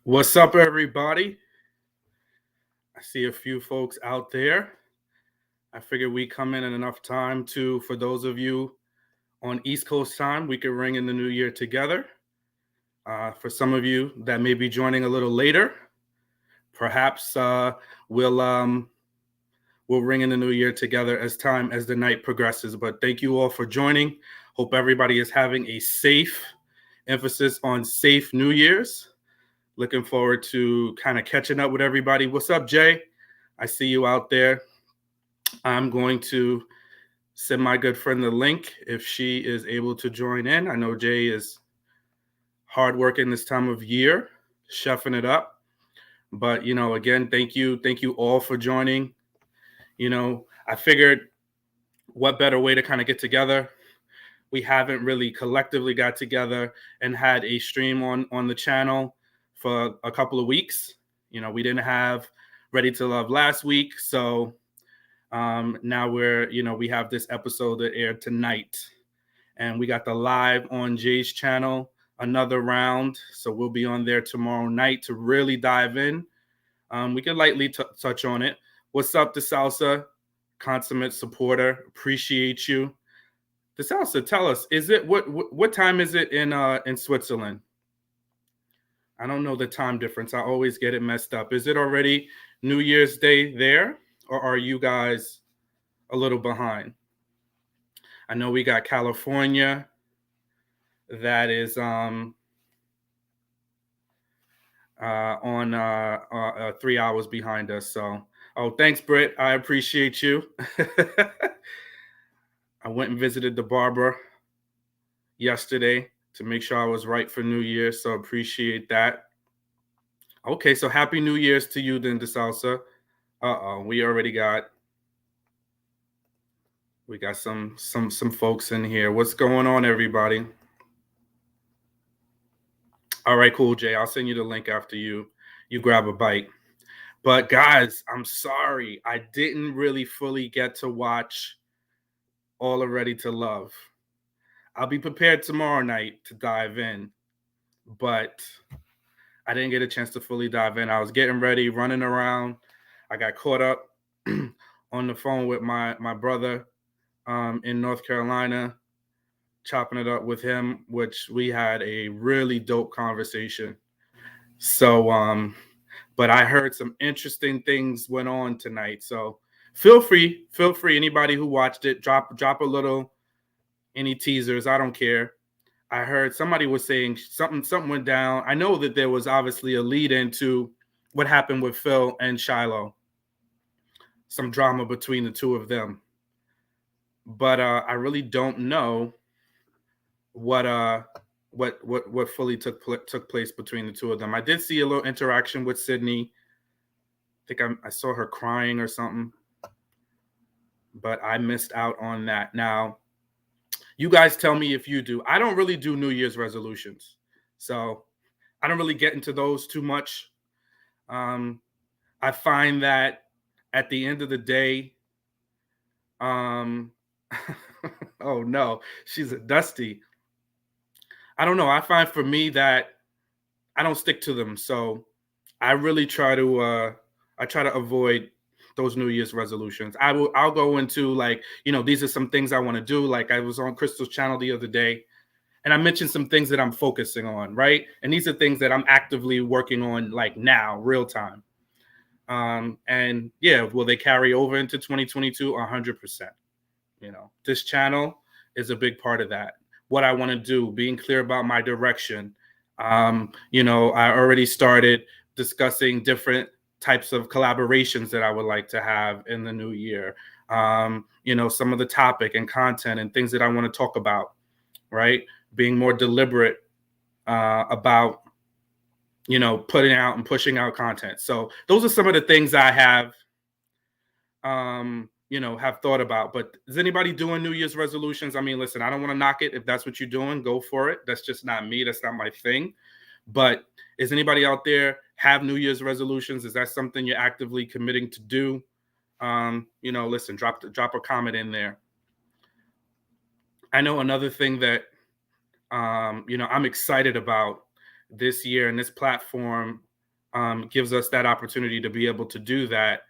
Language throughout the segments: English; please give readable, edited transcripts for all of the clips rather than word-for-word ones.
What's up, everybody? I see a few folks out there. I figured we come in enough time for those of you on East Coast time, we could ring in the new year together. For some of you that may be joining a little later, perhaps we'll we'll ring in the new year together as the night progresses. But thank you all for joining. Hope everybody is having a safe, emphasis on safe New Year's. Looking forward to kind of catching up with everybody. What's up, Jay? I see you out there. I'm going to send my good friend the link if she is able to join in. I know Jay is hard working this time of year, chefing it up. But again, thank you all for joining. I figured what better way to kind of get together. We haven't really collectively got together and had a stream on the channel for a couple of weeks. We didn't have Ready to Love last week, so now we have this episode that aired tonight, and we got the live on Jay's channel, another round. So we'll be on there tomorrow night to really dive in. We can lightly touch on it. What's up, the Salsa consummate supporter? Appreciate you. The Salsa, tell us, is it what time is it in Switzerland? I don't know the time difference. I always get it messed up. Is it already New Year's Day there, or are you guys a little behind? I know we got California that is on 3 hours behind us. So, thanks, Britt. I appreciate you. I went and visited the barber yesterday to make sure I was right for New Year's. So appreciate that. Okay, so happy New Year's to you then, DeSalsa. We already got some folks in here. What's going on, everybody? All right, cool, Jay. I'll send you the link after you grab a bite. But guys, I'm sorry. I didn't really fully get to watch all of Ready to Love. I'll be prepared tomorrow night to dive in, but I didn't get a chance to fully dive in. I was getting ready, running around. I got caught up on the phone with my brother in North Carolina, chopping it up with him, which we had a really dope conversation. So, but I heard some interesting things went on tonight. So feel free, anybody who watched it, drop a little, any teasers. I don't care. I heard somebody was saying something went down. I know that there was obviously a lead into what happened with Phil and Shiloh, some drama between the two of them. But I really don't know what fully took place between the two of them. I did see a little interaction with Sydney. I think I saw her crying or something, but I missed out on that. Now, you guys tell me if you do. I don't really do New Year's resolutions, so I don't really get into those too much. I find that at the end of the day, oh no, she's a Dusty. I don't know. I find for me that I don't stick to them, so I really try to avoid those New Year's resolutions. I'll go into like, these are some things I want to do. Like I was on Crystal's channel the other day and I mentioned some things that I'm focusing on, right? And these are things that I'm actively working on like now, real time. And yeah, will they carry over into 2022? 100%. This channel is a big part of that. What I want to do, being clear about my direction. I already started discussing different types of collaborations that I would like to have in the new year. Some of the topic and content and things that I want to talk about, right? Being more deliberate about, putting out and pushing out content. So those are some of the things I have, have thought about. But is anybody doing New Year's resolutions? I mean, listen, I don't want to knock it. If that's what you're doing, go for it. That's just not me. That's not my thing. But is anybody out there have New Year's resolutions? Is that something you're actively committing to do? Listen, drop a comment in there. I know another thing that, I'm excited about this year and this platform gives us that opportunity to be able to do that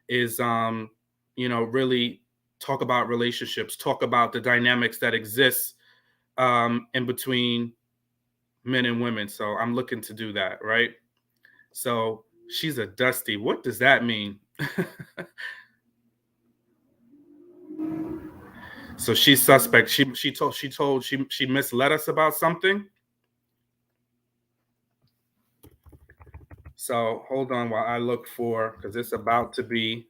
is, really talk about relationships, talk about the dynamics that exist in between men and women. So I'm looking to do that, right? So she's a dusty. What does that mean? So she's suspect. She misled us about something. So hold on while I look for, because it's about to be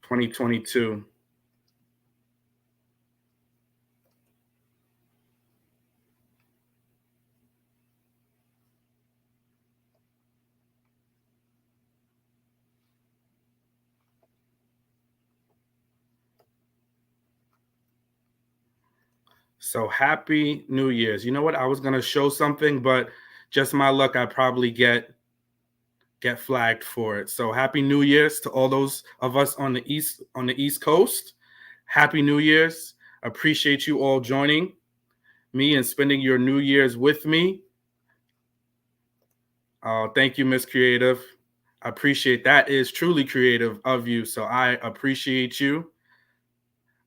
2022. So happy New Year's. You know what? I was gonna show something, but just my luck, I probably get flagged for it. So happy New Year's to all those of us on the East Coast. Happy New Year's. Appreciate you all joining me and spending your New Year's with me. Thank you, Miss Creative. I appreciate that. Is truly creative of you. So I appreciate you.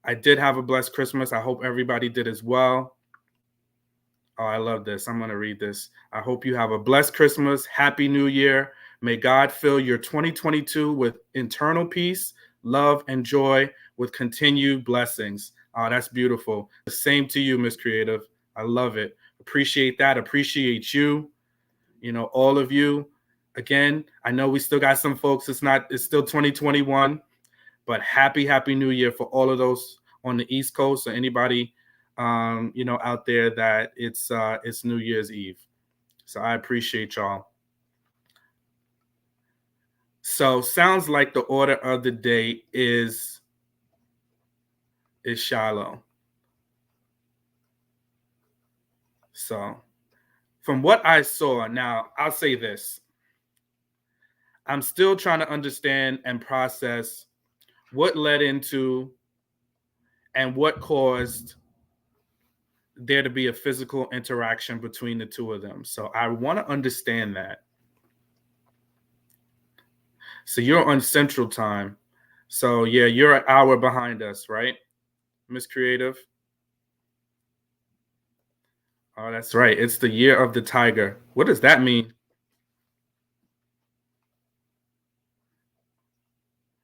I did have a blessed Christmas. I hope everybody did as well. Oh, I love this. I'm going to read this. I hope you have a blessed Christmas. Happy New Year. May God fill your 2022 with internal peace, love, and joy with continued blessings. Oh, that's beautiful. The same to you, Miss Creative. I love it. Appreciate that. Appreciate you. All of you. Again, I know we still got some folks. It's still 2021, but happy New Year for all of those on the East Coast or anybody out there that it's New Year's Eve. So I appreciate y'all. So sounds like the order of the day is Shiloh. So from what I saw, now I'll say this. I'm still trying to understand and process what led into and what caused there to be a physical interaction between the two of them. So I want to understand that. So you're on Central Time. So yeah, you're an hour behind us, right, Miss Creative? Oh, that's right. It's the year of the tiger. What does that mean?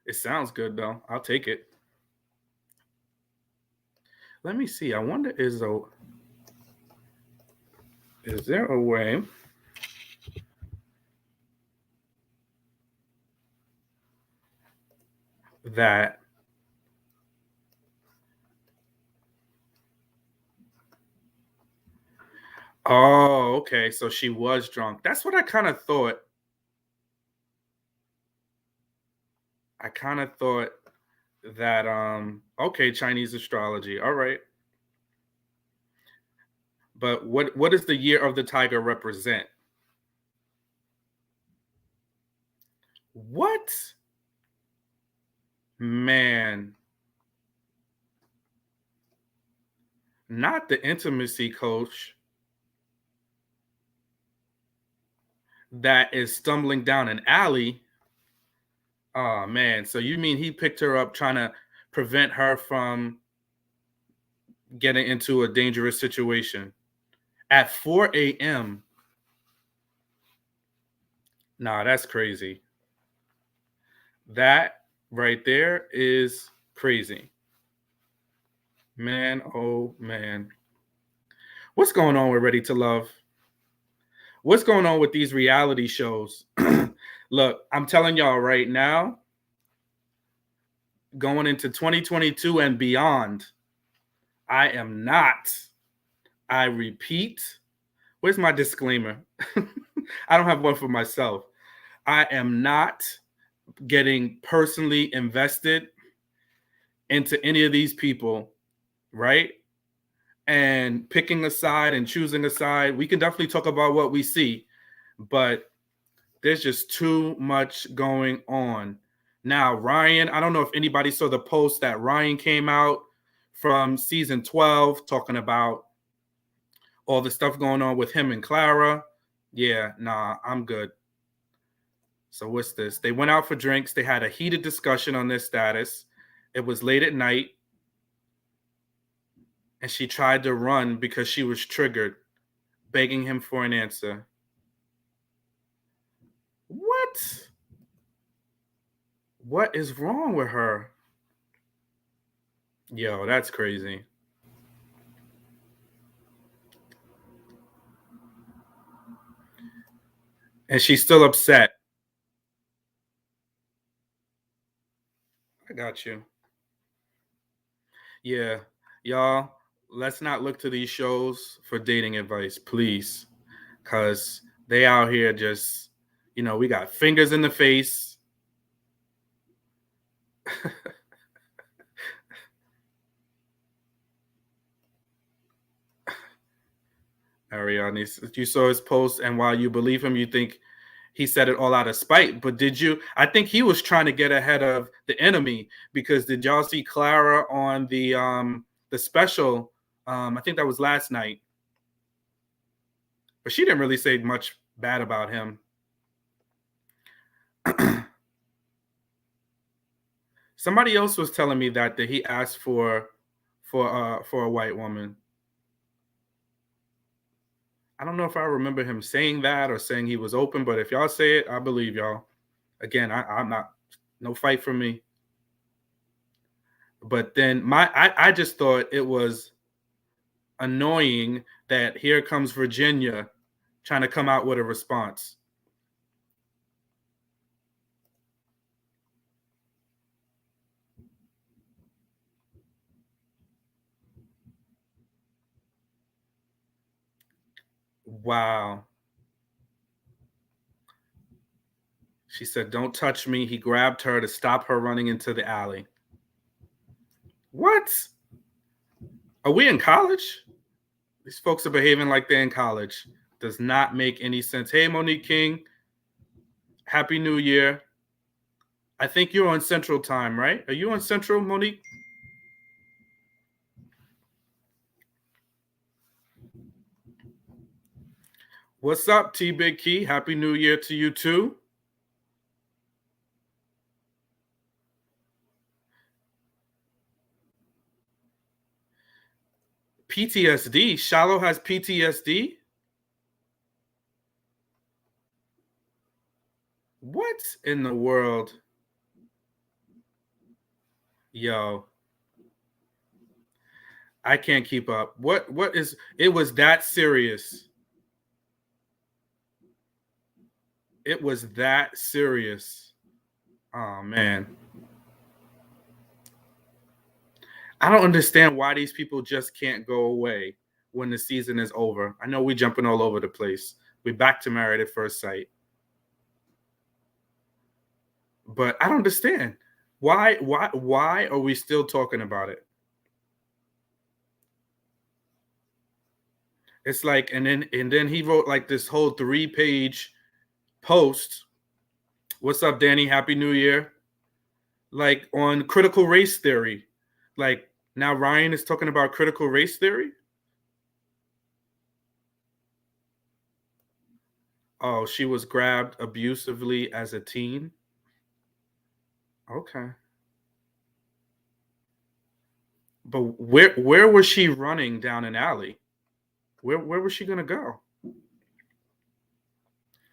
It sounds good though. I'll take it. Let me see. I wonder is there a way that oh, okay. So she was drunk. That's what I kind of thought. I kind of thought that okay, Chinese astrology. All right. But what does the year of the tiger represent? What? Man, not the intimacy coach that is stumbling down an alley. Oh man, so you mean he picked her up trying to prevent her from getting into a dangerous situation at 4 a.m. Nah, that's crazy. That right there is crazy. Man, oh man. What's going on with Ready to Love? What's going on with these reality shows? Look, I'm telling y'all right now, going into 2022 and beyond, I am not, I repeat, where's my disclaimer? I don't have one for myself. I am not getting personally invested into any of these people, right? And picking a side and choosing a side. We can definitely talk about what we see, but there's just too much going on Now, Ryan, I don't know if anybody saw the post that Ryan came out from season 12 talking about all the stuff going on with him and Clara. Yeah, nah, I'm good. So what's this? They went out for drinks. They had a heated discussion on their status. It was late at night, and she tried to run because she was triggered, begging him for an answer. What? What is wrong with her? Yo, that's crazy. And she's still upset. I got you. Yeah, y'all, let's not look to these shows for dating advice, please. Because they out here just, we got fingers in the face. Ariane, you saw his post, and while you believe him, you think he said it all out of spite. But did you? I think he was trying to get ahead of the enemy because did y'all see Clara on the special? I think that was last night, but she didn't really say much bad about him. Somebody else was telling me that he asked for a white woman. I don't know if I remember him saying that or saying he was open, but if y'all say it, I believe y'all. Again, I'm not no fight for me. But then I just thought it was annoying that here comes Virginia trying to come out with a response. Wow. She said, "Don't touch me." He grabbed her to stop her running into the alley. What? Are we in college? These folks are behaving like they're in college. Does not make any sense. Hey, Monique King. Happy New Year. I think you're on Central Time, right? Are you on Central, Monique? What's up, T Big Key? Happy New Year to you too. PTSD. Shallow has PTSD. What in the world? Yo, I can't keep up. What is it was that serious. It was that serious. Oh man. I don't understand why these people just can't go away when the season is over. I know we're jumping all over the place. We're back to Married at First Sight. But I don't understand. Why are we still talking about it? It's like and then he wrote like this whole 3-page post. What's up, Danny? Happy New Year. Like on critical race theory. Like now Ryan is talking about critical race theory. Oh, she was grabbed abusively as a teen. Okay. But where was she running down an alley? Where was she gonna go?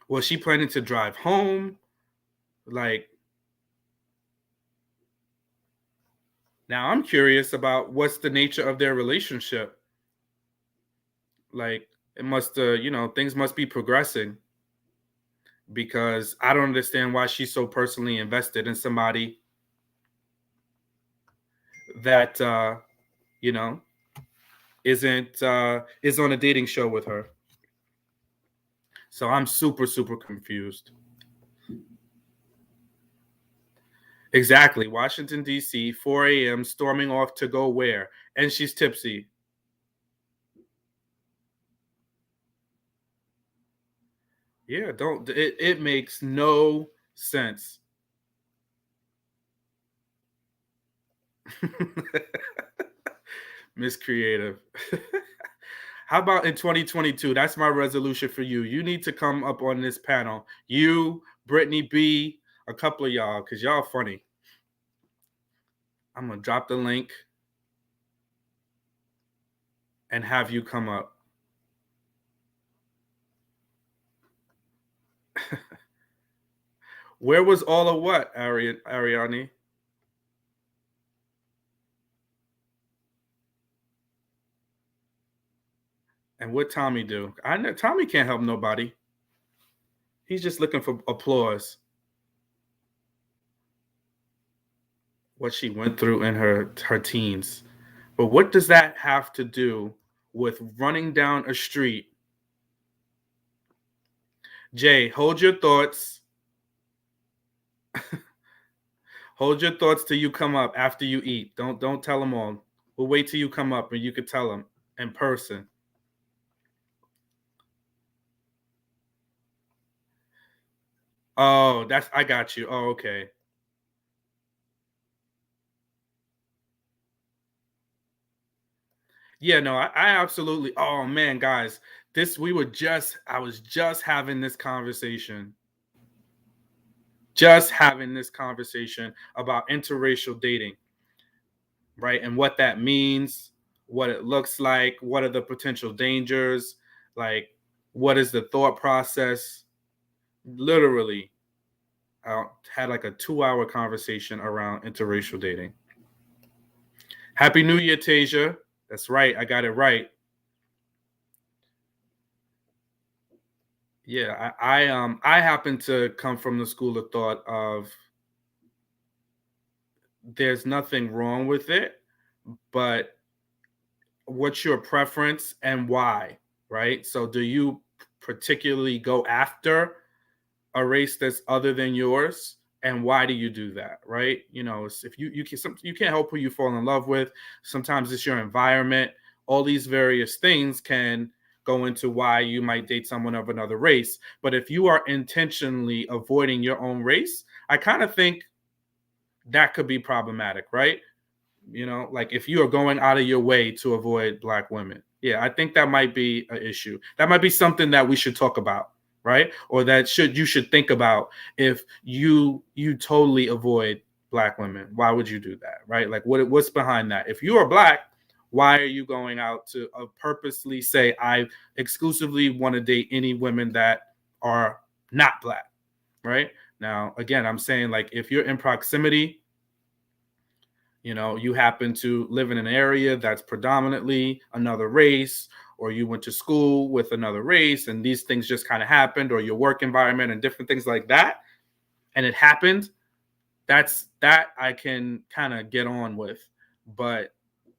Was she planning to drive home? Like now I'm curious about what's the nature of their relationship. Like it must things must be progressing because I don't understand why she's so personally invested in somebody that you know isn't is on a dating show with her. So I'm super confused. Exactly. Washington D.C. 4 a.m. storming off to go where? And she's tipsy. Yeah, don't it makes no sense. Miss Creative. How about in 2022? That's my resolution for you. You need to come up on this panel. You, Brittany B, a couple of y'all, because y'all funny. I'm gonna drop the link and have you come up. Where was all of what, Ariane? And what Tommy do? I know Tommy can't help nobody. He's just looking for applause. What she went through in her teens. But what does that have to do with running down a street? Jay, hold your thoughts. Hold your thoughts till you come up after you eat. Don't tell them all. We'll wait till you come up and you can tell them in person. Oh, that's I got you. Oh, okay. Yeah, no, I absolutely. Oh man, guys, this we were just I was just having this conversation about interracial dating, right? And what that means, what it looks like, what are the potential dangers, like what is the thought process? Literally, I had like a 2 hour conversation around interracial dating. Happy New Year, Tasia. That's right. I got it right. Yeah, I happen to come from the school of thought of there's nothing wrong with it, but what's your preference and why, right? So do you particularly go after a race that's other than yours, and why do you do that, right? You know, if you can't help who you fall in love with. Sometimes it's your environment. All these various things can go into why you might date someone of another race. But if you are intentionally avoiding your own race, I kind of think that could be problematic, right? You know, like if you are going out of your way to avoid black women. Yeah, I think that might be an issue. That might be something that we should talk about, right? Or that should you should think about if you totally avoid black women. Why would you do that, right? Like what's behind that? If you are black, why are you going out to purposely say I exclusively want to date any women that are not black, right? Now, again, I'm saying like if you're in proximity, you know, you happen to live in an area that's predominantly another race, or you went to school with another race and these things just kind of happened, or your work environment and different things like that, and it happened, that I can kind of get on with. But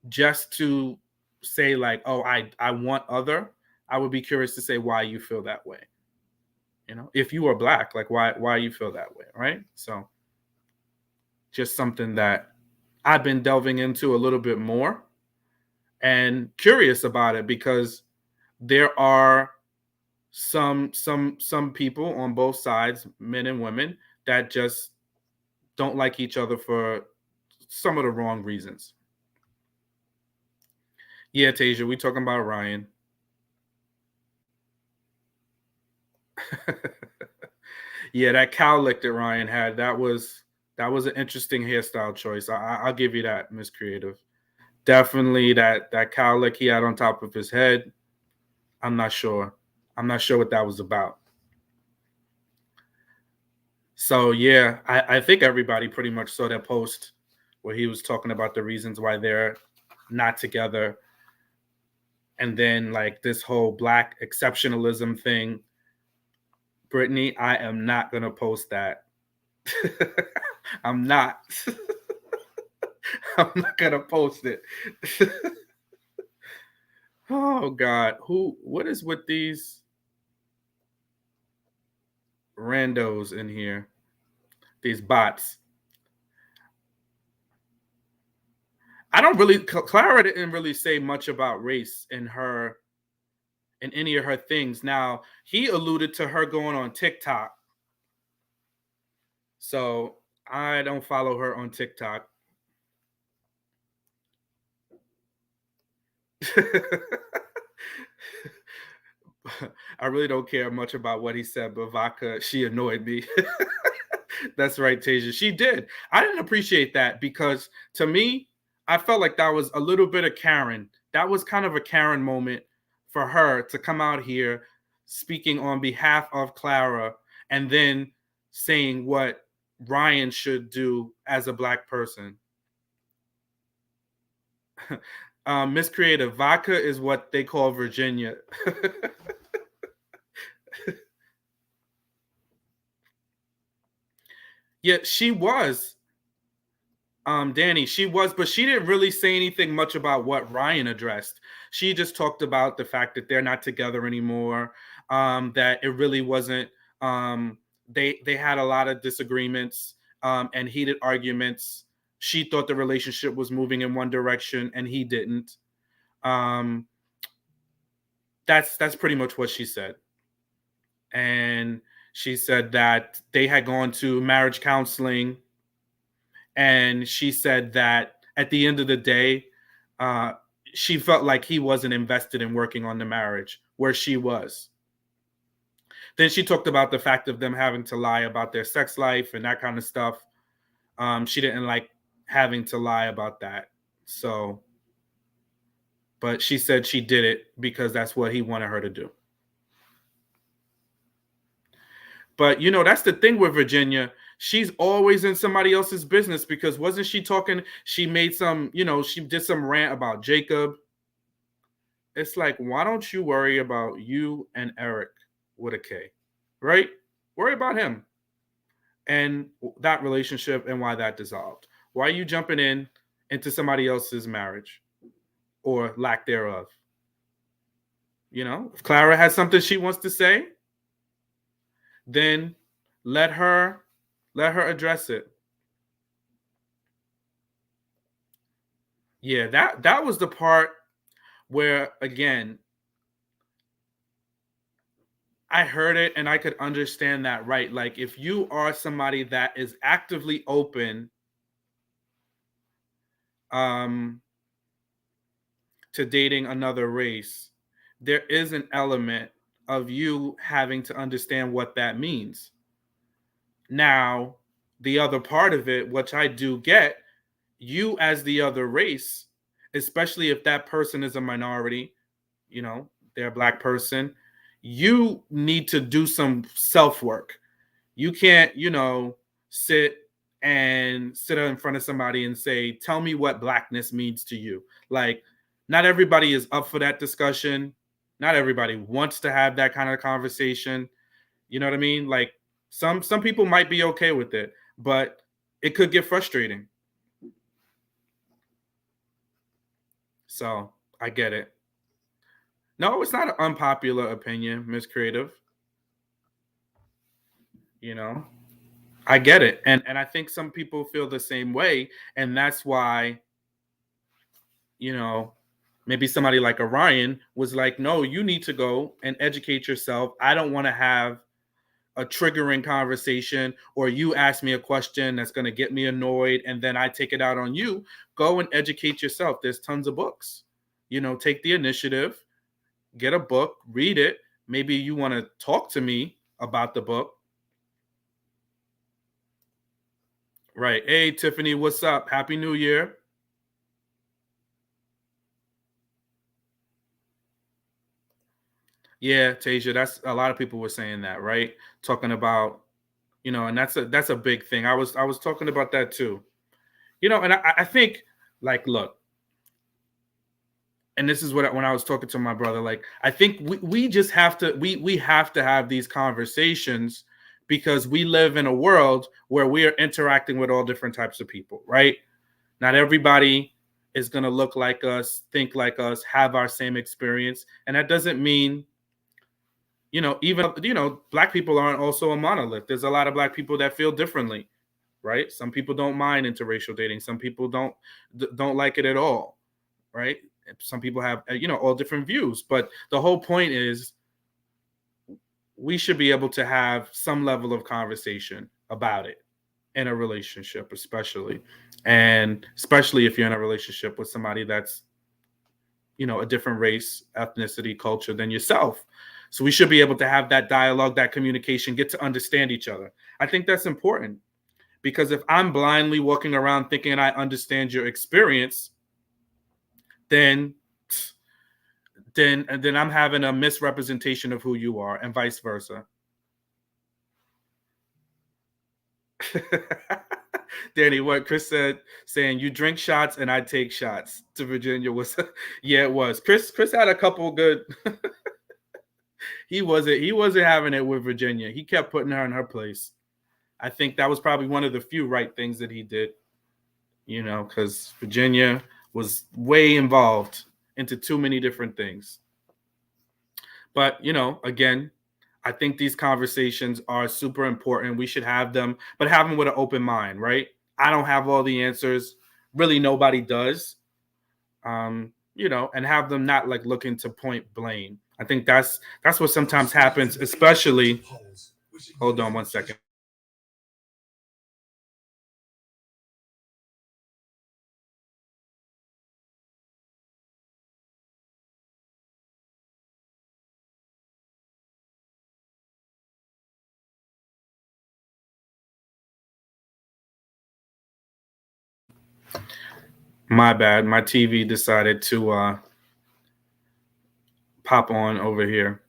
just to say like, oh, I want other, I would be curious to say why you feel that way. You know, if you are black, like why you feel that way, right? So just something that I've been delving into a little bit more and curious about it, because there are some people on both sides, men and women, that just don't like each other for some of the wrong reasons. Yeah, Tasia, we talking about Ryan. Yeah, that cowlick that Ryan had, that was an interesting hairstyle choice. I'll give you that, Miss Creative. Definitely that cowlick he had on top of his head. I'm not sure. I'm not sure what that was about. So yeah, I think everybody pretty much saw that post where he was talking about the reasons why they're not together. And then like this whole black exceptionalism thing. Brittany, I am not gonna post that. I'm not. I'm not gonna post it. Oh God. What is with these randos in here? These bots. I don't really Clara didn't really say much about race in any of her things. Now, he alluded to her going on TikTok. So I don't follow her on TikTok. I really don't care much about what he said, but Vodka, she annoyed me. That's right, Tasia. She did. I didn't appreciate that because to me, I felt like that was a little bit of Karen. That was kind of a Karen moment for her to come out here speaking on behalf of Clara and then saying what Ryan should do as a black person. Miss Creative, vodka is what they call Virginia. Yeah, she was. Danny, she was, but she didn't really say anything much about what Ryan addressed. She just talked about the fact that they're not together anymore. That it really wasn't. They had a lot of disagreements and heated arguments. She thought the relationship was moving in one direction, and he didn't. Um, that's pretty much what she said. And she said that they had gone to marriage counseling, and she said that at the end of the day, uh, she felt like he wasn't invested in working on the marriage where she was. Then she talked about the fact of them having to lie about their sex life and that kind of stuff. She didn't like having to lie about that. So, but she said she did it because that's what he wanted her to do. But that's the thing with Virginia. She's always in somebody else's business because wasn't she talking? She made some, she did some rant about Jacob. It's like, why don't you worry about you and Eric with a K, right? Worry about him and that relationship and why that dissolved. Why are you jumping in into somebody else's marriage or lack thereof? If Clara has something she wants to say, then let her let her address it. Yeah, that was the part where again I heard it and I could understand that, right? Like if you are somebody that is actively open um to dating another race, there is an element of you having to understand what that means. Now, the other part of it, which I do get, you as the other race, especially if that person is a minority, they're a black person, you need to do some self work. You can't, sit in front of somebody and say, "Tell me what blackness means to you." Like, not everybody is up for that discussion. Not everybody wants to have that kind of conversation. You know what I mean? Like, some people might be okay with it, but it could get frustrating. So I get it. No, it's not an unpopular opinion, Miss Creative. You know, I get it, and I think some people feel the same way, and that's why you know maybe somebody like Orion was like, no, you need to go and educate yourself. I don't want to have a triggering conversation or you ask me a question that's going to get me annoyed and then I take it out on you. Go and educate yourself. There's tons of books. Take the initiative, get a book, read it. Maybe you want to talk to me about the book. Right. Hey, Tiffany, what's up? Happy New Year. Yeah, Tasia, that's a lot of people were saying that, right? Talking about, and that's a big thing. I was talking about that too. And I think, like, look, and this is what when I was talking to my brother, like, I think we just have to we have to have these conversations because we live in a world where we are interacting with all different types of people, right? Not everybody is going to look like us, think like us, have our same experience, and that doesn't mean even black people aren't also a monolith. There's a lot of black people that feel differently, right? Some people don't mind interracial dating. Some people don't like it at all, right? Some people have all different views, but the whole point is we should be able to have some level of conversation about it in a relationship, especially if you're in a relationship with somebody that's a different race, ethnicity, culture than yourself. So we should be able to have that dialogue, that communication, get to understand each other. I think that's important because if I'm blindly walking around thinking I understand your experience, then then I'm having a misrepresentation of who you are, and vice versa. Danny, what Chris said, saying you drink shots and I take shots to Virginia was, yeah, it was. Chris had a couple good. He wasn't having it with Virginia. He kept putting her in her place. I think that was probably one of the few right things that he did. Because Virginia was way involved into too many different things. But again, I think these conversations are super important. We should have them, but have them with an open mind, right? I don't have all the answers. Really, nobody does. And have them not like looking to point blame. I think that's what sometimes happens, especially. Hold on one second. My bad. My TV decided to pop on over here.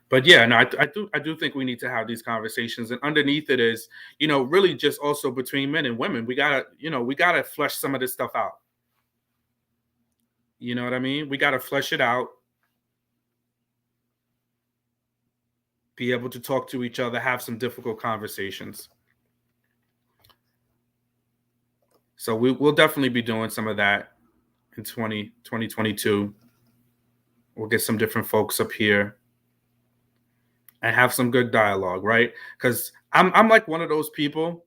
But yeah, no, I do think we need to have these conversations, and underneath it is, really just also between men and women. We gotta flesh some of this stuff out. You know what I mean? We gotta flesh it out, be able to talk to each other, have some difficult conversations. So we'll definitely be doing some of that in 2022. We'll get some different folks up here and have some good dialogue, right? Because I'm like one of those people.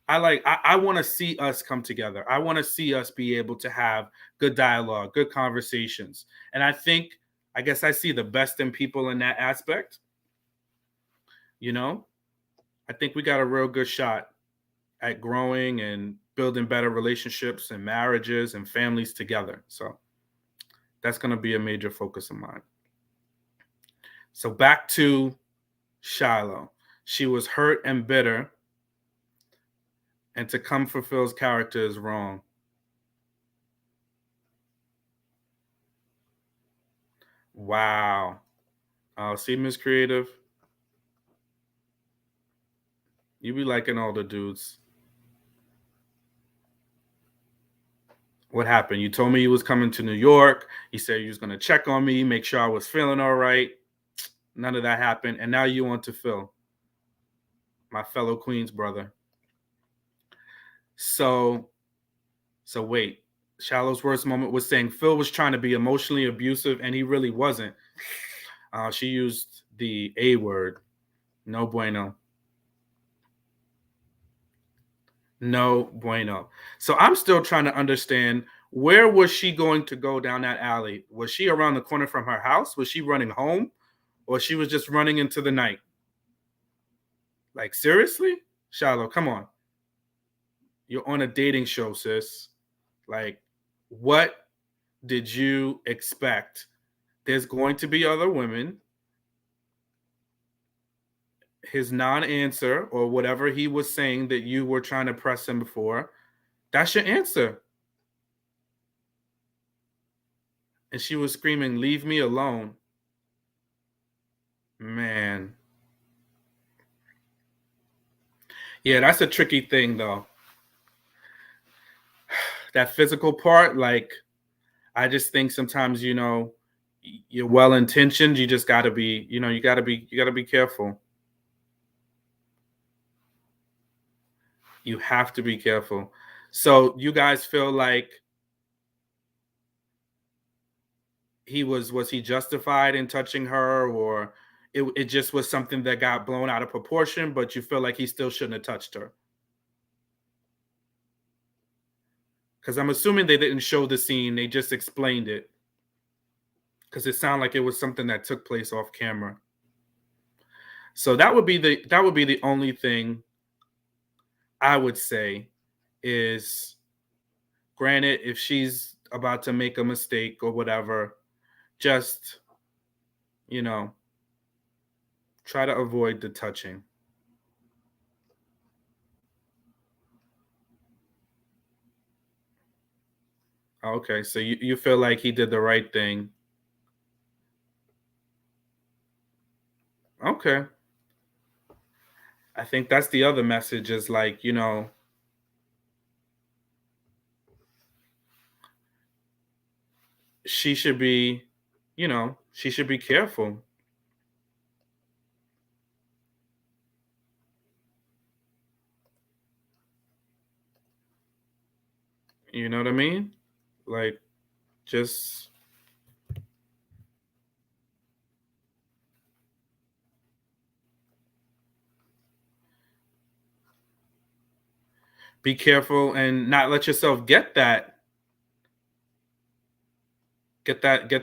I want to see us come together. I want to see us be able to have good dialogue, good conversations. And I guess I see the best in people in that aspect. You know, I think we got a real good shot at growing and building better relationships and marriages and families together. So that's going to be a major focus of mine. So back to Shiloh. She was hurt and bitter, and to come for Phil's character is wrong. Wow. See, Miss Creative, you be liking all the dudes. What happened? You told me you was coming to New York. You said you was gonna check on me, make sure I was feeling all right. None of that happened, and now you want to Phil, my fellow Queens brother. So, so wait. Shallow's worst moment was saying Phil was trying to be emotionally abusive, and he really wasn't. She used the A word. No bueno. No bueno. So I'm still trying to understand, where was she going to go down that alley? Was she around the corner from her house? Was she running home? Or she was just running into the night? Like, seriously? Shallow, come on. You're on a dating show, sis. Like, what did you expect? There's going to be other women. His non-answer, or whatever he was saying that you were trying to press him for, that's your answer. And she was screaming, "Leave me alone." Man. Yeah, that's a tricky thing though. That physical part, like, I just think sometimes, you're well intentioned. You just gotta be, you gotta be careful. You have to be careful. So you guys feel like was he justified in touching her, or it just was something that got blown out of proportion, but you feel like he still shouldn't have touched her? Because I'm assuming they didn't show the scene, they just explained it. Because it sounded like it was something that took place off camera. So that would be the only thing I would say is, granted, if she's about to make a mistake or whatever, just, you know, try to avoid the touching. Okay, so you feel like he did the right thing. Okay. I think that's the other message is like, she should be, she should be careful. You know what I mean? Like, just be careful and not let yourself get that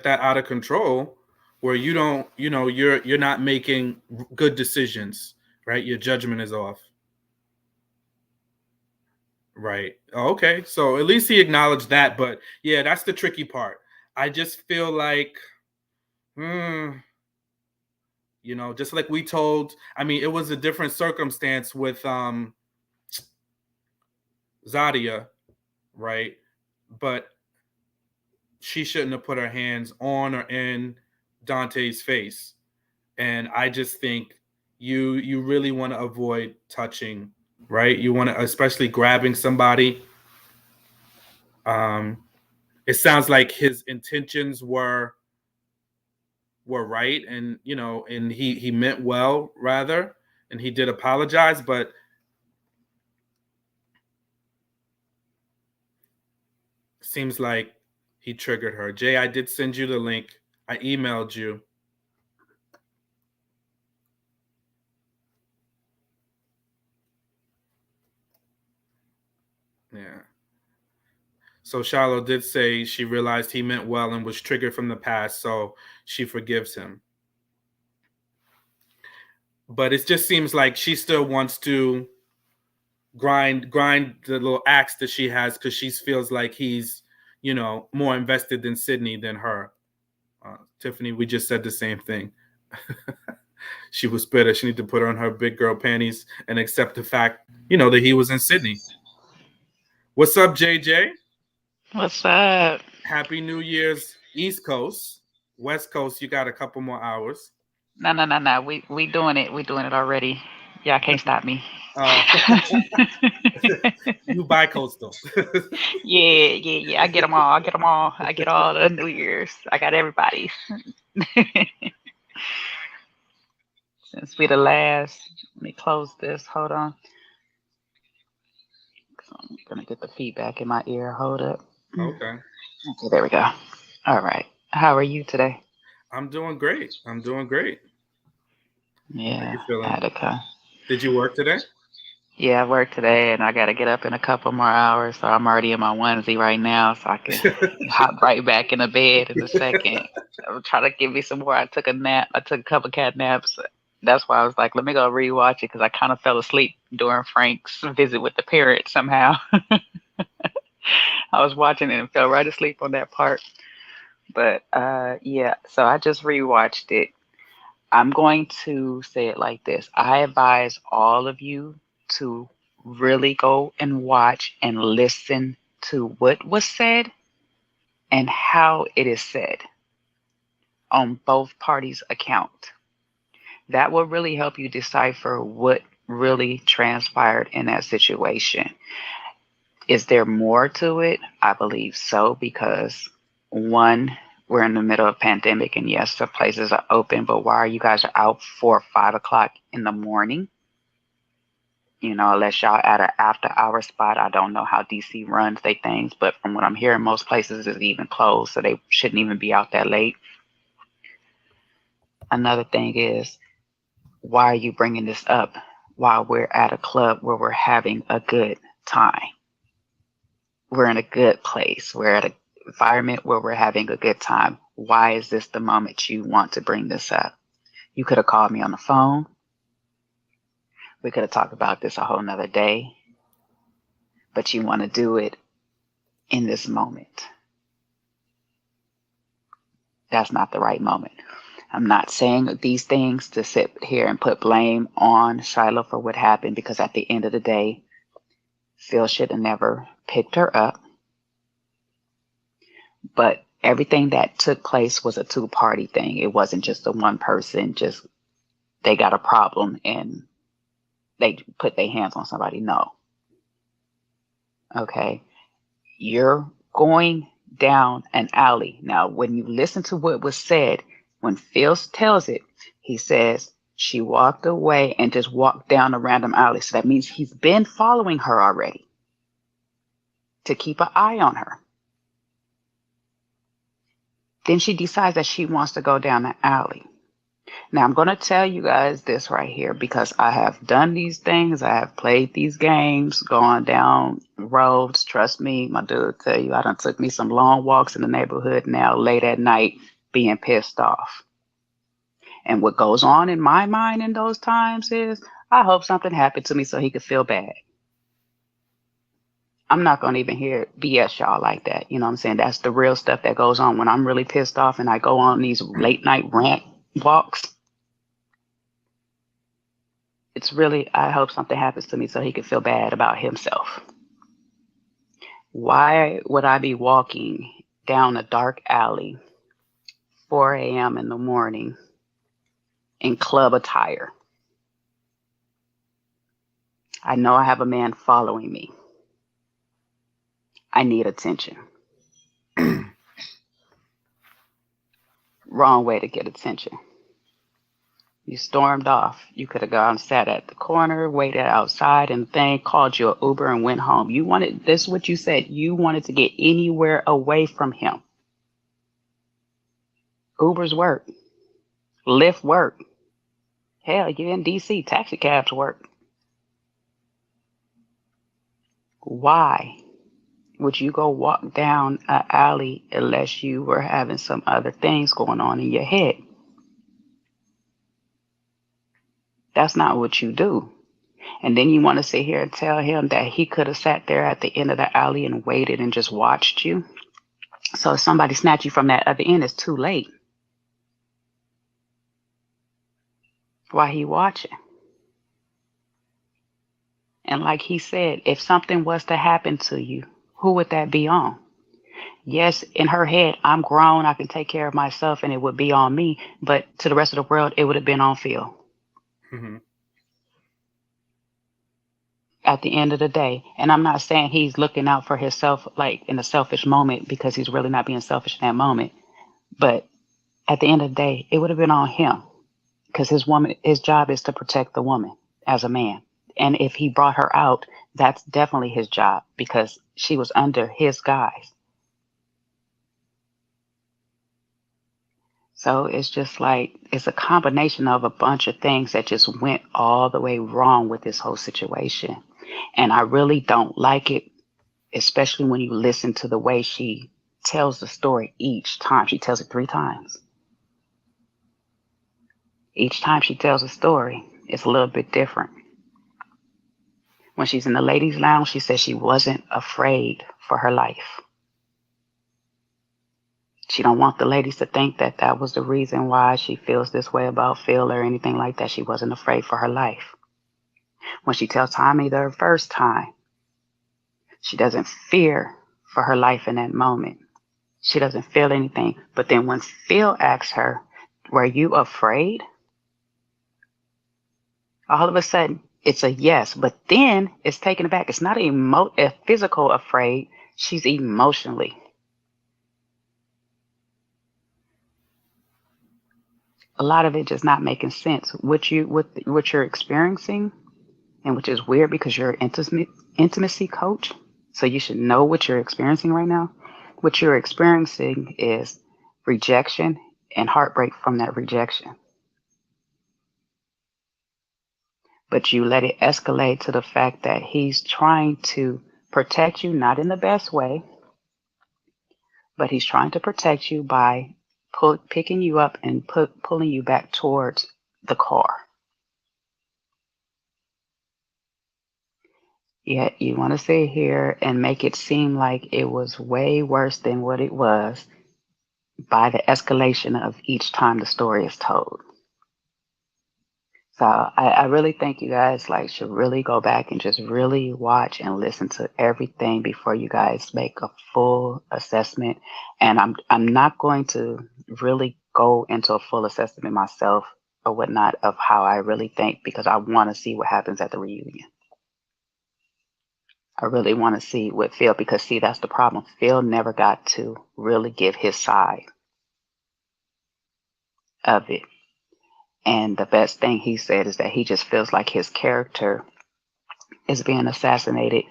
out of control where you don't, you're not making good decisions, right? Your judgment is off. Right. Oh, okay. So at least he acknowledged that, but yeah, that's the tricky part. I just feel like, hmm, just like we told, I mean, it was a different circumstance with Zadia, right? But she shouldn't have put her hands on or in Dante's face. And I just think you really want to avoid touching, right? You want to, especially grabbing somebody. Um, it sounds like his intentions were right, and and he meant well, rather, and he did apologize, but seems like he triggered her. Jay, I did send you the link. I emailed you. Yeah. So Charlotte did say she realized he meant well and was triggered from the past, so she forgives him. But it just seems like she still wants to grind the little axe that she has because she feels like he's, more invested in Sydney than her. Tiffany, we just said the same thing. She was bitter. She need to put on her big girl panties and accept the fact, that he was in Sydney. What's up, JJ? What's up? Happy New Year's, East Coast. West Coast, you got a couple more hours. No, no, no, no. We doing it. We doing it already. Y'all can't stop me. Oh, you bi-coastal. Yeah, yeah, yeah. I get them all. I get them all. I get all the New Year's. I got everybody's. Since we the last, let me close this. Hold on. So I'm gonna get the feedback in my ear. Hold up. Okay. Okay, there we go. All right. How are you today? I'm doing great. I'm doing great. How Yeah, you I feeling? had a co- Did you work today? Yeah, I work today and I got to get up in a couple more hours. So I'm already in my onesie right now. So I can hop right back in the bed in a second. I'm trying to give me some more. I took a nap. I took a couple cat naps. That's why I was like, let me go rewatch it because I kind of fell asleep during Frank's visit with the parrot somehow. I was watching it and fell right asleep on that part. But yeah, so I just rewatched it. I'm going to say it like this. I advise all of you to really go and watch and listen to what was said and how it is said on both parties' account. That will really help you decipher what really transpired in that situation. Is there more to it? I believe so because one, we're in the middle of a pandemic and yes, the places are open, but why are you guys out 4 or 5 o'clock in the morning? Unless y'all at an after hour spot. I don't know how DC runs they things, but from what I'm hearing, most places is even closed, so they shouldn't even be out that late. Another thing is, why are you bringing this up while we're at a club where we're having a good time? We're in a good place. We're at an environment where we're having a good time. Why is this the moment you want to bring this up? You could have called me on the phone. We could have talked about this a whole nother day, but you want to do it in this moment. That's not the right moment. I'm not saying these things to sit here and put blame on Shiloh for what happened, because at the end of the day, Phil should have never picked her up. But everything that took place was a two-party thing. It wasn't just the one person, just they got a problem and they put their hands on somebody. No. Okay. You're going down an alley. Now, when you listen to what was said, when Phil tells it, he says she walked away and just walked down a random alley. So that means he's been following her already to keep an eye on her. Then she decides that she wants to go down the alley. Now, I'm going to tell you guys this right here because I have done these things. I have played these games, gone down roads. Trust me, my dude tell you, I done took me some long walks in the neighborhood now late at night being pissed off. And what goes on in my mind in those times is, I hope something happened to me so he could feel bad. I'm not going to even hear BS y'all like that. You know what I'm saying? That's the real stuff that goes on when I'm really pissed off and I go on these late night rant walks. It's really, I hope something happens to me so he can feel bad about himself. Why would I be walking down a dark alley, 4 a.m. in the morning, in club attire? I know I have a man following me. I need attention. Wrong way to get attention. You stormed off. You could have gone, sat at the corner, waited outside, and then called you an Uber and went home. You wanted, this is what you said, you wanted to get anywhere away from him. Ubers work. Lyft work. Hell, you're in DC, taxi cabs work. Why would you go walk down an alley unless you were having some other things going on in your head? That's not what you do. And then you want to sit here and tell him that he could have sat there at the end of the alley and waited and just watched you. So if somebody snatch you from that other end, it's too late. Why he watching? And like he said, if something was to happen to you, who would that be on? Yes, in her head, I'm grown, I can take care of myself, and it would be on me. But to the rest of the world, it would have been on Phil. Mm-hmm. At the end of the day. And I'm not saying he's looking out for himself like in a selfish moment, because he's really not being selfish in that moment. But at the end of the day, it would have been on him, because his job is to protect the woman as a man. And if he brought her out, that's definitely his job, because she was under his guise. So it's just like, it's a combination of a bunch of things that just went all the way wrong with this whole situation. And I really don't like it, especially when you listen to the way she tells the story each time. She tells it 3 times. Each time she tells a story, it's a little bit different. When she's in the ladies' lounge, she says she wasn't afraid for her life. She don't want the ladies to think that that was the reason why she feels this way about Phil or anything like that. She wasn't afraid for her life. When she tells Tommy the first time, she doesn't fear for her life in that moment. She doesn't feel anything. But then when Phil asks her, were you afraid? All of a sudden, it's a yes. But then it's taken aback. It's not a physical afraid. She's emotionally. A lot of it just not making sense. What you're experiencing, and which is weird because you're an intimacy coach, so you should know what you're experiencing right now. What you're experiencing is rejection and heartbreak from that rejection. But you let it escalate to the fact that he's trying to protect you, not in the best way, but he's trying to protect you by picking you up and pulling you back towards the car. Yet you want to sit here and make it seem like it was way worse than what it was. by the escalation of each time the story is told. So I really think you guys like should really go back and just really watch and listen to everything before you guys make a full assessment. And I'm not going to really go into a full assessment myself or whatnot of how I really think because I want to see what happens at the reunion. I really want to see what Phil because see that's the problem. Phil never got to really give his side of it. And the best thing he said is that he just feels like his character is being assassinated.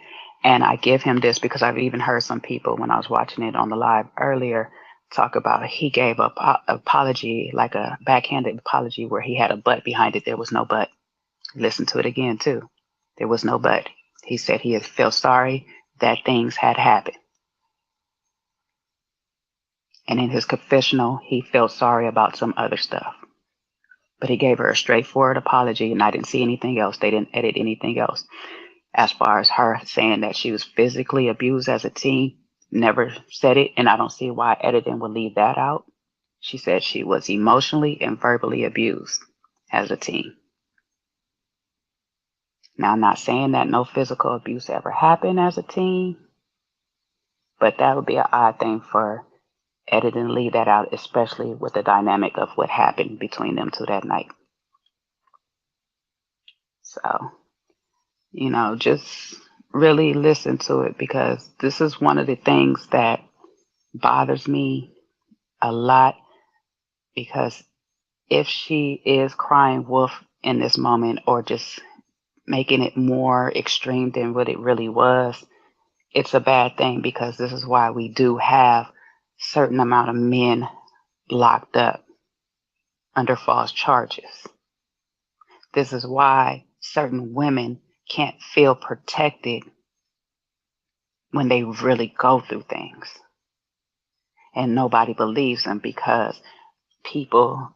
And I give him this because I've even heard some people when I was watching it on the live earlier talk about he gave a apology, like a backhanded apology where he had a but behind it. There was no but. Listen to it again too. There was no but. He said he had felt sorry that things had happened. And in his confessional, he felt sorry about some other stuff. But he gave her a straightforward apology, and I didn't see anything else. They didn't edit anything else. As far as her saying that she was physically abused as a teen, never said it, and I don't see why editing would leave that out. She said she was emotionally and verbally abused as a teen. Now, I'm not saying that no physical abuse ever happened as a teen, but that would be an odd thing for editing to leave that out, especially with the dynamic of what happened between them two that night. So, just really listen to it because this is one of the things that bothers me a lot because if she is crying wolf in this moment or just making it more extreme than what it really was, it's a bad thing because this is why we do have certain amount of men locked up under false charges. This is why certain women can't feel protected when they really go through things. And nobody believes them because people,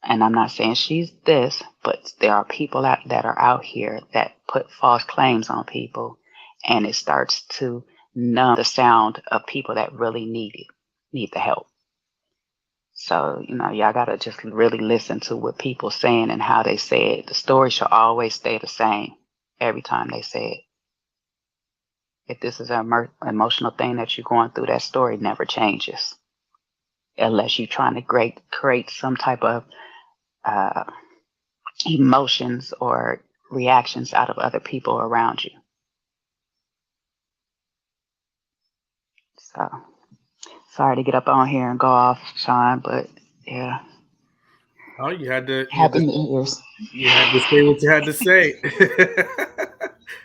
and I'm not saying she's this, but there are people that are out here that put false claims on people, and it starts to numb the sound of people that really need the help. So, y'all gotta just really listen to what people saying and how they say it. The story should always stay the same every time they say it. If this is an emotional thing that you're going through, that story never changes unless you're trying to create some type of uh, emotions or reactions out of other people around you. So sorry to get up on here and go off, Sean, but yeah. Oh, Happy New Year's. you had to say what you had to say.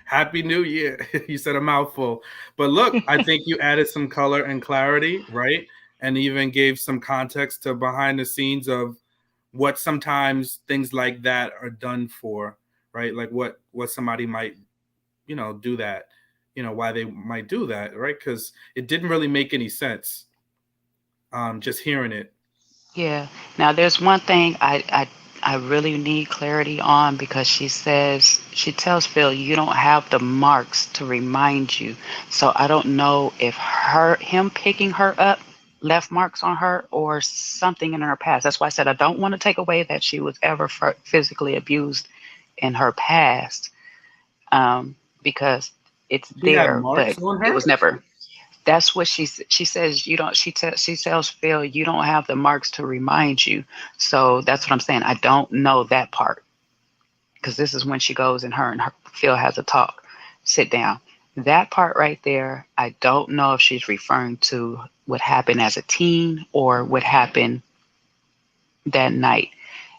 Happy New Year. You said a mouthful. But look, I think you added some color and clarity, right? And even gave some context to behind the scenes of what sometimes things like that are done for, right? Like what somebody might, do that, why they might do that, right? Because it didn't really make any sense. Just hearing it. Yeah. Now there's one thing I really need clarity on because she tells Phil you don't have the marks to remind you. So I don't know if him picking her up left marks on her or something in her past. That's why I said I don't want to take away that she was ever physically abused in her past, because it's She had there, but marks on it her. was never. That's what she says. You don't. She tells Phil you don't have the marks to remind you. So that's what I'm saying. I don't know that part because this is when she goes and her Phil has a talk. Sit down. That part right there. I don't know if she's referring to what happened as a teen or what happened that night.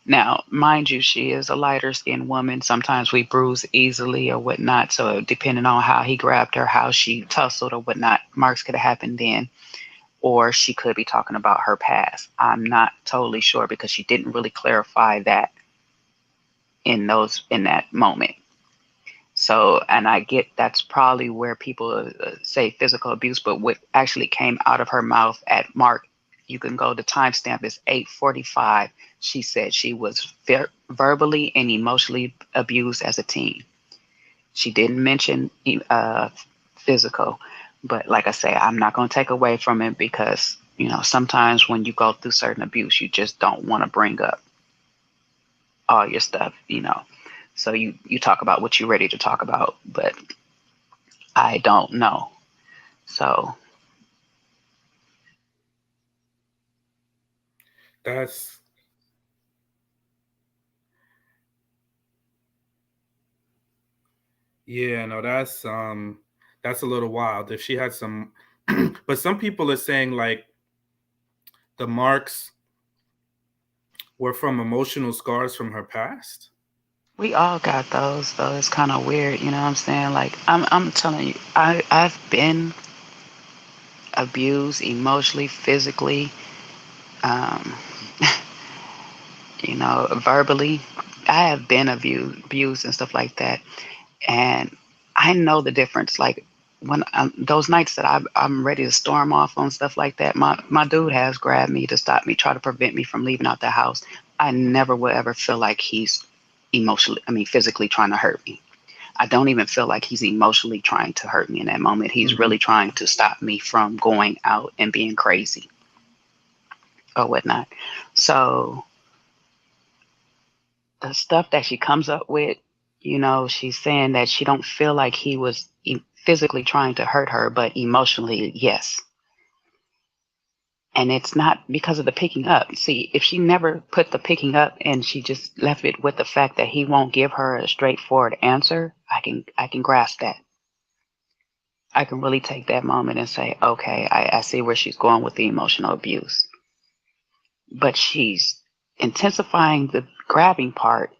Now, mind you, she is a lighter skinned woman. Sometimes we bruise easily or whatnot. So, depending on how he grabbed her, how she tussled or whatnot, marks could have happened then. Or she could be talking about her past. I'm not totally sure because she didn't really clarify that in that moment. So, and I get that's probably where people say physical abuse, but what actually came out of her mouth at Mark, you can go, the timestamp is 8:45. She said she was verbally and emotionally abused as a teen. She didn't mention physical, but like I say, I'm not going to take away from it because Sometimes when you go through certain abuse, you just don't want to bring up all your stuff. So you talk about what you're ready to talk about, but I don't know. So That's yeah, no, that's a little wild. If she had some but some people are saying like the marks were from emotional scars from her past. we all got those, though. It's kind of weird, you know what I'm saying? Like I'm telling you, I've been abused emotionally, physically, um, verbally. I have been abused and stuff like that, and I know the difference. Like when those nights that I'm ready to storm off on stuff like that, my dude has grabbed me to stop me, try to prevent me from leaving out the house. I never will ever feel like he's physically trying to hurt me. I don't even feel like he's emotionally trying to hurt me in that moment. He's Mm-hmm. really trying to stop me from going out and being crazy or whatnot. So the stuff that she comes up with, she's saying that she don't feel like he was physically trying to hurt her, but emotionally, yes. And it's not because of the picking up. See, if she never put the picking up and she just left it with the fact that he won't give her a straightforward answer, I can grasp that. I can really take that moment and say, okay, I see where she's going with the emotional abuse. But she's intensifying the grabbing part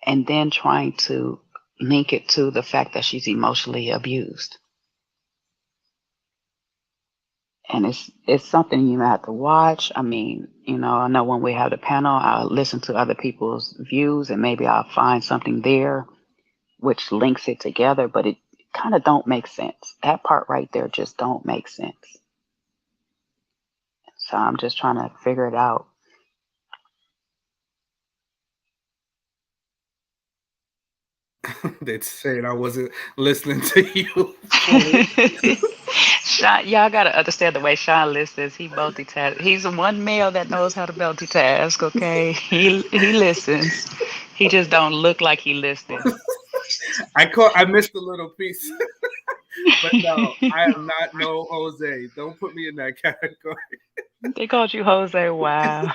and then trying to link it to the fact that she's emotionally abused. And it's something you have to watch. I know when we have the panel, I'll listen to other people's views and maybe I'll find something there which links it together, but it kind of don't make sense. That part right there just don't make sense. So I'm just trying to figure it out. They'd say I wasn't listening to you fully. Y'all gotta understand the way Sean listens. He multitask. He's the one male that knows how to multitask. Okay, he listens. He just don't look like he listening. I missed a little piece. But no, I am not no Jose. Don't put me in that category. They called you Jose. Wow.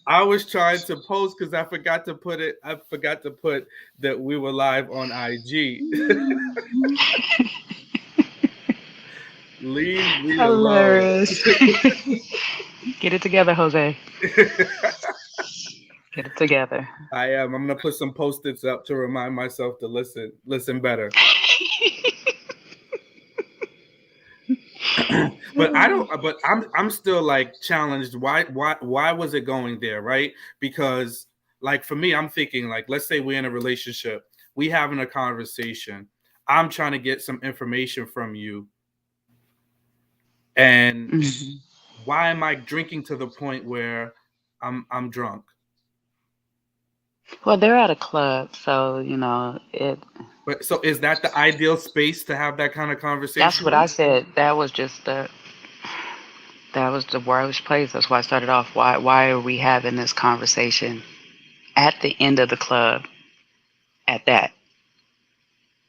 I was trying to post because I forgot to put it. I forgot to put that we were live on IG. Leave me alone. Hilarious. Get it together, Jose. Get it together. I am. I'm gonna put some post-its up to remind myself to listen better. But I don't. But I'm still like challenged. Why was it going there? Right? Because like for me, I'm thinking like, let's say we're in a relationship, we having a conversation. I'm trying to get some information from you, and Mhm. why am I drinking to the point where I'm drunk? Well, they're at a club, so it. But so is that the ideal space to have that kind of That's conversation what I in? said. That was the worst place. That's why I started off. Why are we having this conversation at the end of the club at that?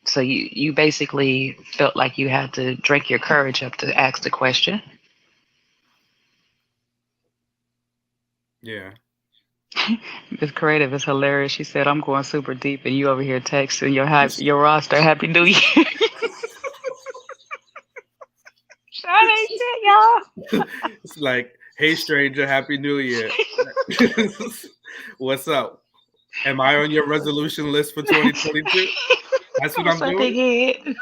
So you basically felt like you had to drink your courage up to ask the question. Yeah. It's creative. It's hilarious. She said, "I'm going super deep," and you over here texting your roster. Happy New Year. That ain't shit, y'all. It's like, hey stranger, happy new year. What's up? Am I on your resolution list for 2022? That's what I'm What's up, big doing. head?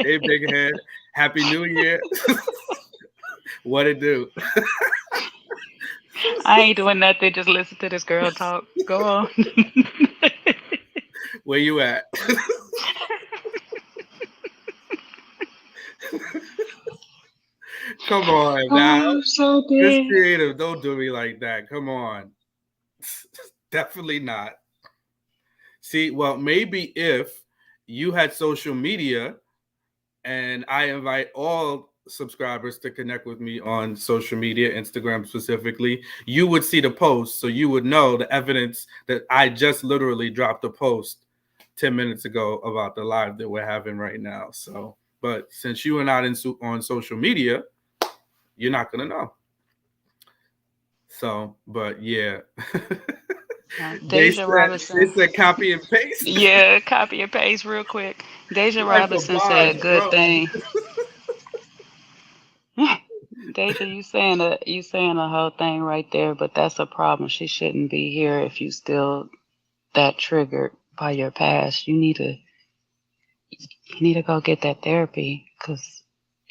Hey big head, happy new year. What it do? I ain't doing nothing. Just listen to this girl talk. Go on. Where you at? Come on now. I'm so This dead. creative, don't do me like that. Come on. Definitely not. See, well, maybe if you had social media and I invite all subscribers to connect with me on social media, Instagram specifically, you would see the post. So you would know the evidence that I just literally dropped a post 10 minutes ago about the live that we're having right now. So, but since you are not on social media, you're not going to know. So, but yeah. they Deja said they Robinson. said copy and paste. Yeah, copy and paste real quick. Deja Life of Robinson bars, said, "Good bro. thing." Deja, you saying the whole thing right there, but that's a problem. She shouldn't be here if you still that triggered by your past. You need to go get that therapy, cause,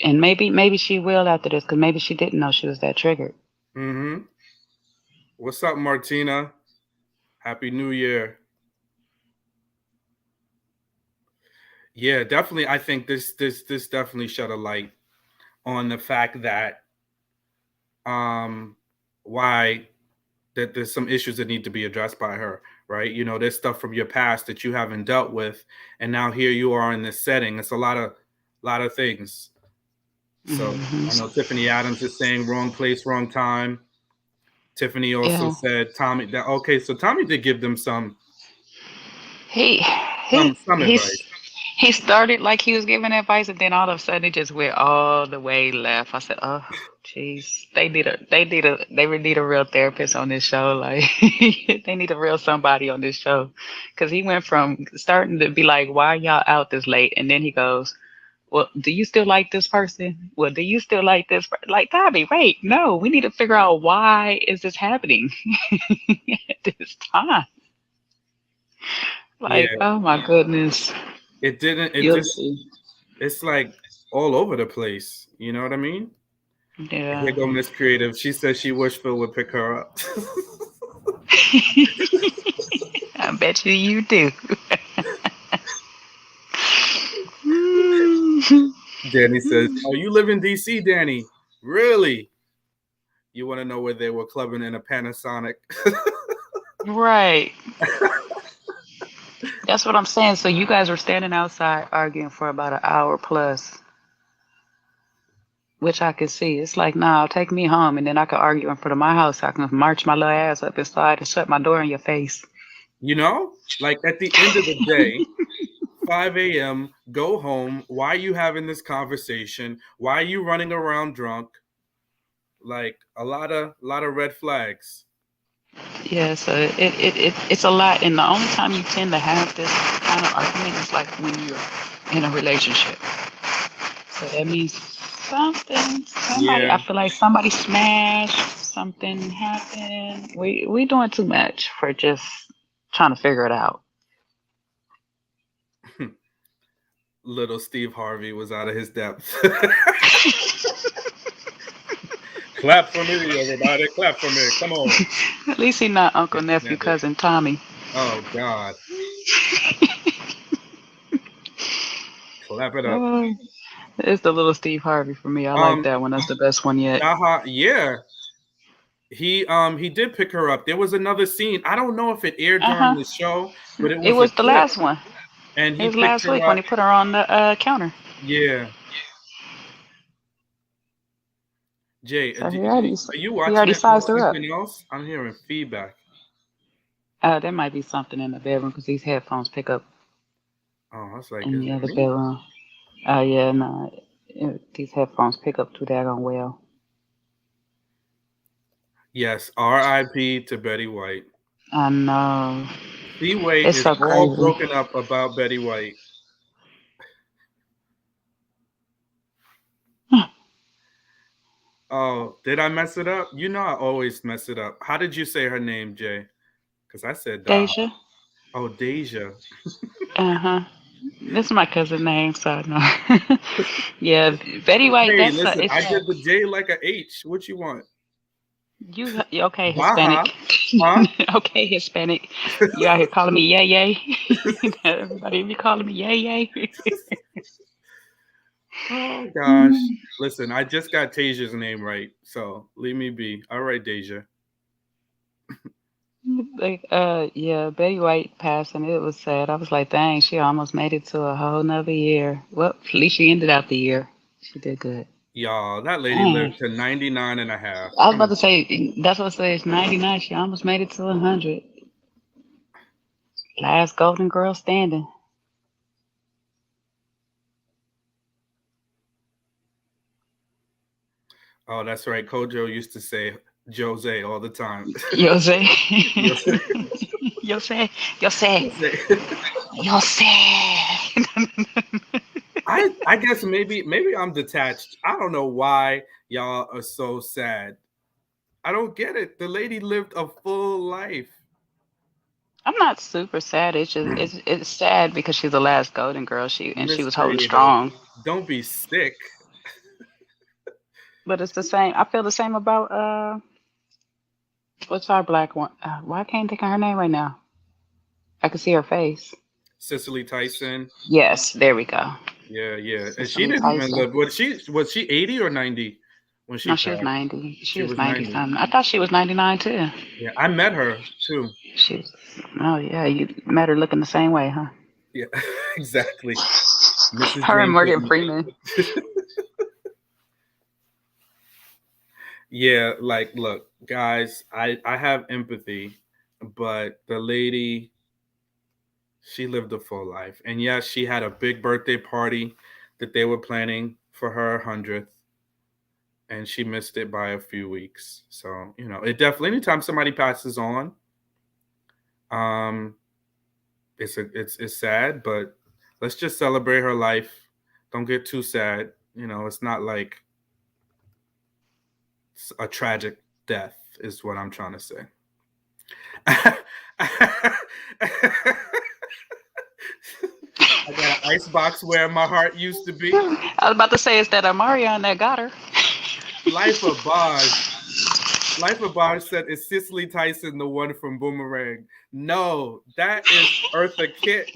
and maybe she will after this, cause maybe she didn't know she was that triggered. Mm-hmm. What's up, Martina? Happy New Year. Yeah, definitely. I think this definitely shed a light on the fact that um why that there's some issues that need to be addressed by her, right? You know, there's stuff from your past that you haven't dealt with, and now here you are in this setting. It's a lot of things. So Hmm. I know Tiffany Adams is saying wrong place, wrong time. Tiffany also Yeah, said Tommy that okay, so Tommy did give them he some he some he's advice. he started like he was giving advice, and then all of a sudden it just went all the way left. I said, "Oh, jeez, they really need a real therapist on this show. Like, they need a real somebody on this show, because he went from starting to be like, 'Why are y'all out this late?' And then he goes, 'Well, do you still like this person? Well, do you still like this?' Like, Tommy, wait, no, we need to figure out why is this happening at this time. Yeah, Like, oh my goodness, it didn't. It you'll just see. it's like all over the place. You know what I mean? Here Yeah." go Miss Creative. She said she wished Phil would pick her up. I bet you do. Danny says, "Oh, you live in DC, Danny? Really? You want to know where they were clubbing in a Panasonic?" Right. That's what I'm saying. So you guys were standing outside arguing for about an hour plus, which I could see. It's like, nah, take me home, and then I could argue in front of my house. I can march my little ass up inside and shut my door in your face. You know, like at the end of the day, 5 a.m., go home. Why are you having this conversation? Why are you running around drunk? Like a lot of red flags. Yeah, so it's a lot, and the only time you tend to have this kind of argument is like when you're in a relationship. So that means somebody, I Yeah. feel like somebody smashed, something happened. We doing too much for just trying to figure it out. Little Steve Harvey was out of his depth. Clap for me, everybody. Clap for me. Come on. At least he not uncle, Can't nephew, stand it. cousin Tommy. Oh, God. Clap it up. Oh, it's the little Steve Harvey for me. I like Um, that one. That's the best one yet. Daha, yeah. He did pick her up. There was another scene. I don't know if it aired Uh during huh. the show, but it It was a was the clip, last one. and It he was picked last her week when up. he put her on the counter. Yeah. Jay, So are you he watching already it on sized her up. something else? I'm hearing feedback. There might be something in the bedroom because these headphones pick up Oh, I was like, in is the it other me? bedroom. Yeah, no. These headphones pick up too daggone well. Yes. R.I.P. to Betty White. I know. Seaway It's is so all crazy. broken up about Betty White. Oh, did I mess it up? You know I always mess it up. How did you say her name, Jay? Because I said Daha. Deja? Oh, Deja. Uh huh. This is my cousin name, so I know. Yeah, Betty White. Hey, That's listen, it's I did the J like a H. What you want? you okay, Daha. Hispanic? Huh? Okay, Hispanic. You out here calling me yay yay? Everybody be calling me yay yay. Oh gosh. Listen, I just got Tasia's name right, so leave me be. All right, Deja. Like, yeah, Betty White passed, and it was sad. I was like, dang, she almost made it to a whole nother year. Well, at least she ended out the year. She did good. Y'all, that lady Dang. lived to 99 and a half. I was Come about on. to say, that's what I say, it's 99. She almost made it to 100. Last golden girl standing. Oh, that's right. Kojo used to say Jose all the time. Yo sé. Jose. Yo sé. Yo sé. Jose. Yo sé. I guess maybe I'm detached. I don't know why y'all are so sad. I don't get it. The lady lived a full life. I'm not super sad. It's just it's sad because she's the last golden girl. She Miss was holding Creative, strong. don't be sick. But it's the same. I feel the same about what's our black one? Why I can't think of her name right now? I can see her face. Cicely Tyson. Yes, there we go. Yeah, yeah. And she Cicely didn't even Tyson. live. Was she 80 or 90 when she No, she was passed? 90. She She was was 90 90. something. I thought she was 99 too. Yeah, I met her too. She was. Oh yeah, you met her looking the same way, huh? Yeah, exactly. Mrs. Her and Jane Morgan Pittman. Freeman. Yeah, like look, guys, I have empathy, but the lady, she lived a full life. And yes, she had a big birthday party that they were planning for her 100th, and she missed it by a few weeks. So, it definitely, anytime somebody passes on, um it's sad, but let's just celebrate her life. Don't get too sad. It's not like a tragic death is what I'm trying to say. I got an ice box where my heart used to be. I was about to say, is that Amarion that got her? Life of Bosch. Life of Bosch said, "Is Cicely Tyson the one from Boomerang?" No, that is Eartha Kitt.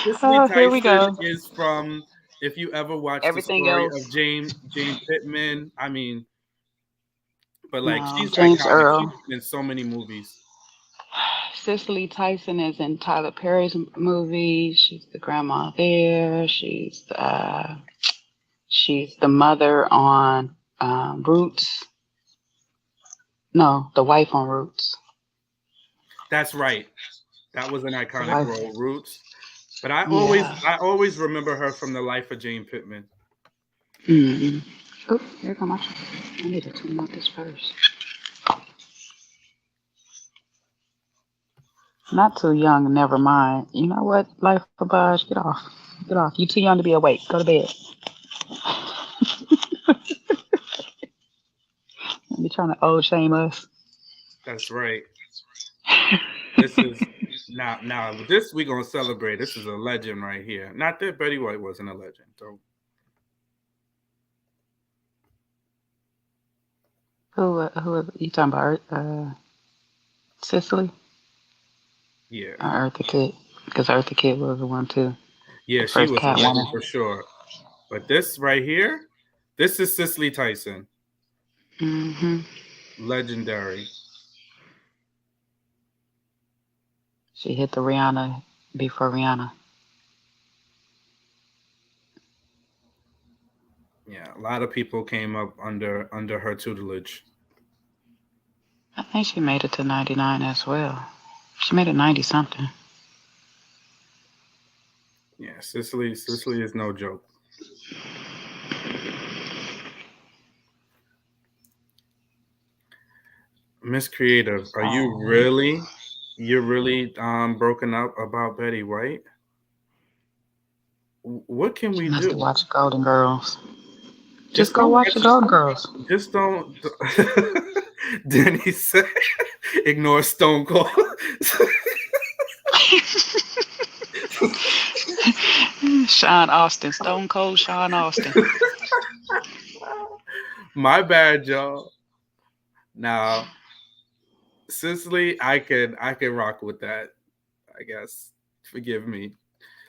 Cicely Oh, here we Tyson go. is from, if you ever watched the Everything story of else. Jane Pittman. I mean, but like No, she's James iconic. She's Earl. in so many movies. Cicely Tyson is in Tyler Perry's movie. She's the grandma there. She's the mother on Roots. No, the wife on Roots. That's right. That was an The iconic wife. role, Roots. But I always Yeah. I always remember her from the life of Jane Pittman. Mm-hmm. Oh, here come my. I need to tune out this first. Not too young, never mind. You know what? Life of Baj, get off. Get off. You too young to be awake. Go to bed. Don't be trying to old shame us. That's right. This is now this we gonna celebrate. This is a legend right here. Not that Betty White wasn't a legend, so Who you talking about? Cicely yeah. or Eartha Kitt? Because Eartha Kitt was the one too. Yeah, The she first was a legend Catwoman. for sure. But this right here, this is Cicely Tyson. Hmm. Legendary. She hit the Rihanna before Rihanna. Yeah, a lot of people came up under her tutelage. I think she made it to 99 as well. She made it 90 something. Yeah, Cicely is no joke. Miss Creative, are you Oh, really broken up about Betty White? What can she we must have do? watched Golden Girls. Just Just go don't watch the watch. Golden Girls. Just don't. Denny said, "Ignore Stone Cold." Sean Austin, Stone Cold Sean Austin. My bad, y'all. Now, Cicely, I can rock with that. I guess. Forgive me.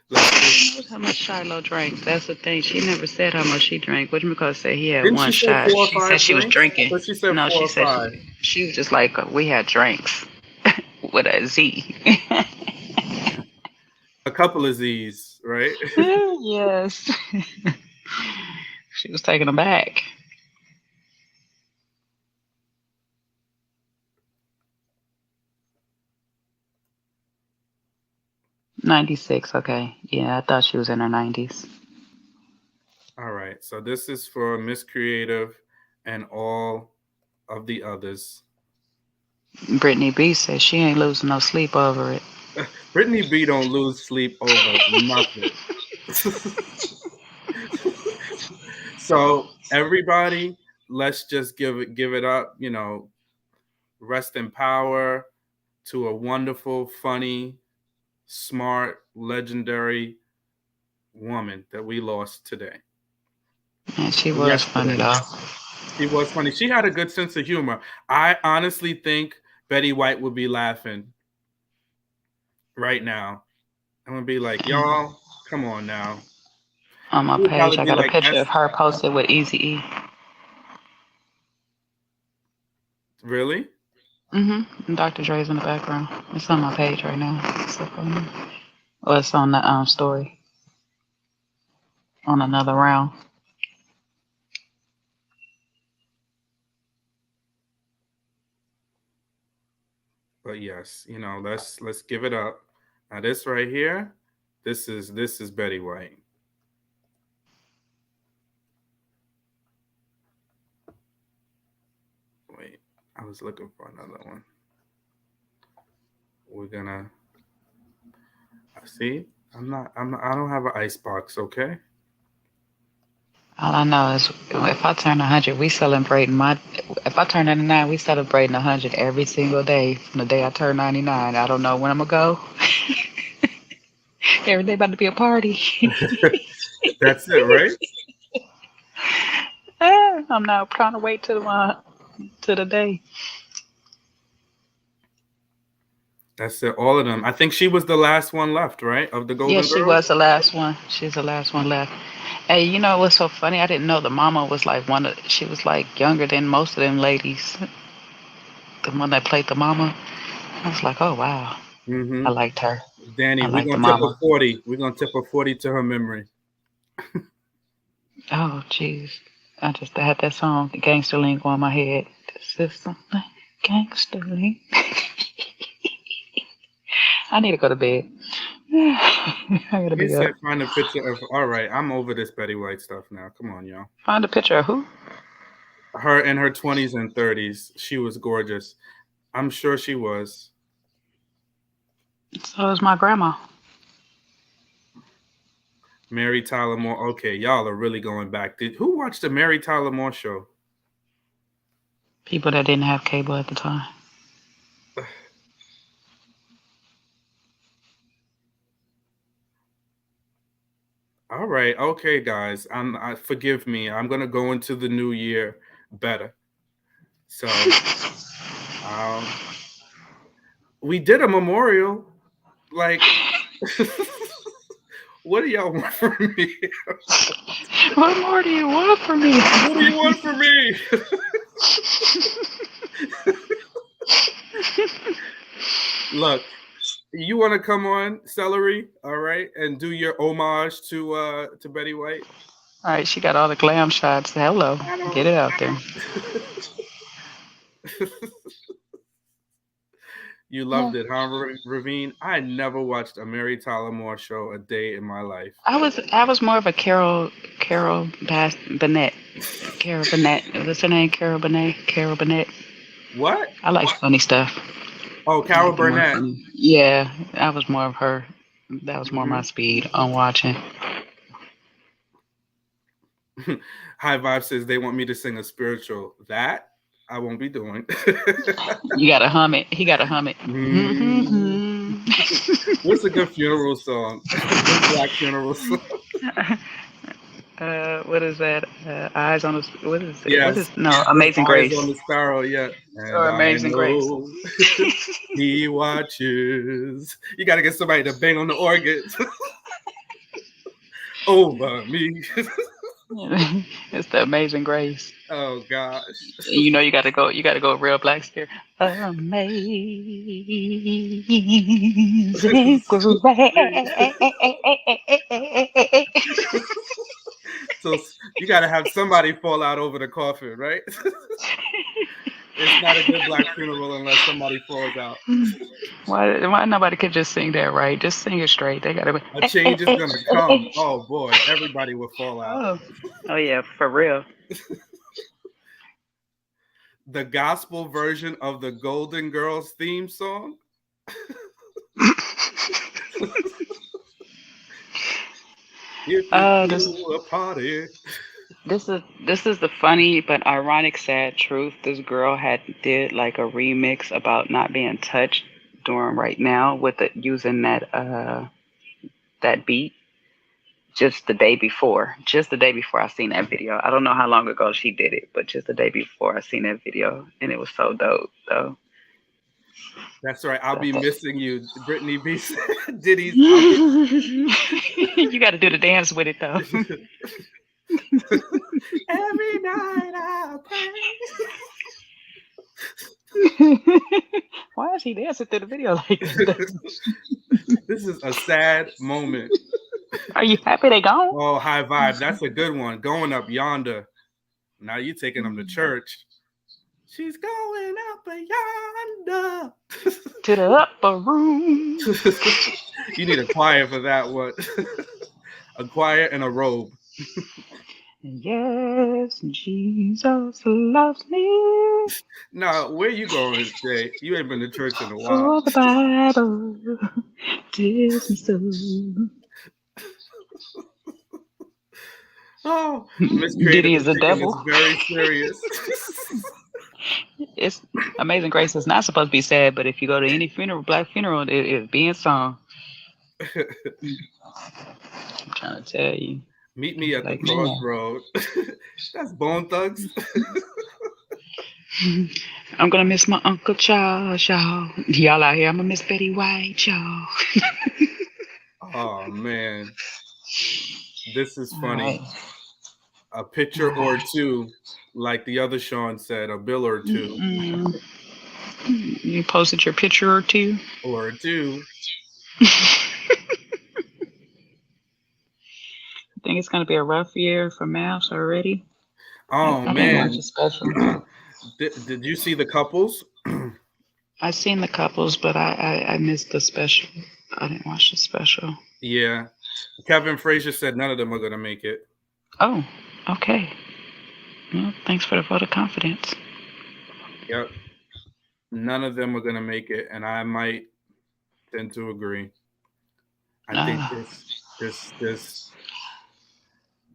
Let's just. Who knows how much Shiloh drank? That's the thing. She never said how much she drank. What McCall said he had Didn't one she say shot. four or She said five she was drinks? I drinking. thought she said No, four she or said five. she was just like we had drinks with a Z. A couple of Z's. right? Yes. She was taken aback. 96. Okay. Yeah, I thought she was in her 90s. All right. So this is for Miss Creative and all of the others. Brittany B says she ain't losing no sleep over it. Brittany B don't lose sleep over nothing. So everybody, let's just give it up. Rest in power to a wonderful, funny, smart, legendary woman that we lost today. And she was funny Yesterday. though. She was funny. She had a good sense of humor. I honestly think Betty White would be laughing right now. I'm gonna be like, y'all, come on now. On my She would page, probably I be got a like, picture of her posted with Easy E. really? And Dr. Dre's in the background. It's on my page right now. It's up on, well, it's on the story on another round. But yes, let's give it up. Now this right here, this is Betty White. Wait, I was looking for another one. We're gonna see. I don't have an ice box, okay? All I know is if I turn 100, we celebrating my. If I turn 99, we celebrating 100 every single day from the day I turn 99. I don't know when I'm gonna go. Every day about to be a party. That's it, right? I'm not trying to wait to the day. That's it. All of them. I think she was the last one left, right? Of the Yeah, Golden she Girls. was the last one. She's the last one left. Hey, you know what's so funny? I didn't know the mama was like one of. She was like younger than most of them ladies. The one that played the mama. I was like, oh wow. Mm-hmm. I liked her. Danny, I we're liked the gonna tip a mama. 40. We're gonna tip a 40 to her memory. Oh jeez. I just had that song, the Gangster Link, on my head. This is something Gangster Link. I need to go to bed. I gotta He be up. said find a picture of all right, I'm over this Betty White stuff now. Come on, y'all. Find a picture of who? Her in her 20s and 30s. She was gorgeous. I'm sure she was. So is my grandma. Mary Tyler Moore. Okay, y'all are really going back. Who watched the Mary Tyler Moore show? People that didn't have cable at the time. All right, okay, guys. Forgive me. I'm gonna go into the new year better. So, um, we did a memorial. Like, what do y'all want from me? What more do you want from me? What do you want from me? Look, you want to come on, Celery, all right, and do your homage to Betty White? All right, she got all the glam shots. Hello, I get don't. it out there. You Yeah. loved it, huh, Ravine? I never watched a Mary Tyler Moore show a day in my life. I was more of a Burnett. Carol Burnett. What's her name? Carol Burnett. Carol Burnett. What? I like funny stuff. Oh, I Carol like the more Burnett. funny. Yeah, I was more of her. That was more my Mm-hmm. speed on watching. High Vibe says they want me to sing a spiritual. That I won't be doing. You gotta hum it. He gotta hum it. Mm. What's a good funeral song? Good black funeral song. What is that? Eyes on the. What is it? What Yes. is no? Amazing Eyes Grace on the sparrow, yeah. And or I Amazing Grace. know he watches. You got to get somebody to bang on the organs over me. It's the Amazing Grace. Oh gosh. You know, you gotta go real black spirit. Amazing Grace. So you got to have somebody fall out over the coffin, right? It's not a good black funeral unless somebody falls out. Why nobody could just sing that right? Just sing it straight. They gotta A be. change is gonna come. Oh boy, everybody will fall out. Oh, oh yeah, for real. The gospel version of the Golden Girls theme song. If you Oh, threw a party. this is the funny but ironic sad truth. This girl had did like a remix about not being touched during right now with using that beat just the day before I seen that video. I don't know how long ago she did it, but just the day before I seen that video, and it was so dope though. That's right. I'll So I be thought, missing you, Brittany B. Diddy's. I'll be. you got to do the dance with it though. Every night I pray. Why is he dancing through the video like that? This is a sad moment. Are you happy they gone? Oh, high vibe. That's a good one. Going up yonder. Now you taking them to church. She's going up yonder. To the upper room. You need a choir for that one. A choir and a robe. Yes, Jesus loves me. Now, where you going, Jay? You ain't been to church in a while. For the Bible tells me so. Oh, Miss Creative Diddy is is a taking this devil. very serious. It's Amazing Grace is not supposed to be sad, but if you go to any funeral, black funeral, it is being sung. I'm trying to tell you. Meet me at the Like, man. crossroad. That's Bone Thugs. I'm gonna miss my Uncle Charles, y'all. Y'all out here, I'm gonna miss Betty White, y'all. Oh man, this is All funny. right. A picture or two, like the other Sean said, a bill or two, Mm-mm. You posted your picture or two. or two. I think it's gonna be a rough year for maths already. Oh I didn't watch man, the special. did you see the couples? I seen the couples, but I missed the special. I didn't watch the special. Yeah, Kevin Frazier said none of them are gonna make it. Oh, okay. Well, thanks for the vote of confidence. Yep, none of them are gonna make it, and I might tend to agree. I think Uh, this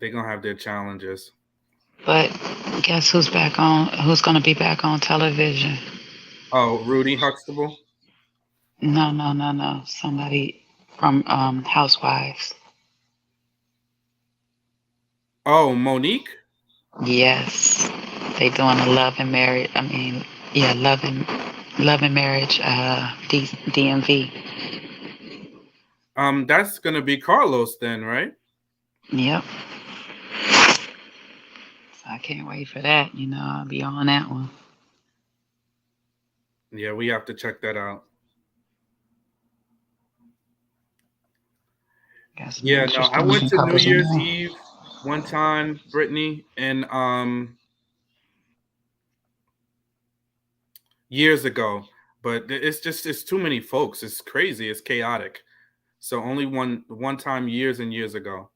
they're gonna have their challenges. but guess who's back on? Who's gonna be back on television? Oh, Rudy Huxtable. No, no, no, no. Somebody from Housewives. Oh, Monique. Yes, they doing a love and marriage. I mean, yeah, love and marriage. DMV. That's gonna be Carlos then, right? Yep. So I can't wait for that. You know, I'll be on that one. Yeah, we have to check that out. Got some Yeah, no, I went interesting to New couples in Year's there. Eve one time, Brittany, and years ago. But it's too many folks. It's crazy. It's chaotic. So only one time years and years ago.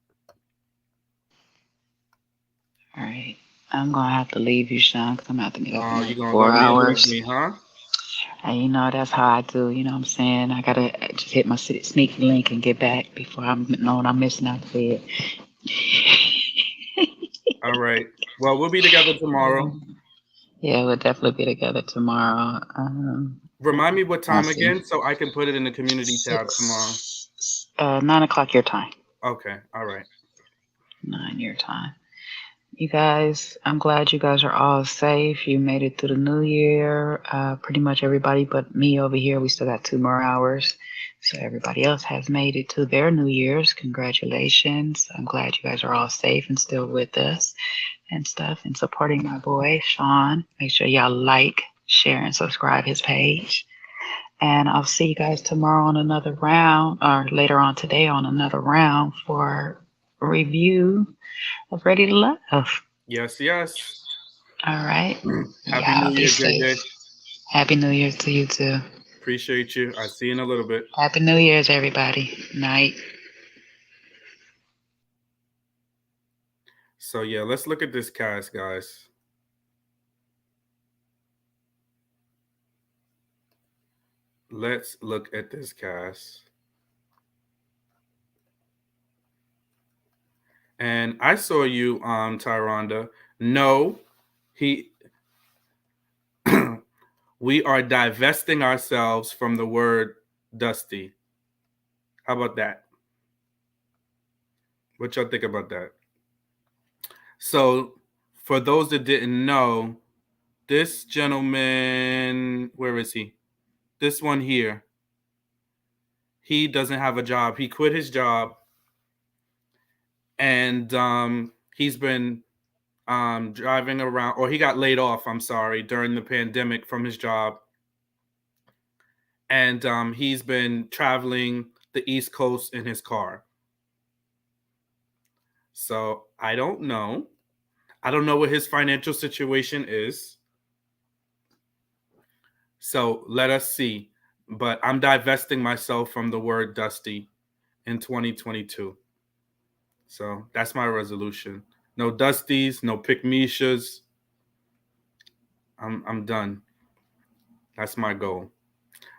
All right. I'm gonna have to leave you, Sean, because I'm gonna have to get up in Oh, like you gonna four love me and leave hours. me, huh? And you know that's how I do. You know what I'm saying? I gotta just hit my sneaky link and get back before I'm knowing I'm missing out the bed. All right. Well, we'll be together tomorrow. Yeah, we'll definitely be together tomorrow. Remind me what I'll time see. again so I can put it in the community tab tomorrow. 9 o'clock your time. Okay. All right. 9 your time. You guys, I'm glad you guys are all safe. You made it through the new year. Pretty much everybody but me over here. We still got 2 more hours. So everybody else has made it to their New Year's. Congratulations. I'm glad you guys are all safe and still with us and stuff and supporting my boy, Sean. Make sure y'all like, share, and subscribe his page. And I'll see you guys tomorrow on another round, or later on today on another round for a review of Ready to Love. Yes, yes. All right. Happy New Y'all be Year, safe. JJ. Happy New Year's to you too. Appreciate you. I see you in a little bit. Happy New Year's, everybody. Night. So yeah, let's look at this cast, guys. Let's look at this cast. And I saw you, Tyronda. No, he we are divesting ourselves from the word dusty. How about that? What y'all think about that? So, for those that didn't know, this gentleman, where is he? This one here. He doesn't have a job. He quit his job, and he's been driving around, or he got laid off. I'm sorry, during the pandemic from his job, and he's been traveling the East Coast in his car. So I don't know. I don't know what his financial situation is. So let us see. But I'm divesting myself from the word dusty in 2022. So that's my resolution. No dusties, no pick Mishas. I'm done. That's my goal.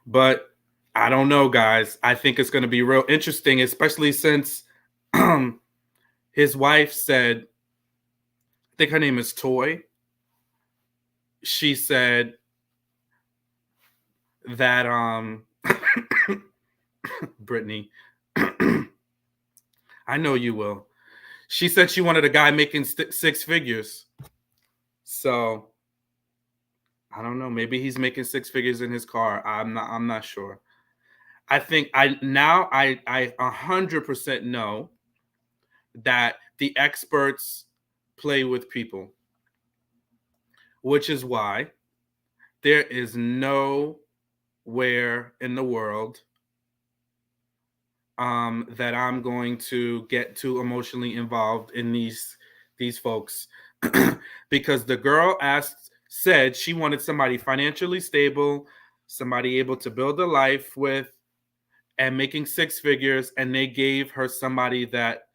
But I don't know, guys. I think it's going to be real interesting, especially since his wife said, I think her name is Toy. She said that Brittany, I know you will. She said she wanted a guy making six figures. So I don't know. Maybe he's making six figures in his car. I'm not sure. I think I 100% know that the experts play with people, which is why there is nowhere in the world that I'm going to get too emotionally involved in these folks because the girl said she wanted somebody financially stable, somebody able to build a life with, and making six figures, and they gave her somebody that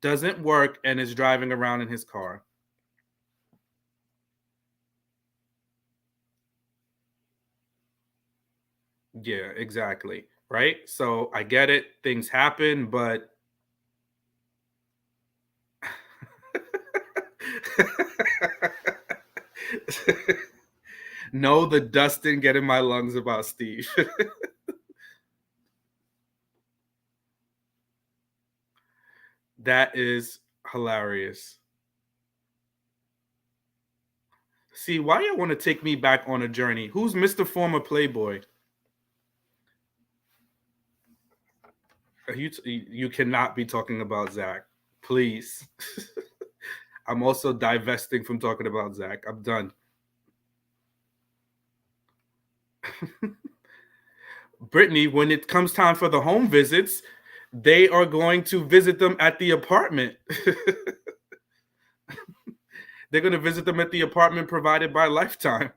doesn't work and is driving around in his car. Yeah, exactly. Right? So I get it. Things happen, but no, the dust didn't get in my lungs about Steve. That is hilarious. See, why you want to take me back on a journey? Who's Mr. Former Playboy? You cannot be talking about Zach. Please. I'm also divesting from talking about Zach. I'm done. Brittany, when it comes time for the home visits, they are going to visit them at the apartment. They're going to visit them at the apartment provided by Lifetime.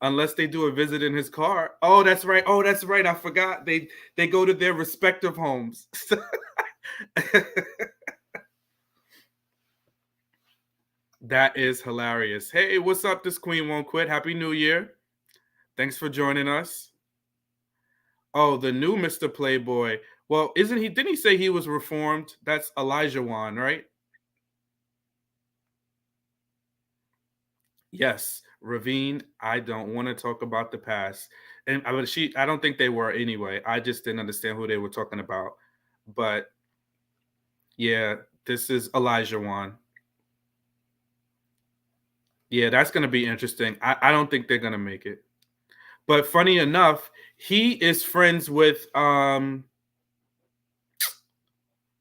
Unless they do a visit in his car. Oh, that's right. Oh, that's right. I forgot. They go to their respective homes. That is hilarious. Hey, what's up? This queen won't quit. Happy New Year. Thanks for joining us. Oh, the new Mr. Playboy. Well, isn't he? Didn't he say he was reformed? That's Elijah Wan, right? Yes, Ravine. I don't want to talk about the past, and I don't think they were anyway. I just didn't understand who they were talking about. But yeah, this is Elijah Wan. Yeah, that's going to be interesting. I don't think they're going to make it. But funny enough, he is friends with one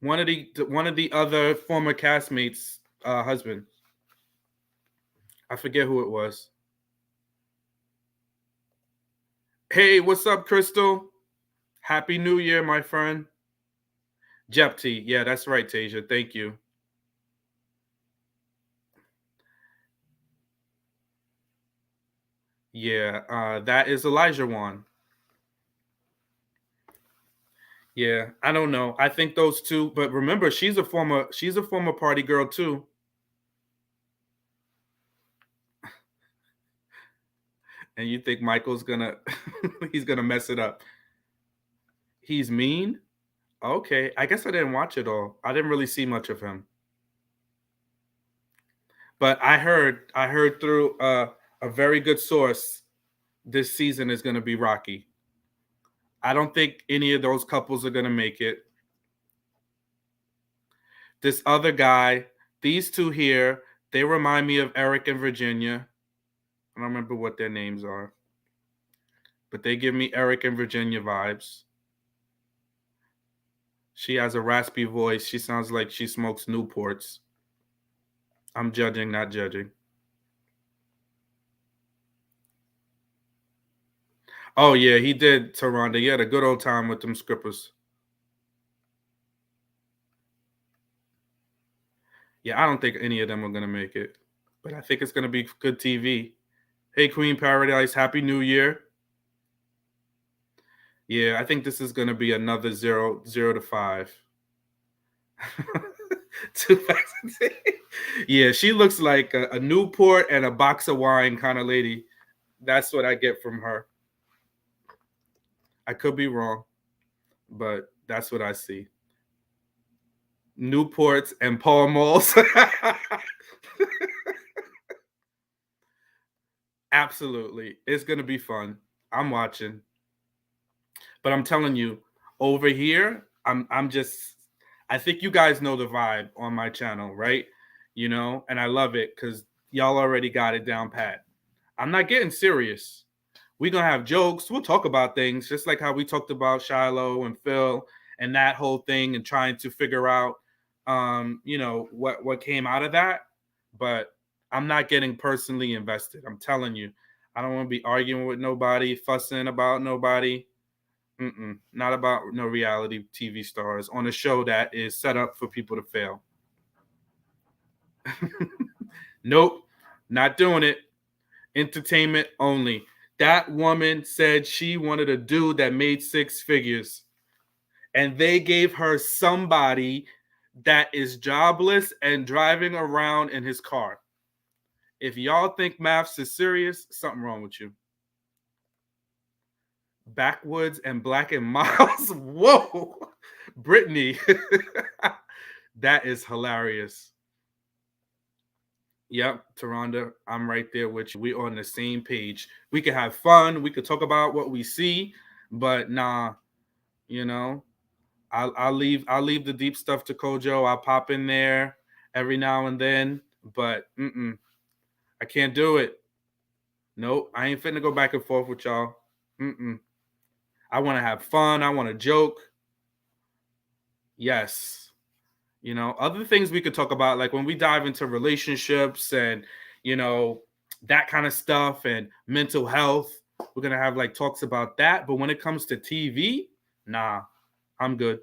of the other former castmates' husband. I forget who it was. Hey, what's up, Crystal? Happy New Year, my friend. Jepti. Yeah, that's right, Tasia. Thank you. Yeah, that is Elijah Wan. Yeah, I don't know. I think those two, but remember, she's a former party girl too. And you think Michael's gonna he's gonna mess it up. He's mean? Okay. I guess I didn't watch it all. I didn't really see much of him. But I heard through a very good source this season is gonna be rocky. I don't think any of those couples are gonna make it. This other guy, these two here, they remind me of Eric and Virginia. I don't remember what their names are, but they give me Eric and Virginia vibes. She has a raspy voice. She sounds like she smokes Newports. I'm judging, not judging. Oh yeah, he did, Taronda. He had a good old time with them scrippers. Yeah, I don't think any of them are gonna make it, but I think it's gonna be good TV. Hey, Queen Paradise, Happy New Year. Yeah, I think this is gonna be another 0 to 5. 2000. Yeah, she looks like a Newport and a box of wine kind of lady. That's what I get from her. I could be wrong, but that's what I see. Newports and Pall Malls. Absolutely. It's going to be fun. I'm watching. But I'm telling you, over here, I'm just I think you guys know the vibe on my channel, right? And I love it cuz y'all already got it down pat. I'm not getting serious. We're gonna have jokes. We'll talk about things just like how we talked about Shiloh and Phil and that whole thing and trying to figure out what came out of that. But I'm not getting personally invested. I'm telling you. I don't want to be arguing with nobody, fussing about nobody. Not about no reality TV stars on a show that is set up for people to fail. Nope, not doing it. Entertainment only. That woman said she wanted a dude that made 6 figures, and they gave her somebody that is jobless and driving around in his car. If y'all think maths is serious, something wrong with you. Backwoods and Black and Miles. Whoa, Brittany. That is hilarious. Yep, Taronda, I'm right there with you. We on the same page. We could have fun. We could talk about what we see, but nah, you know, I'll leave the deep stuff to Kojo. I'll pop in there every now and then, but I can't do it. Nope, I ain't finna go back and forth with y'all. I want to have fun. I want to joke. Yes. Other things we could talk about, like when we dive into relationships and, you know, that kind of stuff and mental health, we're going to have like talks about that. But when it comes to TV, nah, I'm good.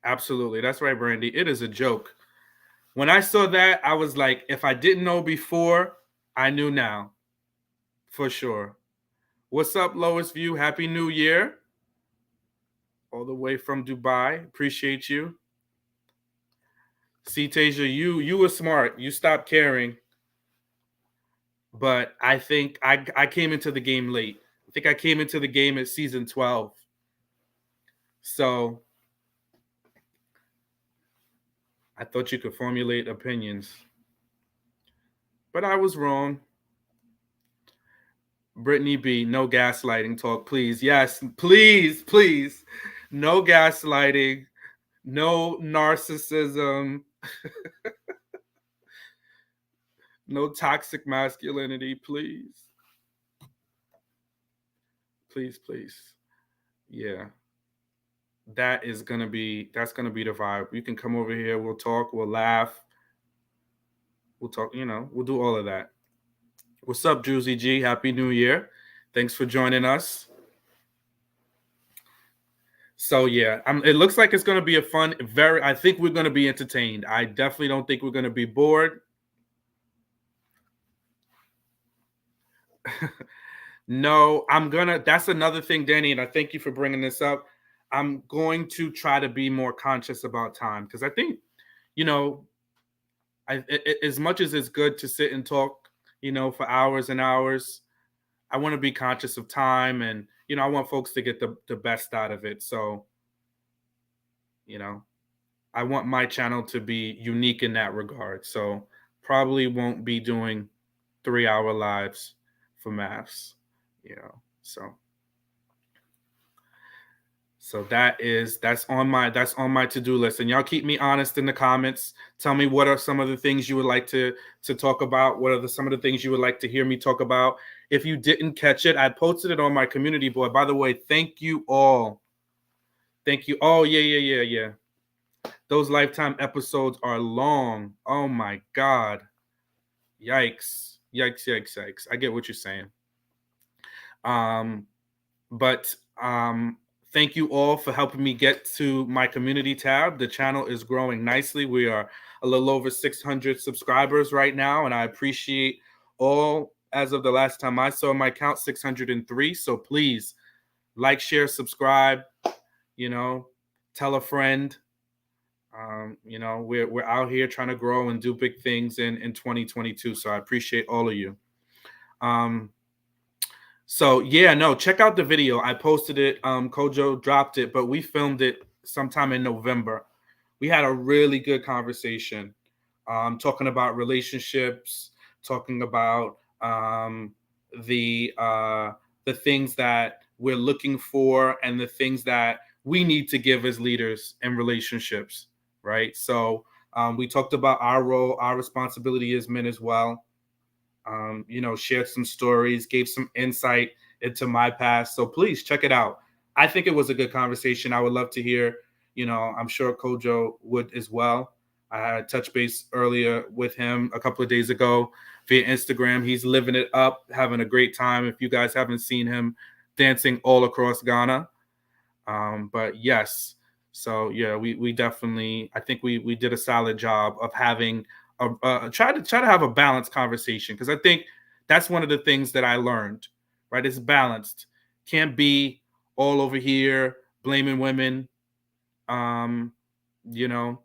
Absolutely. That's right, Brandy. It is a joke. When I saw that, I was like, if I didn't know before, I knew now for sure. What's up, Lowest View? Happy New Year. All the way from Dubai. Appreciate you. See, Tasia, you were smart. You stopped caring. But I think I came into the game late. I think I came into the game at season 12. So I thought you could formulate opinions. But I was wrong. Brittany B, no gaslighting talk, please. Yes, please, please. No gaslighting, no narcissism, no toxic masculinity, please. Please, please. Yeah, that's gonna be the vibe. You can come over here. We'll talk. We'll laugh. We'll talk. We'll do all of that. What's up, Juicy G? Happy New Year. Thanks for joining us. So yeah, it looks like it's gonna be a fun. Very. I think we're gonna be entertained. I definitely don't think we're gonna be bored. No, I'm gonna. That's another thing, Danny, and I thank you for bringing this up. I'm going to try to be more conscious about time because I think, you know, as much as it's good to sit and talk, for hours and hours, I want to be conscious of time, and I want folks to get the best out of it. So, you know, I want my channel to be unique in that regard. So, probably won't be doing 3 hour lives for maths, you know. So that's on my to-do list. And y'all keep me honest in the comments. Tell me what are some of the things you would like to talk about. What are some of the things you would like to hear me talk about? If you didn't catch it, I posted it on my community board. By the way, thank you all. Thank you. Oh, yeah. Those lifetime episodes are long. Oh my God. Yikes. Yikes. I get what you're saying. Um, But thank you all for helping me get to my community tab. The channel is growing nicely. We are a little over 600 subscribers right now, and I appreciate all. As of the last time I saw my count, 603. So please like, share, subscribe. You know, tell a friend. We're out here trying to grow and do big things in 2022. So I appreciate all of you. Um, So yeah, no, check out the video. I posted it. Kojo dropped it, but we filmed it sometime in November. We had a really good conversation, talking about relationships, talking about the uh, the things that we're looking for and the things that we need to give as leaders in relationships, right? So we talked about our role, our responsibility as men as well. Shared some stories, gave some insight into my past. So please check it out. I think it was a good conversation. I would love to hear, I'm sure Kojo would as well. I had touch base earlier with him a couple of days ago via Instagram. He's living it up, having a great time. If you guys haven't seen him dancing all across Ghana. But yes, so yeah, we definitely, I think we did a solid job of having try to have a balanced conversation, because I think that's one of the things that I learned. Right, it's balanced. Can't be all over here blaming women. Um, you know.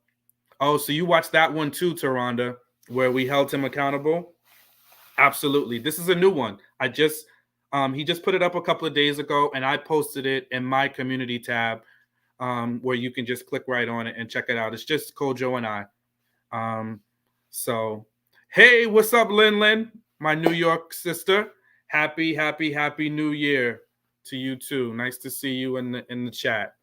Oh, so you watched that one too, Taronda, where we held him accountable? Absolutely. This is a new one. He just put it up a couple of days ago, and I posted it in my community tab, where you can just click right on it and check it out. It's just Kojo and I. Um, so, hey, what's up, Lin Lin, my New York sister? Happy New Year to you too. Nice to see you in the chat.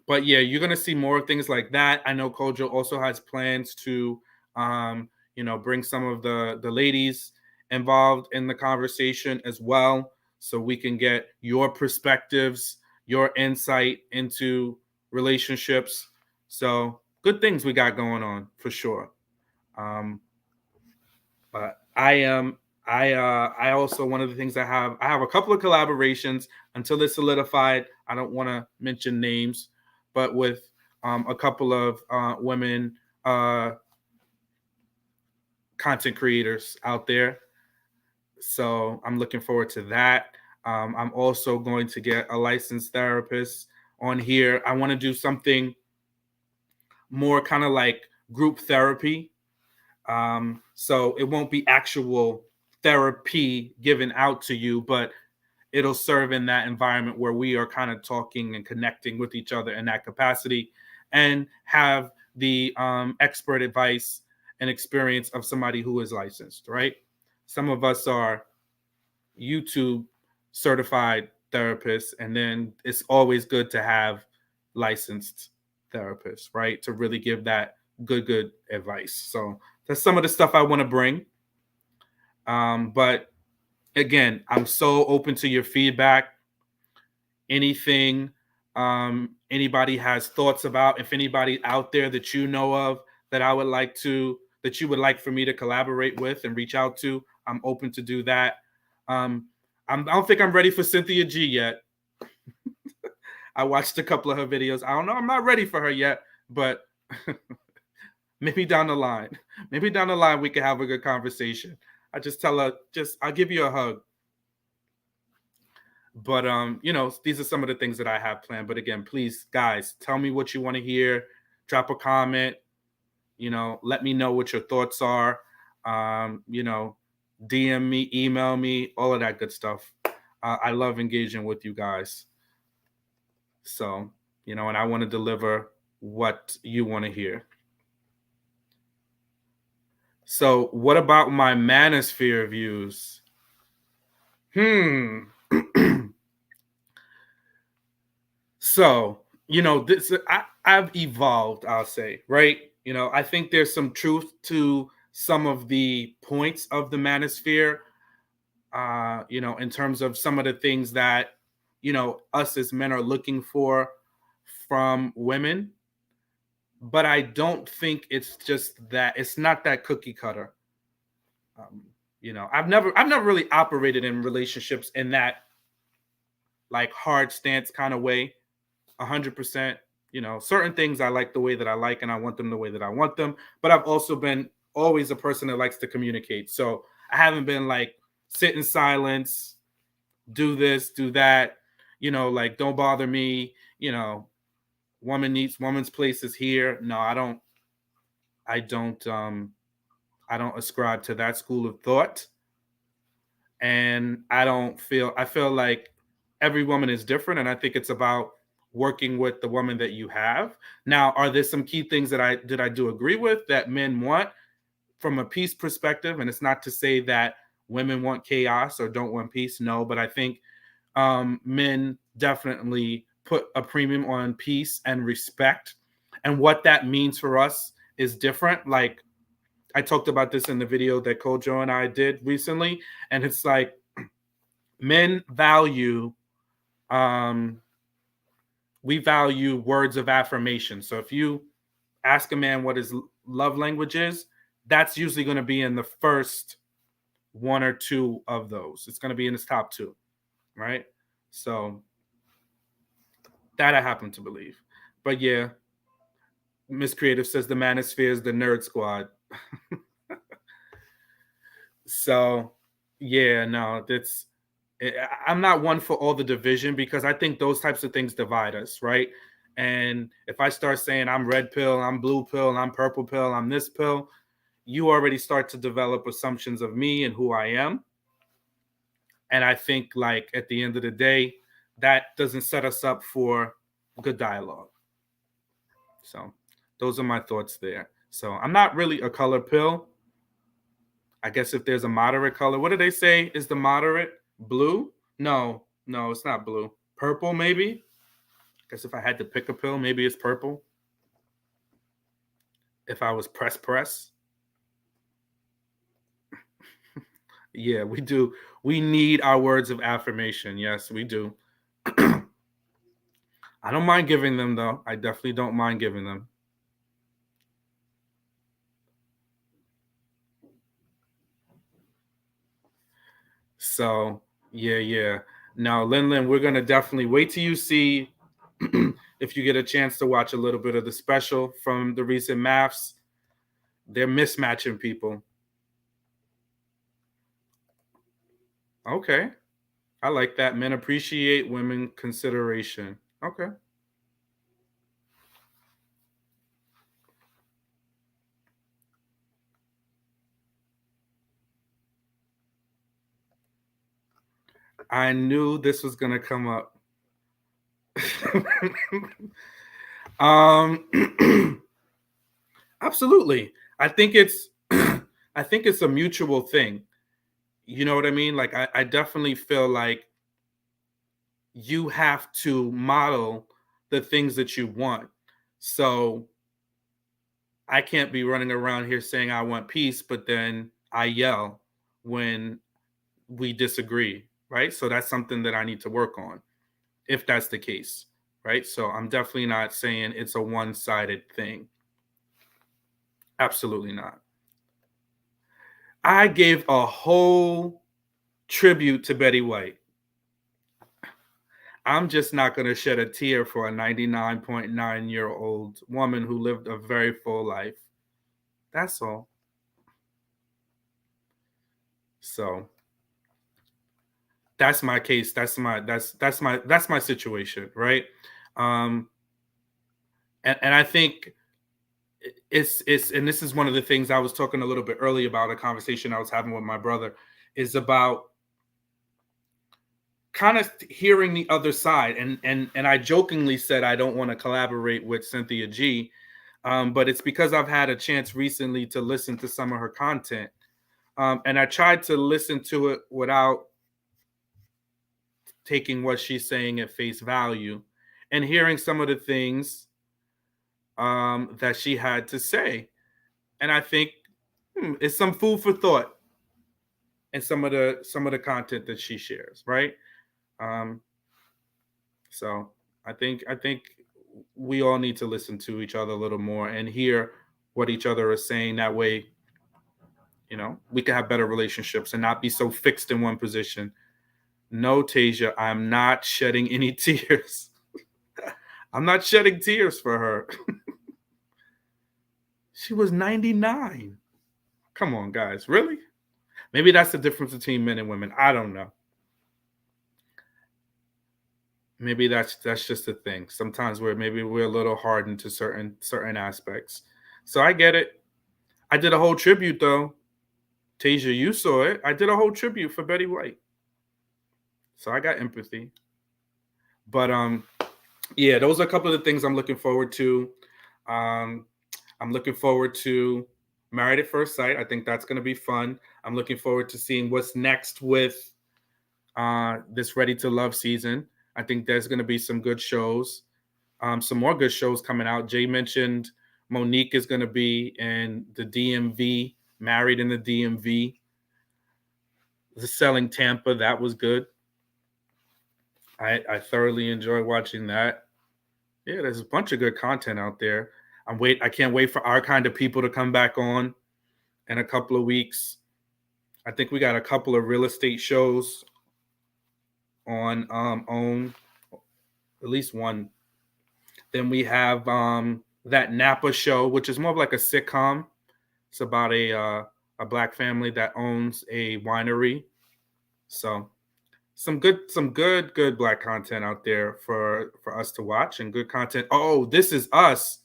But yeah, you're gonna see more things like that. I know Kojo also has plans to, bring some of the ladies involved in the conversation as well, so we can get your perspectives, your insight into relationships. So good things we got going on for sure. Um, but I also, one of the things I have a couple of collaborations until it's solidified. I don't want to mention names, but with a couple of women content creators out there. So I'm looking forward to that. I'm also going to get a licensed therapist on here. I want to do something more kind of like group therapy. So it won't be actual therapy given out to you, but it'll serve in that environment where we are kind of talking and connecting with each other in that capacity, and have the expert advice and experience of somebody who is licensed, right? Some of us are YouTube certified therapists, and then it's always good to have licensed therapists, right? To really give that good advice. So that's some of the stuff I want to bring. But Again, I'm so open to your feedback. Anything anybody has thoughts about, if anybody out there that you know of that I would like to, that you would like for me to collaborate with and reach out to, I'm open to do that. um I don't think I'm ready for Cynthia G yet. I watched a couple of her videos. I don't know, I'm not ready for her yet, but maybe down the line, maybe down the line we can have a good conversation. I just tell her, just I'll give you a hug. But these are some of the things that I have planned. But again, please, guys, tell me what you want to hear. Drop a comment. Let me know what your thoughts are. DM me, email me, all of that good stuff. I love engaging with you guys. So, and I want to deliver what you want to hear. So, what about my manosphere views? So, this I've evolved, I'll say, right? I think there's some truth to some of the points of the manosphere, in terms of some of the things that, us as men are looking for from women. But I don't think it's just that, it's not that cookie cutter. Um, I've never really operated in relationships in that like hard stance kind of way. 100%. Certain things I like the way that I like, and I want them the way that I want them. But I've also been always a person that likes to communicate. So I haven't been like sit in silence, do this, do that. Like don't bother me. Woman's place is here. No, I don't. I don't. I don't ascribe to that school of thought, and I feel like every woman is different, and I think it's about working with the woman that you have. Now, are there some key things that I do agree with that men want from a peace perspective? And it's not to say that women want chaos or don't want peace. No, but I think men definitely put a premium on peace and respect, and what that means for us is different. Like I talked about this in the video that Kojo and I did recently, and it's like men value um we value words of affirmation. So if you ask a man what his love language is, that's usually going to be in the first one or two of those. It's going to be in his top two, right? So that I happen to believe. But yeah, Miss Creative says the manosphere is the nerd squad. So yeah, no, I'm not one for all the division, because I think those types of things divide us, right? And if I start saying I'm red pill, I'm blue pill, I'm purple pill, I'm this pill, you already start to develop assumptions of me and who I am. And I think, like, at the end of the day, that doesn't set us up for good dialogue. So those are my thoughts there. So I'm not really a color pill. I guess if there's a moderate color, what do they say is the moderate? Blue? No, no, it's not blue. Purple, maybe? I guess if I had to pick a pill, maybe it's purple. If I was press. Yeah, we do. We need our words of affirmation. Yes, we do. I don't mind giving them, though. I definitely don't mind giving them. So, yeah, yeah. Now, Lin, we're going to definitely wait till you see if you get a chance to watch a little bit of the special from the recent maths. They're mismatching people. Okay. I like that. Men appreciate women consideration. Okay. I knew this was going to come up. um Absolutely. I think it's I think it's a mutual thing. You know what I mean? Like I definitely feel like you have to model the things that you want. So I can't be running around here saying I want peace, but then I yell when we disagree, right? So that's something that I need to work on if that's the case, right? So I'm definitely not saying it's a one-sided thing. Absolutely not. I gave a whole tribute to Betty White. I'm just not going to shed a tear for a 99.9-year-old woman who lived a very full life. That's all. So that's my case. That's my situation, right? Um, and I think it's and this is one of the things I was talking a little bit earlier about a conversation I was having with my brother is about kind of hearing the other side. And I jokingly said I don't want to collaborate with Cynthia G, but it's because I've had a chance recently to listen to some of her content, and I tried to listen to it without taking what she's saying at face value, and hearing some of the things that she had to say. And I think it's some food for thought in some of the content that she shares, right? Um, so I think we all need to listen to each other a little more and hear what each other is saying. That way, we can have better relationships and not be so fixed in one position. No, Tasia, I'm not shedding any tears. I'm not shedding tears for her. She was 99. Come on, guys. Really? Maybe that's the difference between men and women. I don't know. Maybe that's just a thing. Sometimes we're a little hardened to certain aspects. So I get it. I did a whole tribute though. Tasia, you saw it. I did a whole tribute for Betty White. So I got empathy. But yeah, those are a couple of the things I'm looking forward to. Um I'm looking forward to Married at First Sight. I think that's going to be fun. I'm looking forward to seeing what's next with this Ready to Love season. I think there's going to be some good shows, some more good shows coming out. Jay mentioned Monique is going to be in the DMV, Married in the DMV. The Selling Tampa, that was good. I thoroughly enjoy watching that. Yeah, there's a bunch of good content out there. I can't wait for Our Kind of People to come back on in a couple of weeks. I think we got a couple of real estate shows on OWN, at least one. Then we have that Napa show, which is more of like a sitcom. It's about a black family that owns a winery. So some good black content out there for us to watch, and good content. Oh, This Is Us.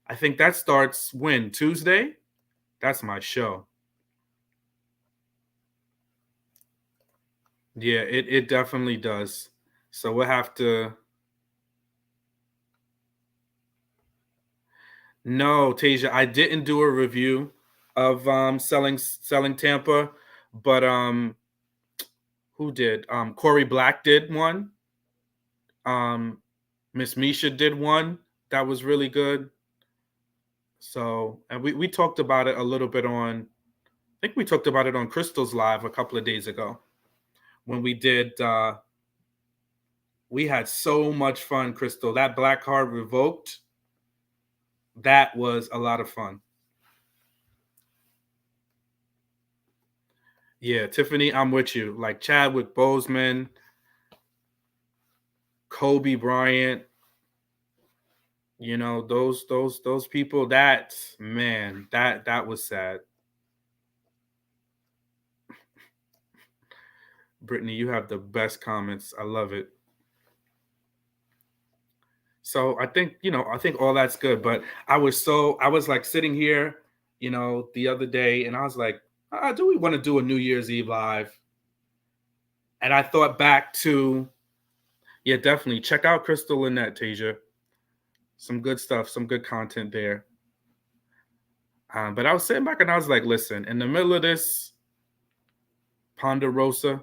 I think that starts when? Tuesday? That's my show. Yeah, it definitely does. So we'll have to. No, Tasia, I didn't do a review of selling Tampa, but who did? Corey Black did one. Miss Misha did one that was really good. So, and we talked about it a little bit on. I think we talked about it on Crystal's Live a couple of days ago when we did. We had so much fun, Crystal. That Black Card Revoked. That was a lot of fun. Yeah, Tiffany, I'm with you. Like Chadwick Boseman, Kobe Bryant, those people. That man, that was sad. Brittany, you have the best comments. I love it. So I think all that's good. But I was like sitting here, the other day, and I was like, do we want to do a New Year's Eve live? And I thought back to, yeah, definitely check out Crystal Lynette, Tasia. Some good stuff, some good content there. But I was sitting back and I was like, listen, in the middle of this Ponderosa,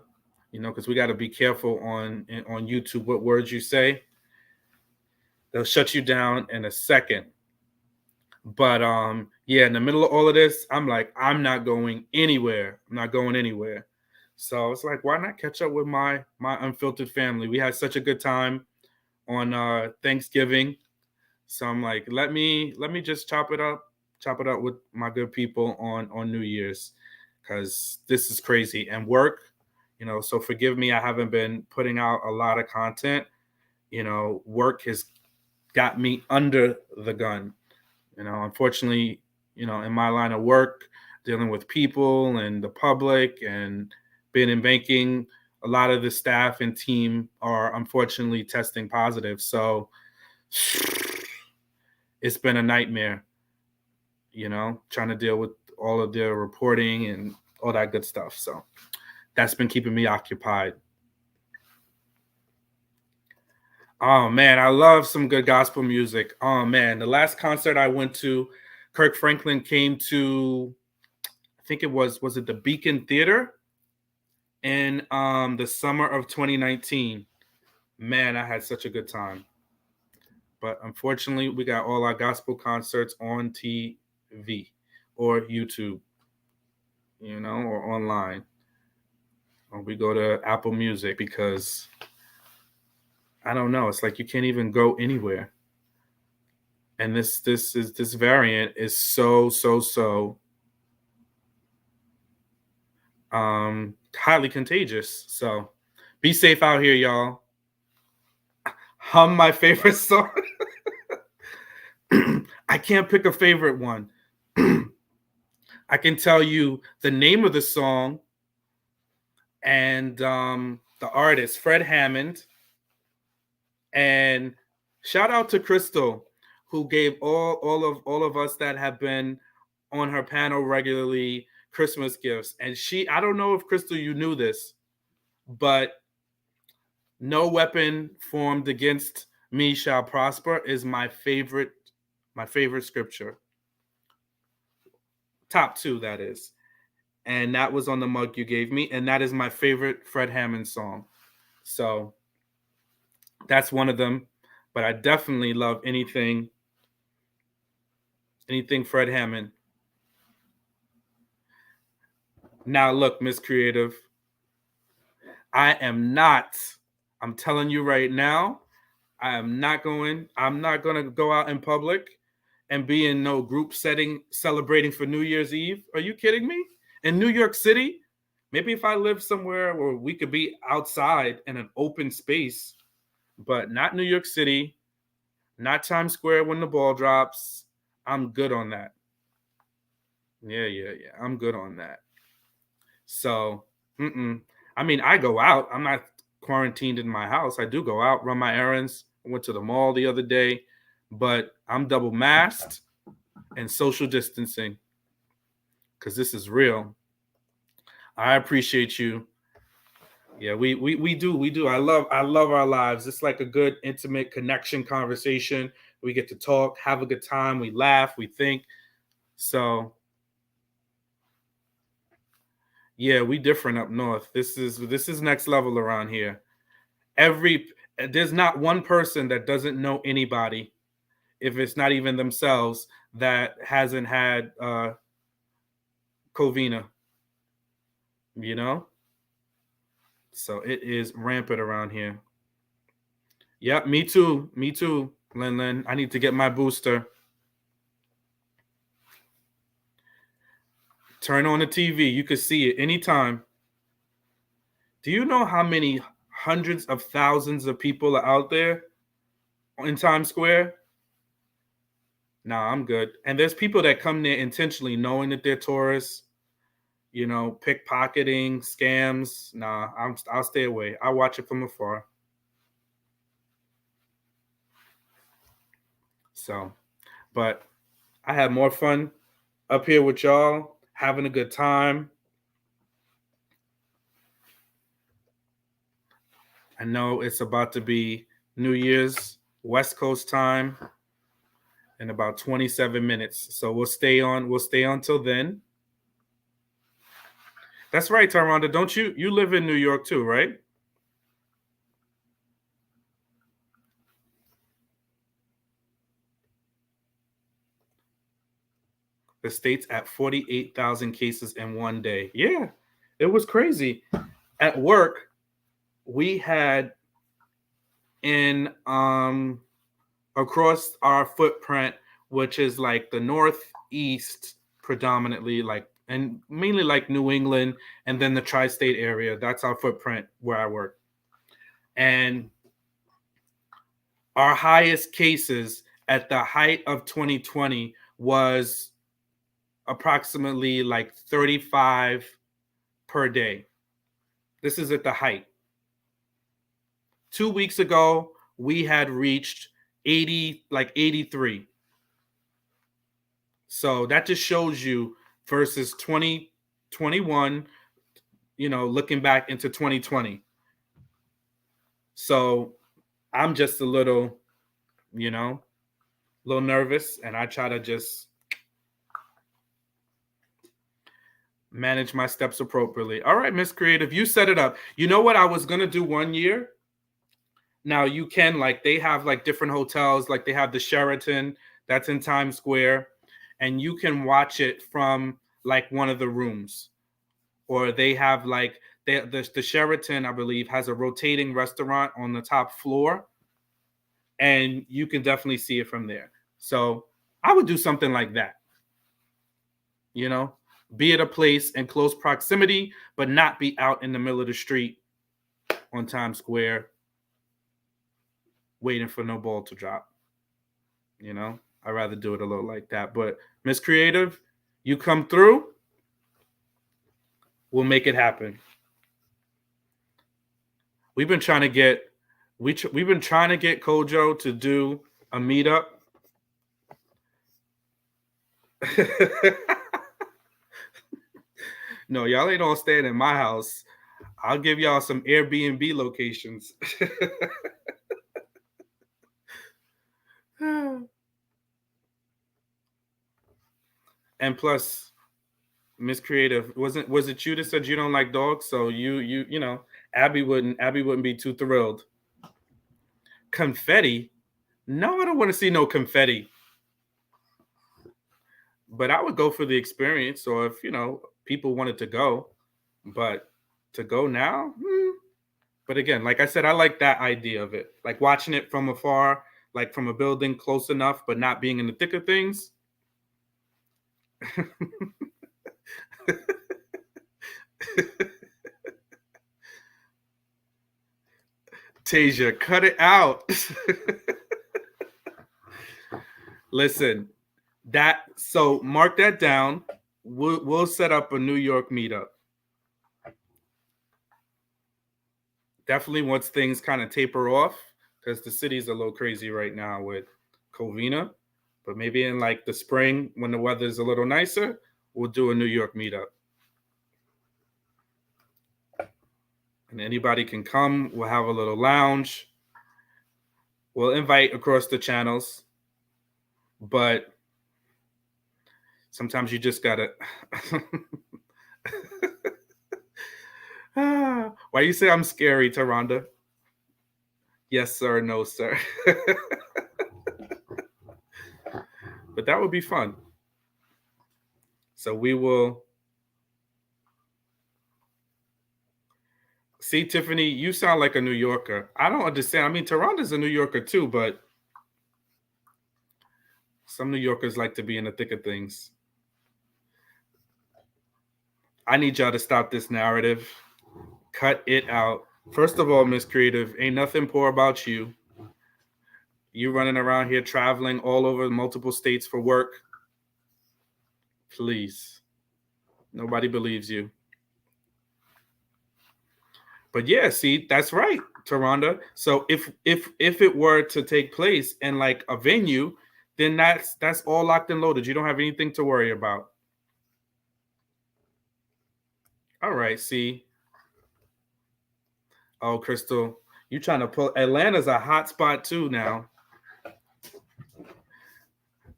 because we got to be careful on YouTube what words you say. They'll shut you down in a second. But yeah, in the middle of all of this, I'm like, I'm not going anywhere. I'm not going anywhere. So it's like, why not catch up with my unfiltered family? We had such a good time on Thanksgiving. So I'm like, let me just chop it up with my good people on New Year's, because this is crazy. And work, so forgive me, I haven't been putting out a lot of content. Work has got me under the gun. Unfortunately, in my line of work, dealing with people and the public and being in banking, a lot of the staff and team are unfortunately testing positive. So it's been a nightmare, trying to deal with all of their reporting and all that good stuff. So that's been keeping me occupied. Oh man, I love some good gospel music. Oh man, the last concert I went to, Kirk Franklin came to, I think it was it the Beacon Theater in the summer of 2019. Man, I had such a good time. But unfortunately, we got all our gospel concerts on TV or YouTube, or online. Or we go to Apple Music because I don't know, it's like you can't even go anywhere. And this variant is so highly contagious. So be safe out here, y'all. Hum my favorite song. I can't pick a favorite one. I can tell you the name of the song and the artist, Fred Hammond. And shout out to Crystal, who gave all of us that have been on her panel regularly Christmas gifts. And I don't know if Crystal, you knew this, but "No weapon formed against me shall prosper" is my favorite scripture. Top two, that is. And that was on the mug you gave me, and that is my favorite Fred Hammond song. So that's one of them. But I definitely love anything Fred Hammond. Now look, Miss Creative, I am not. I'm telling you right now, I'm not going to go out in public and be in no group setting celebrating for New Year's Eve. Are you kidding me? In New York City, maybe if I live somewhere where we could be outside in an open space, but not New York City, not Times Square when the ball drops. I'm good on that. Yeah. I'm good on that. So, I mean, I go out. I'm not quarantined in my house. I do go out, run my errands. I went to the mall the other day, but I'm double masked and social distancing because this is real. I appreciate you. Yeah, we do. I love our lives. It's like a good intimate connection conversation. We get to talk, have a good time, we laugh, we think. So yeah, we different up north. This is next level around here. Every There's not one person that doesn't know anybody, if it's not even themselves, that hasn't had Covina. You know, so it is rampant around here. Yep, me too. Me too, Lin. I need to get my booster. Turn on the TV. You can see it anytime. Do you know how many hundreds of thousands of people are out there in Times Square? Nah, I'm good. And there's people that come there intentionally knowing that they're tourists, pickpocketing, scams. Nah, I'll stay away. I'll watch it from afar. So, but I had more fun up here with y'all, having a good time. I know it's about to be New Year's West Coast time in about 27 minutes. So we'll stay on. We'll stay on till then. That's right, Taronda. Don't you live in New York too, right? The state's at 48,000 cases in one day. Yeah, it was crazy. At work, we had in across our footprint, which is like the northeast predominantly, like and mainly like New England and then the tri-state area. That's our footprint where I work. And our highest cases at the height of 2020 was approximately like 35 per day. This is at the height. 2 weeks ago, we had reached 80, like 83. So that just shows you versus 2021, looking back into 2020. So I'm just a little, a little nervous, and I try to just manage my steps appropriately. All right, Miss Creative, you set it up. You know what I was going to do one year? Now you can, like, they have like different hotels, like they have the Sheraton that's in Times Square, and you can watch it from like one of the rooms. Or they have like the Sheraton, I believe, has a rotating restaurant on the top floor, and you can definitely see it from there. So I would do something like that, you know, be at a place in close proximity, but not be out in the middle of the street on Times Square waiting for no ball to drop. I'd rather do it a little like that. But Miss Creative, you come through, we'll make it happen. We've been trying to get we've been trying to get Kojo to do a meetup. No, y'all ain't all staying in my house. I'll give y'all some Airbnb locations. And plus, Miss Creative, was it you that said you don't like dogs? So Abby wouldn't be too thrilled. Confetti? No, I don't want to see no confetti. But I would go for the experience, or if people wanted to go, but to go now. But again, like I said, I like that idea of it, like watching it from afar, like from a building close enough, but not being in the thick of things. Tasia, cut it out. Listen, so mark that down. We'll set up a New York meetup. Definitely once things kind of taper off, because the city's a little crazy right now with Covina. But maybe in like the spring when the weather's a little nicer, we'll do a New York meetup. And anybody can come. We'll have a little lounge. We'll invite across the channels. But sometimes you just gotta. Why you say I'm scary, Taronda? Yes, sir. No, sir. But that would be fun. So we will. See, Tiffany, you sound like a New Yorker. I don't understand. I mean, Taronda's a New Yorker too, but some New Yorkers like to be in the thick of things. I need y'all to stop this narrative. Cut it out. First of all, Miss Creative, ain't nothing poor about you. You running around here traveling all over multiple states for work. Please. Nobody believes you. But yeah, see, that's right, Taronda. So if it were to take place in like a venue, then that's all locked and loaded. You don't have anything to worry about. All right, see. Oh, Crystal, you trying to pull Atlanta's a hot spot too now.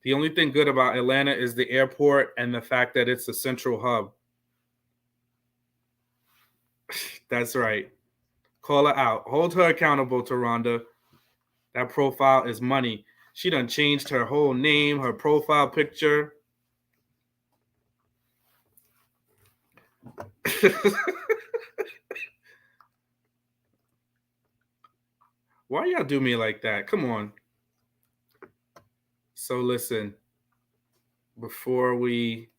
The only thing good about Atlanta is the airport and the fact that it's a central hub. That's right. Call her out. Hold her accountable, Taronda. That profile is money. She done changed her whole name, her profile picture. Why y'all do me like that? Come on. So listen, before we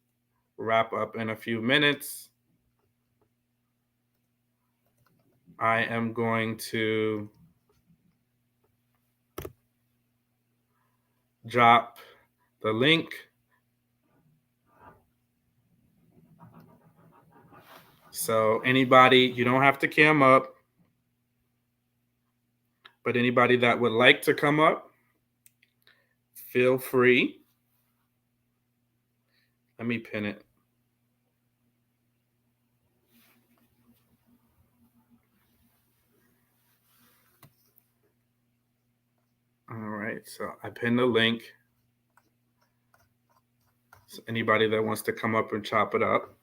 wrap up in a few minutes, I am going to drop the link. So anybody, you don't have to cam up, but anybody that would like to come up, feel free. Let me pin it. All right, so I pinned the link. So anybody that wants to come up and chop it up.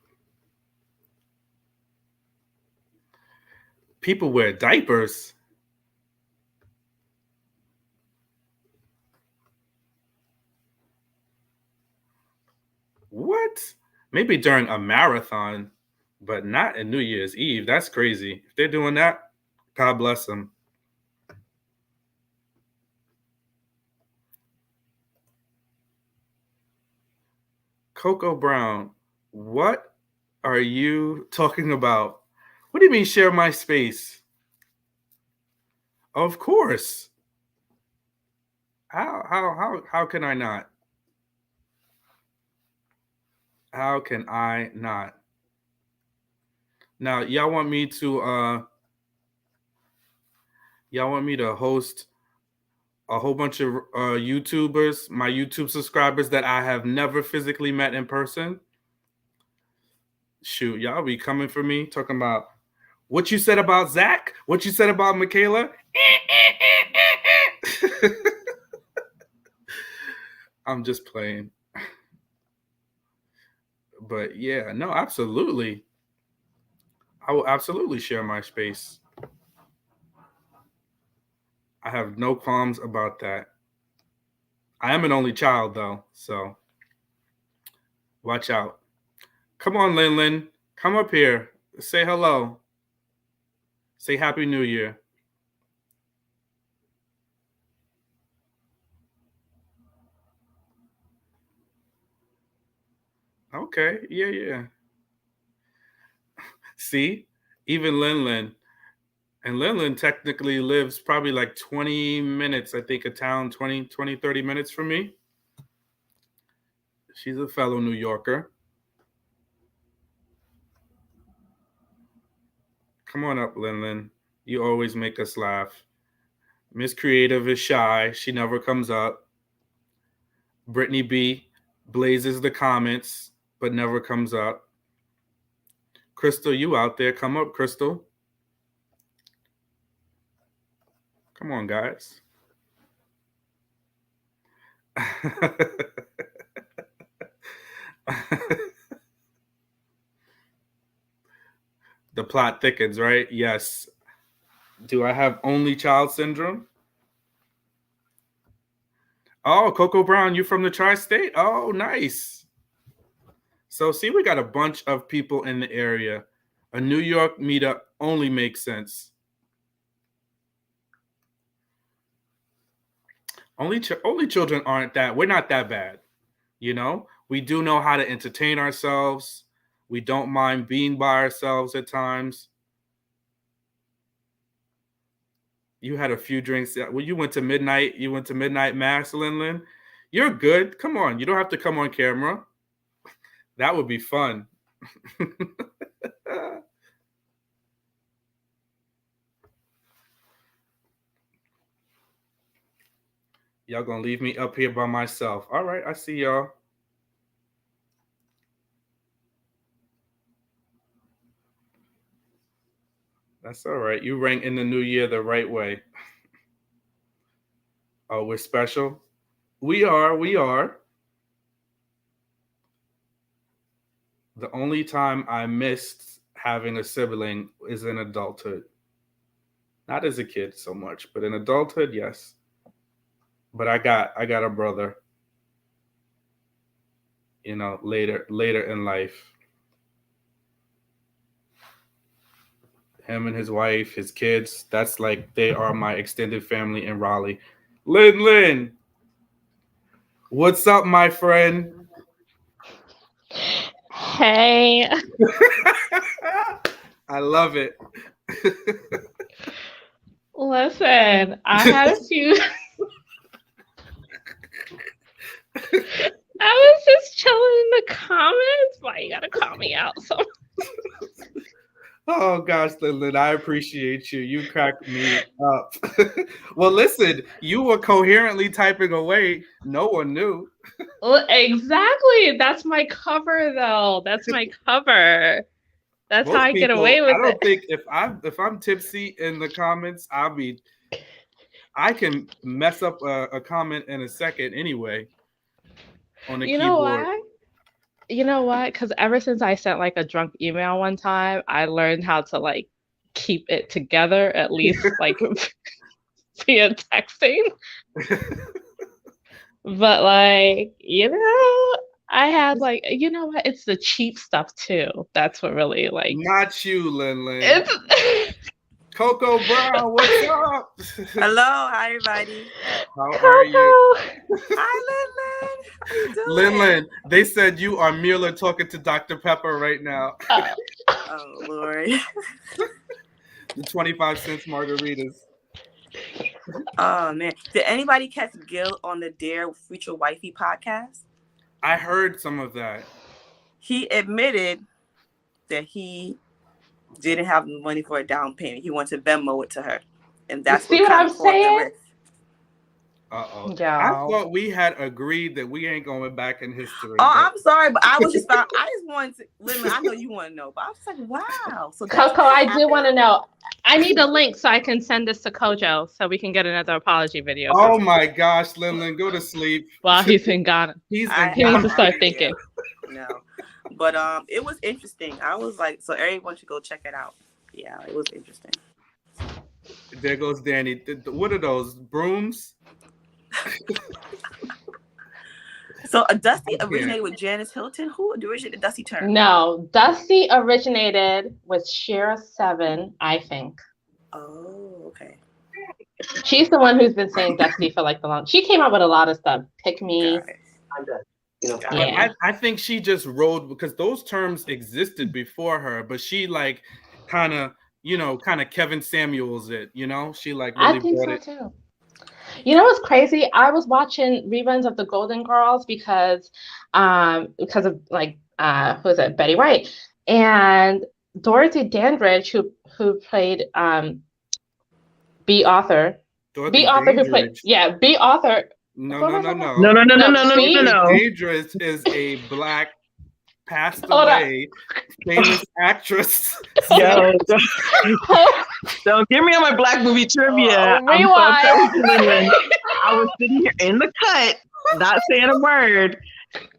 People wear diapers. What? Maybe during a marathon, but not in New Year's Eve. That's crazy. If they're doing that, God bless them. Coco Brown, what are you talking about? What do you mean share my space? Of course. How can I not? How can I not? Now, y'all want me to host a whole bunch of YouTubers, my YouTube subscribers that I have never physically met in person? Shoot, y'all be coming for me talking about what you said about Zach, what you said about Michaela. I'm just playing. But yeah, no, absolutely. I will absolutely share my space. I have no qualms about that. I am an only child though, so watch out. Come on, Lin Lin. Come up here. Say hello. Say Happy New Year. Okay. Yeah, yeah. See? Even Lin Lin. And Lin Lin technically lives probably like 20 minutes, I think, a town, 30 minutes from me. She's a fellow New Yorker. Come on up, Lin Lin. You always make us laugh. Miss Creative is shy. She never comes up. Brittany B blazes the comments, but never comes up. Crystal, you out there. Come up, Crystal. Come on, guys. The plot thickens, right? Yes. Do I have only child syndrome? Oh, Coco Brown, you from the tri-state? Oh, nice. So see, we got a bunch of people in the area. A New York meetup only makes sense. Only children aren't that. We're not that bad, you know. We do know how to entertain ourselves. We don't mind being by ourselves at times. You had a few drinks. Well, you went to midnight. You went to midnight mass, Lin Lin. You're good. Come on. You don't have to come on camera. That would be fun. Y'all gonna leave me up here by myself. All right, I see y'all. That's all right. You rang in the new year the right way. Oh, we're special. We are. We are. The only time I missed having a sibling is in adulthood. Not as a kid so much, but in adulthood, yes. But I got a brother, later in life. Him and his wife, his kids. That's like they are my extended family in Raleigh. Lin, what's up, my friend? Hey, I love it. listen, I had a few. I was just chilling in the comments. Why you gotta call me out? So Oh gosh, Lin, I appreciate you. You cracked me up. Well, listen, you were coherently typing away. No one knew. exactly, that's my cover though. That's my cover. That's how Most I get people, away I with don't it. think if I'm tipsy in the comments, I can mess up a comment in a second anyway on the You know keyboard. why? You know what? Because ever since I sent like a drunk email one time, I learned how to like keep it together, at least like via texting. But like, I had like, you know what? It's the cheap stuff too. That's what really like Not you, Lin. it's Coco Brown, what's up? Hello, hi everybody. How are you? Coco. Hi, Lin. How you Lin, doing? they said you are Mueller talking to Dr. Pepper right now. Uh, Oh Lord. The 25 cents margaritas. Oh man. Did anybody catch Gil on the Dare Future Wifey podcast? I heard some of that. He admitted that he didn't have money for a down payment. He wanted to Venmo it to her, and that's See what what kind I'm of caused the saying? rift. Uh-oh. I Yo. thought we had agreed that we ain't going back in history. Oh, but I'm sorry, but I just wanted to, Lin, I know you want to know, but I was just like, wow. So that's Coco, what I happened? do want to know. I need a link so I can send this to Kojo so we can get another apology video. Oh my gosh, Lin, go to sleep. While he's in Ghana. He's I in He needs to have start no thinking. idea. No. But it was interesting. I was like, so everyone should go check it out. Yeah, it was interesting. There goes Danny. What are those brooms? So Dusty originated with Janice Hilton. Who originated the Dusty term? No, Dusty originated with Shira Seven, I think. Oh, okay. She's the one who's been saying Dusty for like the long. She came out with a lot of stuff. Pick Me. Got it. But Yeah. I think she just rode because those terms existed before her, but she like kind of Kevin Samuels it, she like really I think brought so it. too. You know what's crazy? I was watching reruns of the Golden Girls because of like who is it? Betty White. And Dorothy Dandridge, who played B author. Dorothy B author who played Dandridge. B author. No. B, Dorothy Dandridge is a black passed away famous actress. Yo, don't get me on my black movie trivia. Rewind. I'm so upset with you, Lin. I was sitting here in the cut, not saying a word.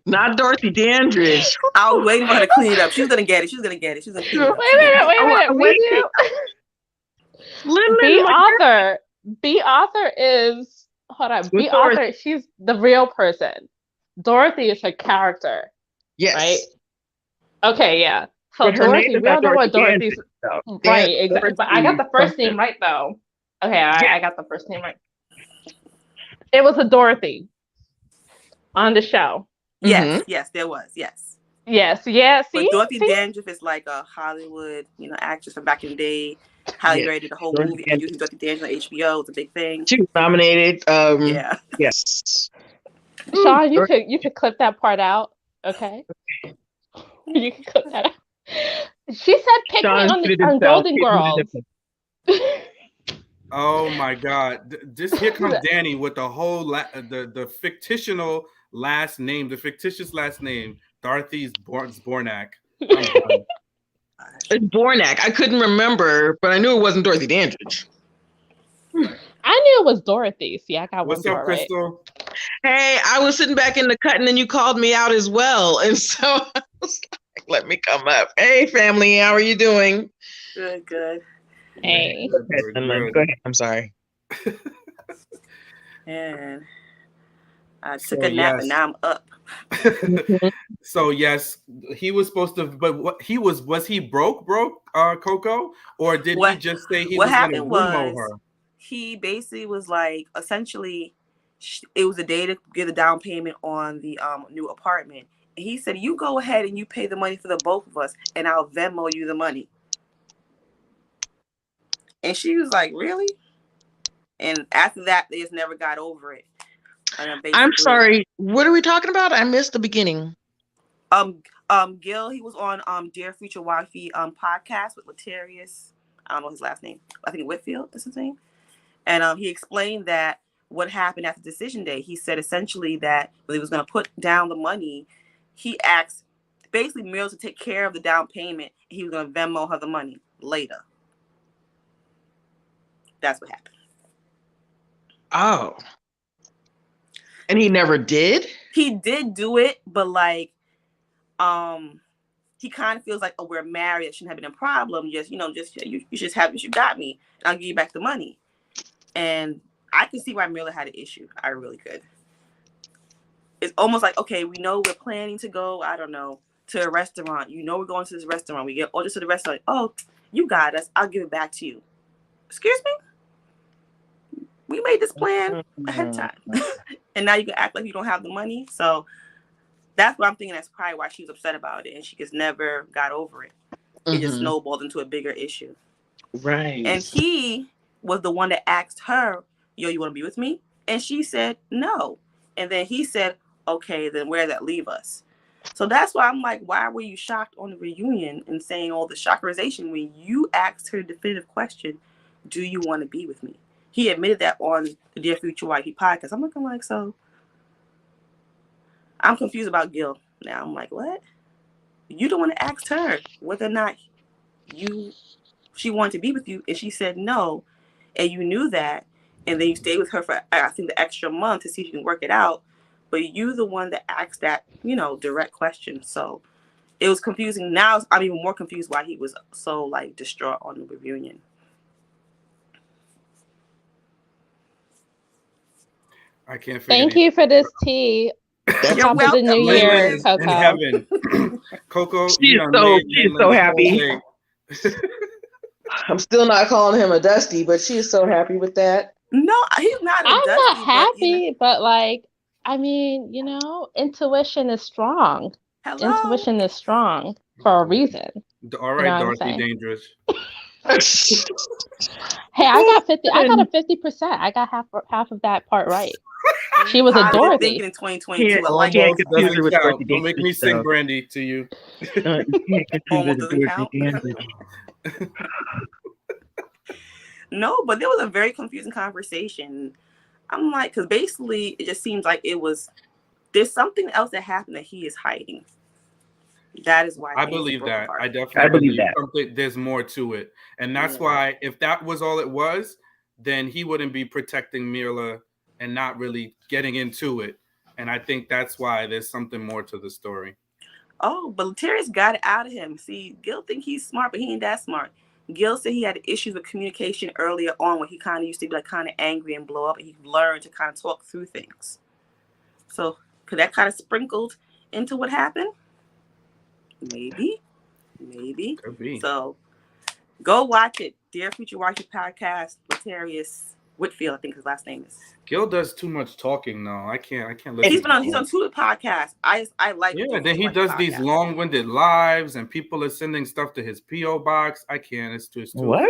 Not Dorothy Dandridge. I was waiting for her to clean it up. She's gonna get it. She's gonna clean it up. Wait a minute. B author is hold on. B author, she's the real person. Dorothy is her character. Yes. Right? Okay, yeah. So But Dorothy, we all know what Dorothy Dorothy's right, exactly. But I got the first name right though. Okay, I got the first name right. It was a Dorothy on the show. Yes, there was. Yes. Yeah. But Dorothy Dandridge is like a Hollywood, actress from back in the day. Halle Berry did the whole movie using Dorothy Dandridge on HBO. It's a big thing. She was nominated. Yeah. Yes. Sean, you could clip that part out. Okay. You can clip that out. She said pick me on Golden Girls. Oh my God! Just here comes Danny with the whole the fictional last name, the fictitious last name, Dorothy's Zbornak. It's Bornak. I couldn't remember, but I knew it wasn't Dorothy Dandridge. I knew it was Dorothy. See, I got What's one up, Crystal? Right. Hey, I was sitting back in the cut, and then you called me out as well, and so I was like, "Let me come up." Hey, family, how are you doing? Good. Hey. Go ahead. I'm sorry. And I took So a nap yes. and now I'm up. So yes, he was supposed to, but what he was he broke, Coco, or did he What just say he what was gonna happened Venmo her? was he basically was like, essentially, it was a day to get a down payment on the new apartment. And he said, "You go ahead and you pay the money for the both of us, and I'll Venmo you the money." And she was like, "Really?" And after that, they just never got over it. And I'm basically, sorry. What are we talking about? I missed the beginning. Gil, he was on Dear Future Wifey podcast with Latarius. I don't know his last name. I think Whitfield is his name. And he explained that what happened after decision day. He said essentially that when he was going to put down the money, he asked basically Mills to take care of the down payment. He was going to Venmo her the money later. That's what happened. Oh. And he never did? He did do it, but like, he kind of feels like, oh, we're married. It shouldn't have been a problem. Just, you just have this. You got me. I'll give you back the money. And I can see why Miller had an issue. I really could. It's almost like, okay, we know we're planning to go, I don't know, to a restaurant. We're going to this restaurant. We get orders to the restaurant. Oh, you got us. I'll give it back to you. Excuse me? We made this plan ahead of time. And now you can act like you don't have the money. So that's what I'm thinking. That's probably why she was upset about it. And she just never got over it. It just snowballed into a bigger issue. Right. And he was the one that asked her, yo, you want to be with me? And she said, no. And then he said, okay, then where does that leave us? So that's why I'm like, why were you shocked on the reunion and saying all the shockerization when you asked her the definitive question, do you want to be with me? He admitted that on the Dear Future Wifey podcast. I'm looking like, so I'm confused about Gil now. I'm like, what? You don't want to ask her whether or not she wanted to be with you, and she said no, and you knew that, and then you stayed with her for, I think, the extra month to see if you can work it out, but you the one that asked that, direct question. So it was confusing. Now I'm even more confused why he was so like distraught on the reunion. I can't figure. Thank you for this tea. Top of the new year, in Coco. heaven. Coco, She's so happy. I'm still not calling him a Dusty, but she is so happy with that. No, he's not a I'm Dusty. not happy, but like, I mean, intuition is strong. Hello? Intuition is strong for a reason. All right, Dorothy Dangerous. Hey, I got 50. I got a 50%. I got half of that part right. She was a Dorothy. Thinking in 2022. Yeah, I like can't it. confuse her with Dorothy Don't make me sing Brandy to you. Almost doesn't count. No, but there was a very confusing conversation. I'm like, because basically it just seems like there's something else that happened that he is hiding. That is why I believe that. Apart. I definitely believe that. There's more to it. And that's why, if that was all it was, then he wouldn't be protecting Mila and not really getting into it. And I think that's why there's something more to the story. Oh, but Latarius got it out of him. See, Gil think he's smart, but he ain't that smart. Gil said he had issues with communication earlier on when he kind of used to be like kind of angry and blow up, and he learned to kind of talk through things. So could that kind of sprinkled into what happened? Maybe. Could be. So go watch it. Dear Future Wifey podcast, Latarius Whitfield, I think his last name is. Gil does too much talking though. I can't listen. And he's on two podcasts. I like. Yeah, then he does these long-winded lives, and people are sending stuff to his PO box. I can't. It's too. What?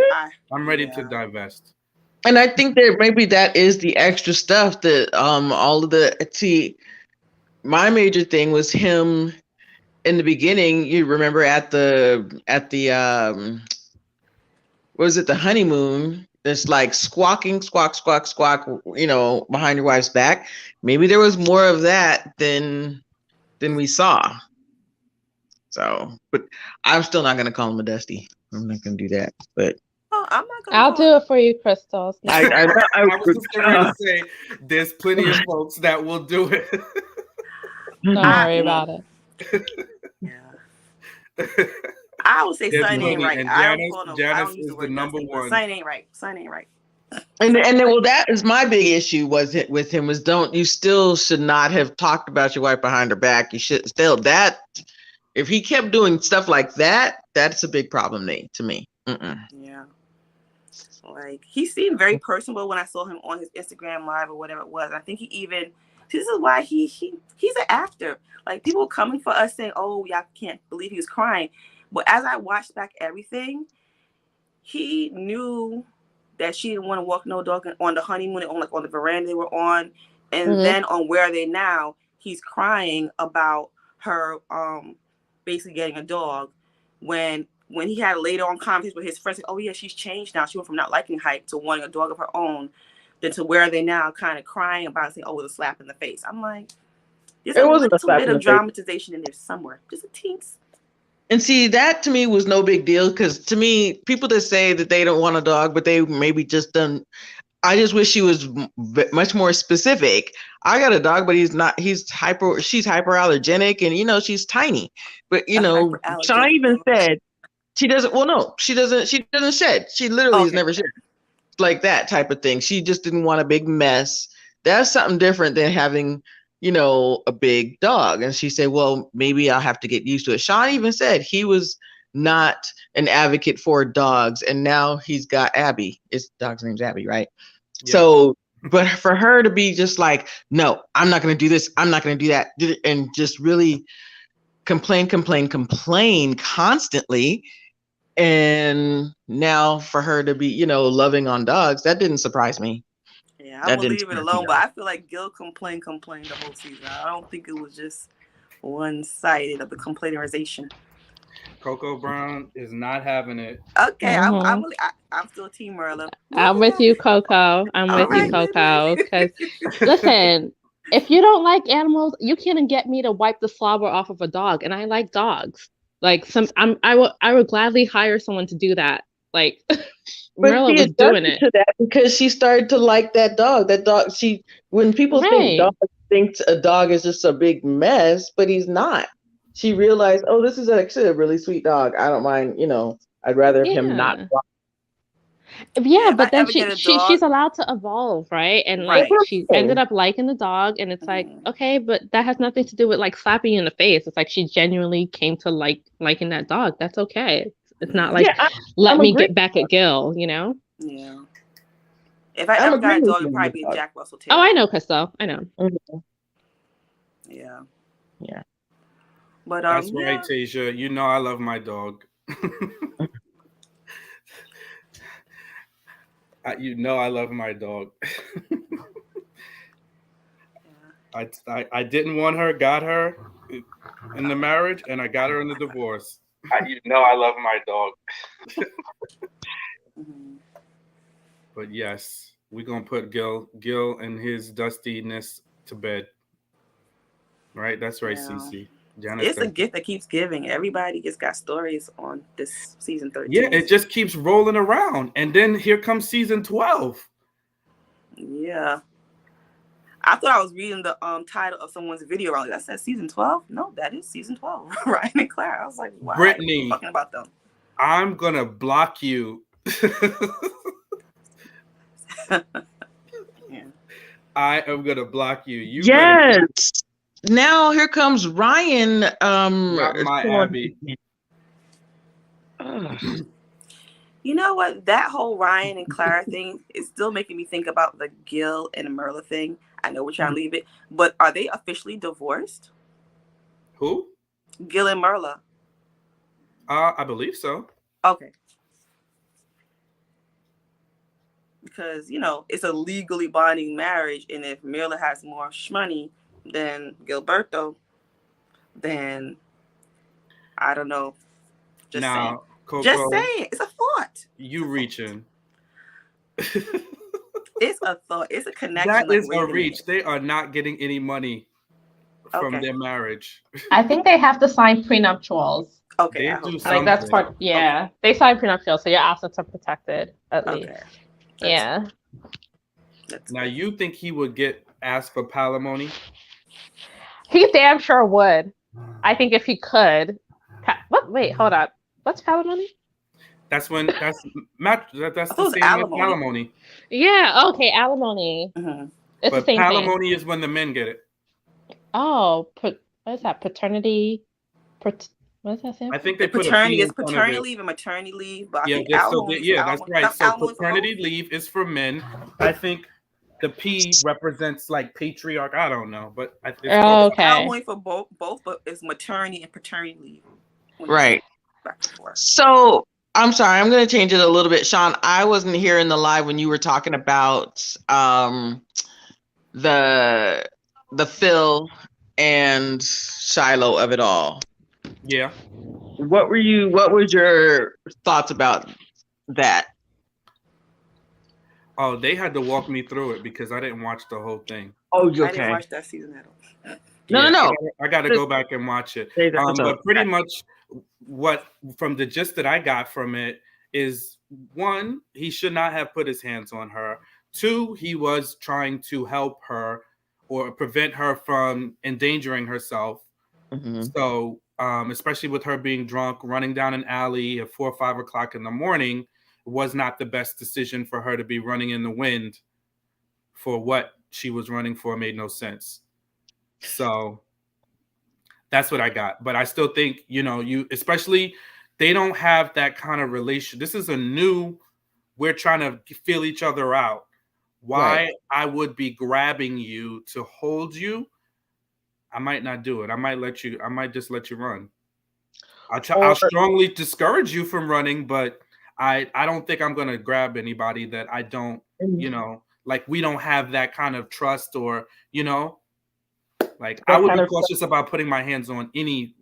I'm ready to divest. And I think that maybe that is the extra stuff that all of the my major thing was him in the beginning. You remember at the was it the honeymoon? It's like squawking, squawk, squawk, squawk, behind your wife's back. Maybe there was more of that than we saw. So, but I'm still not going to call him a Dusty. I'm not going to do that. But I'm not gonna. I'll do it for you, Crystals. I was just going to say, there's plenty of folks that will do it. Don't worry about it. Yeah. I would say Son ain't right. And I don't Janice use is the number one. Son ain't right. And then, well, that is my big issue with him was you still should not have talked about your wife behind her back. You should still if he kept doing stuff like that, that's a big problem to me. Yeah. Like, he seemed very personable when I saw him on his Instagram live or whatever it was. I think this is why he's an actor. Like, people were coming for us saying, oh, y'all can't believe he was crying. But as I watched back everything, he knew that she didn't want to walk no dog on the honeymoon, on the veranda they were on. And then on Where Are They Now, he's crying about her basically getting a dog when he had later on conversations with his friends, like, oh yeah, she's changed now. She went from not liking Hype to wanting a dog of her own, then to Where Are They Now, kind of crying about it, saying, oh, it was a slap in the face. I'm like, there's a little bit of dramatization in there somewhere, just a teens. And see, that to me was no big deal, because to me, people that say that they don't want a dog, but they maybe just done. I just wish she was much more specific. I got a dog, but she's hyperallergenic, and she's tiny. But Sean even said she doesn't. Well, no, she doesn't. She doesn't shed. She literally has never shed, like that type of thing. She just didn't want a big mess. That's something different than having, a big dog. And she said, well, maybe I'll have to get used to it. Sean even said he was not an advocate for dogs, and now he's got Abby. His dog's name's Abby, right? Yeah. So, but for her to be just like, no, I'm not going to do this, I'm not going to do that, and just really complain constantly, and now for her to be, loving on dogs, that didn't surprise me. Yeah, I'm gonna leave it alone, but I feel like Gil complained the whole season. I don't think it was just one-sided of the complainerization. Coco Brown is not having it. Okay, I'm still Team Merla. I'm with you, Coco. Because listen, if you don't like animals, you can't get me to wipe the slobber off of a dog, and I like dogs. Like I would gladly hire someone to do that. Like, Merla was doing it to that because she started to like that dog. When people think a dog is just a big mess, but he's not. She realized, oh, this is actually a really sweet dog. I don't mind, I'd rather him not. Yeah, but then she's allowed to evolve, right? And like she ended up liking the dog, and it's like, okay, but that has nothing to do with like slapping you in the face. It's like she genuinely came to liking that dog. That's okay. It's not like let me get back at Gil, Yeah. If I ever got a dog, it'd probably be a Jack Russell Terrier. Oh, I know, Crystal. I know. Yeah. Yeah. But that's right, Tasia. I love my dog. I love my dog. I didn't want her, got her in the marriage, and I got her in the divorce. I love my dog. But yes, we're gonna put Gil and his dustiness to bed. Right? That's right, Cece. It's a gift that keeps giving. Everybody just got stories on this season 13. Yeah, it just keeps rolling around. And then here comes season 12. Yeah. I thought I was reading the title of someone's video earlier. That said season 12? No, that is season 12. Ryan and Claire. I was like, wow. Brittany, talking about them. I'm gonna block you. I am gonna block you. Yes. Now here comes Ryan. My Abby. You know what? That whole Ryan and Clara thing is still making me think about the Gil and Merla thing. I know we're trying to leave it, but are they officially divorced? Who? Gil and Merla. I believe so. Okay. Because, it's a legally binding marriage, and if Merla has more shmoney than Gilberto, then I don't know. Just saying. Coco, just saying. It's a thought. You reaching. It's a thought. It's a connection. That is a reach. They are not getting any money from their marriage. I think they have to sign prenuptials. Okay. They do like that's part. Yeah, okay. They sign prenuptials, so your assets are protected at least. Yeah. Now you think he would get asked for palimony? He damn sure would. I think if he could. Wait, hold up. What's palimony? That's when that's that's I the thought it was same with alimony. alimony. Yeah, okay, alimony. Mm-hmm. It's the But same thing. palimony is when the men get it. Oh, what is that? Paternity? What does that stand I for? think they put a P in front of Paternity it. leave and maternity leave, but I Yeah, think yeah, that's right. So alimony for both. paternity leave is for men. I think the P represents like patriarch. I don't know, but it's called. Oh, It's okay. alimony for both, but it's maternity and paternity leave. Right. Back and forth. So I'm sorry, I'm going to change it a little bit. Sean, I wasn't here in the live when you were talking about the Phil and Shiloh of it all. Yeah. What was your thoughts about that? Oh, they had to walk me through it because I didn't watch the whole thing. Oh, okay. I didn't watch that season at all. No. I got to go back and watch it. But pretty much what from the gist that I got from it is, one, he should not have put his hands on her. Two, he was trying to help her or prevent her from endangering herself. Mm-hmm. So, especially with her being drunk, running down an alley at 4 or 5 o'clock in the morning was not the best decision for her to be running in the wind for what she was running for. Made no sense. So that's what I got. But I still think, especially they don't have that kind of relation. This is we're trying to feel each other out. Why I would be grabbing you to hold you, I might not do it. I might just let you run. I'll strongly discourage you from running, but I don't think I'm going to grab anybody that I don't, like we don't have that kind of trust or, like I would be cautious about putting my hands on any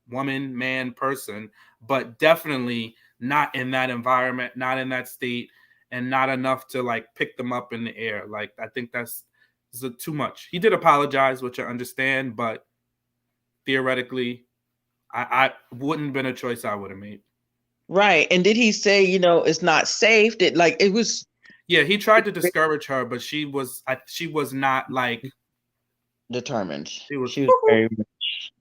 woman, man, person, but definitely not in that environment, not in that state, and not enough to like pick them up in the air. Like I think that's too much. He did apologize, which I understand, but theoretically, I wouldn't have been a choice I would have made. Right. And did he say, it's not safe? It was. Yeah, he tried to discourage her, but she was not like determined. She was very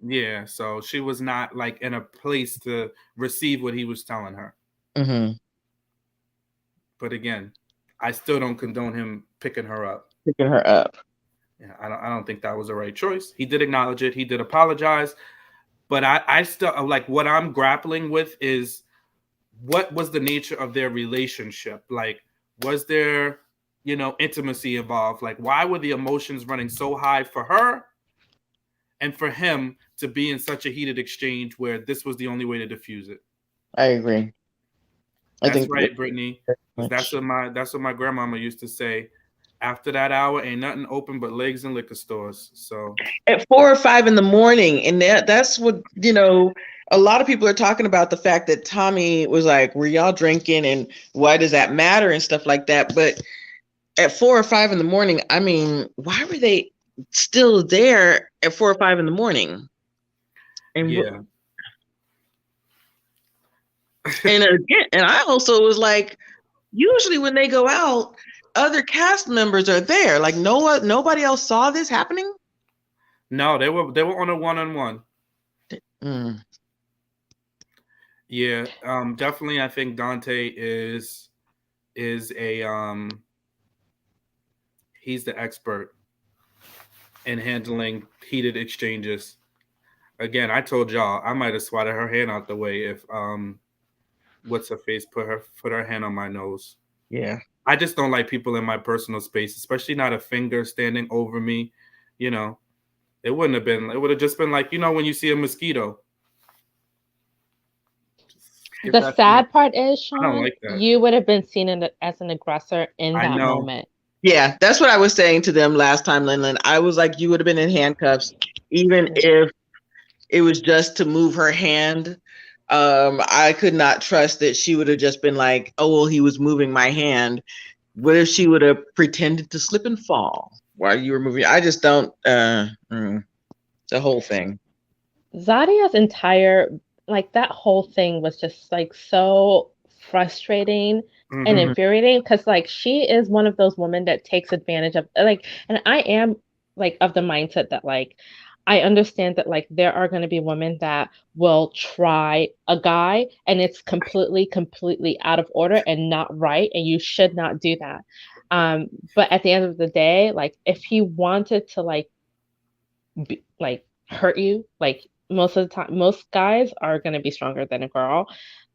yeah, so she was not like in a place to receive what he was telling her. Mm-hmm. But again, I still don't condone him picking her up. Yeah, I don't think that was the right choice. He did acknowledge it. He did apologize. But I still like what I'm grappling with is what was the nature of their relationship? Like, was there, intimacy involved? Like, why were the emotions running so high for her and for him to be in such a heated exchange where this was the only way to diffuse it? I agree. That's right, Brittany. That's what my grandmama used to say. After that hour, ain't nothing open but legs and liquor stores. So at 4 or 5 in the morning, and that's what a lot of people are talking about, the fact that Tommy was like, "Were y'all drinking? And why does that matter?" and stuff like that. But at 4 or 5 in the morning, I mean, why were they still there at 4 or 5 in the morning? And yeah. And again, and I also was like, usually when they go out, other cast members are there. Like nobody else saw this happening. No, they were on a one-on-one. Yeah, definitely. I think Dante is a he's the expert in handling heated exchanges. Again, I told y'all I might have swatted her hand out the way if what's her face put her hand on my nose. Yeah. I just don't like people in my personal space, especially not a finger standing over me. It wouldn't have been. It would have just been like, when you see a mosquito. The sad part is, Sean, I don't like that. You would have been seen as an aggressor in that moment. Yeah, that's what I was saying to them last time, Lin. I was like, you would have been in handcuffs, even if it was just to move her hand. I could not trust that she would have just been like, oh, well, he was moving my hand. What if she would have pretended to slip and fall while you were moving? I just don't, the whole thing. Zadia's entire, like that whole thing was just like so frustrating and infuriating, because like she is one of those women that takes advantage of, like, and I am like of the mindset that like I understand that like there are going to be women that will try a guy and it's completely out of order and not right, and you should not do that. But at the end of the day, like if he wanted to like hurt you, like most of the time, most guys are going to be stronger than a girl,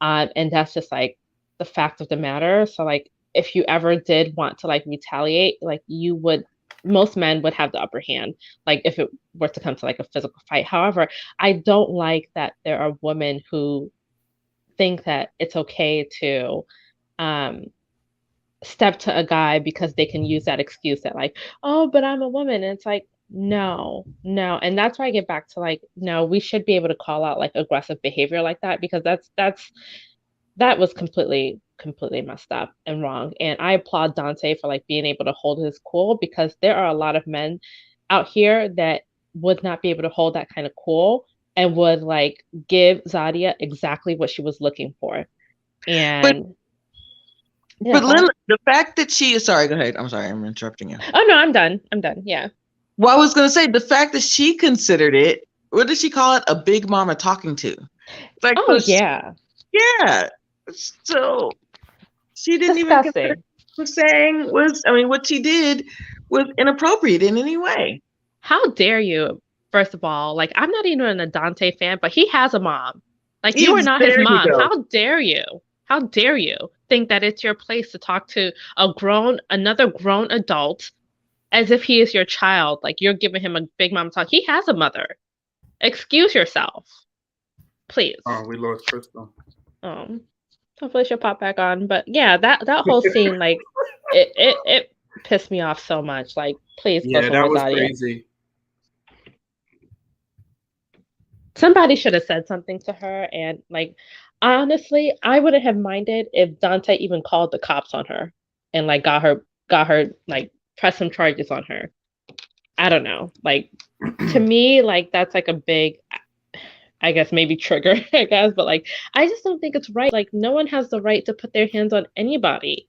and that's just like the fact of the matter. So like if you ever did want to like retaliate, like you would, most men would have the upper hand, like if it were to come to like a physical fight. However, I don't like that there are women who think that it's okay to um step to a guy because they can use that excuse that like, oh, but I'm a woman. And it's like, no, no. And that's why I get back to like, no, we should be able to call out like aggressive behavior like that, because that was completely messed up and wrong. And I applaud Dante for like being able to hold his cool, because there are a lot of men out here that would not be able to hold that kind of cool and would like give Zadia exactly what she was looking for. But And yeah, but Lynn, the fact that she is sorry, go ahead. I'm sorry, I'm interrupting you. oh no, I'm done. I'm done. Yeah. Well, I was gonna say the fact that she considered it, what did she call it? A big mama talking to. Like, Oh yeah. yeah. So she didn't even consider Disgusting. what she was saying was, I mean, what she did was inappropriate in any way. How dare you? First of all, like I'm not even a Dante fan, but he has a mom. Like you are not his There you mom. go. How dare you? How dare you think that it's your place to talk to another grown adult as if he is your child? Like you're giving him a big mama talk. He has a mother. Excuse yourself, please. Oh, we lost Crystal. Hopefully she'll pop back on. But yeah, that whole scene, like it pissed me off so much. Like, please go Yeah, that somewhere, was Zadia. crazy. Somebody should have said something to her, and like honestly, I wouldn't have minded if Dante even called the cops on her and like got her like press some charges on her. I don't know. Like to me, like that's like a big, I guess maybe trigger, I guess, but like I just don't think it's right. Like no one has the right to put their hands on anybody.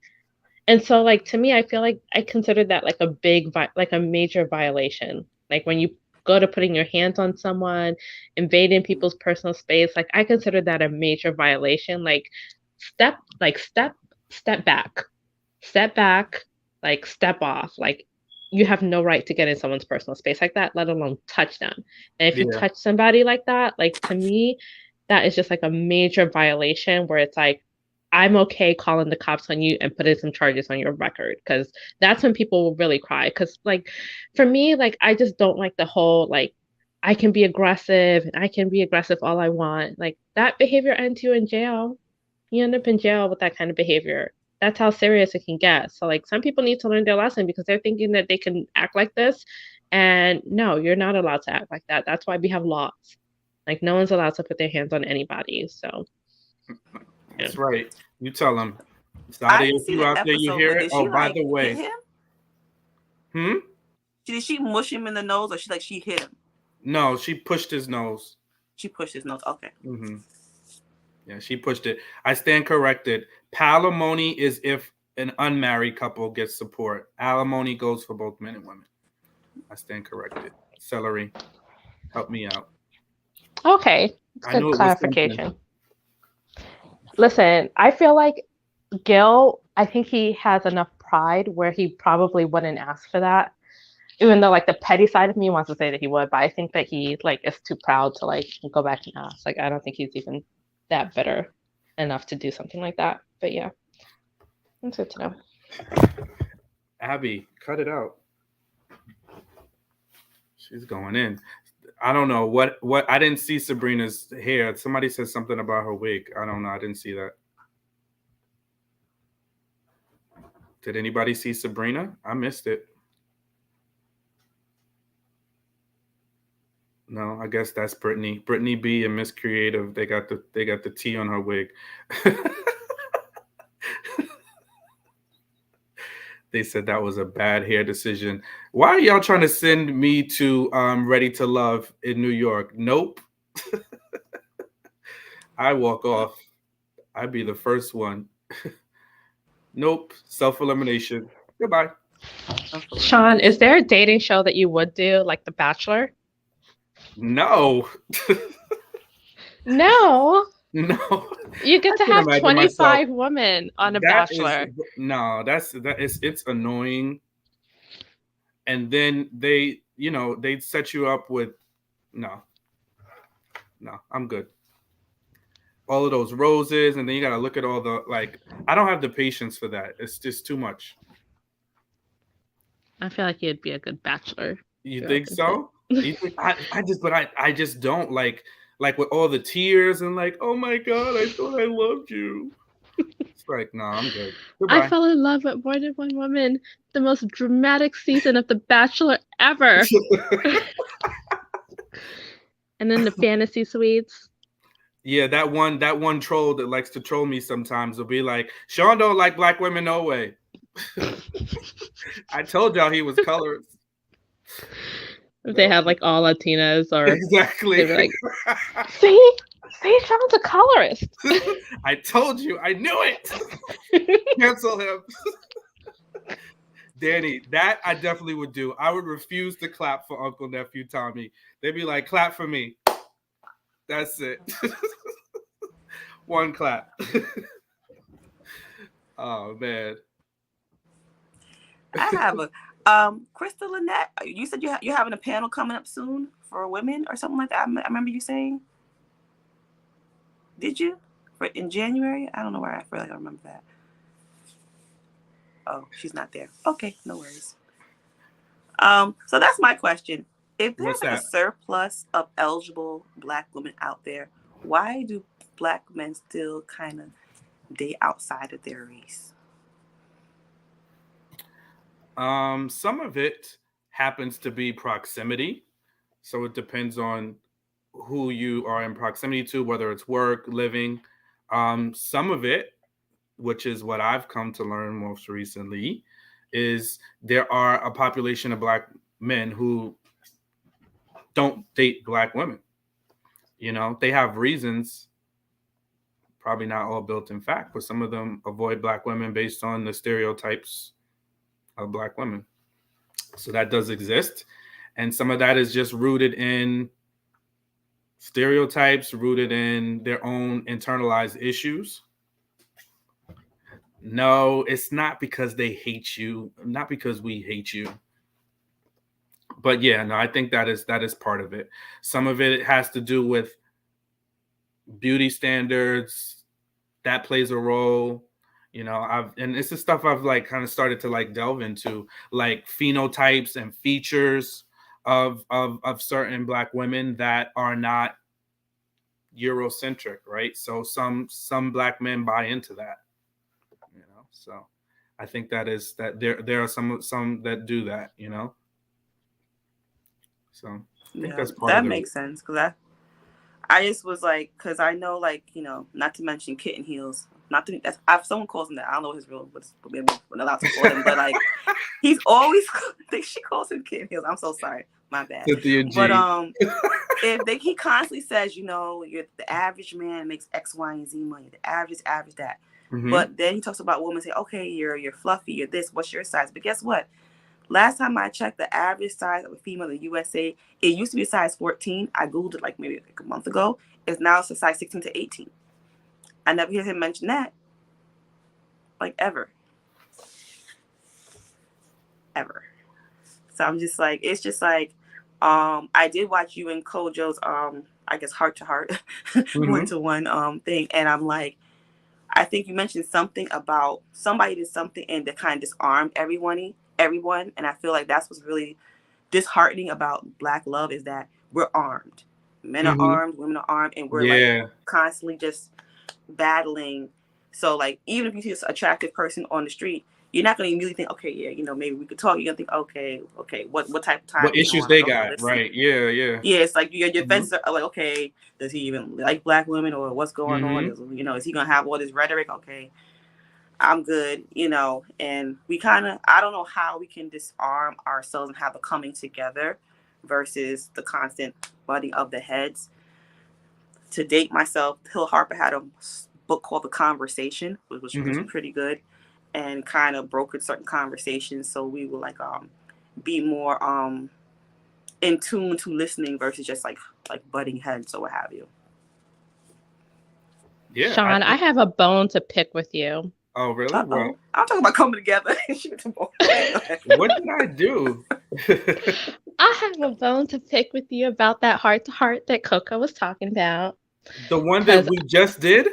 And so like to me, I feel like I consider that like a like a major violation. Like when you go to putting your hands on someone, invading people's personal space, like I consider that a major violation. Like step like step back. Step back, like step off. Like you have no right to get in someone's personal space like that, let alone touch them. And if you Yeah. touch somebody like that, like to me, that is just like a major violation where it's like I'm okay calling the cops on you and putting some charges on your record, because that's when people will really cry. Because like for me, like I just don't like the whole like I can be aggressive and I can be aggressive all I want. Like that behavior ends you in jail. You end up in jail with that kind of behavior. That's how serious it can get. So like some people need to learn their lesson because they're thinking that they can act like this. And no, you're not allowed to act like that. That's why we have laws. Like no one's allowed to put their hands on anybody. So That's right. You tell them. I Zadia, didn't if see you that out there, you episode, hear but it. did she Oh, by like the way. hit him? Hmm? Did she mush him in the nose, or she hit him? No, she pushed his nose. She pushed his nose. Okay. Mm-hmm. Yeah, she pushed it. I stand corrected. Palimony is if an unmarried couple gets support. Alimony goes for both men and women. I stand corrected. Celery, help me out. okay, it's I knew good it was something. clarification. Listen, I feel like Gil, I think he has enough pride where he probably wouldn't ask for that. Even though like the petty side of me wants to say that he would, but I think that he like is too proud to like go back and ask. Like I don't think he's even that bitter enough to do something like that. But yeah, that's good to know. Abby, cut it out. She's going in. I don't know what I didn't see Sabrina's hair. Somebody said something about her wig. I don't know. I didn't see that. Did anybody see Sabrina? I missed it. No, I guess that's Brittany. Brittany B and Miss Creative. They got the T on her wig. They said that was a bad hair decision. Why are y'all trying to send me to Ready to Love in New York? Nope. I walk off. I'd be the first one. Nope. Self-elimination. Goodbye. Sean, is there a dating show that you would do, like The Bachelor? No. No, No. you get I to can have imagine 25 myself. women on a That is bachelor. no, it's annoying. And then they set you up with no, no, I'm good. All of those roses, and then you gotta look at all the like. I don't have the patience for that. It's just too much. I feel like you'd be a good bachelor. You You're think open to so? You think I just don't like with all the tears and like, oh my god, I thought I loved you. It's like, no, I'm good. I Goodbye. fell in love with more than one woman. The most dramatic season of The Bachelor ever. And then the fantasy suites. Yeah, that one troll that likes to troll me sometimes will be like, Sean don't like black women, no way. I told y'all he was colorist. If they had like all Latinas, or Exactly. they'd be like, see, Sean's a colorist. I told you, I knew it. Cancel him. Danny, that I definitely would do. I would refuse to clap for Uncle Nephew Tommy. They'd be like, clap for me. That's it. One clap. Oh man. I have a Krista Lynette. You said you're having a panel coming up soon for women or something like that. I remember you saying. Did you? In January? I don't know where I feel like I remember that. Oh, she's not there. Okay, no worries. So that's my question. If there's What's like a that? surplus of eligible black women out there, why do black men still kind of date outside of their race? Some of it happens to be proximity. So it depends on who you are in proximity to, whether it's work, living. Some of it, which is what I've come to learn most recently, is there are a population of black men who don't date black women. They have reasons, probably not all built in fact, but some of them avoid black women based on the stereotypes of black women. So that does exist. And some of that is just rooted in stereotypes, rooted in their own internalized issues. No, it's not because they hate you, not because we hate you. But yeah, no, I think that is part of it. Some of it has to do with beauty standards. That plays a role. And this is stuff I've like kind of started to like delve into, like phenotypes and features of certain black women that are not Eurocentric, right? So some black men buy into that, So I think that there are some that do that, So I think that's part of that the makes sense because I just was like, because I know, like, not to mention Kitten Heels. Not to, someone calls him that. I don't know his real, but we're not allowed to call him. But like, he's always, I think she calls him Kitten Heels. I'm so sorry, my bad. Cynthia G. But he constantly says, you're the average man makes X, Y, and Z money. The average that. Mm-hmm. But then he talks about women say, okay, you're fluffy, you're this. What's your size? But guess what? Last time I checked, the average size of a female in the USA, it used to be a size 14. I Googled it maybe a month ago. It's now a size 16 to 18. I never hear him mention that, like, ever. So I'm just like, it's just like, I did watch you and Kojo's, I guess, heart-to-heart, one-to-one thing. And I'm like, I think you mentioned something about somebody did something and they kind of disarmed everyone. And I feel like that's what's really disheartening about Black love is that we're armed. Men are armed, women are armed, and we're like constantly just battling. So like, even if you see this attractive person on the street, you're not going to immediately think, okay, yeah, maybe we could talk. You're going to think, okay, what type of time? What issues they got, right? Yeah. Yeah, it's like your defenses are like, okay, does he even like black women or what's going on? Is he going to have all this rhetoric? Okay, I'm good, and I don't know how we can disarm ourselves and have a coming together versus the constant butting of the heads. To date myself, Hill Harper had a book called The Conversation, which was pretty good and kind of brokered certain conversations. So we will like be more in tune to listening versus just like butting heads or what have you. Yeah. Sean, I have a bone to pick with you. Oh, really? What? I'm talking about coming together. What did I do? I have a bone to pick with you about that heart to heart that Coco was talking about. The one that we just did?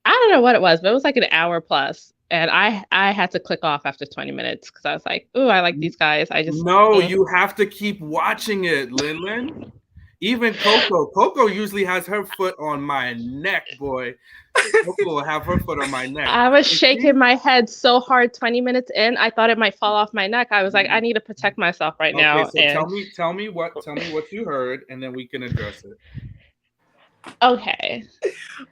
I don't know what it was, but it was like an hour plus. And I had to click off after 20 minutes because I was like, ooh, I like these guys. No, you have to keep watching it, Lin. Even Coco usually has her foot on my neck, boy. Coco will have her foot on my neck. I was shaking my head so hard 20 minutes in, I thought it might fall off my neck. I was like, I need to protect myself right now. Okay, so tell me what you heard, and then we can address it. Okay.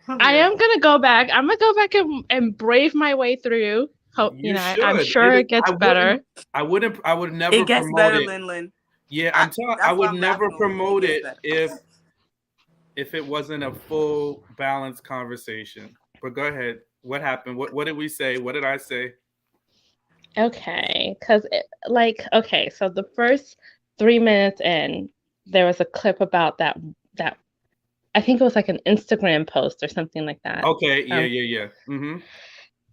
I am gonna go back. I'm gonna go back and brave my way through. Hope I'm sure it gets better. I would never. It gets promote better, it. Lin. Yeah, I would never promote it if it wasn't a full balanced conversation. But go ahead. What happened? What did we say? What did I say? Okay, because so the first 3 minutes in, there was a clip about that I think it was like an Instagram post or something like that. Okay, yeah. Mm-hmm.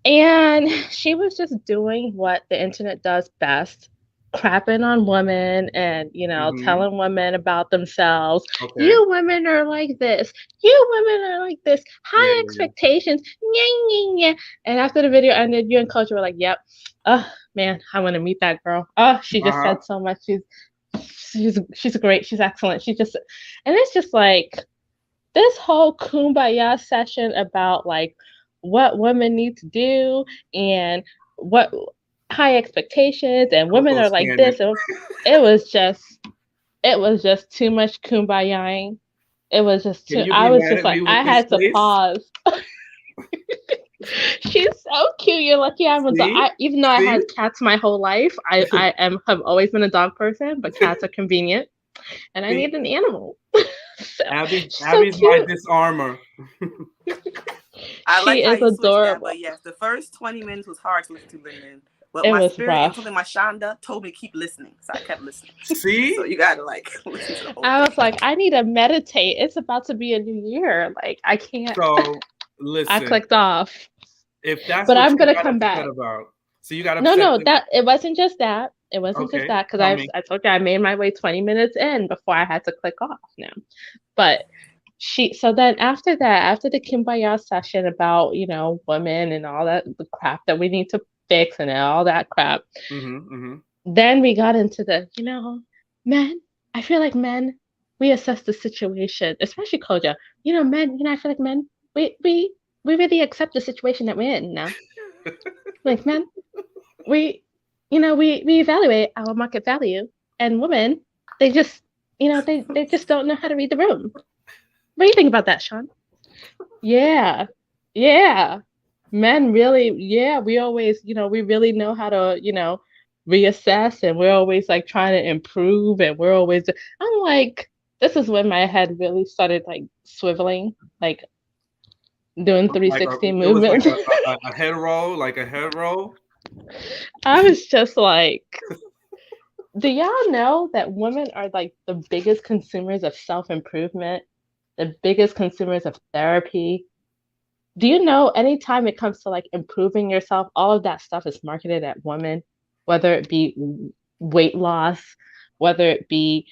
And she was just doing what the internet does best, crapping on women and, telling women about themselves. Okay. You women are like this. You women are like this. High expectations. Yeah. And after the video ended, you and Coach were like, yep. Oh, man, I want to meet that girl. Oh, she just said so much. She's great. She's excellent. And it's just like this whole kumbaya session about like what women need to do and what high expectations and women are like this. It was just too much kumbayaing. It was just too. I was just like, I had to pause. She's so cute. You're lucky I'm a dog. Even though I had cats my whole life, I have always been a dog person, but cats are convenient, and I need an animal. So, Abby's my disarmor. I like how you switched that, but yes, the first 20 minutes was hard to listen to, Lin. But my spirit and something my Shonda told me to keep listening, so I kept listening. See? So you gotta listen to the whole I was like, I need to meditate. It's about to be a new year. Like I can't. So listen. I clicked off. If that's but what I'm gonna got come back. About. So you got that it wasn't just that. It wasn't just that because I told you I made my way 20 minutes in before I had to click off now. But so then after the Kumbaya session about, women and all that, the crap that we need to fix and all that crap, then we got into the, men, I feel like men, we assess the situation, especially Koja, men, I feel like men, we really accept the situation that we're in now. Like men, we evaluate our market value, and women, they just, they just don't know how to read the room. What do you think about that, Sean? Yeah. Men really, we always, we really know how to, reassess, and we're always like trying to improve, and we're always, I'm like, this is when my head really started like swiveling, like doing 360 movements. Like a head roll, I was just like, do y'all know that women are like the biggest consumers of self-improvement? The biggest consumers of therapy. Do you know anytime it comes to like improving yourself, all of that stuff is marketed at women, whether it be weight loss, whether it be,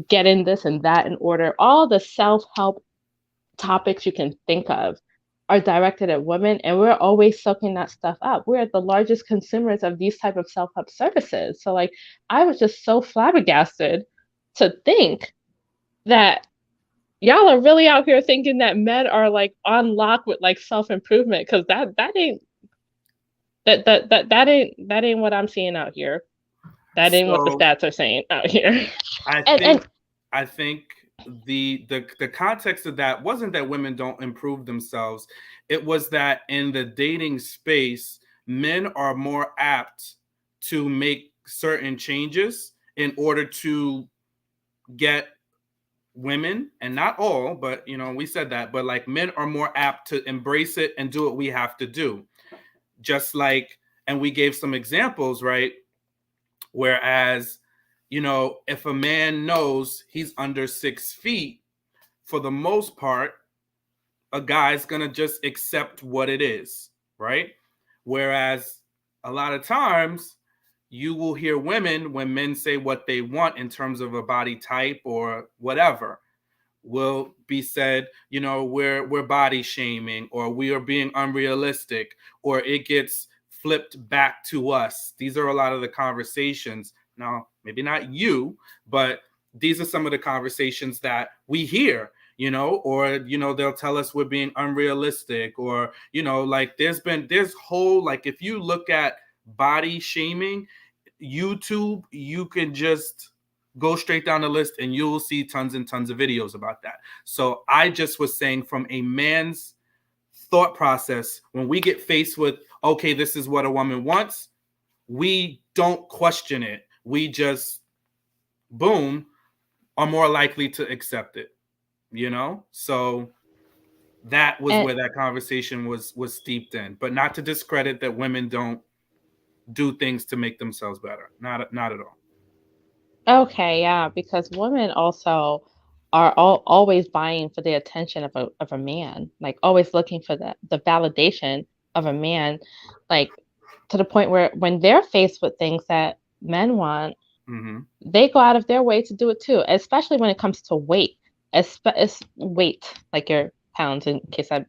getting this and that in order, all the self-help topics you can think of are directed at women, and we're always soaking that stuff up. We're the largest consumers of these type of self-help services. So like, I was just so flabbergasted to think that y'all are really out here thinking that men are like on lock with like self-improvement, because that ain't what I'm seeing out here. That ain't what the stats are saying out here. I think the context of that wasn't that women don't improve themselves. It was that in the dating space, men are more apt to make certain changes in order to get women, and not all, but we said that, but like men are more apt to embrace it and do what we have to do. Just like, and we gave some examples, right? Whereas if a man knows he's under 6 feet, for the most part, a guy's gonna just accept what it is, right? Whereas a lot of times you will hear women, when men say what they want in terms of a body type or whatever, will be said, we're body shaming, or we are being unrealistic, or it gets flipped back to us. These are a lot of the conversations. Now, maybe not you, but these are some of the conversations that we hear, or they'll tell us we're being unrealistic, or like there's whole, like, if you look at body shaming YouTube, you can just go straight down the list and you'll see tons and tons of videos about that. So I just was saying, from a man's thought process, when we get faced with, okay, this is what a woman wants, we don't question it. We just, boom, are more likely to accept it, So that was where that conversation was steeped in. But not to discredit that women don't do things to make themselves better. Not at all. Okay, yeah, because women also are always vying for the attention of a man, like always looking for the validation of a man, like to the point where when they're faced with things that men want, Mm-hmm. they go out of their way to do it too, especially when it comes to weight. It's weight, like your pounds, in case I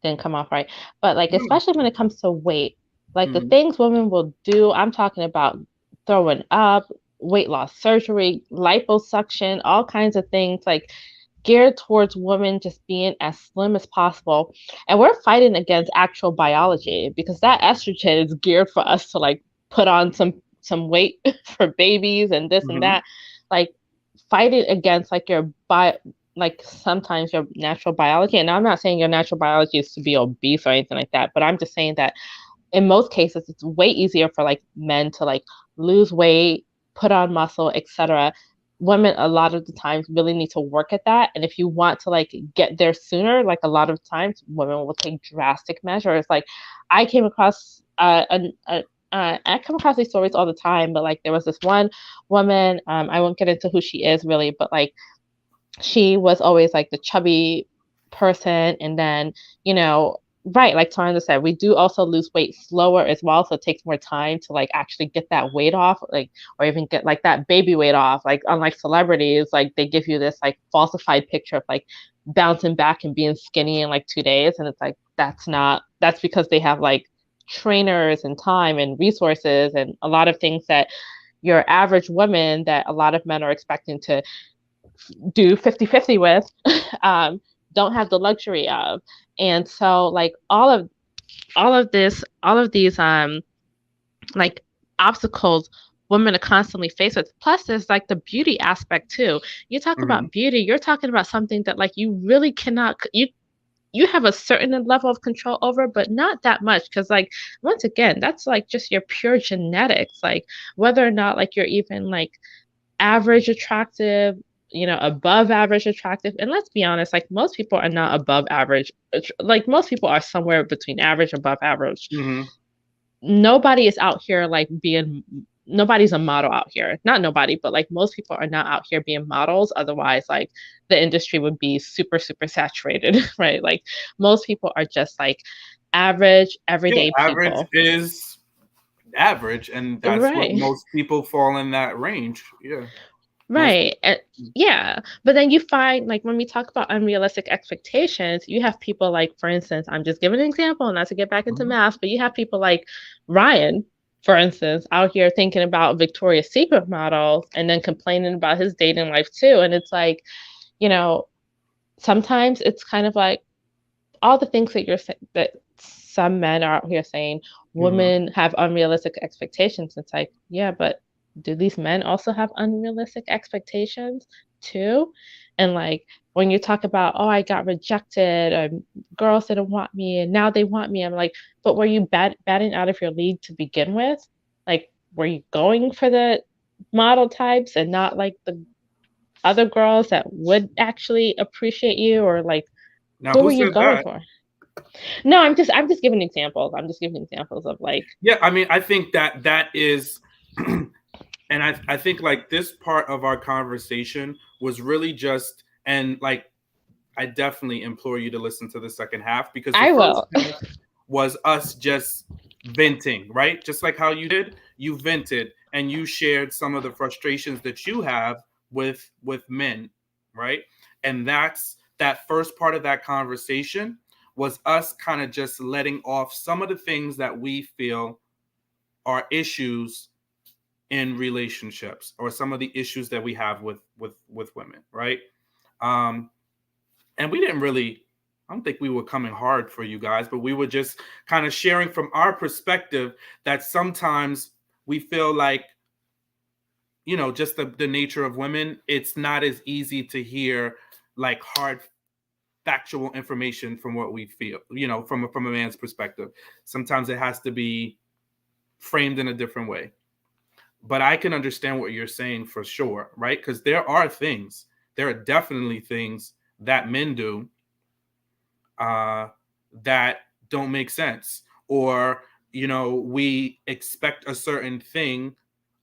didn't come off right. But like, especially when it comes to weight, like the things women will do, I'm talking about throwing up, weight loss surgery, liposuction, all kinds of things like geared towards women just being as slim as possible. And we're fighting against actual biology, because that estrogen is geared for us to like put on some weight for babies and this and that. Like, fighting against like like sometimes your natural biology. And I'm not saying your natural biology is to be obese or anything like that, but I'm just saying that in most cases it's way easier for like men to like lose weight, put on muscle, etc. Women a lot of the times really need to work at that, and if you want to like get there sooner, like a lot of times women will take drastic measures. Like, I came across I come across these stories all the time, but like there was this one woman, I won't get into who she is really, but like she was always like the chubby person. And then, right, like Tanya said, we do also lose weight slower as well. So it takes more time to like actually get that weight off, like, or even get like that baby weight off. Like, unlike celebrities, like they give you this like falsified picture of like bouncing back and being skinny in like 2 days. And it's like, that's because they have like trainers and time and resources and a lot of things that your average woman, that a lot of men are expecting to do 50-50 with, don't have the luxury of. And so like all of these like obstacles women are constantly faced with. Plus there's like the beauty aspect too. You talk about beauty, you're talking about something that like you really cannot, you have a certain level of control over, but not that much. Because like, once again, that's like just your pure genetics, like whether or not like you're even like average attractive, above average attractive. And let's be honest, like most people are not above average. Like most people are somewhere between average, above average. Nobody is out here like nobody's a model out here. Not nobody, but like most people are not out here being models. Otherwise, like the industry would be super, super saturated, right? Like most people are just like average, everyday average people. Is average, and that's what most people fall in that range. Right. Yeah. But then you find, like, when we talk about unrealistic expectations, you have people like, for instance, I'm just giving an example, not to get back into math, but you have people like Ryan, for instance, out here thinking about Victoria's Secret models and then complaining about his dating life too. And it's like, sometimes it's kind of like all the things that that some men are out here saying women have unrealistic expectations. It's like, yeah, but do these men also have unrealistic expectations too? And like when you talk about, oh, I got rejected, or girls didn't want me and now they want me, I'm like, but were you batting out of your league to begin with? Like, were you going for the model types and not like the other girls that would actually appreciate you? Or like, now, who were you going for? No, I'm just giving examples. I'm just giving examples of like. Yeah, I mean, I think that is And I think like this part of our conversation was really just, and like I definitely implore you to listen to the second half, because the I first will. half was us just venting, right? Just like how you did, you vented and you shared some of the frustrations that you have with men, right? And that's that first part of that conversation was us kind of just letting off some of the things that we feel are issues in relationships, or some of the issues that we have with women, right? Um, and we didn't really, I don't think we were coming hard for you guys, but we were just kind of sharing from our perspective that sometimes we feel like, you know, just the nature of women, it's not as easy to hear like hard factual information from what we feel, you know, from a man's perspective. Sometimes it has to be framed in a different way. But I can understand what you're saying for sure, right? Because there are definitely things that men do uh, that don't make sense, or you know, we expect a certain thing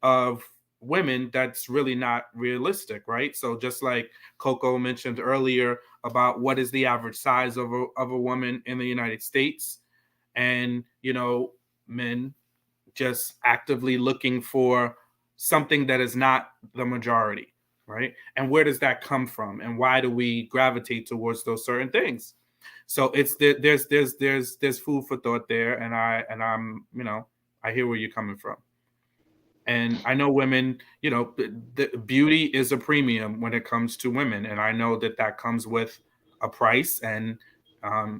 of women that's really not realistic, right? So just like Coco mentioned earlier about what is the average size of a woman in the United States, and you know, men just actively looking for something that is not the majority, right? And where does that come from, and why do we gravitate towards those certain things? So it's there's food for thought there, and I'm, you know, I hear where you're coming from. And I know women, you know, the beauty is a premium when it comes to women, and I know that that comes with a price, and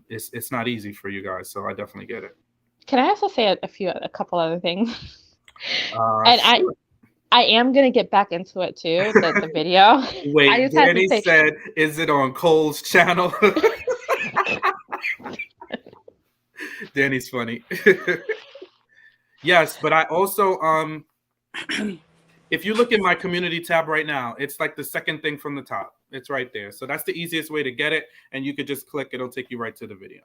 it's not easy for you guys, so I definitely get it. Can I also say a couple other things? And Sure. I am gonna get back into it too, the video. I Wait, just have to Danny say, said, "Is it on Cole's channel?" Danny's funny. Yes, but I also if you look in my community tab right now, it's like the second thing from the top. It's right there. So that's the easiest way to get it, and you could just click, it'll take you right to the video.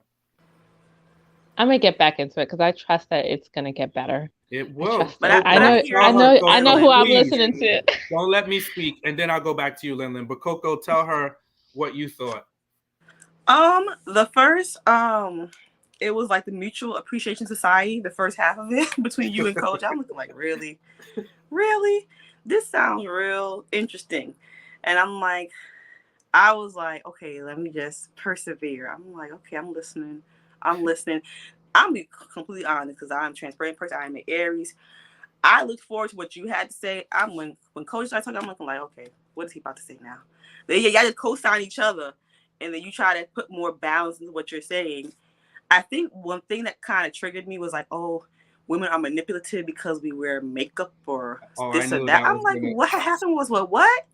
I'm gonna get back into it because I trust that it's gonna get better. It I will. trust But it. I I know, hear I Tell you, her, know, I know Coco, who Lynn. I'm please. listening to. Don't let me speak, and then I'll go back to you, Lin. But Coco, tell her what you thought. The first it was like the Mutual Appreciation Society, the first half of it between you and Coach. I'm looking like, really? Really? This sounds real interesting. And I was like, okay, let me just persevere. I'm like, okay, I'm listening. I'm listening. I'm be completely honest because I'm a transparent person. I'm an Aries. I looked forward to what you had to say. When Coach started talking, I'm looking like, okay, what is he about to say now? But yeah, y'all just co-sign each other, and then you try to put more balance into what you're saying. I think one thing that kind of triggered me was like, oh, women are manipulative because we wear makeup or Oh, I this or knew that. that I'm was like, gonna. what happened was what?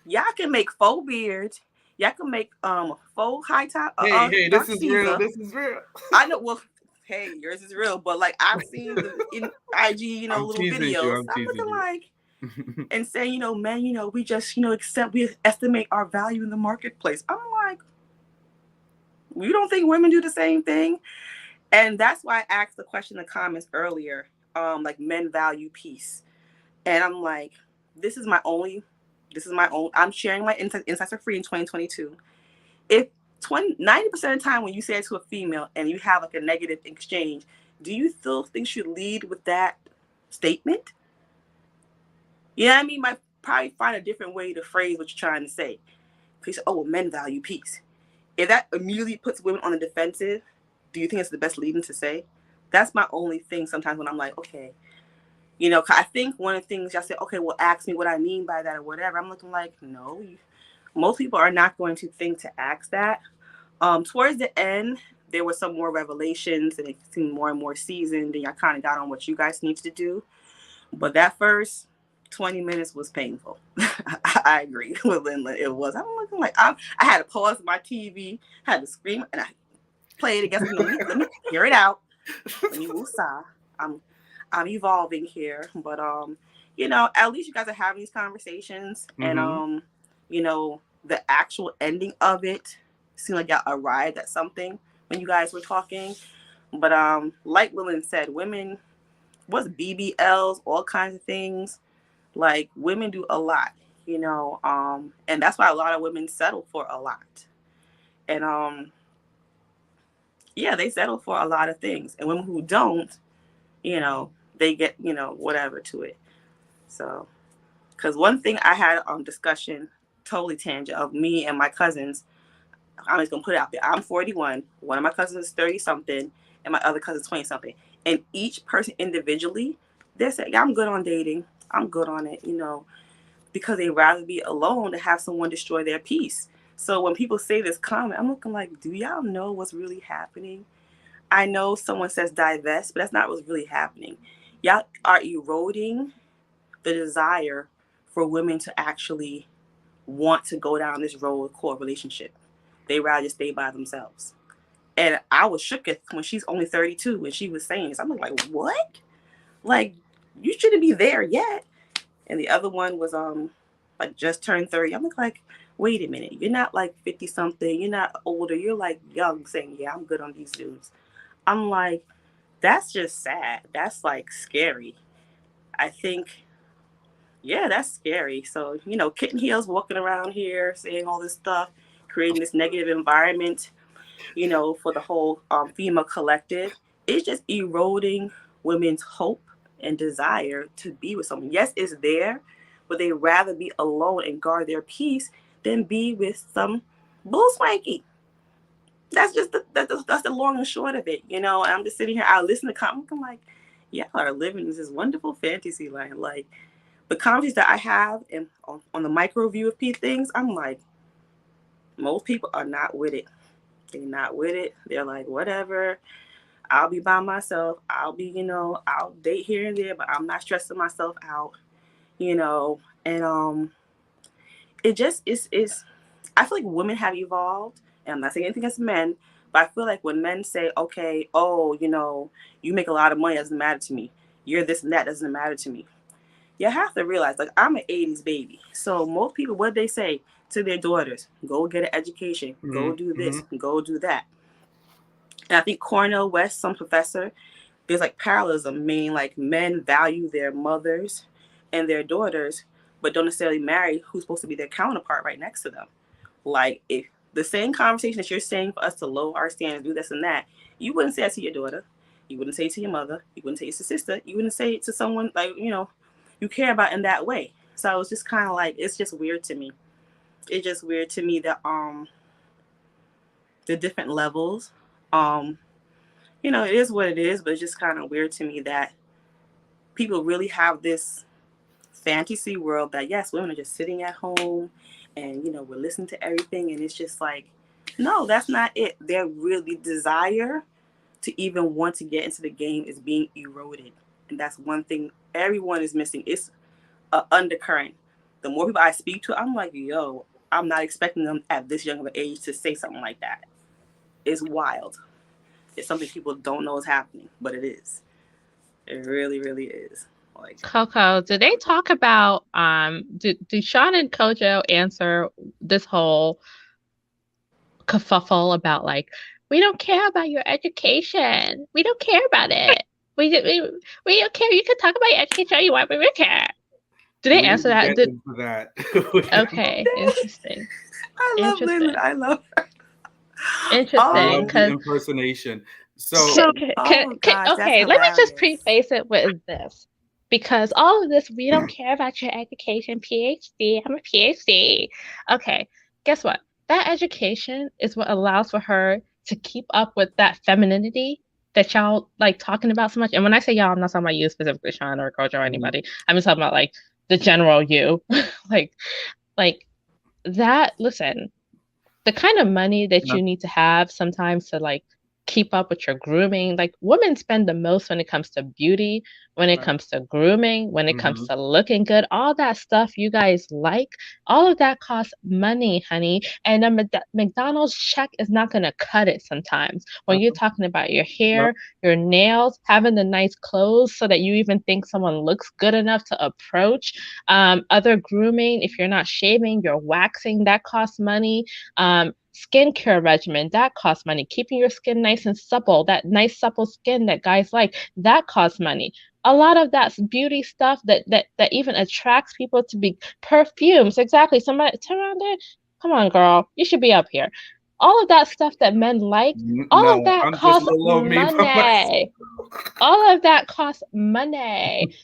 Y'all can make faux beards. Y'all can make faux high top Hey, this dark is real. Caesar. This is real. I know. Well, hey, yours is real, but like I've seen the in IG, I'm little teasing you. videos. I'm I'm teasing looking you. like and saying, men, we just, we estimate our value in the marketplace. I'm like, you don't think women do the same thing? And that's why I asked the question in the comments earlier, like men value peace. And I'm like, this is my only, I'm sharing my insights for free in 2022. If 90% of the time when you say it to a female and you have like a negative exchange, do you still think she should lead with that statement? You know what I mean? Might probably find a different way to phrase what you're trying to say. Because, oh, well, men value peace. If that immediately puts women on the defensive, do you think it's the best leading to say? That's my only thing sometimes when I'm like, okay, I think one of the things y'all say, okay, well, ask me what I mean by that or whatever. I'm looking like, no, most people are not going to think to ask that. Towards the end, there were some more revelations and it seemed more and more seasoned, and y'all kind of got on what you guys need to do. But that first 20 minutes was painful. I agree with Lynn. It was. I'm looking like I had to pause my TV, had to scream, and I played it again. Let me hear it out. Let me woosah. I'm evolving here, but at least you guys are having these conversations, and the actual ending of it seemed like y'all arrived at something when you guys were talking. But like Lillian said, women, what's BBLs, all kinds of things. Like women do a lot, you know, and that's why a lot of women settle for a lot. And yeah, they settle for a lot of things. And women who don't, you know, they get, you know, whatever to it. So, because one thing I had discussion, totally tangent, of me and my cousins. I'm just gonna put it out there. I'm 41. One of my cousins is 30 something, and my other cousin's 20 something. And each person individually, they say, yeah, I'm good on dating. I'm good on it, you know, because they rather be alone than have someone destroy their peace. So when people say this comment, I'm looking like, do y'all know what's really happening? I know someone says divest, but that's not what's really happening. Y'all are eroding the desire for women to actually want to go down this road of core relationship. They rather just stay by themselves. And I was shook when she's only 32 and she was saying this. I'm like, what? Like, you shouldn't be there yet. And the other one was like just turned 30. I'm like, wait a minute, you're not like 50 something, you're not older, you're like young, saying, yeah, I'm good on these dudes. I'm like, that's just sad. That's like scary. I think, yeah, that's scary. So, you know, kitten heels walking around here saying all this stuff, creating this negative environment, you know, for the whole female collective. It's just eroding women's hope and desire to be with someone. Yes, it's there, but they rather be alone and guard their peace than be with some bull swanky. That's just that's the long and short of it, you know. And I'm just sitting here, I listen to comments, I'm like, y'all are living this wonderful fantasy land. Like the conversations that I have and on the micro view of P things, I'm like, most people are not with it. They're not with it. They're like, whatever. I'll be by myself. I'll be, you know, I'll date here and there, but I'm not stressing myself out, you know. And it just is. I feel like women have evolved, and I'm not saying anything against men, but I feel like when men say, okay, oh, you know, you make a lot of money, doesn't matter to me. You're this and that, doesn't matter to me. You have to realize, like, I'm an 80s baby. So most people, what they say to their daughters, go get an education, go do this, go do that. And I think Cornel West, some professor, there's like parallelism, meaning like men value their mothers and their daughters, but don't necessarily marry who's supposed to be their counterpart right next to them. Like if the same conversation that you're saying for us to lower our standards, do this and that, you wouldn't say that to your daughter. You wouldn't say it to your mother. You wouldn't say it to your sister. You wouldn't say it to someone like, you know, you care about in that way. So it's just kind of like, it's just weird to me. It's just weird to me that the different levels. You know, it is what it is, but it's just kind of weird to me that people really have this fantasy world that yes, women are just sitting at home and you know we're listening to everything, and it's just like, no, that's not it. Their really desire to even want to get into the game is being eroded, and that's one thing everyone is missing. It's an undercurrent. The more people I speak to, I'm like, yo, I'm not expecting them at this young of an age to say something like that. It's wild. It's something people don't know is happening, but it is. It really, really is. Like, Coco, do they talk about do Sean and Kojo answer this whole kerfuffle about like we don't care about your education. We don't care about it. We don't care. You can talk about your education all you want, but we don't care. Do they We answer didn't that? get into that. Okay, interesting. I love Lynn. I love her. I Interesting, love the because impersonation. So Oh gosh, that's okay, let me just hilarious. preface it with this. Because all of this, we don't care about your education, PhD. I'm a PhD. Okay, guess what? That education is what allows for her to keep up with that femininity that y'all like talking about so much. And when I say y'all, I'm not talking about you specifically, Sean or Kojo or anybody. I'm just talking about like the general you. like, like that. Listen, the kind of money that No. you need to have sometimes to like keep up with your grooming. Like women spend the most when it comes to beauty, when it Right. comes to grooming, when it comes mhm, to looking good, all that stuff you guys like, all of that costs money, honey. And a McDonald's check is not going to cut it sometimes. When you're talking about your Nope. hair, your nails, having the nice clothes so that you even think someone looks good enough to approach. Other grooming, if you're not shaving, you're waxing, that costs money. Skincare regimen, that costs money. Keeping your skin nice and supple, that nice supple skin that guys like, that costs money. a lot of that beauty stuff that even attracts people to be perfumes. Exactly. Somebody turn around there. Come on, girl. You should be up here. All of that stuff that men like, all of No, that I'm just costs little me by myself. money. All of that costs money. Okay.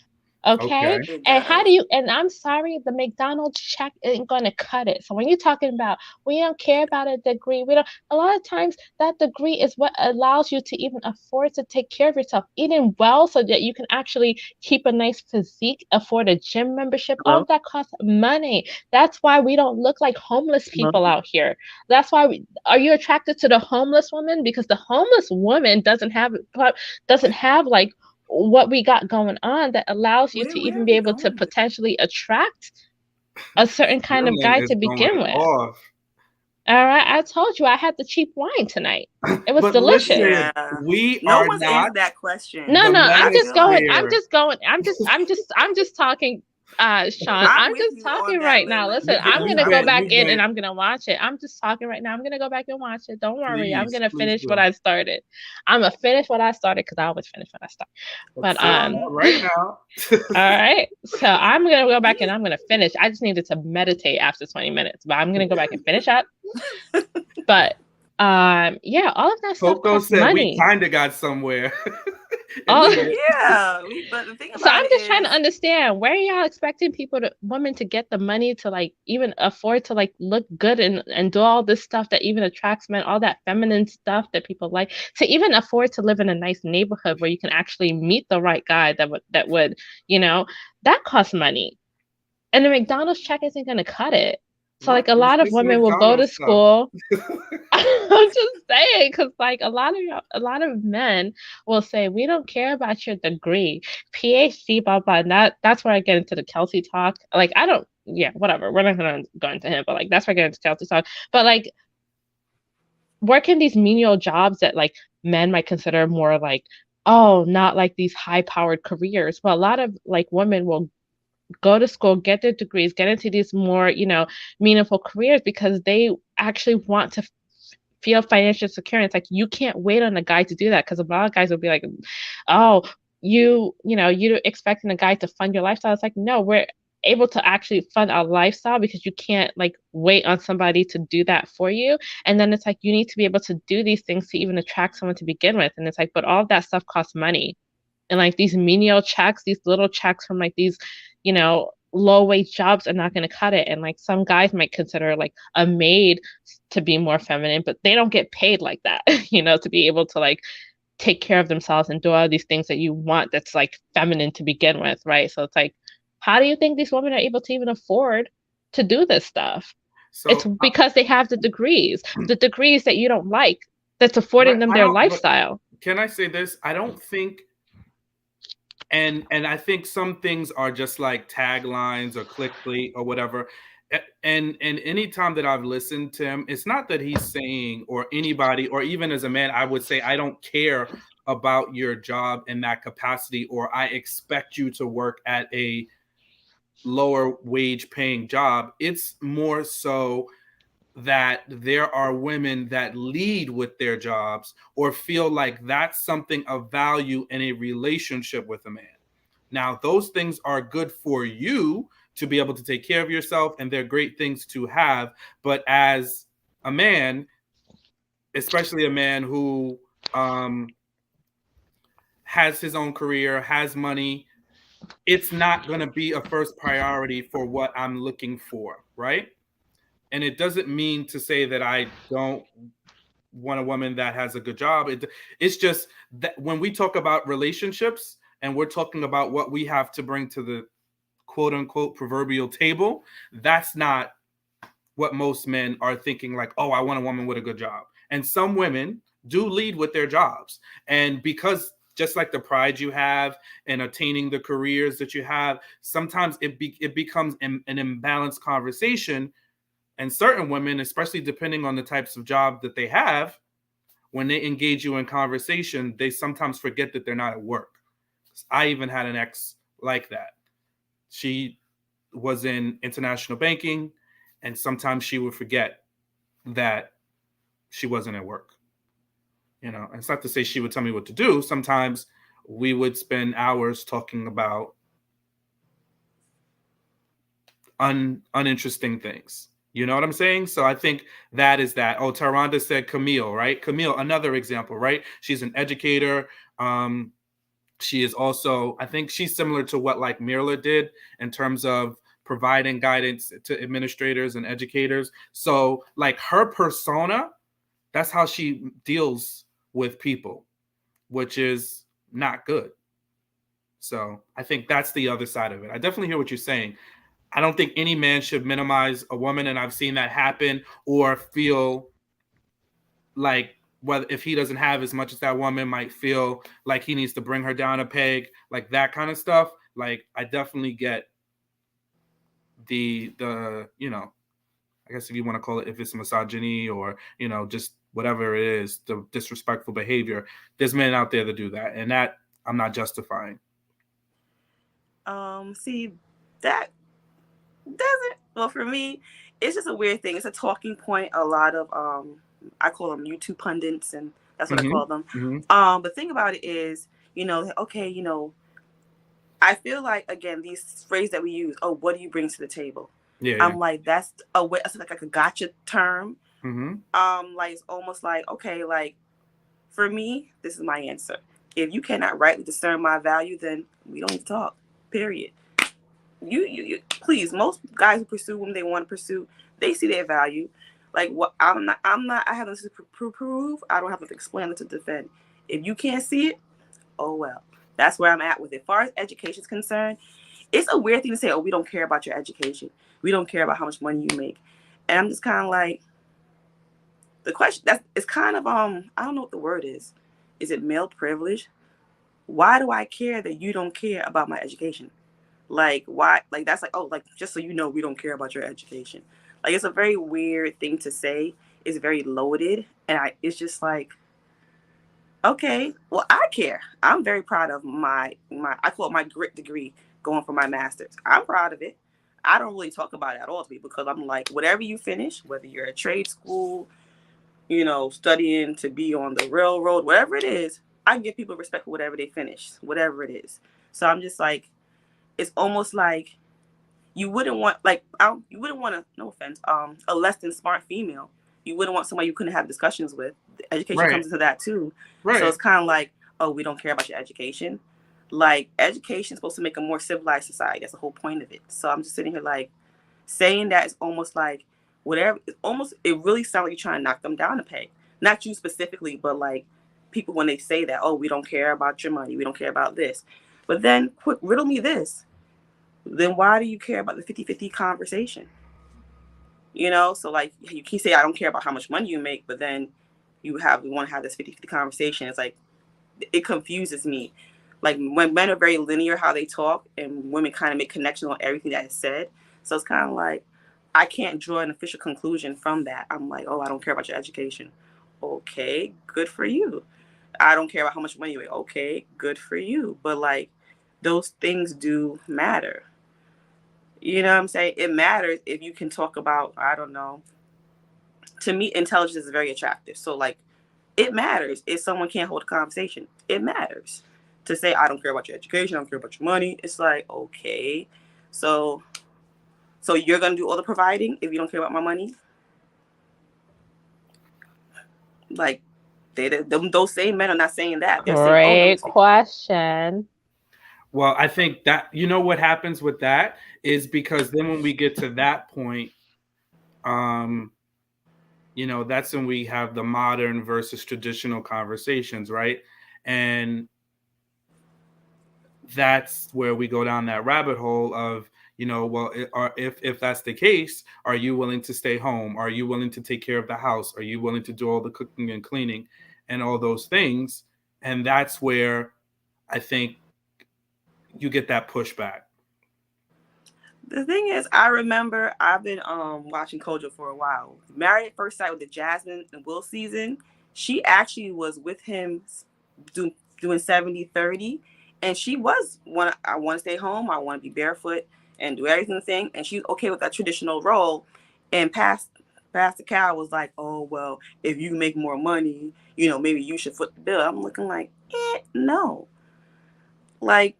Okay. It And how does. do you, and I'm sorry, the McDonald's check ain't going to cut it. So when you're talking about, we don't care about a degree, we don't, a lot of times that degree is what allows you to even afford to take care of yourself, eating well so that you can actually keep a nice physique, afford a gym membership. All Hello? of that costs money. That's why we don't look like homeless Hello? people out here. That's why are you attracted to the homeless woman? Because the homeless woman doesn't have like what we got going on that allows you to Where even are be we able to going with this? potentially attract a certain kind of Gremlin guy is to begin going with. off. All right, I told you I had the cheap wine tonight. It was But delicious. listen, Yeah. we No are one's not answered that question. No, the no, I'm I just feel going. like I'm manosphere. just going. I'm just talking, Sean. I'm I'm with just you on talking that, right now. Lily. Listen, I, I'm You've gonna I'm go been, with back you've you. in and been, I'm gonna watch it. I'm just talking right now. I'm gonna go back and watch it. Don't worry. I'm please, gonna please finish what do. I started. I'm gonna finish what I started because I always finish what I start. But Say that right now. all right. So I'm gonna go back and I'm gonna finish. I just needed to meditate after 20 minutes, but I'm gonna go back and finish up. But yeah, all of that stuff Coco costs said we money. kind of got somewhere. All Admit it. Yeah. But the thing so about I'm it just trying to is, understand where y'all expecting women to get the money to like even afford to like look good and do all this stuff that even attracts men, all that feminine stuff that people like, to even afford to live in a nice neighborhood where you can actually meet the right guy that would, you know, that costs money. And the McDonald's check isn't going to cut it. So like What a is lot of this women will go to McDonald's stuff? school. I'm just saying, because like a lot of men will say, we don't care about your degree, PhD, blah blah. And that's where I get into the Kelsey talk. Like I don't, yeah, whatever. We're not gonna go into him, but like that's where I get into Kelsey talk. But like working these menial jobs that like men might consider more like, oh, not like these high powered careers. But a lot of like women will go to school, get their degrees, get into these more, meaningful careers because they actually want to feel financial secure. And it's like you can't wait on a guy to do that because a lot of guys will be like, oh, you're expecting a guy to fund your lifestyle. It's like, no, we're able to actually fund our lifestyle because you can't like wait on somebody to do that for you. And then it's like you need to be able to do these things to even attract someone to begin with. And it's like, but all of that stuff costs money. And like these menial checks, these little checks from like these, low wage jobs are not going to cut it. And like some guys might consider like a maid to be more feminine, but they don't get paid like that, to be able to like take care of themselves and do all these things that you want that's like feminine to begin with, right? So it's like, how do you think these women are able to even afford to do this stuff? It's So because they have the degrees that you don't like, that's affording right, them I their don't. But lifestyle. can I say this? I don't think, and I think some things are just like taglines or clickbait or whatever. And any time that I've listened to him, it's not that he's saying, or anybody, or even as a man, I would say I don't care about your job in that capacity, or I expect you to work at a lower wage paying job. It's more so that there are women that lead with their jobs or feel like that's something of value in a relationship with a man. Now, those things are good for you to be able to take care of yourself, and they're great things to have. But as a man, especially a man who has his own career, has money, it's not going to be a first priority for what I'm looking for, right? And it doesn't mean to say that I don't want a woman that has a good job. It's just that when we talk about relationships and we're talking about what we have to bring to the quote unquote proverbial table, that's not what most men are thinking, like, oh, I want a woman with a good job. And some women do lead with their jobs. And because just like the pride you have in attaining the careers that you have, sometimes it becomes an imbalanced conversation. And certain women, especially depending on the types of job that they have, when they engage you in conversation, they sometimes forget that they're not at work. I even had an ex like that. She was in international banking, and sometimes she would forget that she wasn't at work. And it's not to say she would tell me what to do sometimes, we would spend hours talking about uninteresting things. You know what I'm saying? So I think that is that. Oh, Taronda said Camille, right? Camille, another example, right? She's an educator. She is also, I think she's similar to what like Mirla did in terms of providing guidance to administrators and educators. So like her persona, that's how she deals with people, which is not good. So I think that's the other side of it. I definitely hear what you're saying. I don't think any man should minimize a woman, and I've seen that happen, or feel like whether if he doesn't have as much as that woman might feel like he needs to bring her down a peg, like that kind of stuff. Like I definitely get the I guess if you want to call it, if it's misogyny or just whatever it is, the disrespectful behavior. There's men out there that do that, and that I'm not justifying. See, that doesn't. Well, for me, it's just a weird thing. It's a talking point. A lot of I call them YouTube pundits, and that's what I call them. The thing about it is, okay, I feel like again these phrases that we use. Oh, what do you bring to the table? Yeah, I'm like that's a way. It's like a gotcha term. Like it's almost like okay, like for me, this is my answer. If you cannot rightly discern my value, then we don't need to talk. Period. You please. Most guys who pursue women they want to pursue, they see their value. Like what I'm not. I have nothing to prove. I don't have to explain it to defend. If you can't see it, oh well. That's where I'm at with it. As far as education is concerned, it's a weird thing to say. Oh, we don't care about your education. We don't care about how much money you make. And I'm just kind of like, the question that's it's kind of I don't know what the word is. Is it male privilege? Why do I care that you don't care about my education? Like why? Like that's like oh like just so you know we don't care about your education. Like it's a very weird thing to say. It's very loaded, and it's just like okay, well I care. I'm very proud of my I call it my grit degree going for my master's. I'm proud of it. I don't really talk about it at all to me because I'm like whatever you finish, whether you're at trade school, studying to be on the railroad, whatever it is, I give people respect for whatever they finish, whatever it is. So I'm just like, it's almost like you wouldn't want, like, you wouldn't want to, no offense, a less than smart female. You wouldn't want somebody you couldn't have discussions with. Education comes into that too. Right. So it's kind of like, oh, we don't care about your education. Like, education is supposed to make a more civilized society. That's the whole point of it. So I'm just sitting here like, saying that is almost like, whatever, it really sounds like you're trying to knock them down a peg. Not you specifically, but like people when they say that, oh, we don't care about your money, we don't care about this. But then quick riddle me this. Then why do you care about the 50-50 conversation? So like you can say I don't care about how much money you make, but then you want to have this 50-50 conversation. It's like it confuses me. Like when men are very linear how they talk and women kind of make connections on everything that is said. So it's kind of like I can't draw an official conclusion from that. I'm like, oh, I don't care about your education. Okay, good for you. I don't care about how much money you make. Okay, good for you. But like those things do matter. You know what I'm saying? It matters if you can talk about, I don't know. To me, intelligence is very attractive. So like it matters if someone can't hold a conversation. It matters. To say I don't care about your education, I don't care about your money. It's like, okay. So you're gonna do all the providing if you don't care about my money? Like those same men are not saying that. They're saying, oh no, Great question. Well, I think that what happens with that is because then when we get to that point, that's when we have the modern versus traditional conversations, right? And that's where we go down that rabbit hole of, well, if that's the case, are you willing to stay home? Are you willing to take care of the house? Are you willing to do all the cooking and cleaning and all those things? And that's where I think you get that pushback. The thing is, I remember I've been watching Kojo for a while. Married at First Sight with the Jasmine and Will season. She actually was with him doing 70-30. And she was I want to stay home, I want to be barefoot and do everything. And she's okay with that traditional role. And Pastor Cal was like, oh, well, if you make more money, maybe you should foot the bill. I'm looking like, no. Like,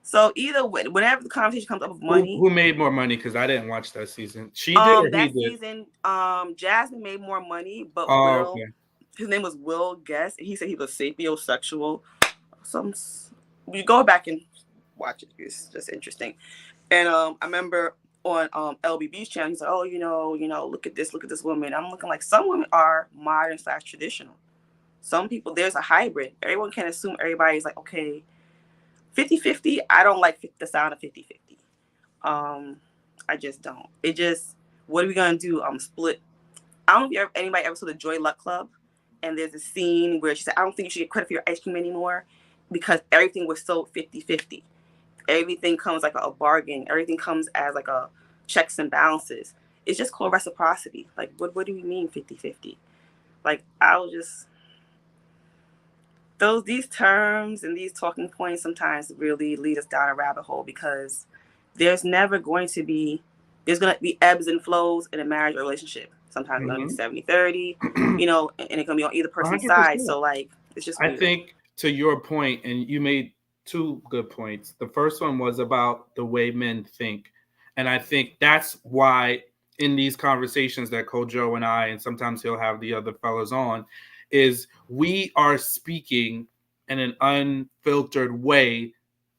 so either whenever the conversation comes up of money, who made more money? Because I didn't watch that season. She did or he that did? season, Jasmine made more money, but Oh, Will, okay. his name was Will Guest, and he said he was sapiosexual. Some, you go back and watch it. It's just interesting. And I remember on LBB's channel, he's like, oh, look at this woman. I'm looking like some women are modern / traditional. Some people, there's a hybrid. Everyone can assume everybody's like, okay, 50-50. I don't like the sound of 50-50. I just don't. It just, what are we going to do? Split. I don't know if anybody ever saw the Joy Luck Club. And there's a scene where she said, I don't think you should get credit for your ice cream anymore because everything was so 50-50. Everything comes like a bargain. Everything comes as like a checks and balances. It's just called reciprocity. Like, what do we mean 50-50? Like, I was just, these terms and these talking points sometimes really lead us down a rabbit hole because there's going to be ebbs and flows in a marriage or relationship. Sometimes it's going to be 70-30, and it's going to be on either person's 100%. side. So, like, it's just weird. I think to your point, and you made two good points. The first one was about the way men think. And I think that's why in these conversations that Kojo and I, and sometimes he'll have the other fellas on, is we are speaking in an unfiltered way,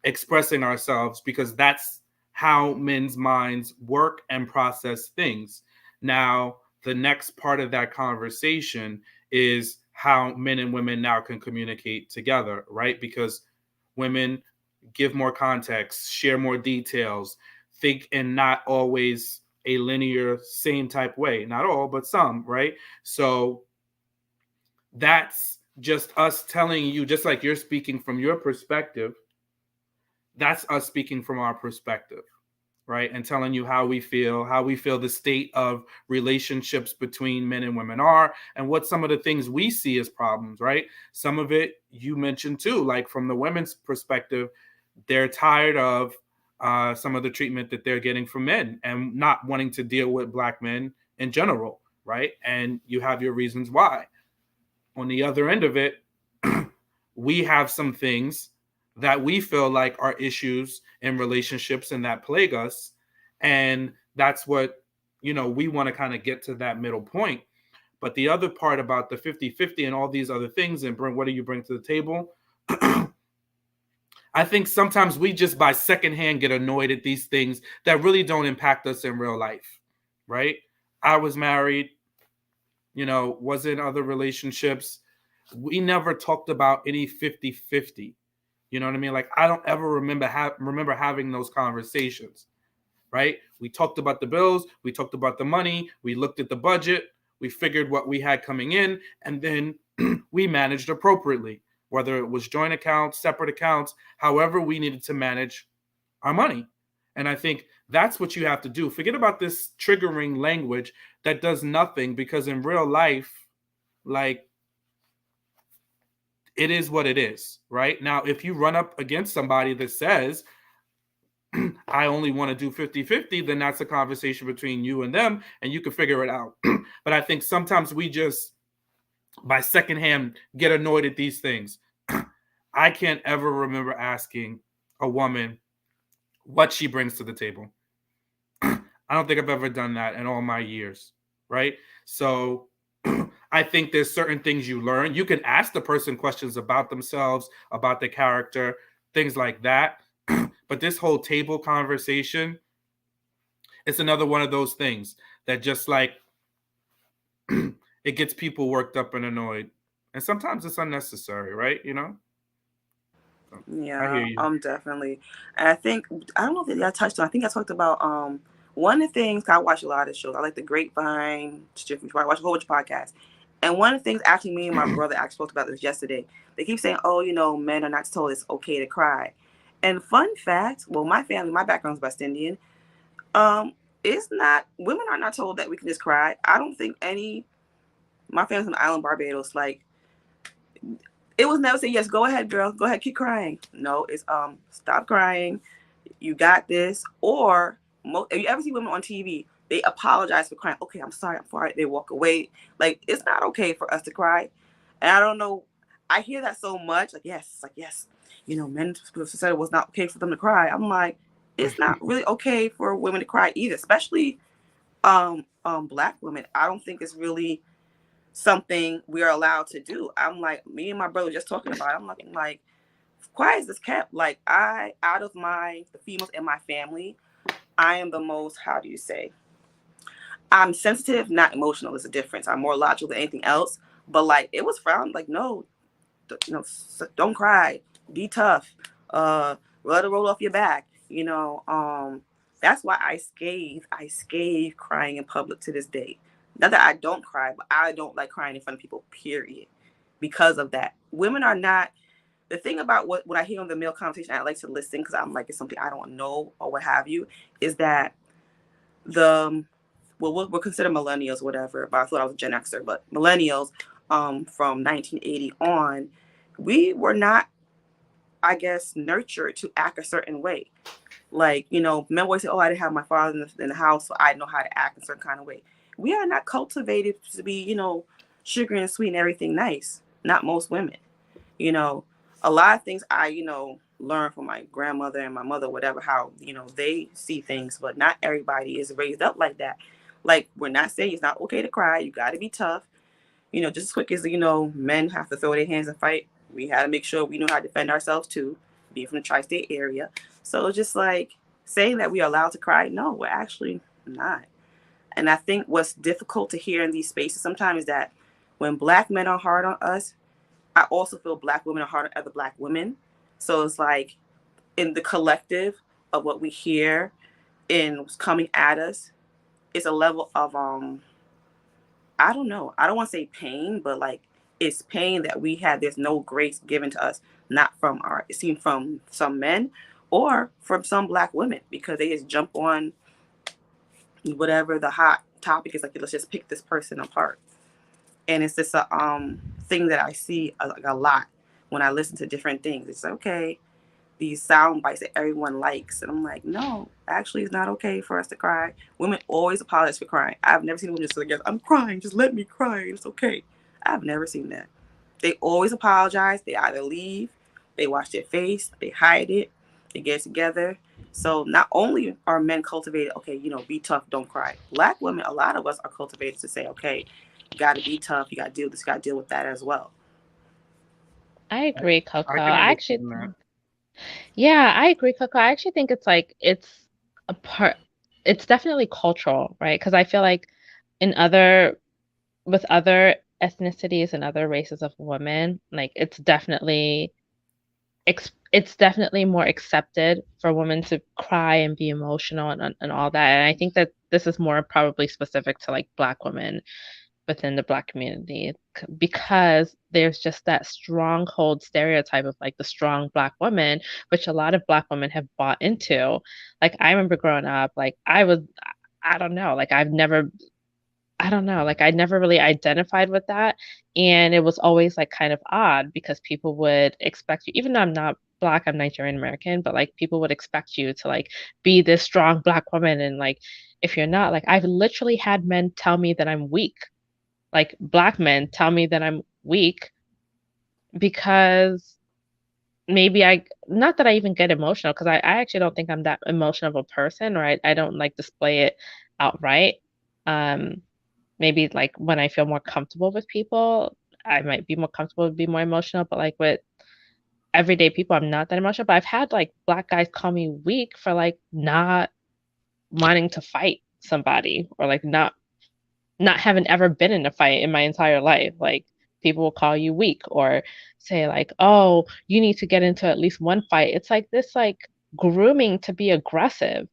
expressing ourselves because that's how men's minds work and process things. Now, the next part of that conversation is how men and women now can communicate together, right? Because women give more context, share more details, think in not always a linear same type way. Not all, but some, right? So that's just us telling you, just like you're speaking from your perspective, that's us speaking from our perspective, right? And telling you how we feel the state of relationships between men and women are, and what some of the things we see as problems, right? Some of it you mentioned too, like from the women's perspective, they're tired of some of the treatment that they're getting from men and not wanting to deal with Black men in general, right? And you have your reasons why. On the other end of it, we have some things that we feel like are issues in relationships and that plague us. And that's what, we want to kind of get to that middle point. But the other part about the 50-50 and all these other things and what do you bring to the table? I think sometimes we just by secondhand get annoyed at these things that really don't impact us in real life, right? I was married, was in other relationships. We never talked about any 50-50. You know what I mean? Like I don't ever remember having those conversations, right? We talked about the bills, we talked about the money, we looked at the budget, we figured what we had coming in, and then we managed appropriately, whether it was joint accounts, separate accounts, however we needed to manage our money. And I think that's what you have to do. Forget about this triggering language that does nothing, because in real life, like, it is what it is, right? Now, if you run up against somebody that says, I only want to do 50-50, then that's a conversation between you and them, and you can figure it out. But I think sometimes we just, by secondhand, get annoyed at these things. I can't ever remember asking a woman what she brings to the table. I don't think I've ever done that in all my years, right? So I think there's certain things you learn. You can ask the person questions about themselves, about their character, things like that. But this whole table conversation, it's another one of those things that just like it gets people worked up and annoyed. And sometimes it's unnecessary, right? So, I hear Yeah, you. definitely. And I don't know if I touched on. I think I talked about one of the things. I watch a lot of shows. I like The Grapevine, I watch a whole bunch of podcasts. And one of the things actually me and my brother actually spoke about this yesterday. They keep saying, "Oh, men are not told it's okay to cry." And fun fact, well, my background is West Indian. It's not, women are not told that we can just cry. I don't think my family's on the island Barbados, like, it was never say, yes, go ahead, girl, go ahead, keep crying. No, it's stop crying, you got this. Or if you ever see women on TV, they apologize for crying. Okay, I'm sorry, they walk away. Like, it's not okay for us to cry. And I don't know, I hear that so much. Like yes, men said it was not okay for them to cry. I'm like, it's not really okay for women to cry either, especially Black women. I don't think it's really something we are allowed to do. I'm like, me and my brother just talking about it. I'm looking like, why is this kept? Like, out of the females in my family, I am the most, how do you say? I'm sensitive, not emotional is a difference. I'm more logical than anything else. But like, it was frowned. Like, no, don't cry, be tough, let it roll off your back. That's why I scathe crying in public to this day. Not that I don't cry, but I don't like crying in front of people, period, because of that. Women are not, the thing about what I hear on the male conversation, I like to listen because I'm like, it's something I don't know or what have you, is that the, well, we'll consider millennials, whatever, but I thought I was a Gen Xer, but millennials, from 1980 on, we were not, I guess, nurtured to act a certain way. Like, men always say, oh, I didn't have my father in the house, so I know how to act a certain kind of way. We are not cultivated to be, sugar and sweet and everything nice. Not most women. You know, a lot of things I, learned from my grandmother and my mother, whatever, how, they see things, but not everybody is raised up like that. Like, we're not saying it's not okay to cry. You got to be tough. Just as quick as, men have to throw their hands and fight, we had to make sure we know how to defend ourselves too, being from the tri-state area. So it's just like saying that we are allowed to cry. No, we're actually not. And I think what's difficult to hear in these spaces sometimes is that when Black men are hard on us, I also feel Black women are hard on other Black women. So it's like in the collective of what we hear in what's coming at us, it's a level of I don't know. I don't want to say pain, but like it's pain that we had. There's no grace given to us, not from it seemed from some men or from some Black women, because they just jump on whatever the hot topic is. Like, let's just pick this person apart. And it's just a thing that I see a lot when I listen to different things. It's okay, these sound bites that everyone likes, and I'm like, no, actually, it's not okay for us to cry. Women always apologize for crying. I've never seen a woman just like, I'm crying, just let me cry, it's okay. I've never seen that. They always apologize. They either leave, they wash their face, they hide it, they get it together. So not only are men cultivated, okay, be tough, don't cry. Black women, a lot of us are cultivated to say, okay, you got to be tough, you got to deal with this, you got to deal with that as well. I agree, Coco. I can understand that. Yeah, I agree, Coco. I actually think it's like a part, it's definitely cultural, right? Because I feel like in with other ethnicities and other races of women, like it's definitely more accepted for women to cry and be emotional and all that. And I think that this is more probably specific to like Black women within the Black community because there's just that stronghold stereotype of like the strong Black woman, which a lot of Black women have bought into. Like I remember growing up, like I don't know, like I don't know, like I never really identified with that. And it was always like kind of odd because people would expect you, even though I'm not Black, I'm Nigerian American, but like people would expect you to like be this strong Black woman. And like if you're not, like I've literally had men tell me that I'm weak, like Black men tell me that I'm weak because maybe not that I even get emotional, because I actually don't think I'm that emotional of a person, or I don't like display it outright. Um, Maybe like when I feel more comfortable with people, I might be more comfortable to be more emotional, but like with everyday people, I'm not that emotional. But I've had like Black guys call me weak for like not wanting to fight somebody, or like not having ever been in a fight in my entire life. Like people will call you weak or say like, "Oh, you need to get into at least one fight." It's like this like grooming to be aggressive.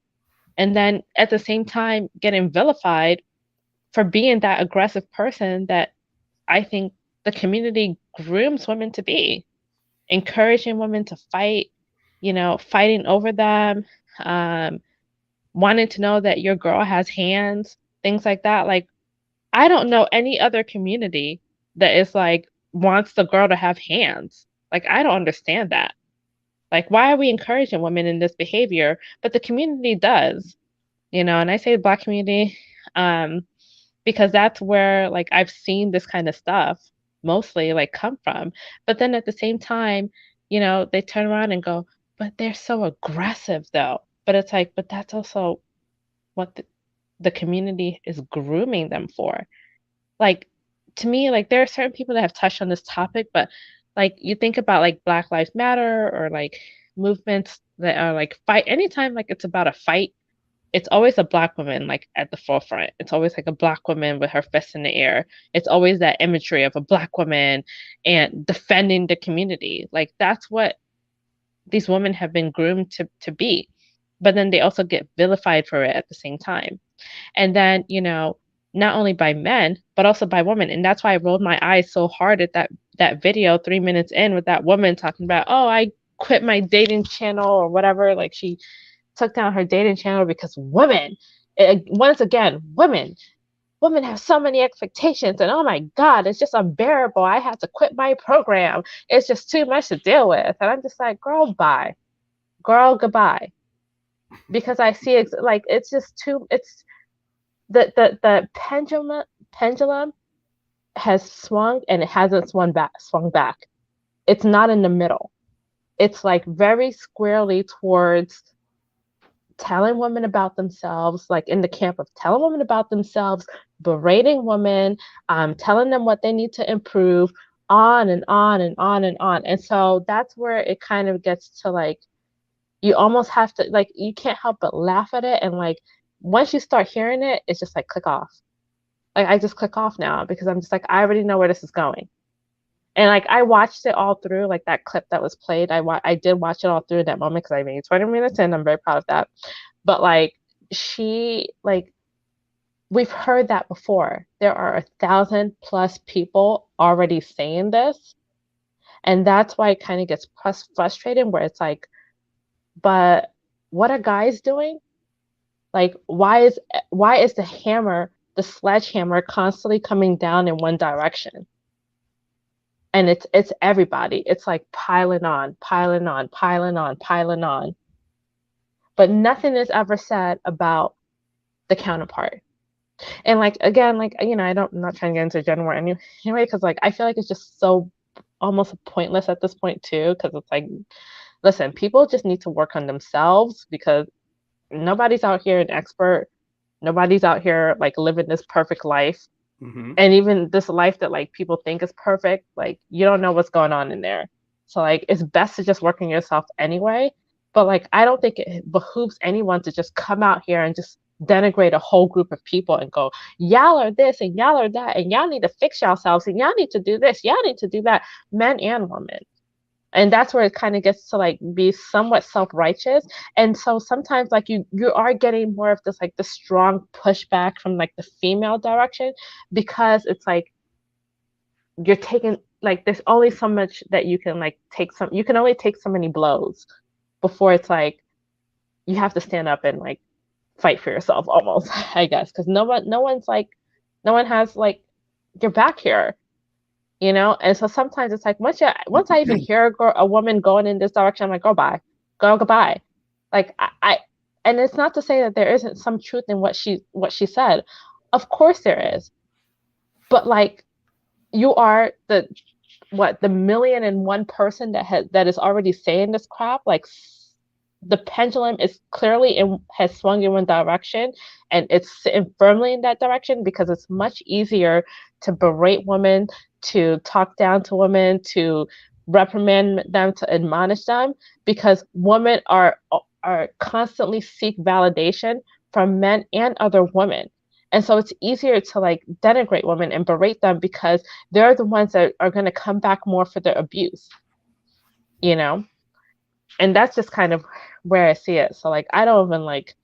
And then at the same time getting vilified for being that aggressive person that I think the community grooms women to be, encouraging women to fight, fighting over them, um, wanting to know that your girl has hands, things like that. Like I don't know any other community that is like wants the girl to have hands. Like I don't understand that. Like why are we encouraging women in this behavior? But the community does, and I say the Black community, because that's where like I've seen this kind of stuff mostly like come from. But then at the same time, you know, they turn around and go, but they're so aggressive though. But it's like, but that's also what the community is grooming them for. Like, to me, like there are certain people that have touched on this topic, but like you think about like Black Lives Matter or like movements that are like fight anytime like it's about a fight, it's always a Black woman like at the forefront. It's always like a Black woman with her fist in the air. It's always that imagery of a Black woman and defending the community. Like that's what these women have been groomed to be. But then they also get vilified for it at the same time. And then, you know, not only by men, but also by women. And that's why I rolled my eyes so hard at that video 3 minutes in with that woman talking about, oh, I quit my dating channel or whatever. Like she took down her dating channel because women, once again, women have so many expectations and oh my God, it's just unbearable. I have to quit my program. It's just too much to deal with. And I'm just like, girl, bye. Girl, goodbye. Because I see it's like it's just too it's the pendulum has swung and it hasn't swung back. It's not in the middle. It's like very squarely towards telling women about themselves, like in the camp of telling women about themselves, berating women, telling them what they need to improve, on and on and on and on. And so that's where it kind of gets to like you almost have to like you can't help but laugh at it and like once you start hearing it, it's just like click off. Like I just click off now because I'm just like I already know where this is going. And like I watched it all through, like that clip that was played. I did watch it all through in that moment because I made 20 minutes in. I'm very proud of that. But like she like we've heard that before. There are 1,000+ people already saying this, and that's why it kind of gets frustrating. Where it's like, but what are guys doing? Like why is the hammer, the sledgehammer, constantly coming down in one direction? And it's everybody. It's like piling on, piling on, piling on, piling on. But nothing is ever said about the counterpart. And like again, like you know, I'm not trying to get into gender war anyway, because like I feel like it's just so almost pointless at this point too, because it's like, listen, people just need to work on themselves because nobody's out here an expert. Nobody's out here like living this perfect life. Mm-hmm. And even this life that like people think is perfect, like you don't know what's going on in there. So like it's best to just work on yourself anyway. But like I don't think it behooves anyone to just come out here and just denigrate a whole group of people and go, y'all are this and y'all are that and y'all need to fix yourselves and y'all need to do this, y'all need to do that, men and women. And that's where it kind of gets to like be somewhat self-righteous. And so sometimes like you are getting more of this like the strong pushback from like the female direction because it's like you're taking like there's only so much that you can like you can only take so many blows before it's like you have to stand up and like fight for yourself almost, I guess, because no one has like your back here. You know, and so sometimes it's like once I even hear a woman going in this direction, I'm like, go bye, go goodbye. Like I and it's not to say that there isn't some truth in what she said. Of course there is, but like you are the 1,000,001 person that is already saying this crap. Like the pendulum is clearly has swung in one direction, and it's sitting firmly in that direction because it's much easier to berate women, to talk down to women, to reprimand them, to admonish them, because women are constantly seek validation from men and other women. And so it's easier to like denigrate women and berate them because they're the ones that are going to come back more for their abuse, you know? And that's just kind of where I see it. So like I don't even like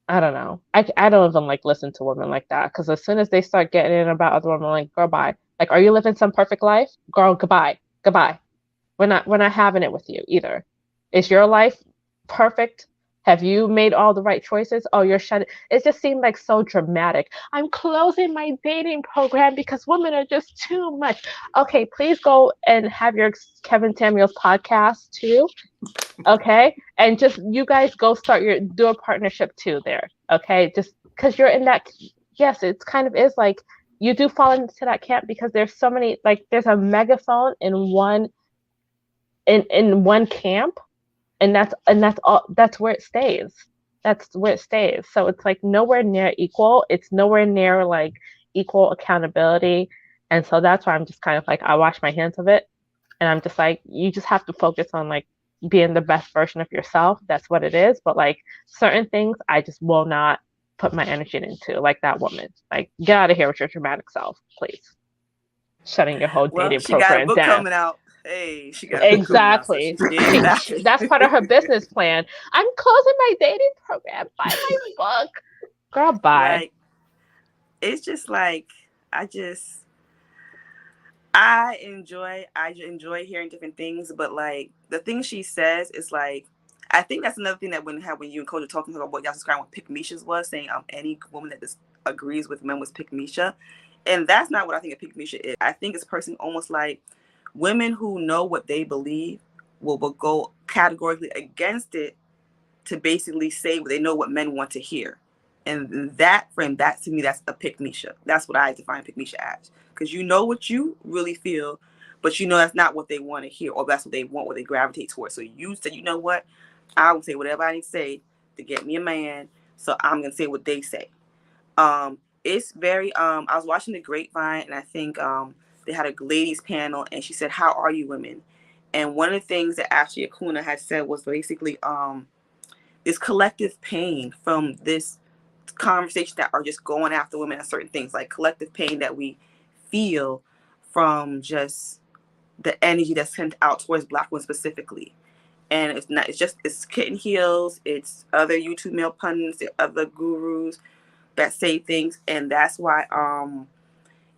I don't know. I don't even like listen to women like that because as soon as they start getting in about other women, I'm like, girl, bye. Like, are you living some perfect life? Girl, goodbye. Goodbye. We're not having it with you either. Is your life perfect? Have you made all the right choices? Oh, you're shut. It just seemed like so dramatic. I'm closing my dating program because women are just too much. Okay, please go and have your Kevin Samuels podcast too. Okay, and just you guys go do a partnership too there. Okay, just because you're in that. Yes, it's kind of is like you do fall into that camp because there's so many, like there's a megaphone in one camp, and that's all, that's where it stays. That's where it stays. So it's like nowhere near equal. It's nowhere near like equal accountability. And so that's why I'm just kind of like I wash my hands of it, and I'm just like you just have to focus on like being the best version of yourself. That's what it is. But like certain things I just will not put my energy into, like that woman. Like get out of here with your dramatic self, please. Shutting your whole Well, dating she got a program book down. coming out. Hey, she got a book coming out, so Exactly. she did that. That's part of her business plan. I'm closing my dating program. Buy my book. Girl, bye. Like, it's just like I just I enjoy hearing different things, but like the things she says is like I think that's another thing that when you and Coach are talking about what y'all describing what pick Misha's was, saying any woman that agrees with men was pick Misha. And that's not what I think a pick Misha is. I think it's a person almost like women who know what they believe will go categorically against it to basically say what they know what men want to hear. And that frame, that to me, that's a pick Misha. That's what I define pick Misha as. Because you know what you really feel, but you know that's not what they want to hear, or that's what they want, what they gravitate towards. So you said, you know what? I will say whatever I need to say to get me a man. So I'm gonna say what they say. It's very I was watching the Grapevine, and I think they had a ladies panel, and she said, "How are you women?" And one of the things that Ashley Akuna had said was basically this collective pain from this conversation that are just going after women at certain things, like collective pain that we feel from just the energy that's sent out towards Black women specifically. And it's Kitten Heels, it's other YouTube male pundits, other gurus that say things, and that's why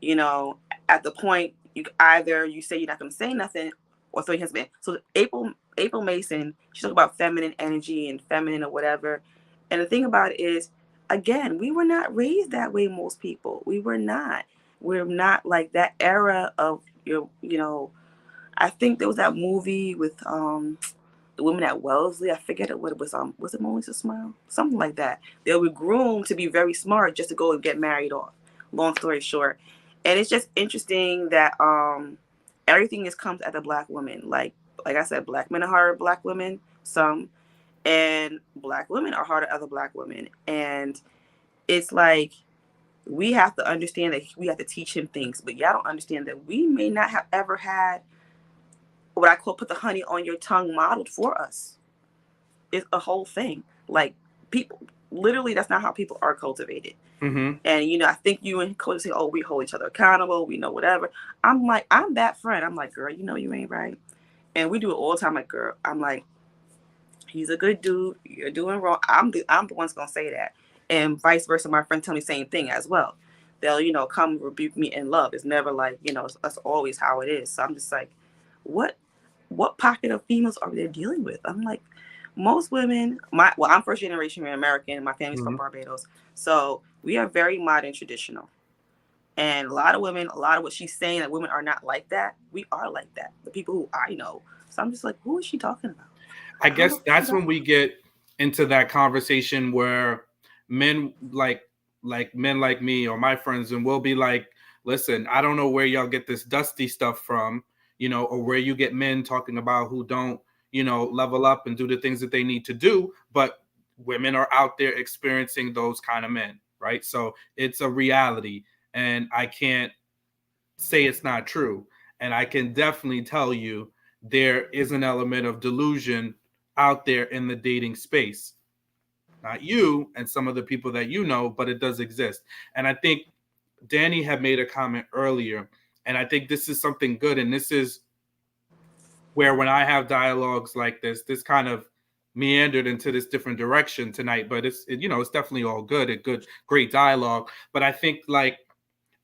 you know, at the point you either you say you're not going to say nothing or throw your hands up. So April Mason, she talked about feminine energy and feminine or whatever. And the thing about it is, again, we were not raised that way. Most people, we were not. We're not like that era of you know. I think there was that movie with the women at Wellesley. I forget what it was. Was it Mona Lisa Smile? Something like that. They were groomed to be very smart just to go and get married off. Long story short, and it's just interesting that everything just comes at the Black woman. Like I said, Black men are harder at Black women. Some, and Black women are harder at other Black women. And it's like we have to understand that we have to teach him things, but y'all don't understand that we may not have ever had what I call put the honey on your tongue modeled for us. It's a whole thing. Like people, literally, that's not how people are cultivated. Mm-hmm. And I think you and Coach say, "Oh, we hold each other accountable. We know whatever." I'm like, I'm that friend. I'm like, girl, you ain't right. And we do it all the time. Like, girl, I'm like, he's a good dude. You're doing wrong. I'm the one's gonna say that, and vice versa. My friend tell me the same thing as well. They'll come rebuke me in love. It's never like that's always how it is. So I'm just like, what pocket of females are they dealing with? I'm like, most women. I'm first generation American. My family's from Barbados, so we are very modern traditional. And a lot of women, a lot of what she's saying that women are not like that, we are like that. The people who I know. So I'm just like, who is she talking about? I guess that's when we get into that conversation where men like men like me or my friends, and we'll be like, listen, I don't know where y'all get this dusty stuff from, or where you get men talking about who don't, level up and do the things that they need to do, but women are out there experiencing those kind of men, right? So it's a reality, and I can't say it's not true. And I can definitely tell you there is an element of delusion out there in the dating space. Not you and some of the people that you know, but it does exist. And I think Danny had made a comment earlier, and I think this is something good. And this is where when I have dialogues like this kind of meandered into this different direction tonight, but it's definitely all good, great dialogue. But I think like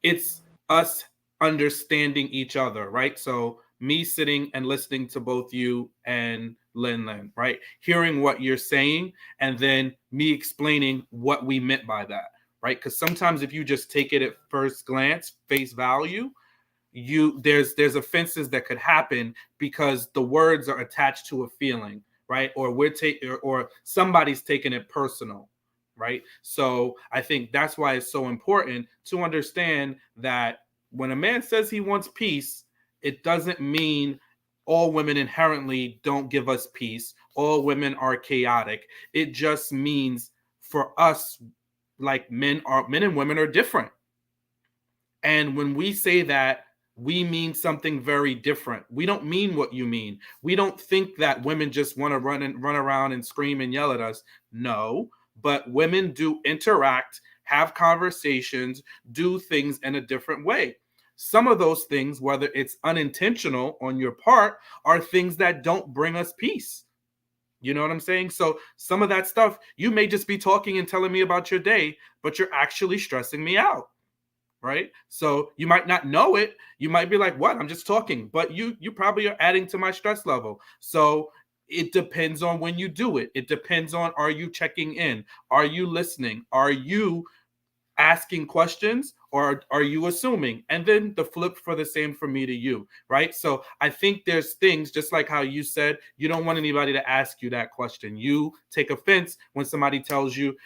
it's us understanding each other, right? So me sitting and listening to both you and Lin, right? Hearing what you're saying and then me explaining what we meant by that, right? Because sometimes if you just take it at first glance, face value, there's offenses that could happen because the words are attached to a feeling, right? Or or somebody's taking it personal, right? So I think that's why it's so important to understand that when a man says he wants peace, it doesn't mean all women inherently don't give us peace. All women are chaotic. It just means for us, like men and women are different. And when we say that, we mean something very different. We don't mean what you mean. We don't think that women just want to run around and scream and yell at us. No, but women do interact, have conversations, do things in a different way. Some of those things, whether it's unintentional on your part, are things that don't bring us peace. You know what I'm saying? So some of that stuff, you may just be talking and telling me about your day, but you're actually stressing me out, right? So you might not know it. You might be like, "What? I'm just talking," but you probably are adding to my stress level. So it depends on when you do it. It depends on, are you checking in? Are you listening? Are you asking questions, or are you assuming? And then the flip for the same for me to you, right? So I think there's things, just like how you said, you don't want anybody to ask you that question. You take offense when somebody tells you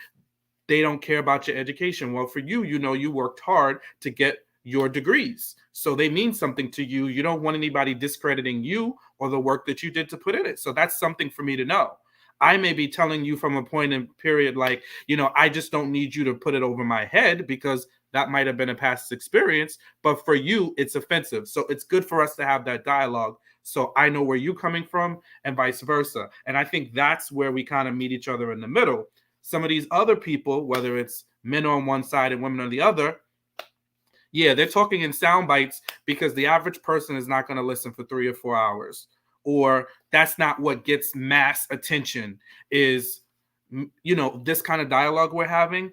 they don't care about your education. Well, for you, you know, you worked hard to get your degrees, so they mean something to you. You don't want anybody discrediting you or the work that you did to put in it. So that's something for me to know. I may be telling you from a point in period, like, you know, I just don't need you to put it over my head, because that might have been a past experience, but for you it's offensive. So it's good for us to have that dialogue, so I know where you're coming from and vice versa. And I think that's where we kind of meet each other in the middle. Some of these other people, whether it's men on one side and women on the other, yeah, they're talking in sound bites because the average person is not going to listen for 3 or 4 hours. Or that's not what gets mass attention, is, you know, this kind of dialogue we're having.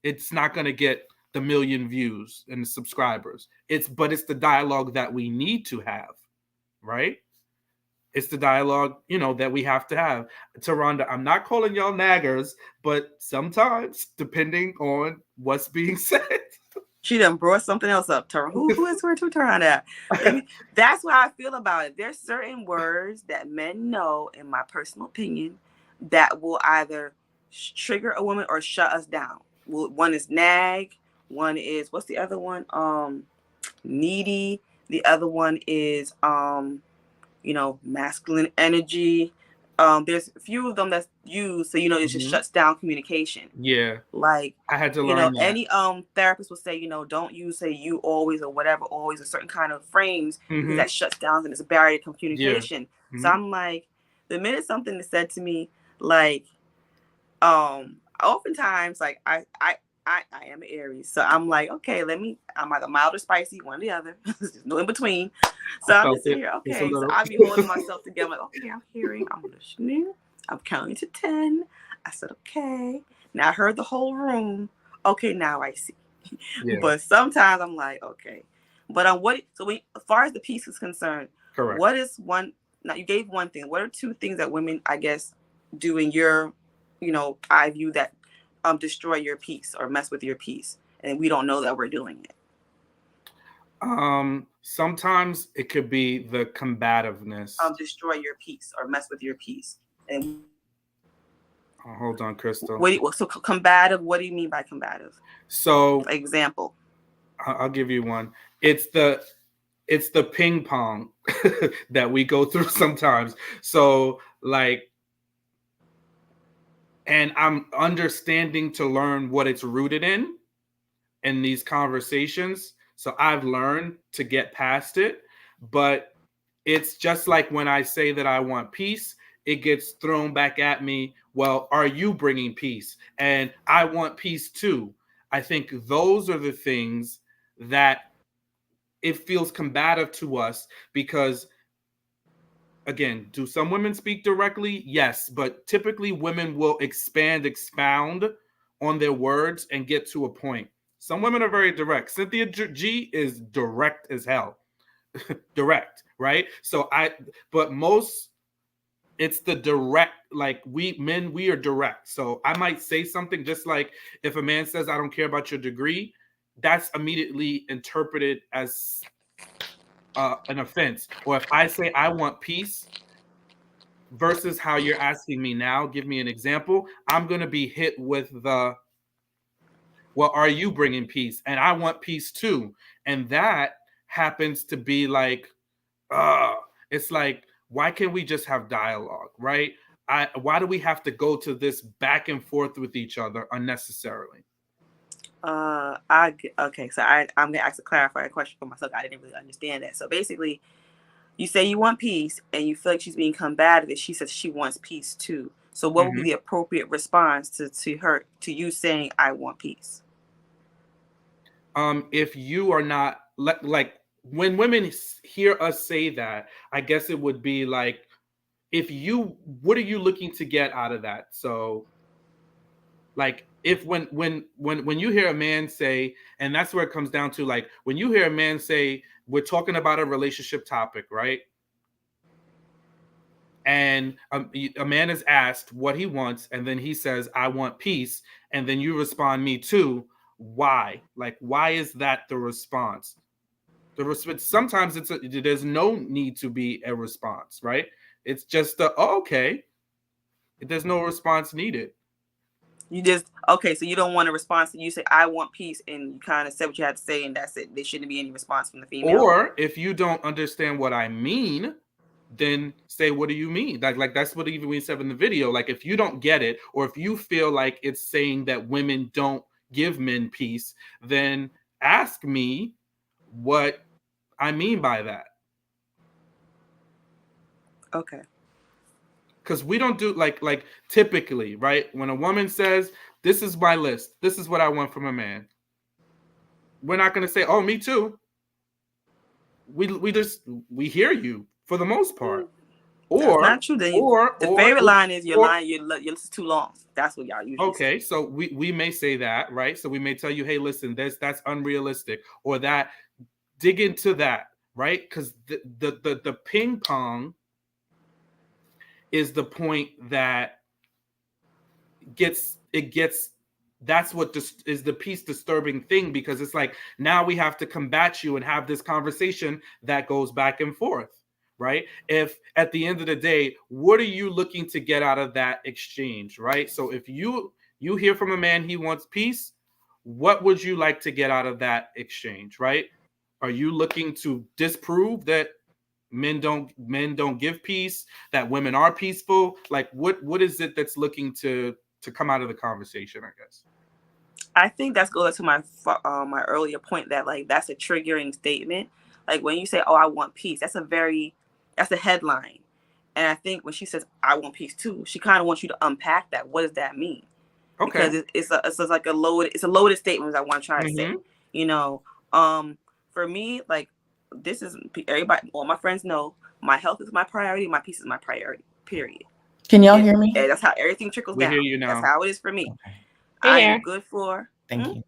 It's not going to get the million views and subscribers. But it's the dialogue that we need to have, right? It's the dialogue, you know, that we have to have. Taronda, I'm not calling y'all naggers, but sometimes, depending on what's being said. She done brought something else up. Who is where to turn that? That's what I feel about it. There's certain words that men know, in my personal opinion, that will either trigger a woman or shut us down. One is nag. One is, what's the other one? Needy. The other one is masculine energy. There's a few of them that's used, so it just shuts down communication. Yeah. Like, I had to learn that. Any therapist will say, don't use say you always or whatever, always a certain kind of frames, because that shuts down and it's a barrier to communication. Yeah. So I'm like, the minute something is said to me, like, oftentimes, like, I am an Aries, so I'm like, okay, I'm like a mild or spicy, one or the other. There's no in between. So I'm just here, okay. So I'll be holding myself together, like, okay, I'm hearing, I'm listening, I'm counting to 10. I said, okay. Now I heard the whole room. Okay, now I see. Yeah. But sometimes I'm like, okay. But as far as the piece is concerned, correct. What is one? Now you gave one thing. What are two things that women, I guess, do in your, eye view that destroy your peace or mess with your peace, and we don't know that we're doing it? Sometimes it could be the combativeness. Destroy your peace or mess with your peace. And hold on, Crystal. So combative, what do you mean by combative? So example. I'll give you one. It's the ping pong that we go through sometimes. So like, and I'm understanding to learn what it's rooted in these conversations. So I've learned to get past it, but it's just like when I say that I want peace, it gets thrown back at me. Well, are you bringing peace? And I want peace too. I think those are the things that it feels combative to us, because again, do some women speak directly? Yes, but typically women will expound on their words and get to a point. Some women are very direct. Cynthia G is direct as hell. Direct, right? But most, it's the direct, like we are direct. So I might say something, just like if a man says, I don't care about your degree, that's immediately interpreted as an offense. Or if I say I want peace, versus how you're asking me now, give me an example, I'm going to be hit with the, well, are you bringing peace? And I want peace too. And that happens to be like, uh, it's like, why can't we just have dialogue, right? Why do we have to go to this back and forth with each other unnecessarily? Okay, so I'm gonna ask a clarifying question for myself. I didn't really understand that. So basically, you say you want peace, and you feel like she's being combative, and she says she wants peace too. So what would be the appropriate response to you saying I want peace? If you are not like when women hear us say that, I guess it would be like, what are you looking to get out of that? So like if when you hear a man say, and that's where it comes down to, like when you hear a man say, we're talking about a relationship topic, right? And a man is asked what he wants, and then he says, I want peace, and then you respond, me too. Why? Like, why is that the response? Sometimes there's no need to be a response, right? It's just okay. There's no response needed. You just okay, so you don't want a response. You say I want peace, and you kind of said what you had to say, and that's it. There shouldn't be any response from the female. Or if you don't understand what I mean, then say, what do you mean? Like that's what even we said in the video. Like if you don't get it, or if you feel like it's saying that women don't give men peace, then ask me what I mean by that. Okay. Because we don't do like typically, right? When a woman says, this is my list, this is what I want from a man, we're not going to say, oh, me too. We hear you for the most part. Or that's not true. Then the favorite line is your line. Your list is too long. That's what y'all usually say. So we may say that, right? So we may tell you, hey, listen, that's unrealistic, or that dig into that, right? Because the ping pong is the point that gets that's what is the piece disturbing thing, because it's like now we have to combat you and have this conversation that goes back and forth, right? If at the end of the day, what are you looking to get out of that exchange, right? So if you hear from a man he wants peace, what would you like to get out of that exchange, right? Are you looking to disprove that men don't give peace, that women are peaceful? Like what is it that's looking to come out of the conversation, I guess? I think that's goes to my earlier point that like that's a triggering statement. Like when you say, "Oh, I want peace," that's a headline. And I think when she says, "I want peace too," she kind of wants you to unpack that. What does that mean? Okay. Because it's like a loaded statement. I want to try to say, you know, for me, like this is everybody. All my friends know my health is my priority. My peace is my priority. Period. Can y'all hear me? That's how everything trickles down. We hear you now. That's how it is for me. Okay. I am good for. Thank you.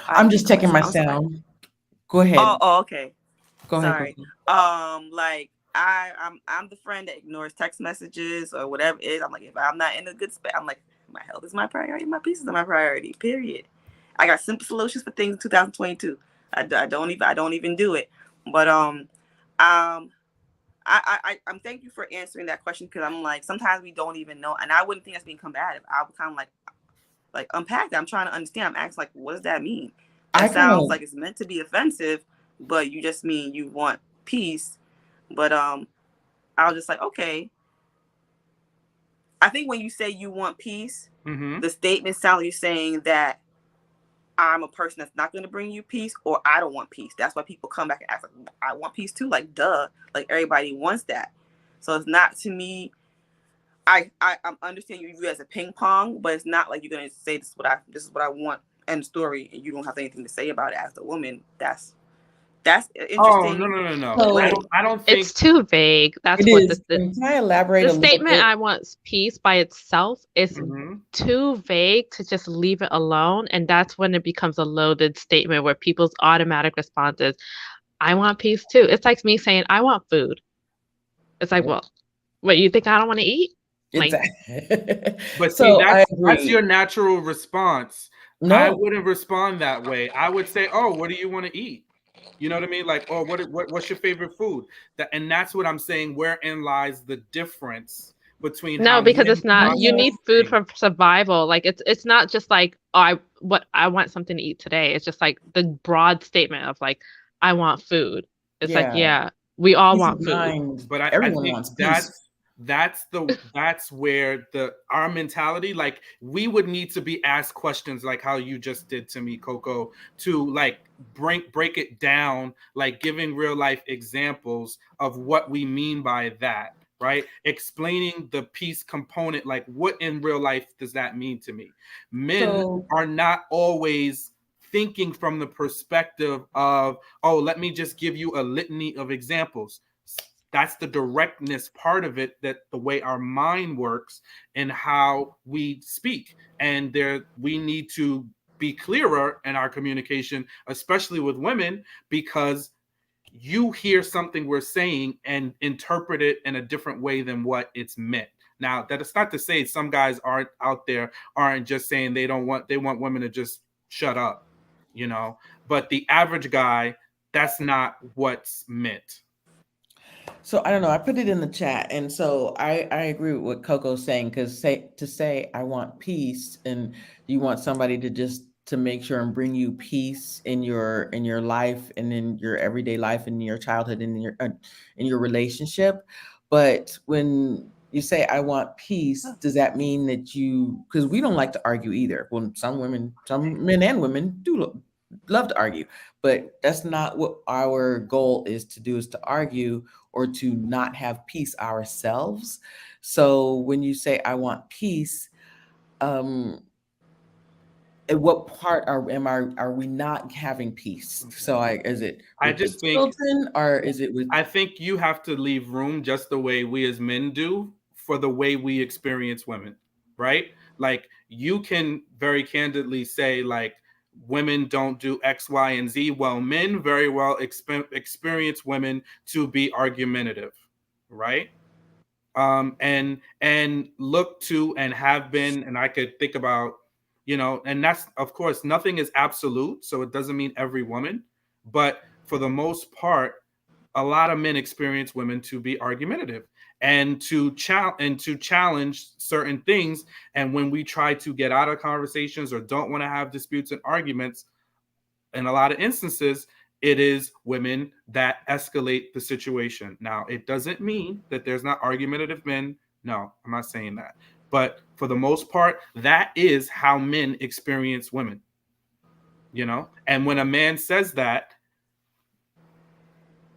I'm just checking my sound. Go ahead. Oh, okay. Go ahead. Sorry. Like I'm the friend that ignores text messages or whatever it is. I'm like, if I'm not in a good space, I'm like, my health is my priority. My peace is my priority. Period. I got simple solutions for things in 2022. I don't even do it. But I'm thank you for answering that question, because I'm like, sometimes we don't even know, and I wouldn't think that's being combative. I would kind of like unpack that. I'm trying to understand. I'm asking, like, what does that mean? That sounds like it's meant to be offensive, but you just mean you want peace. But I was just like, okay. I think when you say you want peace, the statement sounds like you're saying that I'm a person that's not going to bring you peace, or I don't want peace. That's why people come back and ask, like, I want peace too. Like, duh. Like, everybody wants that. So it's not, to me, I'm understanding you as a ping pong, but it's not like you're going to say this is what I want, end story, and you don't have anything to say about it as a woman. That's interesting. Oh, no. So I don't think it's too vague. That's it what is. Can I elaborate the a little statement, bit? I want peace by itself is too vague to just leave it alone. And that's when it becomes a loaded statement where people's automatic response is, I want peace too. It's like me saying, I want food. It's like, well, what, you think I don't want to eat? Like, but see, that's your natural response. No. I wouldn't respond that way. I would say, oh, what do you want to eat? You know what I mean? Like, oh, what's your favorite food? And that's what I'm saying. Wherein lies the difference between No, how because men it's not. You process need food things. for survival. Like it's not just like, oh, I want something to eat today. It's just like the broad statement of like I want food. It's like, Yeah. yeah, we all Peace of want food. mind. But I Everyone think wants peace. that's where our mentality, like we would need to be asked questions like how you just did to me, Coco, to like break it down, like giving real life examples of what we mean by that, right? Explaining the peace component, like what in real life does that mean to me? Men So are not always thinking from the perspective of, oh, let me just give you a litany of examples. That's the directness part of it, that the way our mind works and how we speak. And there we need to be clearer in our communication, especially with women, because you hear something we're saying and interpret it in a different way than what it's meant. Now, that is not to say some guys aren't out there aren't just saying they want women to just shut up, you know. But the average guy, that's not what's meant. So I don't know. I put it in the chat, and so I agree with what Coco's saying, because say I want peace, and you want somebody to just to make sure and bring you peace in your life and in your everyday life and in your childhood and in your relationship. But when you say I want peace, does that mean that you? Because we don't like to argue either. Well, some men and women do love to argue, but that's not what our goal is to do. Is to argue or to not have peace ourselves. So when you say I want peace, um, at what part are we not having peace? So is it I with the just think children or is it with I think you have to leave room just the way we as men do for the way we experience women, right? Like you can very candidly say like women don't do X, Y, and Z. Well, men very well experience women to be argumentative, right? And look to and have been, and I could think about, you know, and that's of course nothing is absolute, so it doesn't mean every woman, but for the most part a lot of men experience women to be argumentative and to challenge certain things. And when we try to get out of conversations or don't want to have disputes and arguments, in a lot of instances, it is women that escalate the situation. Now, it doesn't mean that there's not argumentative men. No, I'm not saying that. But for the most part, that is how men experience women, you know? And when a man says that,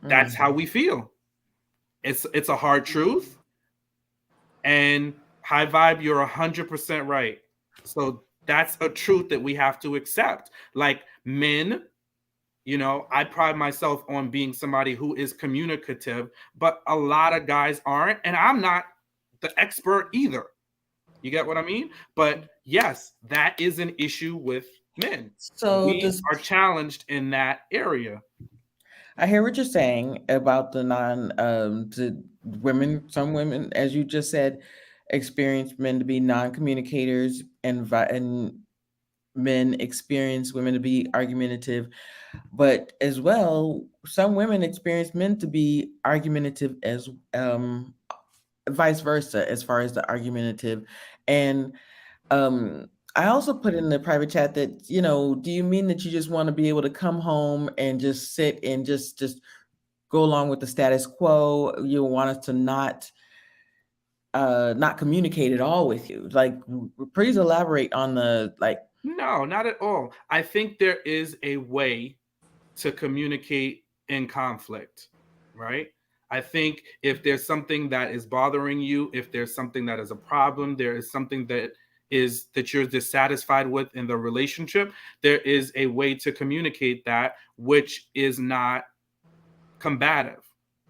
that's how we feel. It's a hard truth. And high vibe, you're 100% right. So that's a truth that we have to accept. Like men, you know, I pride myself on being somebody who is communicative, but a lot of guys aren't. And I'm not the expert either. You get what I mean? But yes, that is an issue with men. so We does are challenged in that area. I hear what you're saying about the to women, some women, as you just said, experience men to be non-communicators and men experience women to be argumentative, but as well, some women experience men to be argumentative as vice versa as far as the argumentative. And um I also put in the private chat that, do you mean that you just want to be able to come home and just sit and just go along with the status quo? You want us to not communicate at all with you? Like, please elaborate on the like. No, not at all. I think there is a way to communicate in conflict, right? I think if there's something that is bothering you, if there's something that is a problem, there is something that you're dissatisfied with in the relationship, there is a way to communicate that which is not combative,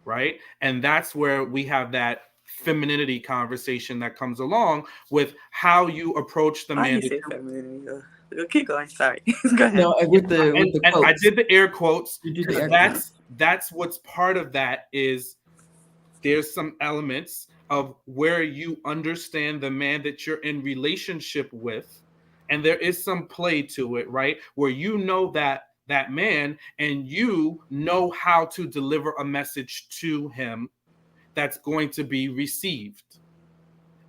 right? And that's where we have that femininity conversation that comes along with how you approach the Why man you that say you're. femininity? Keep going. Sorry. Go ahead. No, with the And I quotes. did the air quotes You do the because air quotes. that's what's part of that is there's some elements of where you understand the man that you're in relationship with, and there is some play to it, right? Where you know that that man, and you know how to deliver a message to him that's going to be received.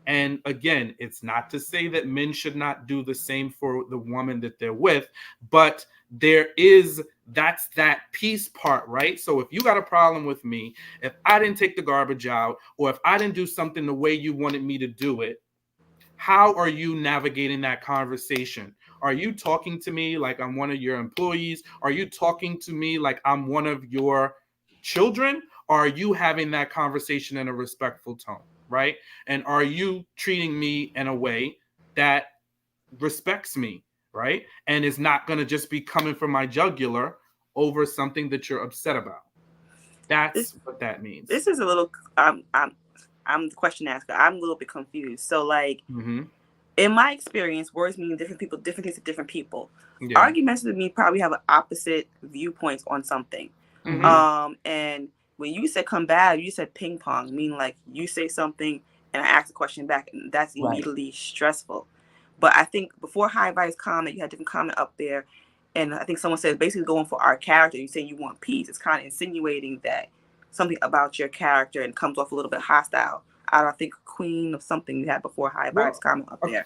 And again, it's not to say that men should not do the same for the woman that they're with, but that's that peace part, right? So if you got a problem with me, if I didn't take the garbage out, or if I didn't do something the way you wanted me to do it, how are you navigating that conversation? Are you talking to me like I'm one of your employees? Are you talking to me like I'm one of your children? Or are you having that conversation in a respectful tone, right? And are you treating me in a way that respects me, right? And is not going to just be coming from my jugular over something that you're upset about. This That's what that means. this is a little I'm the question asker. I'm a little bit confused. So like Mm-hmm. in my experience, words mean different things to different people. Yeah. Arguments with me probably have an opposite viewpoints on something. Mm-hmm. And when you said combat, you said ping pong, meaning like you say something and I ask a question back, and that's Right. immediately stressful. But I think before High Vice comment, you had different comment up there, and I think someone said basically going for our character. You saying you want peace. It's kind of insinuating that something about your character and comes off a little bit hostile. I don't think Queen of something you had before High Vice Well, comment up there.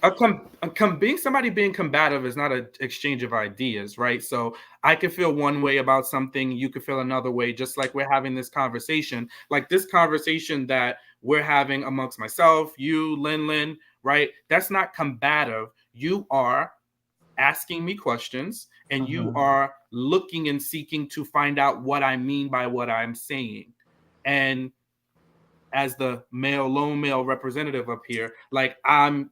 being somebody being combative is not an exchange of ideas, right? So I could feel one way about something, you could feel another way, just like we're having this conversation, like this conversation that we're having amongst myself, you, Lin, right? That's not combative. You are asking me questions, and you Mhm. are looking and seeking to find out what I mean by what I'm saying. And as the lone male representative up here, like I'm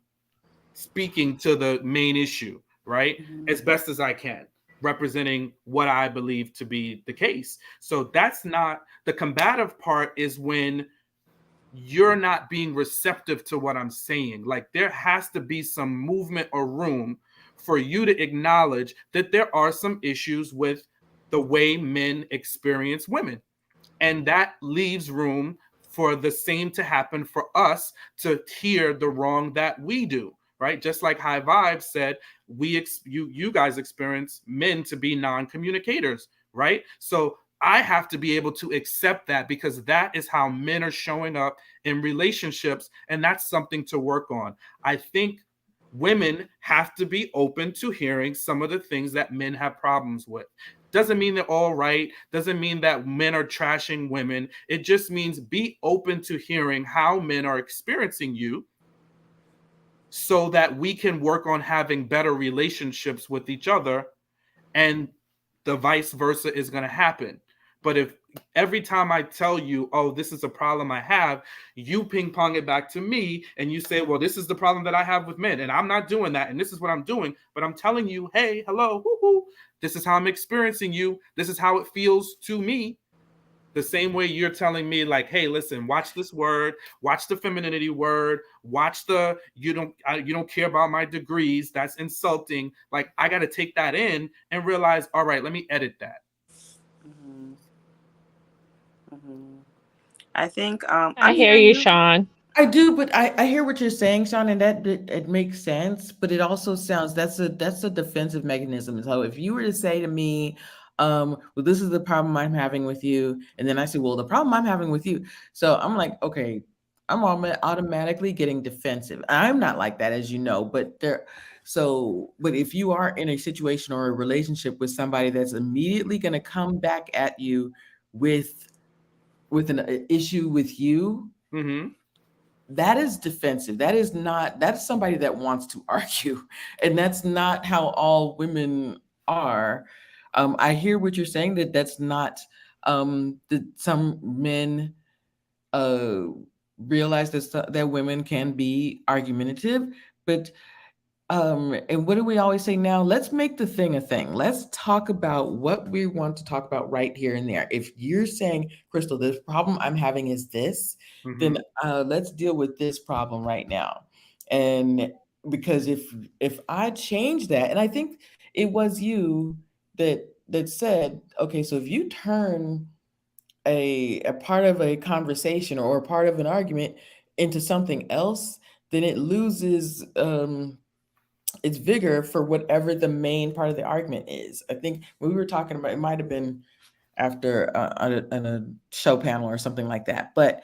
speaking to the main issue, right? As best as I can, representing what I believe to be the case. So that's not the combative part, is when you're not being receptive to what I'm saying. Like there has to be some movement or room for you to acknowledge that there are some issues with the way men experience women. And that leaves room for the same to happen for us to hear the wrong that we do, right? Just like High Vibes said, you guys experience men to be non-communicators, right? So I have to be able to accept that, because that is how men are showing up in relationships, and that's something to work on. I think women have to be open to hearing some of the things that men have problems with. Doesn't mean they're all right. Doesn't mean that men are trashing women. It just means be open to hearing how men are experiencing you, so that we can work on having better relationships with each other, and the vice versa is going to happen. But if every time I tell you, oh, this is a problem I have, you ping pong it back to me and you say, well, this is the problem that I have with men, and I'm not doing that, and this is what I'm doing, but I'm telling you, hey, hello, woo-hoo, this is how I'm experiencing you. This is how it feels to me. The same way you're telling me, like, hey, listen, watch this word, watch the femininity word, watch the you don't care about my degrees, that's insulting. Like, I got to take that in and realize, all right, let me edit that. Mm-hmm. Mm-hmm. I think I I'm hear hearing you, you. Sean. I do, but I hear what you're saying, Sean, and that it makes sense. But it also sounds that's a defensive mechanism. So if you were to say to me, well, this is the problem I'm having with you, and then I say, well, the problem I'm having with you, so I'm like, okay, I'm automatically getting defensive. I'm not like that, as you know, but there. So, but if you are in a situation or a relationship with somebody that's immediately going to come back at you with an issue with you, Mm-hmm. that is defensive. That is not, that's somebody that wants to argue. And that's not how all women are. I hear what you're saying, that that's not, that some men uh, realize that, that women can be argumentative, but and what do we always say now? Let's make the thing a thing. Let's talk about what we want to talk about right here and there. If you're saying, Crystal, the problem I'm having is this, Mm-hmm. then let's deal with this problem right now. And because if I change that, and I think it was you that said, okay, so if you turn a part of a conversation or a part of an argument into something else, then it loses it's vigor for whatever the main part of the argument is. I think when we were talking about, it might have been after on a show panel or something like that, but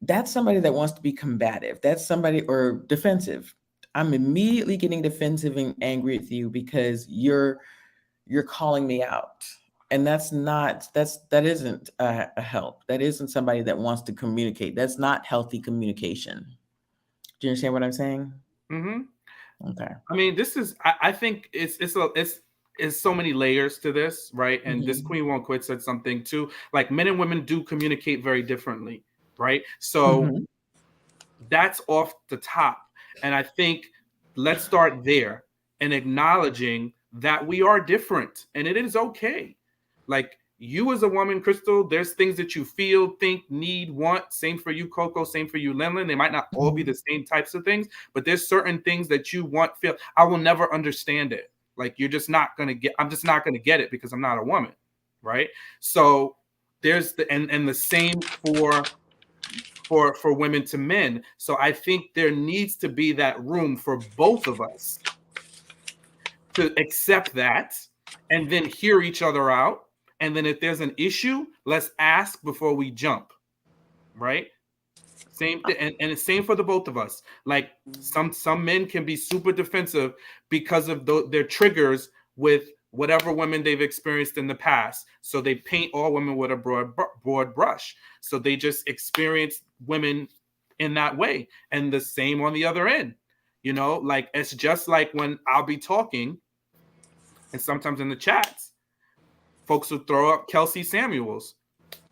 that's somebody that wants to be combative. That's somebody, or defensive. I'm immediately getting defensive and angry with you because you're calling me out. And that isn't a help. That isn't somebody that wants to communicate. That's not healthy communication. Do you understand what I'm saying? Mm-hmm. Okay. I mean, this is. I think it's so many layers to this, right? And this Queen Won't Quit said something too. Like, men and women do communicate very differently, right? So that's off the top, and I think let's start there and acknowledging that we are different, and it is okay. Like, you as a woman, Crystal, there's things that you feel, think, need, want. Same for you, Coco. Same for you, Lemon. They might not all be the same types of things, but there's certain things that you want, feel. I will never understand it. Like, you're just not gonna get. I'm just not gonna get it because I'm not a woman, right? So there's and the same for women to men. So I think there needs to be that room for both of us to accept that and then hear each other out. And then if there's an issue, let's ask before we jump, right? Same thing, and it's same for the both of us. Like, some men can be super defensive because of their triggers with whatever women they've experienced in the past. So they paint all women with a broad brush. So they just experience women in that way. And the same on the other end. You know, like, it's just like when I'll be talking, and sometimes in the chats, folks will throw up Kelsey Samuels.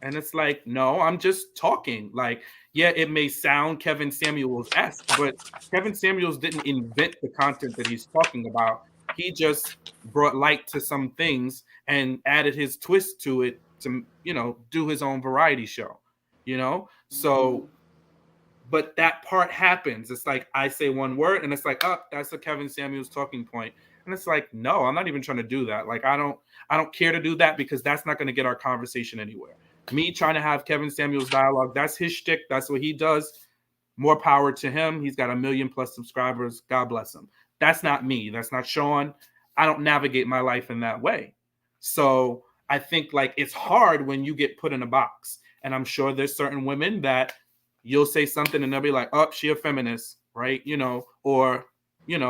And it's like, no, I'm just talking. Like, yeah, it may sound Kevin Samuels-esque, but Kevin Samuels didn't invent the content that he's talking about. He just brought light to some things and added his twist to it to, do his own variety show, So, but that part happens. It's like, I say one word and it's like, oh, that's a Kevin Samuels talking point. And it's like, no, I'm not even trying to do that. Like, I don't care to do that because that's not going to get our conversation anywhere. Me trying to have Kevin Samuels dialogue, that's his shtick. That's what he does. More power to him. He's got 1 million+ subscribers. God bless him. That's not me. That's not Sean. I don't navigate my life in that way. So I think, like, it's hard when you get put in a box. And I'm sure there's certain women that you'll say something and they'll be like, oh, she a feminist, right? Or,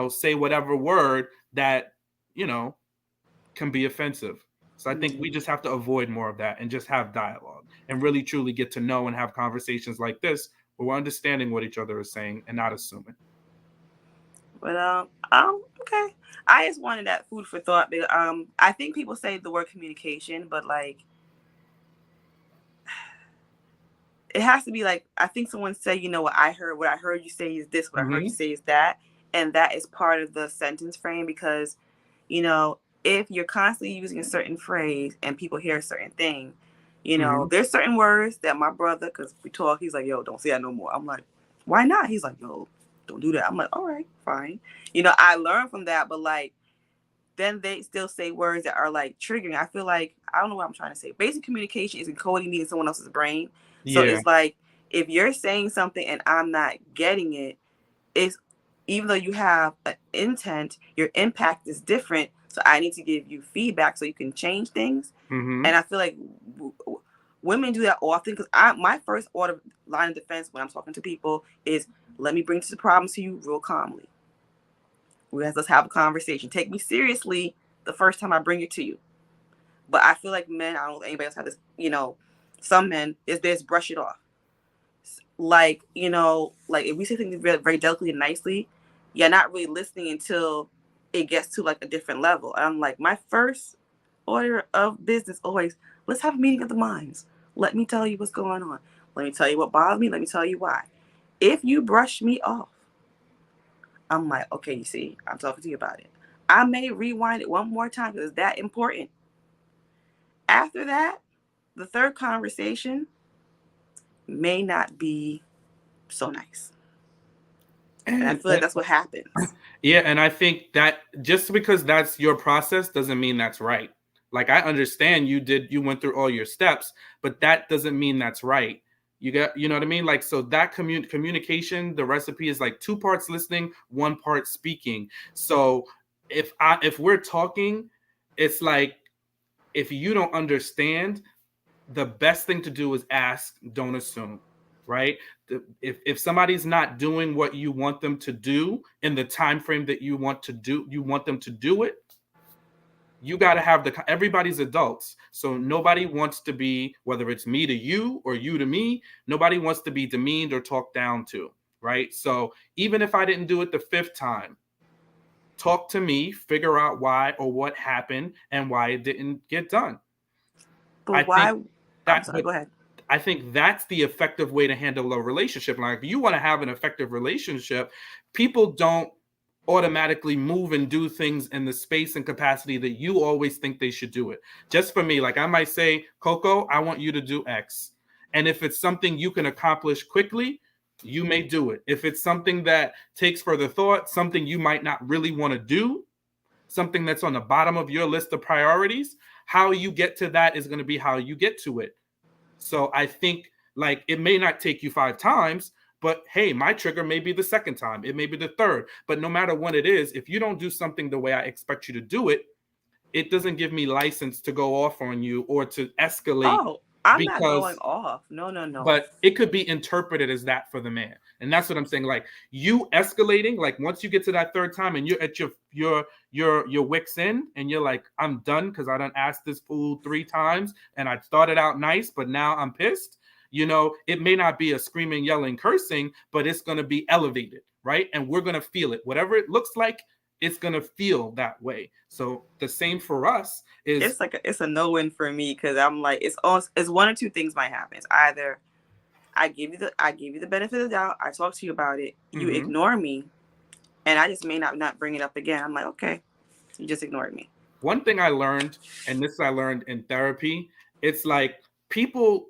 say whatever word that, can be offensive. So I think we just have to avoid more of that and just have dialogue and really truly get to know and have conversations like this where we're understanding what each other is saying and not assuming. But okay. I just wanted that food for thought. I think people say the word communication, but like, it has to be like, I think someone said, what I heard you say is this, what I heard you say is that, and that is part of the sentence frame because, if you're constantly using a certain phrase and people hear a certain thing, there's certain words that my brother, because we talk, he's like, yo, don't say that no more. I'm like, why not? He's like, yo, don't do that. I'm like, all right, fine. I learned from that, but like, then they still say words that are like triggering. I feel like, I don't know what I'm trying to say. Basic communication is encoding me in someone else's brain. So it's like, if you're saying something and I'm not getting it, it's, even though you have an intent, your impact is different. So I need to give you feedback so you can change things. And I feel like women do that often because my first line of defense when I'm talking to people is, let me bring the problem to you real calmly. Let's have a conversation. Take me seriously the first time I bring it to you. But I feel like men, I don't know if anybody else have this, some men, is this brush it off. Like, like if we say things very, very delicately and nicely, you're not really listening until it gets to like a different level. And I'm like, my first order of business always, let's have a meeting of the minds. Let me tell you what's going on. Let me tell you what bothers me. Let me tell you why. If you brush me off, I'm like, okay, you see, I'm talking to you about it. I may rewind it one more time because it's that important. After that, the third conversation may not be so nice. And I feel like that's what happens. Yeah, and I think that just because that's your process doesn't mean that's right. Like, I understand you went through all your steps, but that doesn't mean that's right. You know what I mean? Like, so that communication, the recipe is like 2 parts listening, 1 part speaking. So if we're talking, it's like, if you don't understand, the best thing to do is ask, don't assume, right? If somebody's not doing what you want them to do in the time frame that you want them to do it, you got to have everybody's adults. So nobody wants to be, whether it's me to you or you to me, nobody wants to be demeaned or talked down to, right? So even if I didn't do it the 5th time, talk to me, figure out why or what happened and why it didn't get done. But why? I'm sorry, But go ahead. I think that's the effective way to handle a relationship. Like, if you want to have an effective relationship, people don't automatically move and do things in the space and capacity that you always think they should do it. Just for me, like, I might say, Coco, I want you to do X. And if it's something you can accomplish quickly, you may do it. If it's something that takes further thought, something you might not really want to do, something that's on the bottom of your list of priorities, how you get to that is going to be how you get to it. So I think, like, it may not take you 5 times, but hey, my trigger may be the 2nd time. It may be the 3rd. But no matter what it is, if you don't do something the way I expect you to do it, it doesn't give me license to go off on you or to escalate. Oh, I'm not because going off. No. But it could be interpreted as that for the man. And that's what I'm saying. Like, you escalating, like, once you get to that 3rd time and you're at your wicks end and you're like, I'm done because I done asked this fool 3 times and I started out nice, but now I'm pissed. You know, it may not be a screaming, yelling, cursing, but it's going to be elevated, right? And we're going to feel it. Whatever it looks like, it's going to feel that way. So the same for us is, it's a no-win for me, because I'm like, it's 1 or 2 things might happen. It's either I give you the benefit of the doubt, I talk to you about it, you ignore me, and I just may not bring it up again. I'm like, okay, you just ignored me. One thing I learned, and this I learned in therapy, it's like, people,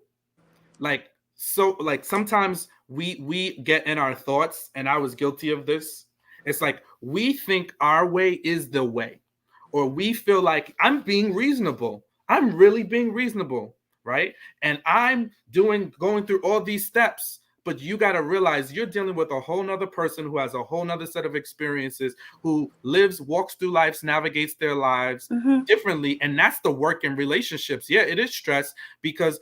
like, so, like, sometimes we get in our thoughts, and I was guilty of this. It's like, we think our way is the way, or we feel like, I'm being reasonable. I'm really being reasonable, right? And I'm going through all these steps, but you got to realize you're dealing with a whole nother person who has a whole nother set of experiences, who walks through life, navigates their lives differently. And that's the work in relationships. Yeah, it is stress, because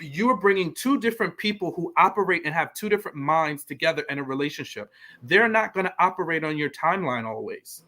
you're bringing 2 different people who operate and have 2 different minds together in a relationship. They're not going to operate on your timeline always.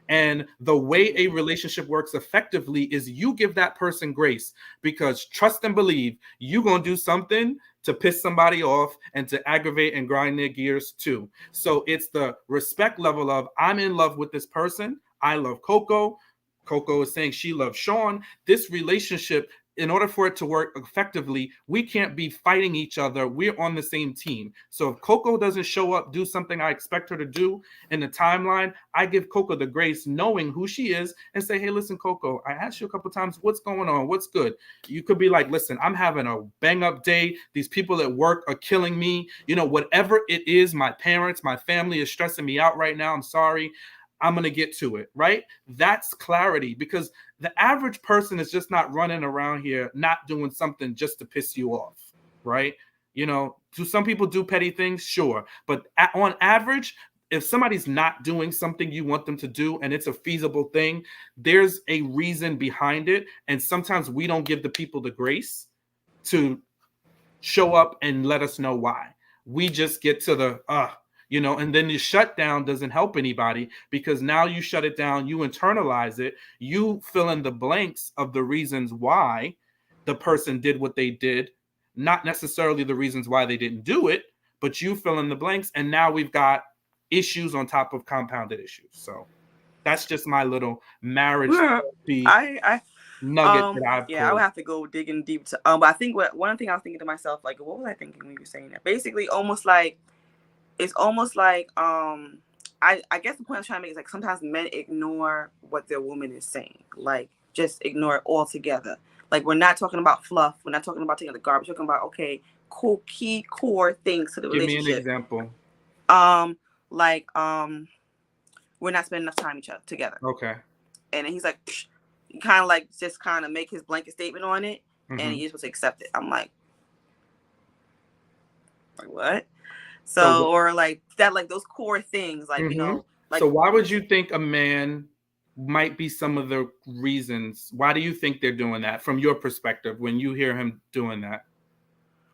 And the way a relationship works effectively is you give that person grace, because trust and believe, you're going to do something to piss somebody off and to aggravate and grind their gears too. So it's the respect level of, I'm in love with this person. I love Coco. Coco is saying she loves Sean. This relationship, in order for it to work effectively, we can't be fighting each other. We're on the same team. So if Coco doesn't show up, do something I expect her to do in the timeline, I give Coco the grace, knowing who she is, and say, hey, listen, Coco, I asked you a couple times, what's going on? What's good? You could be like, listen, I'm having a bang up day. These people at work are killing me. You know, whatever it is, my parents, my family is stressing me out right now. I'm sorry. I'm going to get to it, right? That's clarity, because the average person is just not running around here not doing something just to piss you off, right? You know, do some people do petty things? Sure. But on average, if somebody's not doing something you want them to do and it's a feasible thing, there's a reason behind it. And sometimes we don't give the people the grace to show up and let us know why. We just get to the, you know, and then the shutdown doesn't help anybody, because now you shut it down, you internalize it, you fill in the blanks of the reasons why the person did what they did, not necessarily the reasons why they didn't do it, but you fill in the blanks, and now we've got issues on top of compounded issues. So that's just my little marriage nugget that I've I would have to go digging deep to but I think one thing I was thinking to myself, like, what was I thinking when you were saying that? Basically, it's almost like I guess the point I'm trying to make is, like, sometimes men ignore what their woman is saying. Like, just ignore it altogether. Like, we're not talking about fluff. We're not talking about taking the garbage. We're talking about, okay, cool, key core things to the relationship. Give me an example. We're not spending enough time together. Okay. And then he's like, kind of like just kind of make his blanket statement on it, and you're supposed to accept it. I'm like, like what? So, So or like that, like those core things, like like so why would you think a man might be some of the reasons? Why do you think they're doing that from your perspective when you hear him doing that?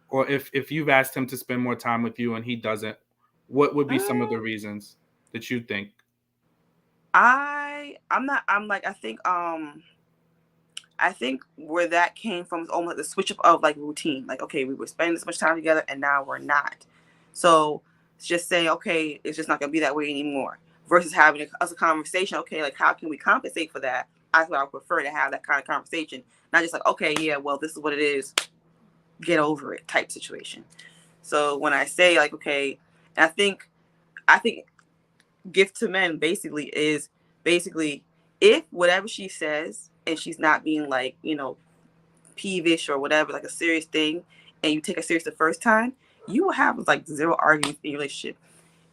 Or if you've asked him to spend more time with you and he doesn't, what would be some of the reasons that you think? I'm not, I'm like, I think where that came from is almost the switch up of like routine. Like, okay, we were spending this much time together and now we're not. So it's just saying, okay, it's just not gonna be that way anymore. Versus having a conversation, okay, like how can we compensate for that? I would prefer to have that kind of conversation, not just like, okay, yeah, well, this is what it is, get over it type situation. So when I say like, okay, and I think gift to men basically is basically if whatever she says and she's not being like, peevish or whatever, like a serious thing, and you take it serious the first time, you will have like zero arguments in your relationship.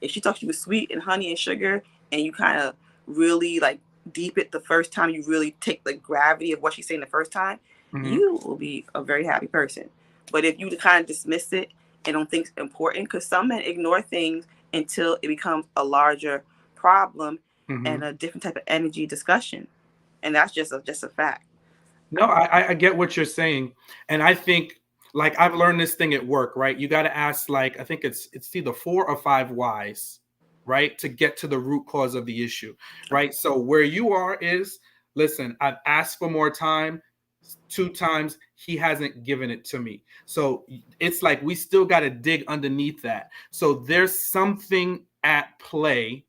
If she talks to you with sweet and honey and sugar, and you kind of really like deep it the first time, you really take the gravity of what she's saying the first time, you will be a very happy person. But if you kind of dismiss it and don't think it's important, because some men ignore things until it becomes a larger problem and a different type of energy discussion, and that's just a fact. No, I get what you're saying, and I think like I've learned this thing at work, right? You got to ask like I think it's either 4 or 5 whys, right, to get to the root cause of the issue, right? So where you are is, listen, I've asked for more time 2 times, he hasn't given it to me. So it's like we still got to dig underneath that. So there's something at play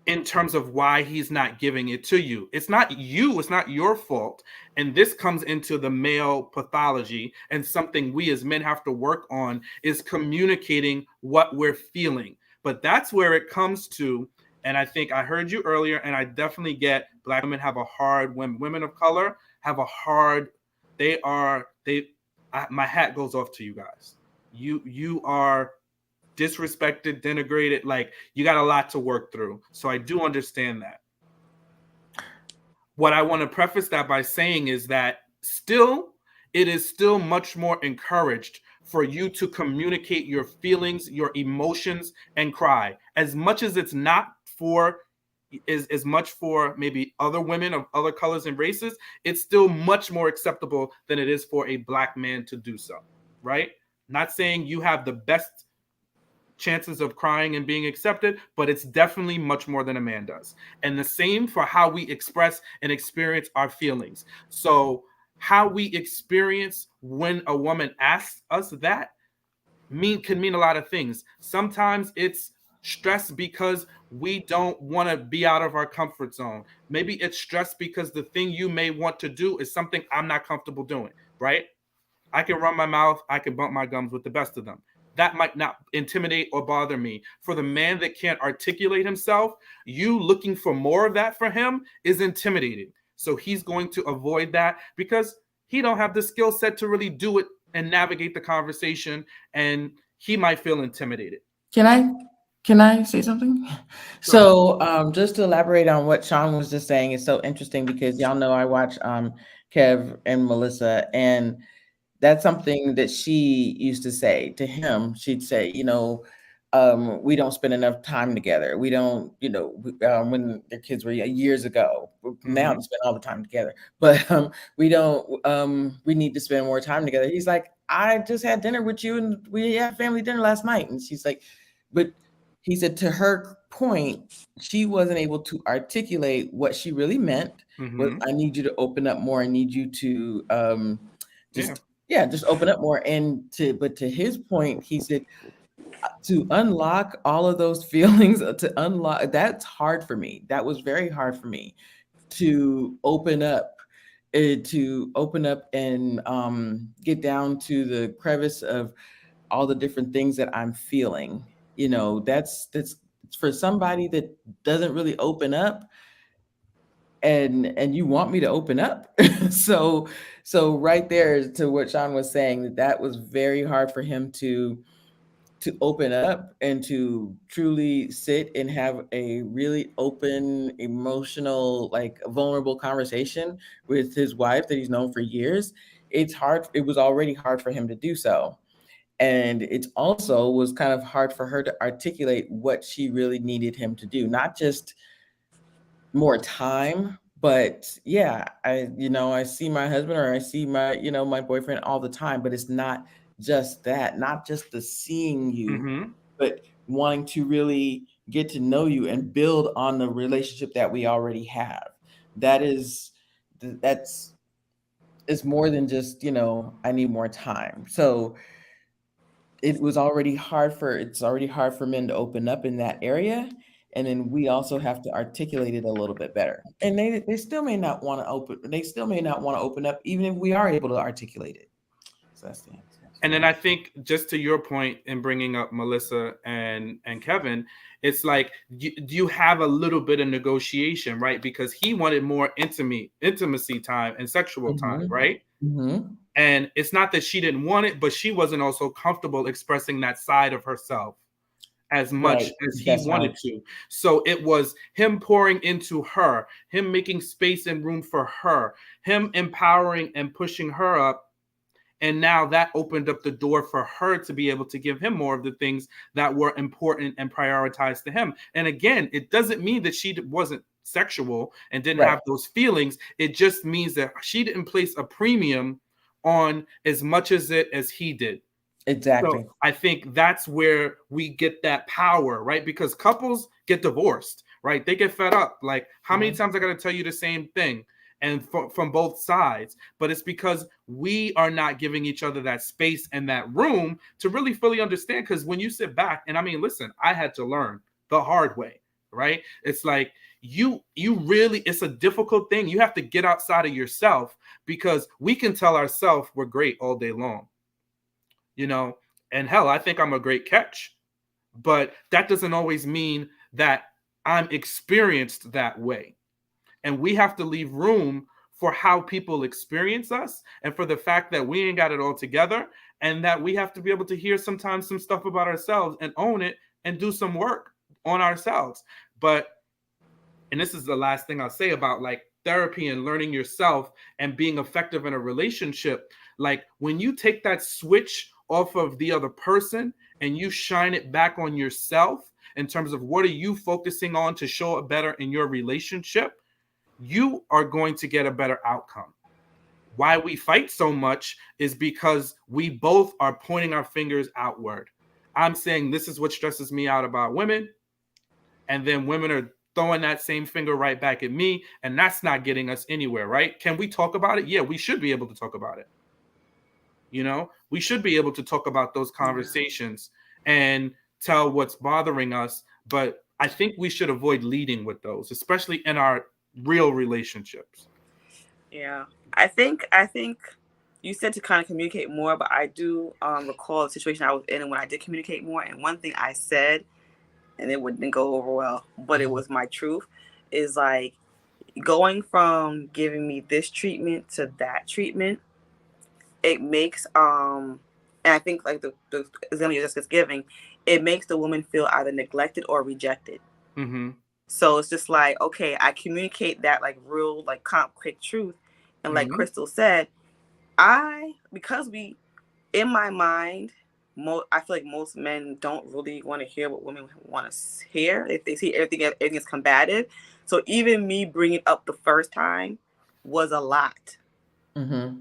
in terms of why he's not giving it to you. It's not you, it's not your fault. And this comes into the male pathology, and something we as men have to work on is communicating what we're feeling. But that's where it comes to, and I think I heard you earlier, and I definitely get Black women have a hard, when women of color have a hard, my hat goes off to you guys. You are disrespected, denigrated, like you got a lot to work through. So I do understand that. What I want to preface that by saying is that it is still much more encouraged for you to communicate your feelings, your emotions, and cry. As much as it's not for as much for maybe other women of other colors and races, it's still much more acceptable than it is for a Black man to do so, right? Not saying you have the best chances of crying and being accepted, but it's definitely much more than a man does. And the same for how we express and experience our feelings. So how we experience when a woman asks us that can mean a lot of things. Sometimes it's stress because we don't want to be out of our comfort zone. Maybe it's stress because the thing you may want to do is something I'm not comfortable doing, right? I can run my mouth, I can bump my gums with the best of them. That might not intimidate or bother me. For the man that can't articulate himself, you looking for more of that for him is intimidating. So he's going to avoid that because he don't have the skill set to really do it and navigate the conversation, and he might feel intimidated. Can I say something? Sure. So just to elaborate on what Sean was just saying, is so interesting because y'all know I watch Kev and Melissa, and that's something that she used to say to him. She'd say, we don't spend enough time together. We don't, when their kids were years ago. Now they spend all the time together, but we don't. We need to spend more time together. He's like, I just had dinner with you, and we had family dinner last night, and she's like, but he said to her point, she wasn't able to articulate what she really meant. Was I need you to open up more. I need you to just open up more. But to his point, he said to unlock all of those feelings, that's hard for me. That was very hard for me to open up. To open up and get down to the crevice of all the different things that I'm feeling. That's for somebody that doesn't really open up, and you want me to open up. so right there, to what Sean was saying, that was very hard for him to open up and to truly sit and have a really open, emotional, like vulnerable conversation with his wife that he's known for years. It was already hard for him to do so. And it also was kind of hard for her to articulate what she really needed him to do, not just more time, but yeah, I see my husband or I see my boyfriend all the time, but it's not just that, not just the seeing you, Mm-hmm. but wanting to really get to know you and build on the relationship that we already have. That is that's it's more than just, I need more time. So it's already hard for men to open up in that area. And then we also have to articulate it a little bit better. And they still may not want to open up, even if we are able to articulate it. So that's the answer. And then I think, just to your point in bringing up Melissa and Kevin, it's like you have a little bit of negotiation, right? Because he wanted more intimacy time and sexual time, right? Mm-hmm. And it's not that she didn't want it, but she wasn't also comfortable expressing that side of herself as much Right. as he That's wanted hard. to. So it was him pouring into her, him making space and room for her, him empowering and pushing her up. And now that opened up the door for her to be able to give him more of the things that were important and prioritized to him. And again, it doesn't mean that she wasn't sexual and didn't Right. have those feelings. It just means that she didn't place a premium on as much as he did. Exactly. So I think that's where we get that power, right? Because couples get divorced, right? They get fed up. Like, how many times I got to tell you the same thing? And from both sides. But it's because we are not giving each other that space and that room to really fully understand. Because when you sit back, and I mean, listen, I had to learn the hard way, right? It's like you really, it's a difficult thing. You have to get outside of yourself, because we can tell ourselves we're great all day long. And hell, I think I'm a great catch, but that doesn't always mean that I'm experienced that way. And we have to leave room for how people experience us, and for the fact that we ain't got it all together, and that we have to be able to hear sometimes some stuff about ourselves and own it and do some work on ourselves. And this is the last thing I'll say about like therapy and learning yourself and being effective in a relationship. Like, when you take that switch off of the other person and you shine it back on yourself in terms of what are you focusing on to show up better in your relationship, you are going to get a better outcome. Why we fight so much is because we both are pointing our fingers outward. I'm saying this is what stresses me out about women, and then women are throwing that same finger right back at me, and that's not getting us anywhere, right? Can we talk about it? Yeah, we should be able to talk about it. We should be able to talk about those conversations and tell what's bothering us, but I think we should avoid leading with those, especially in our real relationships. Yeah, I think you said to kind of communicate more, but I do recall the situation I was in, and when I did communicate more, and one thing I said, and it wouldn't go over well, but it was my truth, is like going from giving me this treatment to that treatment. It makes and I think like the example you just giving, it makes the woman feel either neglected or rejected. Mm-hmm. So it's just like, okay, I communicate that like real, like quick truth. And like Mm-hmm. Crystal said, because we, in my mind, I feel like most men don't really want to hear what women want to hear. If they see everything is combative. So even me bringing up the first time was a lot. Mm-hmm.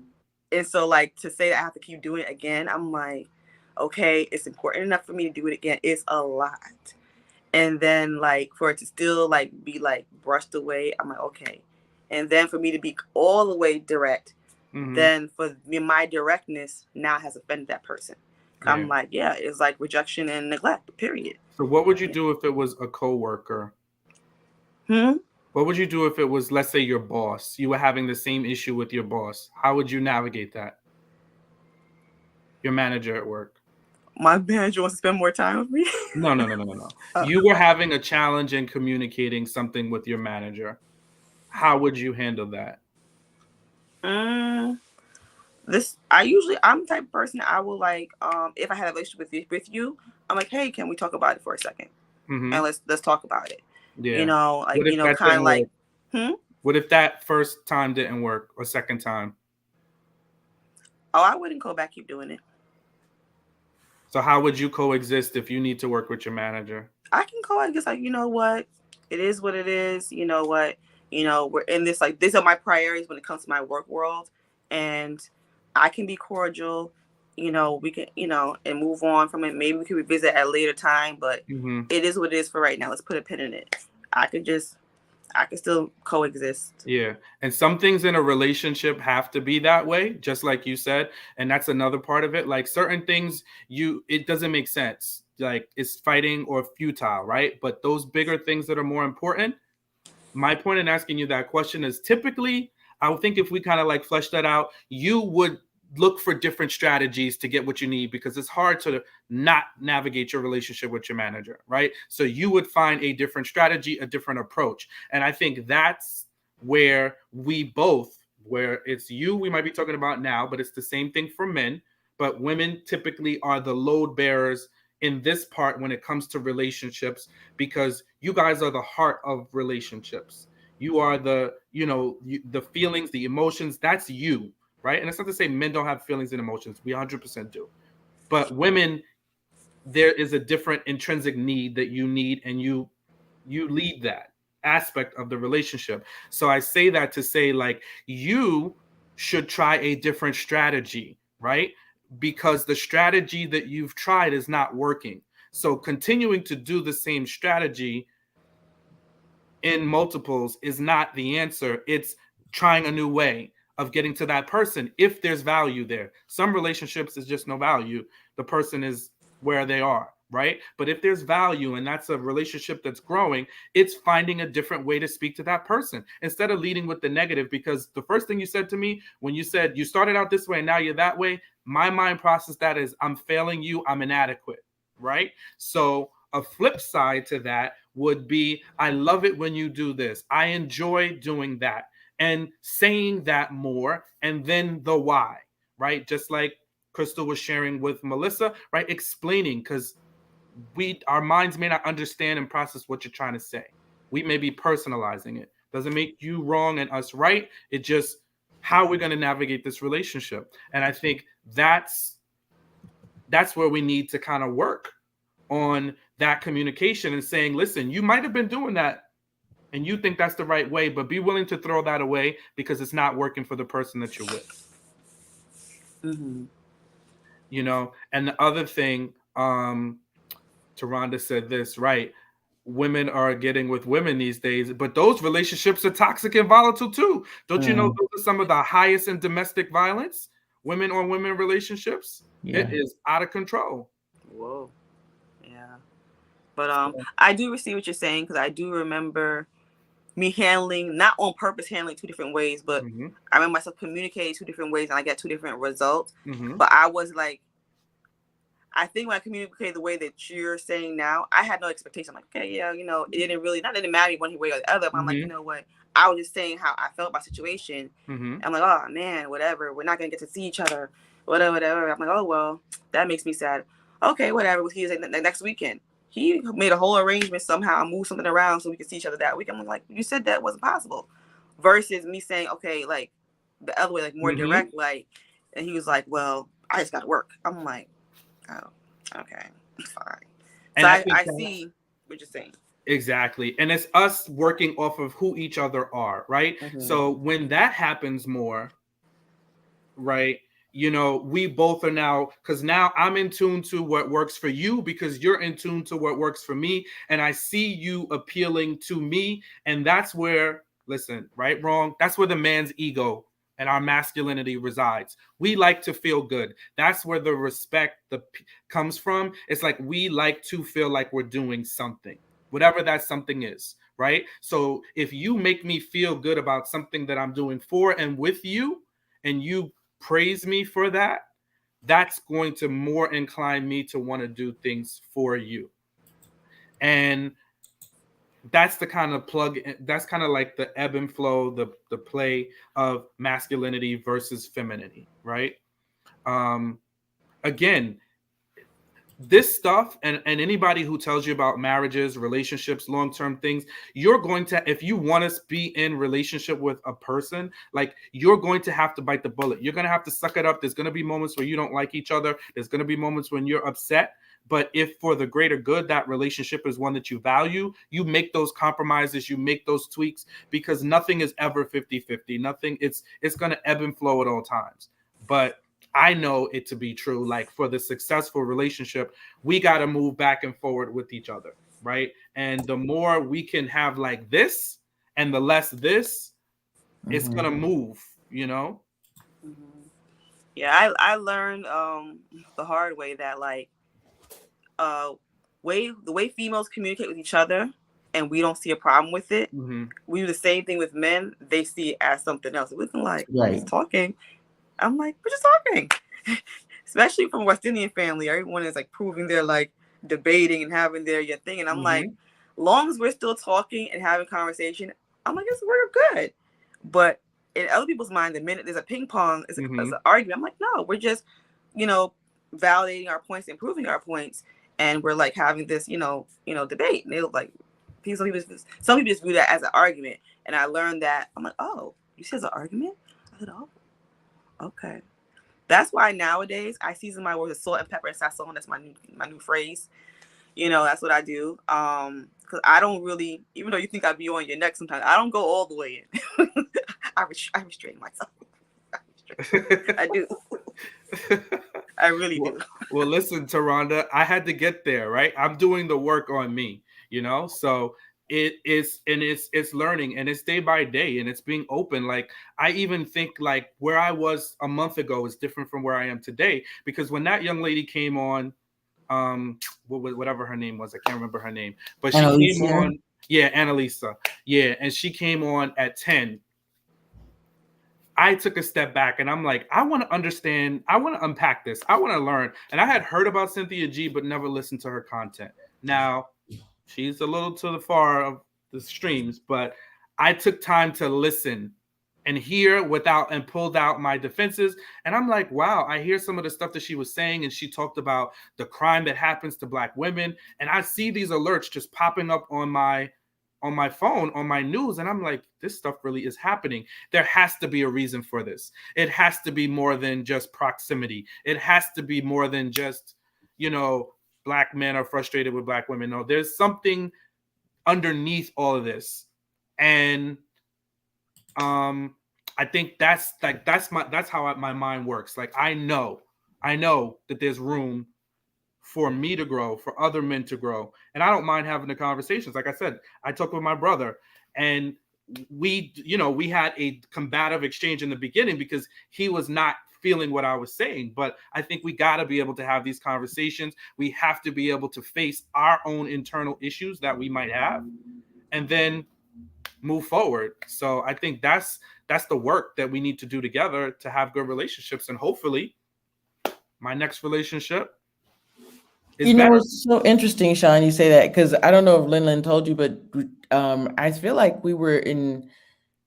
And so like to say that I have to keep doing it again, I'm like, okay, it's important enough for me to do it again. It's a lot. And then like for it to still like be like brushed away, I'm like, okay. And then for me to be all the way direct, then for me, my directness now has offended that person. Yeah. I'm like, yeah, it's like rejection and neglect, period. So what would you do if it was a coworker? What would you do if it was, let's say, your boss? You were having the same issue with your boss. How would you navigate that? Your manager at work. My manager wants to spend more time with me. No. You were having a challenge in communicating something with your manager. How would you handle that? I'm the type of person I will like, if I had a relationship with you, I'm like, hey, can we talk about it for a second? Mm-hmm. And let's talk about it. Yeah. Like, kind of like, What if that first time didn't work, or second time? Oh, I wouldn't go back, keep doing it. So how would you coexist if you need to work with your manager? I can coexist. Like, you know what? It is what it is. You know what? We're in this, like, these are my priorities when it comes to my work world. And I can be cordial. We can, and move on from it. Maybe we can revisit at a later time, but it is what it is for right now. Let's put a pin in it. I can still coexist. Yeah. And some things in a relationship have to be that way, just like you said. And that's another part of it. Like certain things, it doesn't make sense. Like it's fighting or futile, right? But those bigger things that are more important, my point in asking you that question is typically, I would think if we kind of like flesh that out, you would look for different strategies to get what you need because it's hard to not navigate your relationship with your manager, right? So you would find a different strategy, a different approach. And I think that's where where it's you, we might be talking about now, but it's the same thing for men. But women typically are the load bearers in this part when it comes to relationships because you guys are the heart of relationships. You are the feelings, the emotions, that's you, right? And it's not to say men don't have feelings and emotions. We 100% do. But women, there is a different intrinsic need that you need, and you lead that aspect of the relationship. So I say that to say, like, you should try a different strategy, right? Because the strategy that you've tried is not working. So continuing to do the same strategy in multiples is not the answer. It's trying a new way of getting to that person if there's value there. Some relationships is just no value. The person is where they are, right? But if there's value and that's a relationship that's growing, it's finding a different way to speak to that person instead of leading with the negative. Because the first thing you said to me when you said you started out this way and now you're that way, my mind processed that as I'm failing you, I'm inadequate, right? So a flip side to that would be, I love it when you do this. I enjoy doing that. And saying that more, and then the why, right? Just like Crystal was sharing with Melissa, right? Explaining, because our minds may not understand and process what you're trying to say. We may be personalizing it. Doesn't make you wrong and us right. It just how we're going to navigate this relationship. And I think that's where we need to kind of work on that communication and saying, listen, you might have been doing that and you think that's the right way, but be willing to throw that away because it's not working for the person that you're with. Mm-hmm. And the other thing, Taronda said this, right? Women are getting with women these days, but those relationships are toxic and volatile too. Don't you know those are some of the highest in domestic violence? Women on women relationships. Yeah. It is out of control. Whoa. Yeah. But I do receive what you're saying because I do remember me not on purpose handling two different ways, but I remember myself communicating two different ways and I got two different results. But I was like, I think when I communicated the way that you're saying now, I had no expectation. I'm like, okay, yeah, it didn't matter one way or the other. But I'm like, you know what? I was just saying how I felt about the situation. I'm like, oh man, whatever. We're not gonna get to see each other. Whatever. I'm like, oh well, that makes me sad. Okay, whatever. He was like, the next weekend. He made a whole arrangement somehow, moved something around so we could see each other that week. I'm like, you said that wasn't possible. Versus me saying, okay, like the other way, like more direct, like, and he was like, well, I just got to work. I'm like, oh, okay, fine. And so I see what you're saying. Exactly. And it's us working off of who each other are, right? So when that happens more, right, we both are now, because now I'm in tune to what works for you because you're in tune to what works for me. And I see you appealing to me. And that's where, listen, right, wrong, that's where the man's ego and our masculinity resides. We like to feel good. That's where the respect comes from. It's like we like to feel like we're doing something, whatever that something is, right? So if you make me feel good about something that I'm doing for and with you, and you praise me for that, that's going to more incline me to want to do things for you. And that's the kind of that's kind of like the ebb and flow, the play of masculinity versus femininity, right? Again, this stuff, and anybody who tells you about marriages, relationships, long-term things, you're going to, if you want to be in relationship with a person, like, you're going to have to bite the bullet. You're going to have to suck it up. There's going to be moments where you don't like each other. There's going to be moments when you're upset. But if for the greater good, that relationship is one that you value, you make those compromises, you make those tweaks, because nothing is ever 50-50. Nothing, it's going to ebb and flow at all times. But I know it to be true. Like, for the successful relationship, we got to move back and forward with each other, right? And the more we can have like this and the less this, it's Mm-hmm. going to move, you know? Mhm. Yeah, I learned the hard way that, like, uh the way females communicate with each other, and we don't see a problem with it. Mm-hmm. We do the same thing with men. They see it as something else. We're like, we're Right. just talking. I'm like, we're just talking. Especially from a West Indian family, everyone is like proving they're like debating and having their thing, and I'm like, Mm-hmm. long as we're still talking and having conversation, I'm like, we're good. But in other people's mind, the minute there's a ping pong, is Mm-hmm. an argument. I'm like, no, we're just, you know, validating our points, improving our points, and we're like having this, debate. And they look like, some people just view that as an argument. And I learned that. I'm like, oh, you see, it's an argument. I said, oh, okay. That's why nowadays I season my words with salt and pepper and sazon. That's my new phrase. That's what I do. Because I don't really, even though you think I'd be on your neck sometimes, I don't go all the way in. I restrain myself. I do. I really well, do. well, listen, Taronda, I had to get there, right? I'm doing the work on me, so it's learning, and it's day by day, and it's being open. Like, I even think, like, where I was a month ago is different from where I am today, because when that young lady came on, whatever her name was, I can't remember her name, but she came Annalisa. on, yeah, Annalisa, yeah, and she came on at 10. I took a step back and I'm like, I want to understand, I want to unpack this, I want to learn. And I had heard about Cynthia G, but never listened to her content. Now, she's a little to the far of the streams, but I took time to listen and hear without, and pulled out my defenses. And I'm like, wow, I hear some of the stuff that she was saying. And she talked about the crime that happens to Black women. And I see these alerts just popping up on my phone, on my news, and I'm like, this stuff really is happening. There has to be a reason for this. It has to be more than just proximity. It has to be more than just, Black men are frustrated with Black women. No, there's something underneath all of this. And I think that's how my mind works. Like, I know that there's room for me to grow, for other men to grow. And I don't mind having the conversations. Like I said, I talked with my brother, and we had a combative exchange in the beginning because he was not feeling what I was saying. But I think we got to be able to have these conversations. We have to be able to face our own internal issues that we might have, and then move forward. So I think that's the work that we need to do together to have good relationships. And hopefully my next relationship is better. It's so interesting, Sean, you say that, because I don't know if Lin told you, but I feel like we were in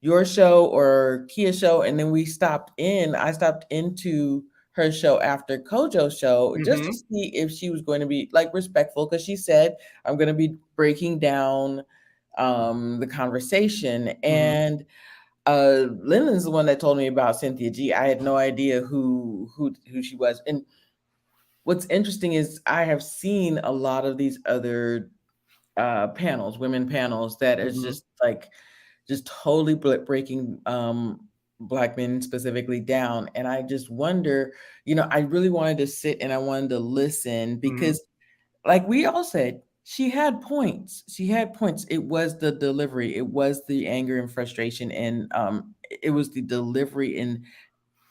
your show or Kia's show, and then I stopped into her show after Kojo's show just to Mm-hmm. see if she was going to be like respectful, because she said, I'm going to be breaking down the conversation. Mm-hmm. And Lyndon's the one that told me about Cynthia G. I had no idea who she was. And what's interesting is I have seen a lot of these other panels, women panels, that is Mm-hmm. just like just totally breaking Black men specifically down. And I just wonder, I really wanted to sit and I wanted to listen, Mm-hmm. because like we all said, she had points. She had points. It was the delivery. It was the anger and frustration, and it was the delivery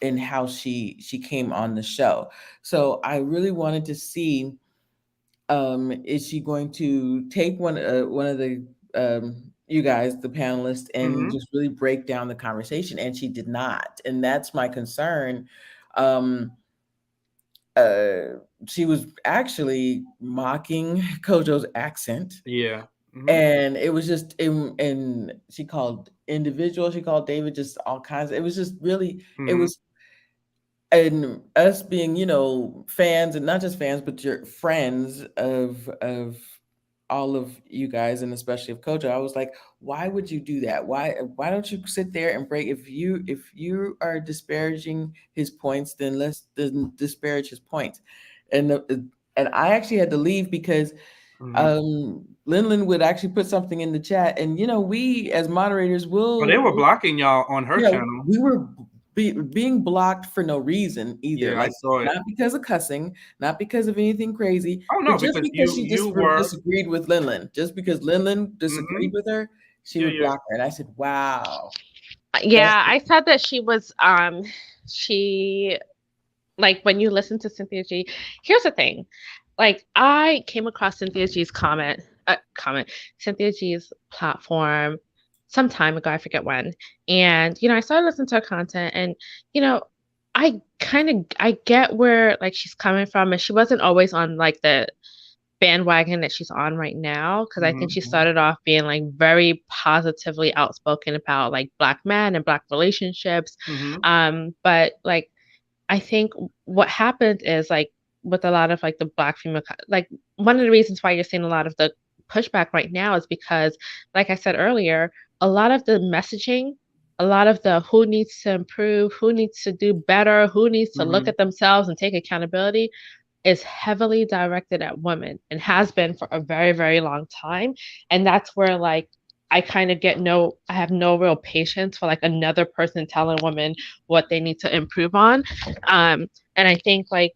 in how she came on the show. So I really wanted to see, is she going to take one of the you guys, the panelists, and Mm-hmm. just really break down the conversation? And she did not, and that's my concern. um uh she was actually mocking Kojo's accent, Yeah. Mm-hmm. and it was just and she called David just all kinds it was just really, it Mm-hmm. was and us being, fans, and not just fans, but your friends of all of you guys, and especially of Kojo, I was like, why would you do that? Why don't you sit there and break? If you are disparaging his points, then let's disparage his points. And I actually had to leave because Linlin would actually put something in the chat, and we as moderators But they will, were blocking y'all on her channel. we were being blocked for no reason either. Yeah, I Like, saw it. not because of cussing, not because of anything crazy, Oh no, but just because because she you were. disagreed with Linlin. Just because Linlin disagreed with her, she Yeah, would yeah. block her. And I said, wow. Yeah, I said that she was she, like, when you listen to Cynthia G, here's the thing. Like, I came across Cynthia G's Cynthia G's platform some time ago, I forget when. And, I started listening to her content, and, I get where, like, she's coming from, and she wasn't always on, like, the bandwagon that she's on right now, because I think she started off being, like, very positively outspoken about, like, Black men and Black relationships. But, like, I think what happened is, like, with a lot of, like, the Black female, like, one of the reasons why you're seeing a lot of the pushback right now is because, like I said earlier, a lot of the messaging, a lot of the who needs to improve, who needs to do better, who needs to look at themselves and take accountability is heavily directed at women and has been for a very, very long time. And that's where, like, I have no real patience for, like, another person telling women what they need to improve on. And I think, like,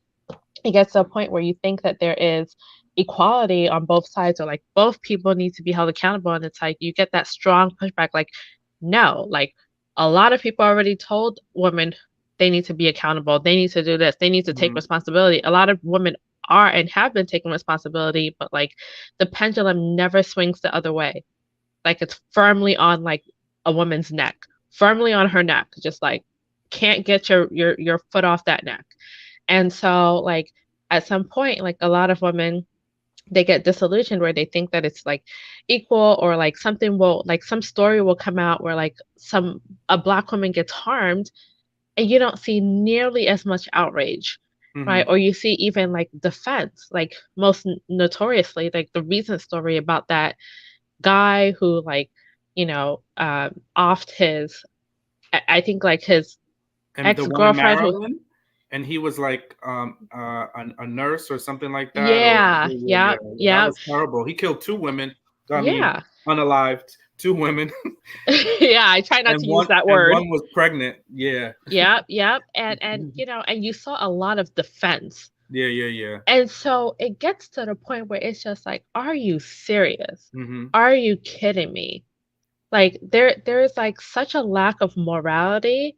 it gets to a point where you think that there is equality on both sides, or, like, both people need to be held accountable. And it's like, you get that strong pushback, like, no, like, a lot of people already told women they need to be accountable. They need to do this. They need to take responsibility. A lot of women are and have been taking responsibility, but, like, the pendulum never swings the other way. Like, it's firmly on, like, a woman's neck, firmly on her neck, just, like, can't get your foot off that neck. And so, like, at some point, like, a lot of women, they get disillusioned where they think that it's, like, equal, or, like, some story will come out where, like, a Black woman gets harmed, and you don't see nearly as much outrage, right? Or you see even, like, defense, like, most notoriously, like, the recent story about that guy who, like, offed his, I think, like, his And the one in ex-girlfriend who, Maryland, and he was like a nurse or something like that. Or yeah, yeah, that yeah, was terrible. He killed 2 women. I mean, yeah. unalived 2 women, Yeah, I try not and to use that one word. was pregnant. Yeah, Yep. And and you saw a lot of defense. yeah. And so it gets to the point where it's just like, are you serious? Are you kidding me? Like, there is, like, such a lack of morality,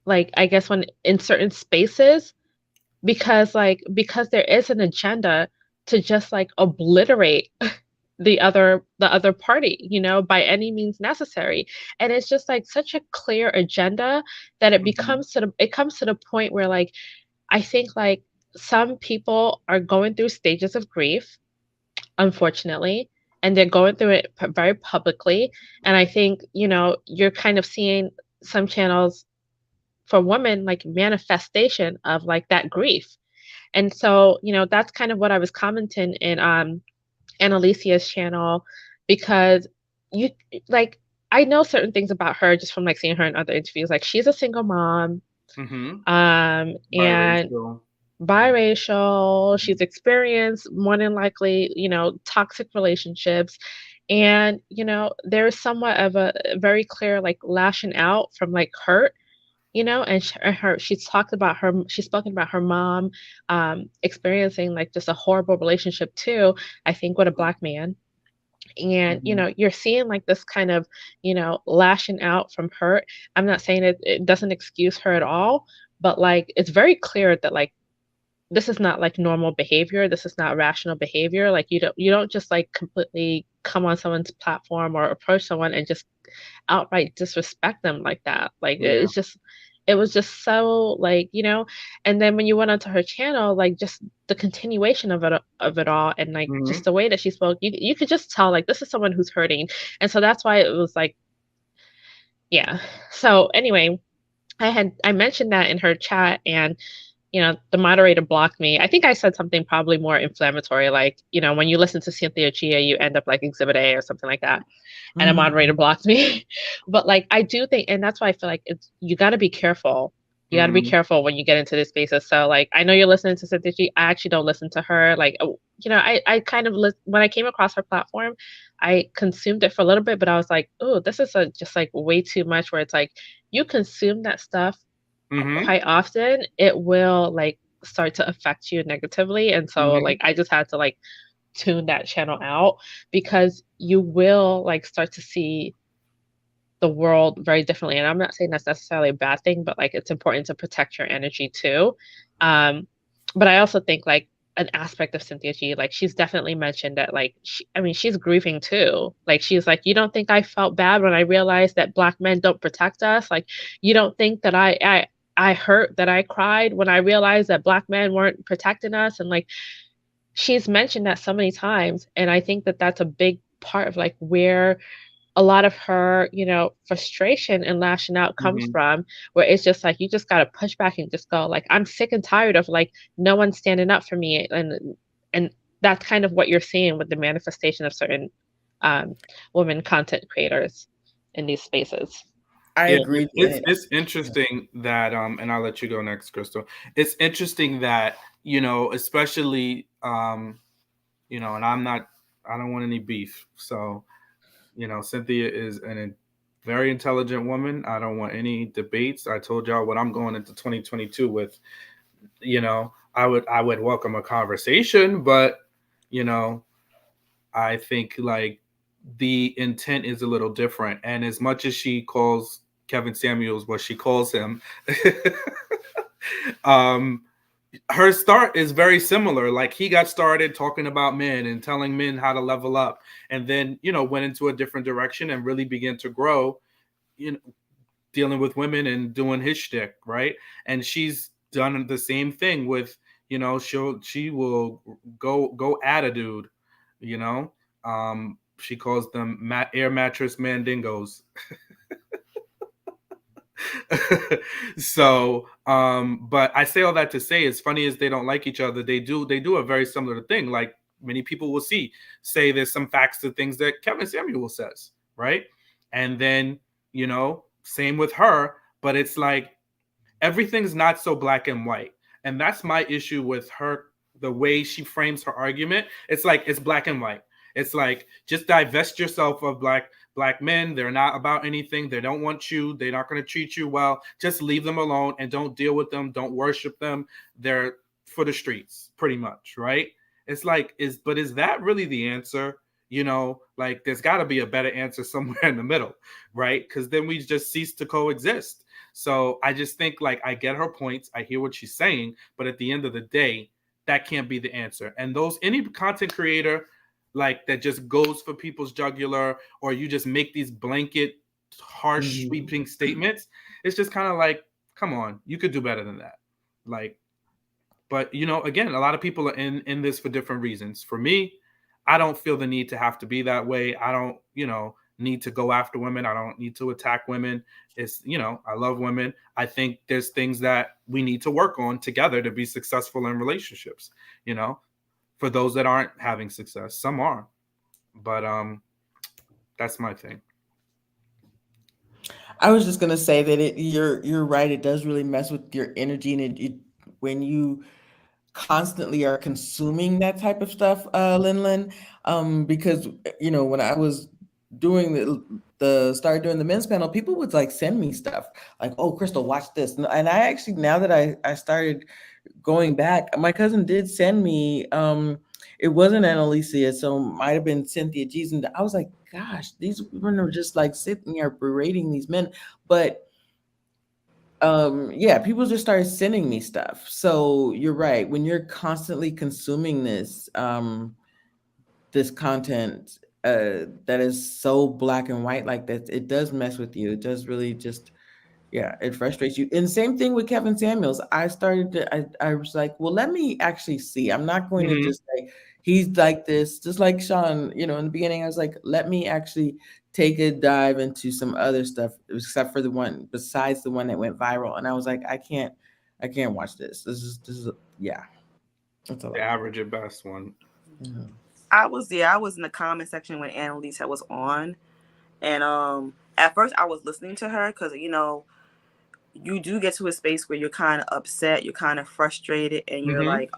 like, I guess, when in certain spaces, because there is an agenda to just, like, obliterate the other party, by any means necessary. And it's just, like, such a clear agenda that it comes to the point where, like, I think, like, some people are going through stages of grief, unfortunately, and they're going through it very publicly. And I think, you're kind of seeing some channels for women, like, manifestation of, like, that grief. And so, that's kind of what I was commenting in Annalicia's channel, because you like, I know certain things about her just from, like, seeing her in other interviews. Like, she's a single mom, and Biracial. biracial. She's experienced, more than likely, toxic relationships. And, there's somewhat of a very clear, like, lashing out from, like, hurt, and she's spoken about her mom experiencing, like, just a horrible relationship too, I think, with a Black man. And you're seeing, like, this kind of, lashing out from hurt. I'm not saying it doesn't excuse her at all, but, like, it's very clear that, like, this is not, like, normal behavior. This is not rational behavior. Like, you don't just, like, completely come on someone's platform or approach someone and just outright disrespect them like that. Like, Yeah. it was just so, like, and then when you went onto her channel, like, just the continuation of it all, and, like, just the way that she spoke, you could just tell, like, this is someone who's hurting. And so that's why it was like, yeah. So anyway, I mentioned that in her chat, and the moderator blocked me. I think I said something probably more inflammatory, like, when you listen to Cynthia Chia, you end up like Exhibit A or something like that. And a Mhm. moderator blocked me. But like, I do think, and that's why I feel like you got to be careful. You got to be Mhm. careful when you get into this spaces. So like, I know you're listening to Cynthia Chia. I actually don't listen to her. Like, I kind of when I came across her platform, I consumed it for a little bit, but I was like, oh, this is just like way too much. Where it's like you consume that stuff Mhm. quite often, it will like start to affect you negatively. And so like Mhm. I just had to like tune that channel out, because you will like start to see the world very differently. And I'm not saying that's necessarily a bad thing, but like it's important to protect your energy too. Um, but I also think like an aspect of Cynthia G, like she's definitely mentioned that like I mean, she's grieving too. Like she's like, you don't think I felt bad when I realized that Black men don't protect us? Like you don't think that I hurt, that I cried when I realized that Black men weren't protecting us? And like she's mentioned that so many times, and I think that that's a big part of like where a lot of her, frustration and lashing out comes Mhm. from, where it's just like you just got to push back and just go like, I'm sick and tired of like no one standing up for me. And that's kind of what you're seeing with the manifestation of certain um, women content creators in these spaces. I Yeah, agree. it's interesting that and I'll let you go next, Crystal. It's interesting that, especially and I don't want any beef. So, Cynthia is a very intelligent woman. I don't want any debates. I told y'all what I'm going into 2022 with. I would welcome a conversation, but you know, I think like the intent is a little different. And as much as she calls Kevin Samuels what she calls him, um, her start is very similar. Like he got started talking about men and telling men how to level up, and then went into a different direction and really began to grow. You know, dealing with women and doing his shtick, right? And she's done the same thing with she will go at a dude, you know. She calls them air mattress mandingos. So but I say all that to say, as funny as they don't like each other, they do a very similar thing. Like many people will say there's some facts to things that Kevin Samuel says, right? And then same with her, but it's like everything's not so black and white. And that's my issue with her, the way she frames her argument. It's like it's black and white. It's like just divest yourself of black men. They're not about anything. They don't want you. They're not going to treat you well. Just leave them alone and don't deal with them. Don't worship them. They're for the streets, pretty much, right? It's like is that really the answer? Like there's got to be a better answer somewhere in the middle, right? Because then we just cease to coexist. So I just think like I get her points, I hear what she's saying, but at the end of the day, that can't be the answer. And any content creator like that just goes for people's jugular, or you just make these blanket, harsh, Mhm. sweeping statements, it's just kind of like, come on, you could do better than that. Like, but again, a lot of people are in this for different reasons. For me, I don't feel the need to have to be that way. I don't, need to go after women. I don't need to attack women. It's, I love women. I think there's things that we need to work on together to be successful in relationships, you know, for those that aren't having success. Some are. But that's my thing. I was just gonna say that you're right. It does really mess with your energy, and when you constantly are consuming that type of stuff, Lin, because when I was doing the started doing the men's panel, people would like send me stuff like, "Oh, Crystal, watch this," and I actually, now that I started going back, my cousin did send me. It wasn't Annalicia, so it might have been Cynthia G's, and I was like, "Gosh, these women are just like sitting here berating these men," but yeah, people just started sending me stuff. So you're right, when you're constantly consuming this content that is so black and white like that, it does mess with you. It does really just, yeah, it frustrates you. And same thing with Kevin Samuels. I was like, well, let me actually see. I'm not going to Mm-hmm. just say he's like this, just like Sean, in the beginning, I was like, let me actually take a dive into some other stuff, except for the one besides the one that went viral. And I was like, I can't watch this. This is yeah. That's a lot. The average at best one. Yeah. I was in the comment section when Annalisa was on, and at first I was listening to her because you do get to a space where you're kind of upset, you're kind of frustrated, and you're like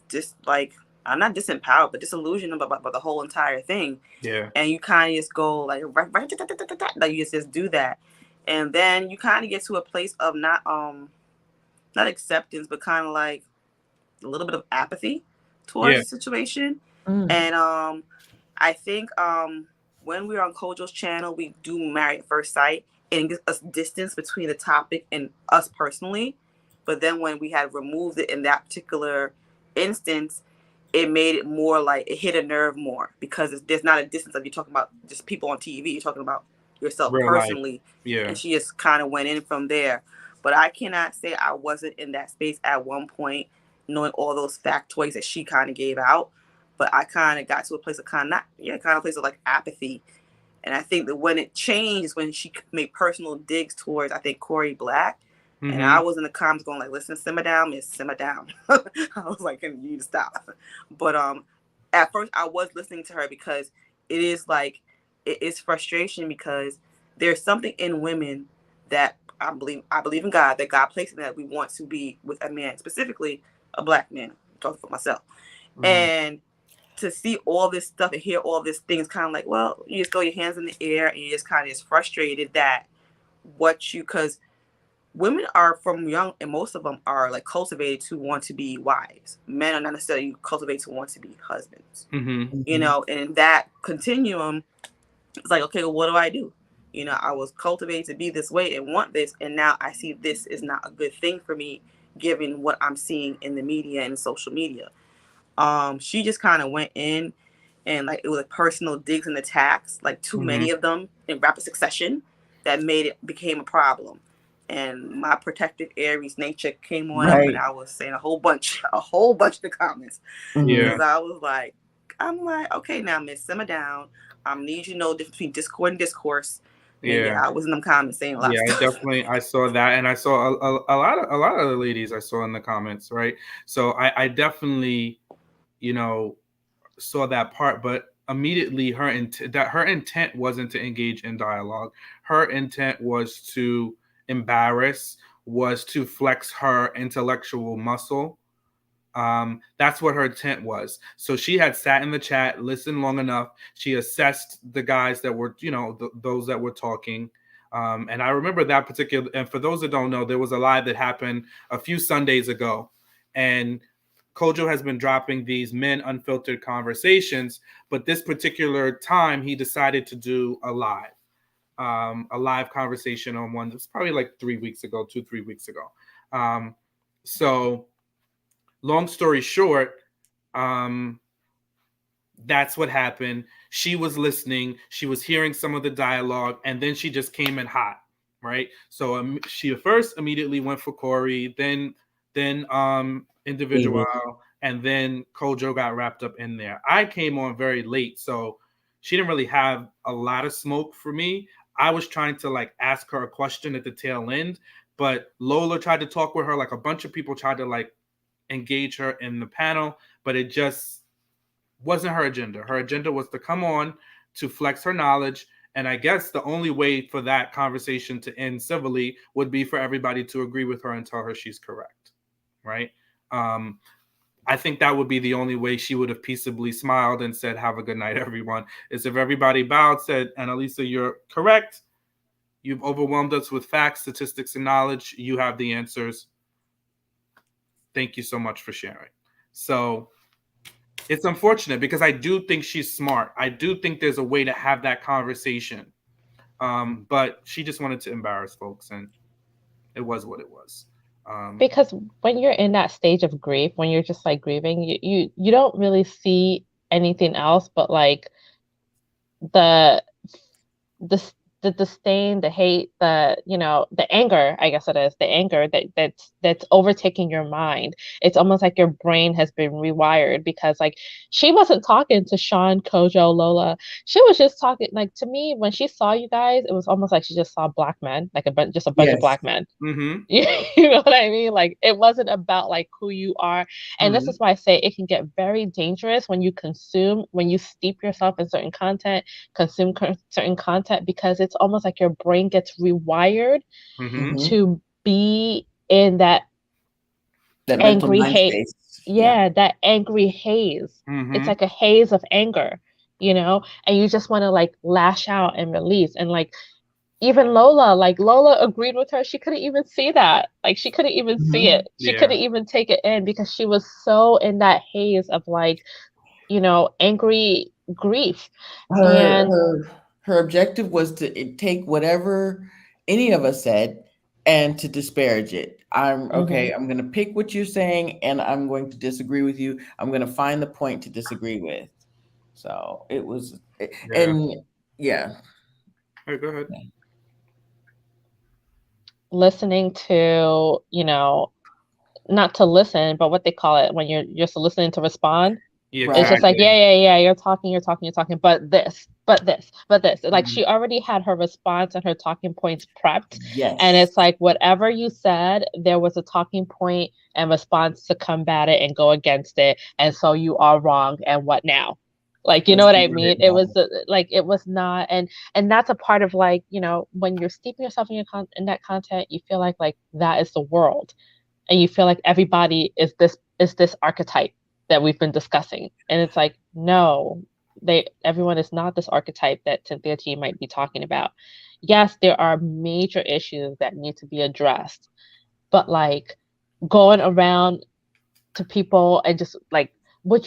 just like, I'm not disempowered, but disillusioned about the whole entire thing. Yeah. And you kind of just go like you just do that, and then you kind of get to a place of not acceptance, but kind of like a little bit of apathy towards the situation. And I think when we're on Kojo's channel, we do Married at First Sight, and it gives us distance between the topic and us personally. But then when we had removed it in that particular instance, it made it more like it hit a nerve more, because there's not a distance of you talking about just people on TV. You're talking about yourself Real personally. life. Yeah. And she just kind of went in from there. But I cannot say I wasn't in that space at one point, knowing all those factoids that she kind of gave out. But I kind of got to a place of kind of place of like apathy. And I think that when it changed, when she made personal digs towards, I think, Corey Black, and I was in the comments going like, "Listen, simmer down, miss, simmer down." I was like, "You need to stop." But at first I was listening to her because it is like, it is frustration, because there's something in women that I believe in God, that God placed in that we want to be with a man, specifically a Black man. I'm talking for myself. And to see all this stuff and hear all these things, kind of like, well, you just throw your hands in the air and you just kind of is frustrated that because women are from young, and most of them are like cultivated to want to be wives. Men are not necessarily cultivated to want to be husbands. And in that continuum, it's like, okay, well, what do I do? I was cultivated to be this way and want this, and now I see this is not a good thing for me, given what I'm seeing in the media and social media. She just kind of went in, and like it was like personal digs and attacks, like too many of them in rapid succession, that became a problem. And my protective Aries nature came on up, and I was saying a whole bunch of the comments, because I'm like, okay, now, miss, simmer down. I need you to know the difference between discord and discourse. I was in them comments saying a lot of stuff. I saw that, and I saw a lot of the ladies I saw in the comments, right? So I definitely, saw that part, but immediately her intent wasn't to engage in dialogue. Her intent was to embarrass, was to flex her intellectual muscle. That's what her intent was. So she had sat in the chat, listened long enough. She assessed the guys that were, those that were talking. And I remember that particular, and for those that don't know, there was a live that happened a few Sundays ago. And Kojo has been dropping these men unfiltered conversations, but this particular time he decided to do a live conversation on one. It was probably like 3 weeks ago, 2-3 weeks ago. So long story short, that's what happened. She was listening. She was hearing some of the dialogue, and then she just came in hot, right? So she first immediately went for Corey, then Individual, and then Kojo got wrapped up in there. I came on very late, so she didn't really have a lot of smoke for me. I was trying to like ask her a question at the tail end, but Lola tried to talk with her. Like a bunch of people tried to like engage her in the panel, but it just wasn't her agenda. Her agenda was to come on to flex her knowledge. And I guess the only way for that conversation to end civilly would be for everybody to agree with her and tell her she's correct, right? I think that would be the only way she would have peaceably smiled and said, "Have a good night, everyone," is if everybody bowed, said, "Annalisa, you're correct. You've overwhelmed us with facts, statistics, and knowledge. You have the answers. Thank you so much for sharing." So it's unfortunate because I do think she's smart. I do think there's a way to have that conversation. But she just wanted to embarrass folks, and it was what it was. Because when you're in that stage of grief, when you're just like grieving, you don't really see anything else but like the the disdain, the hate, the anger, I guess it is, the anger that's overtaking your mind. It's almost like your brain has been rewired because like she wasn't talking to Sean, Kojo, Lola. She was just talking like to me when she saw you guys, it was almost like she just saw black men, like just a bunch of Yes. black men. Mm-hmm. You know what I mean? Like it wasn't about like who you are. And this Mm-hmm. is why I say it can get very dangerous when you steep yourself in certain content, certain content, because it's almost like your brain gets rewired Mm-hmm. Mm-hmm. to be in that That mental angry mind hate. space. Yeah. Yeah, that angry haze. It's Mm-hmm. like a haze of anger, and you just want to like lash out and release. And like even Lola, like Lola agreed with her. She couldn't even see that. Like she couldn't even see Mm-hmm. it. She Yeah. couldn't even take it in because she was so in that haze of like, angry grief. her And her her objective was to take whatever any of us said and to disparage it. I'm mhm. okay, I'm going to pick what you're saying and I'm going to disagree with you. I'm going to find the point to disagree with. So it was, Yeah. and yeah. Hey, go ahead. Listening to, not to listen, but what they call it when you're just listening to respond. Yeah, It's just like, exactly. yeah, you're talking, but this, but this, but this. Like Mm-hmm. she already had her response and her talking points prepped. And Yes. it's like whatever you said, there was a talking point and response to combat it and go against it. And so you are wrong. And what now? Like, you know Let's what I figure it mean? It was out. like it was not, and that's a part of like, when you're steeping yourself in in that content, you feel like that is the world, and you feel like everybody is this archetype that we've been discussing, and it's like no, everyone is not this archetype that Cynthia T might be talking about. Yes, there are major issues that need to be addressed, but like going around to people and just like would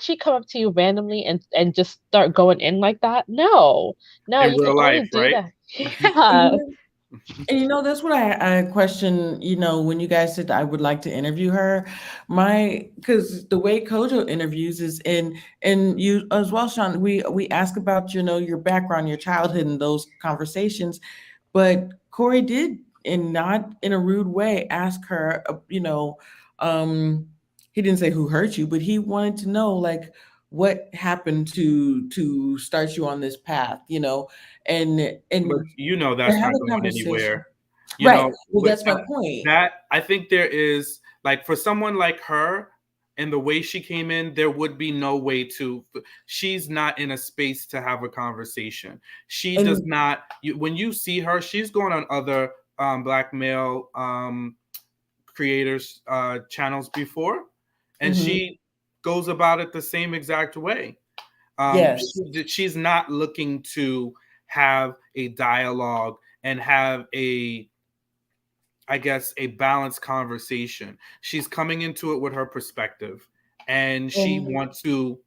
she come up to you randomly and just start going in like that? No, no, In you can real only life, do right? that. And Yeah. that's what I question, when you guys said I would like to interview her, because the way Kojo interviews is and you as well, Sean, we ask about, your background, your childhood and those conversations, but Corey did, and not in a rude way, ask her, he didn't say who hurt you, but he wanted to know like what happened to start you on this path, and But and to that's have not a going conversation. anywhere. Right. Well, With that's my point. that, I think there is like for someone like her and the way she came in, there would be no way to. She's not in a space to have a conversation. She does And not. When you see her, she's going on other black male creators channels before, and mhm, she goes about it the same exact way. yes. She's not looking to have a dialogue and have I guess, a balanced conversation. She's coming into it with her perspective, and she And wants to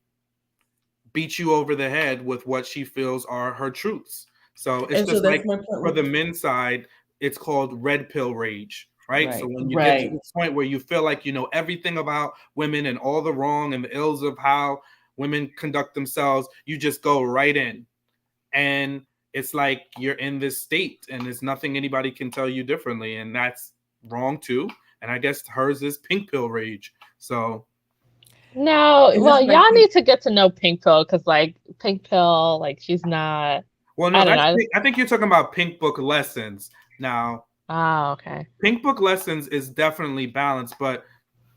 beat you over the head with what she feels are her truths. So it's so just that's like my point for the with men's side, it's called red pill rage, right? So right, when you get to right. the point where you feel like you know everything about women and all the wrong and the ills of how women conduct themselves, you just go right in. And it's like you're in this state and there's nothing anybody can tell you differently. And that's wrong too. And I guess hers is pink pill rage. So No, And well, that's my y'all point. need to get to know Pink Pill because, like, Pink Pill, like, she's not. well, I no, don't know. I think you're talking about Pink Book Lessons. Now, Oh, okay. Pink Book Lessons is definitely balanced, but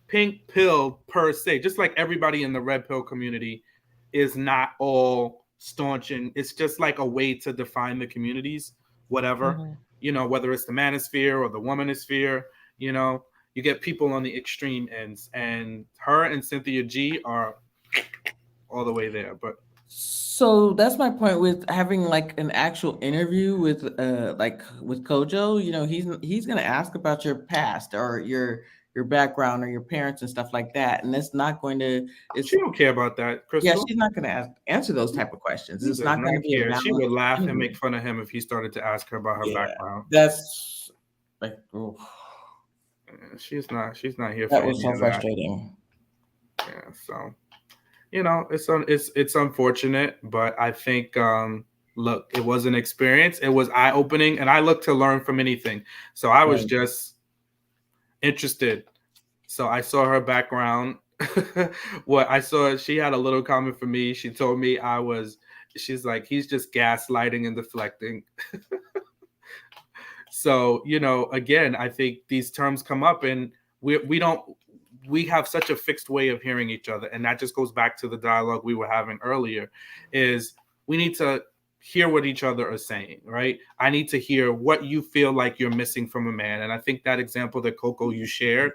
Pink Pill per se, just like everybody in the red pill community, is not all staunch, and it's just like a way to define the communities, whatever, Hmm. whether it's the manosphere or the womanosphere, you know, you get people on the extreme ends, and her and Cynthia G are all the way there. But So that's my point with having like an actual interview with with Kojo. He's gonna ask about your past or your background or your parents and stuff like that. And it's not going to she it's don't care about that, yeah, Crystal. she's not gonna answer those type of questions. She It's does not not gonna be a care. She would balanced laugh and interview. make fun of him if he started to ask her about her Yeah. background. That's like, oof, She's not here for that was any so of that. frustrating. Yeah, so it's unfortunate, but I think look, it was an experience. It was eye opening, and I look to learn from anything. So I was just interested. So I saw her background. What I saw, she had a little comment for me. She told me she's like, he's just gaslighting and deflecting. So, again, I think these terms come up, and we have such a fixed way of hearing each other. And that just goes back to the dialogue we were having earlier, is we need to hear what each other are saying, right? I need to hear what you feel like you're missing from a man. And I think that example that Coco, you shared,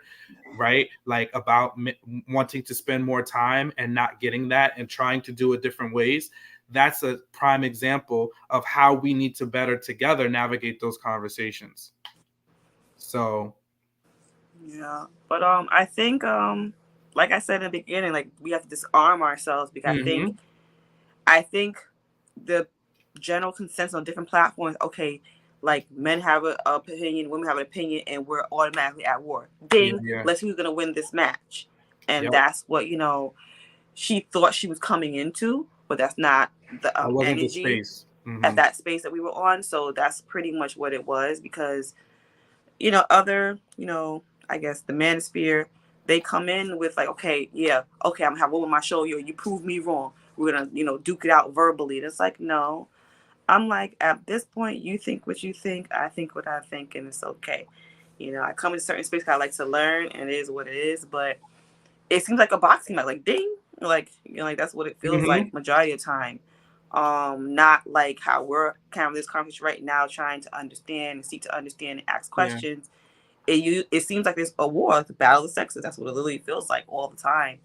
right? Like about wanting to spend more time and not getting that and trying to do it different ways. That's a prime example of how we need to better together navigate those conversations. So yeah, but I think like I said in the beginning, like we have to disarm ourselves, because I think the general consensus on different platforms, okay, like men have an opinion, women have an opinion, and we're automatically at war. Ding, let's see who's gonna win this match. And that's what, she thought she was coming into, but that's not the energy at that space that we were on. So that's pretty much what it was, because other, I guess the manosphere, they come in with like, okay, I'm gonna have one on my show, you prove me wrong, we're gonna duke it out verbally. And it's like, no, I'm like, at this point, you think what you think, I think what I think, and it's okay. I come in a certain space, I like to learn, and it is what it is. But it seems like a boxing match, like ding, like like that's what it feels like majority of the time. Not like how we're kind of this conversation right now, trying to understand and seek to understand and ask questions. It seems like there's a war, it's a battle of the sexes. That's what it literally feels like all the time.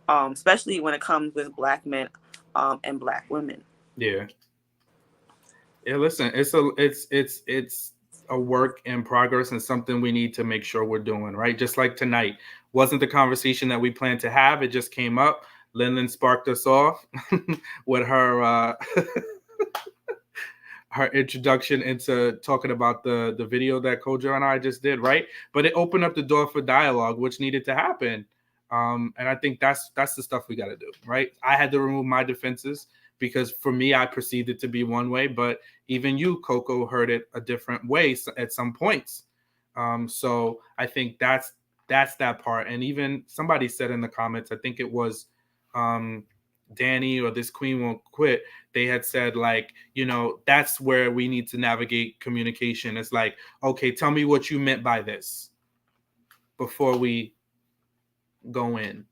Especially when it comes with Black men and Black women. Yeah. Listen, it's a work in progress, and something we need to make sure we're doing, right? Just like tonight wasn't the conversation that we planned to have. It just came up. Lindlin sparked us off with her her introduction into talking about the video that Kojo and I just did, right? But it opened up the door for dialogue, which needed to happen. And I think that's the stuff we got to do, right? I had to remove my defenses, because for me, I perceived it to be one way, but even you, Coco, heard it a different way at some points. So I think that's that part. And even somebody said in the comments, I think it was Danny or This Queen Won't Quit, they had said, like, that's where we need to navigate communication. It's like, okay, tell me what you meant by this before we go in.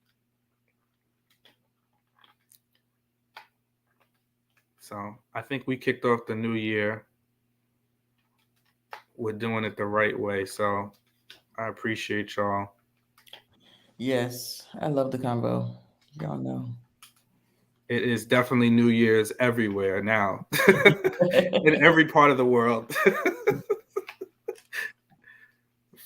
So I think we kicked off the new year. We're doing it the right way. So I appreciate y'all. Yes, I love the combo. Y'all know. It is definitely New Year's everywhere now, in every part of the world.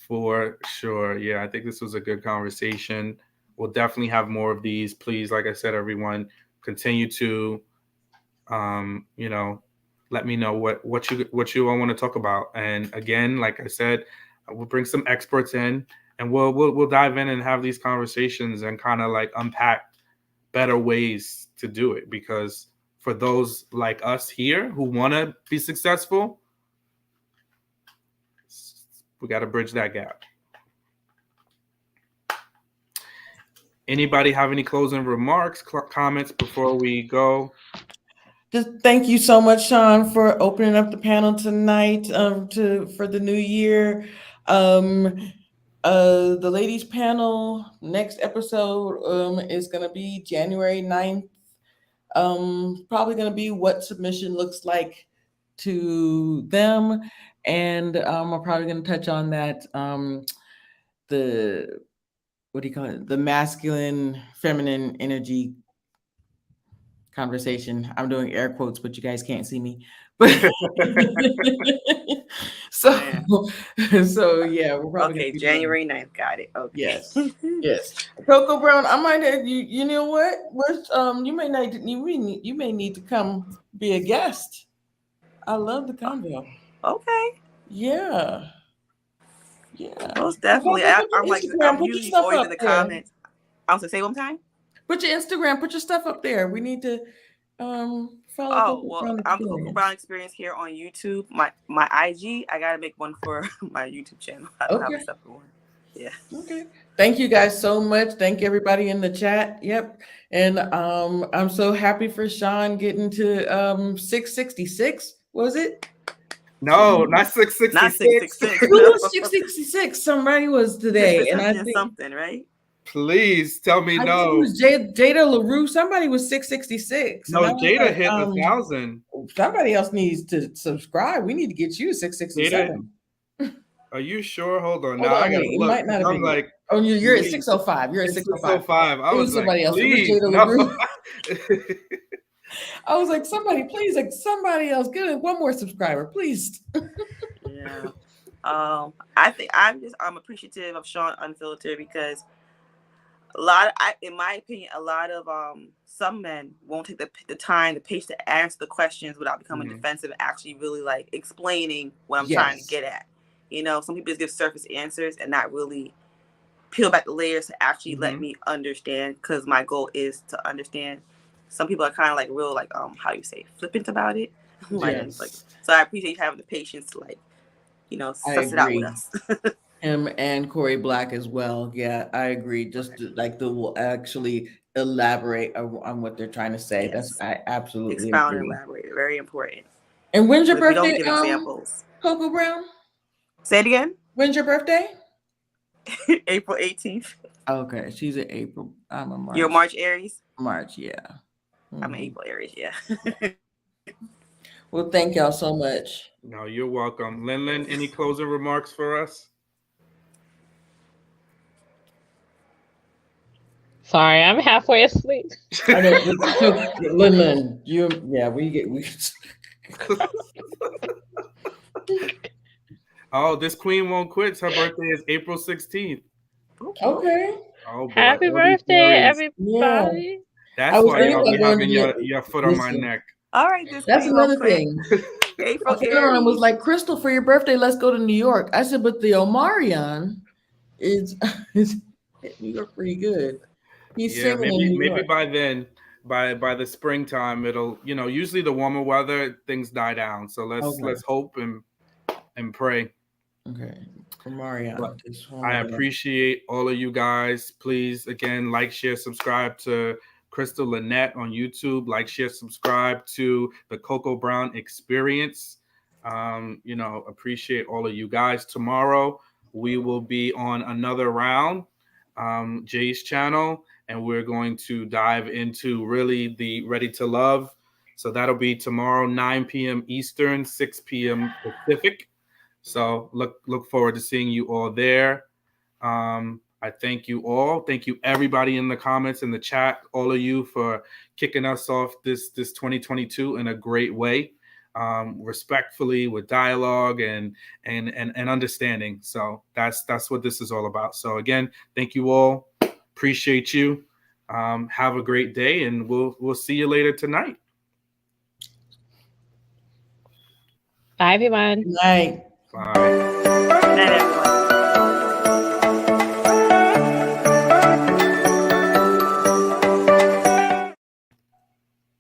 For sure. Yeah, I think this was a good conversation. We'll definitely have more of these. Please, like I said, everyone, continue to, let me know what you all want to talk about. And again, like I said, we'll bring some experts in, and we'll dive in and have these conversations and kind of like unpack better ways to do it. Because for those like us here who want to be successful, we got to bridge that gap. Anybody have any closing remarks, comments before we go? Just thank you so much, Sean, for opening up the panel tonight for the new year. The ladies panel next episode is going to be January 9th. Probably going to be what submission looks like to them. And I'm probably going to touch on that, the, what do you call it? The masculine, feminine energy conversation. I'm doing air quotes, but you guys can't see me. But so yeah, we're probably January 9th. Got it. Okay. Yes. Coco Brown, I might have you. You know what? You may need to come be a guest. I love the combo. Okay. Yeah. Most definitely. I'm usually always in the comments. I was to say one time. Put your Instagram, put your stuff up there. We need to Follow Oh, Coco well, Brown I'm the Coco Brown Experience. Experience here on YouTube. My IG, I gotta make one for my YouTube channel. I don't have a Okay. separate one. Yeah. Okay. Thank you guys so much. Thank everybody in the chat. Yep. And I'm so happy for Sean getting to 666. Was it? No, not Not 666. 666. Who No. was 666? Somebody was today. And I 670 and think something, right? Please tell me I think it no. was Jada LaRue. Somebody was 666. And I No, was Jada like, hit 1,000. somebody else needs to subscribe. We need to get you Jada, 667. are you sure? Hold on. Hold Now I on, gotta wait. It look might not because have I'm been you. like, Oh, you're at please. 605. You're at It's 605. 605. I It was was like, somebody else. It was please, Jada no. LaRue. I was like, somebody, please, like somebody else, get one more subscriber, please. Yeah. I think I'm appreciative of Sean Unfiltered because in my opinion, a lot of some men won't take the time, the patience to answer the questions without becoming defensive and actually really like explaining what I'm trying to get at. You know, some people just give surface answers and not really peel back the layers to actually let me understand, because my goal is to understand. Some people are kind of like real like how you say flippant about it. like so I appreciate you having the patience to like, you know, suss it out with us. Him and Corey Black as well. Yeah, I agree. Just like they will actually elaborate on what they're trying to say. Yes. I absolutely expound agree. and elaborate. Very important. And when's your But we birthday? don't give examples. Coco Brown? Say it again. When's your birthday? April 18th. Okay, she's in April. I'm a March. You're March Aries? March, yeah. I'm an April Aries, yeah. Well, thank y'all so much. No, you're welcome. Lin, any closing remarks for us? Sorry, I'm halfway asleep. Lin, we Oh, this queen won't quit. Her birthday is April 16th. Okay. Oh boy. Happy birthday, everybody. Yeah. That's why y'all be having your foot on my neck. All right, that's another thing. April Aaron was like, Crystal, for your birthday, let's go to New York. I said, but the Omarion is New York pretty good. He's singing in New York. Maybe by then, by the springtime, it'll, you know, usually the warmer weather, things die down. So let's hope and pray. Okay. For Marion. I appreciate all of you guys. Please, again, like, share, subscribe to Crystal Lynette on YouTube. Like, share, subscribe to the Coco Brown Experience. You know, appreciate all of you guys. Tomorrow, we will be on another round, Jay's channel, and we're going to dive into really the Ready to Love. So that'll be tomorrow, 9 p.m. Eastern, 6 p.m. Pacific. So look forward to seeing you all there. I thank you all. Thank you everybody in the comments, in the chat, all of you for kicking us off this 2022 in a great way, respectfully, with dialogue and understanding. So that's what this is all about. So again, thank you all. Appreciate you. Have a great day, and we'll see you later tonight. Bye, everyone. Good night. Bye.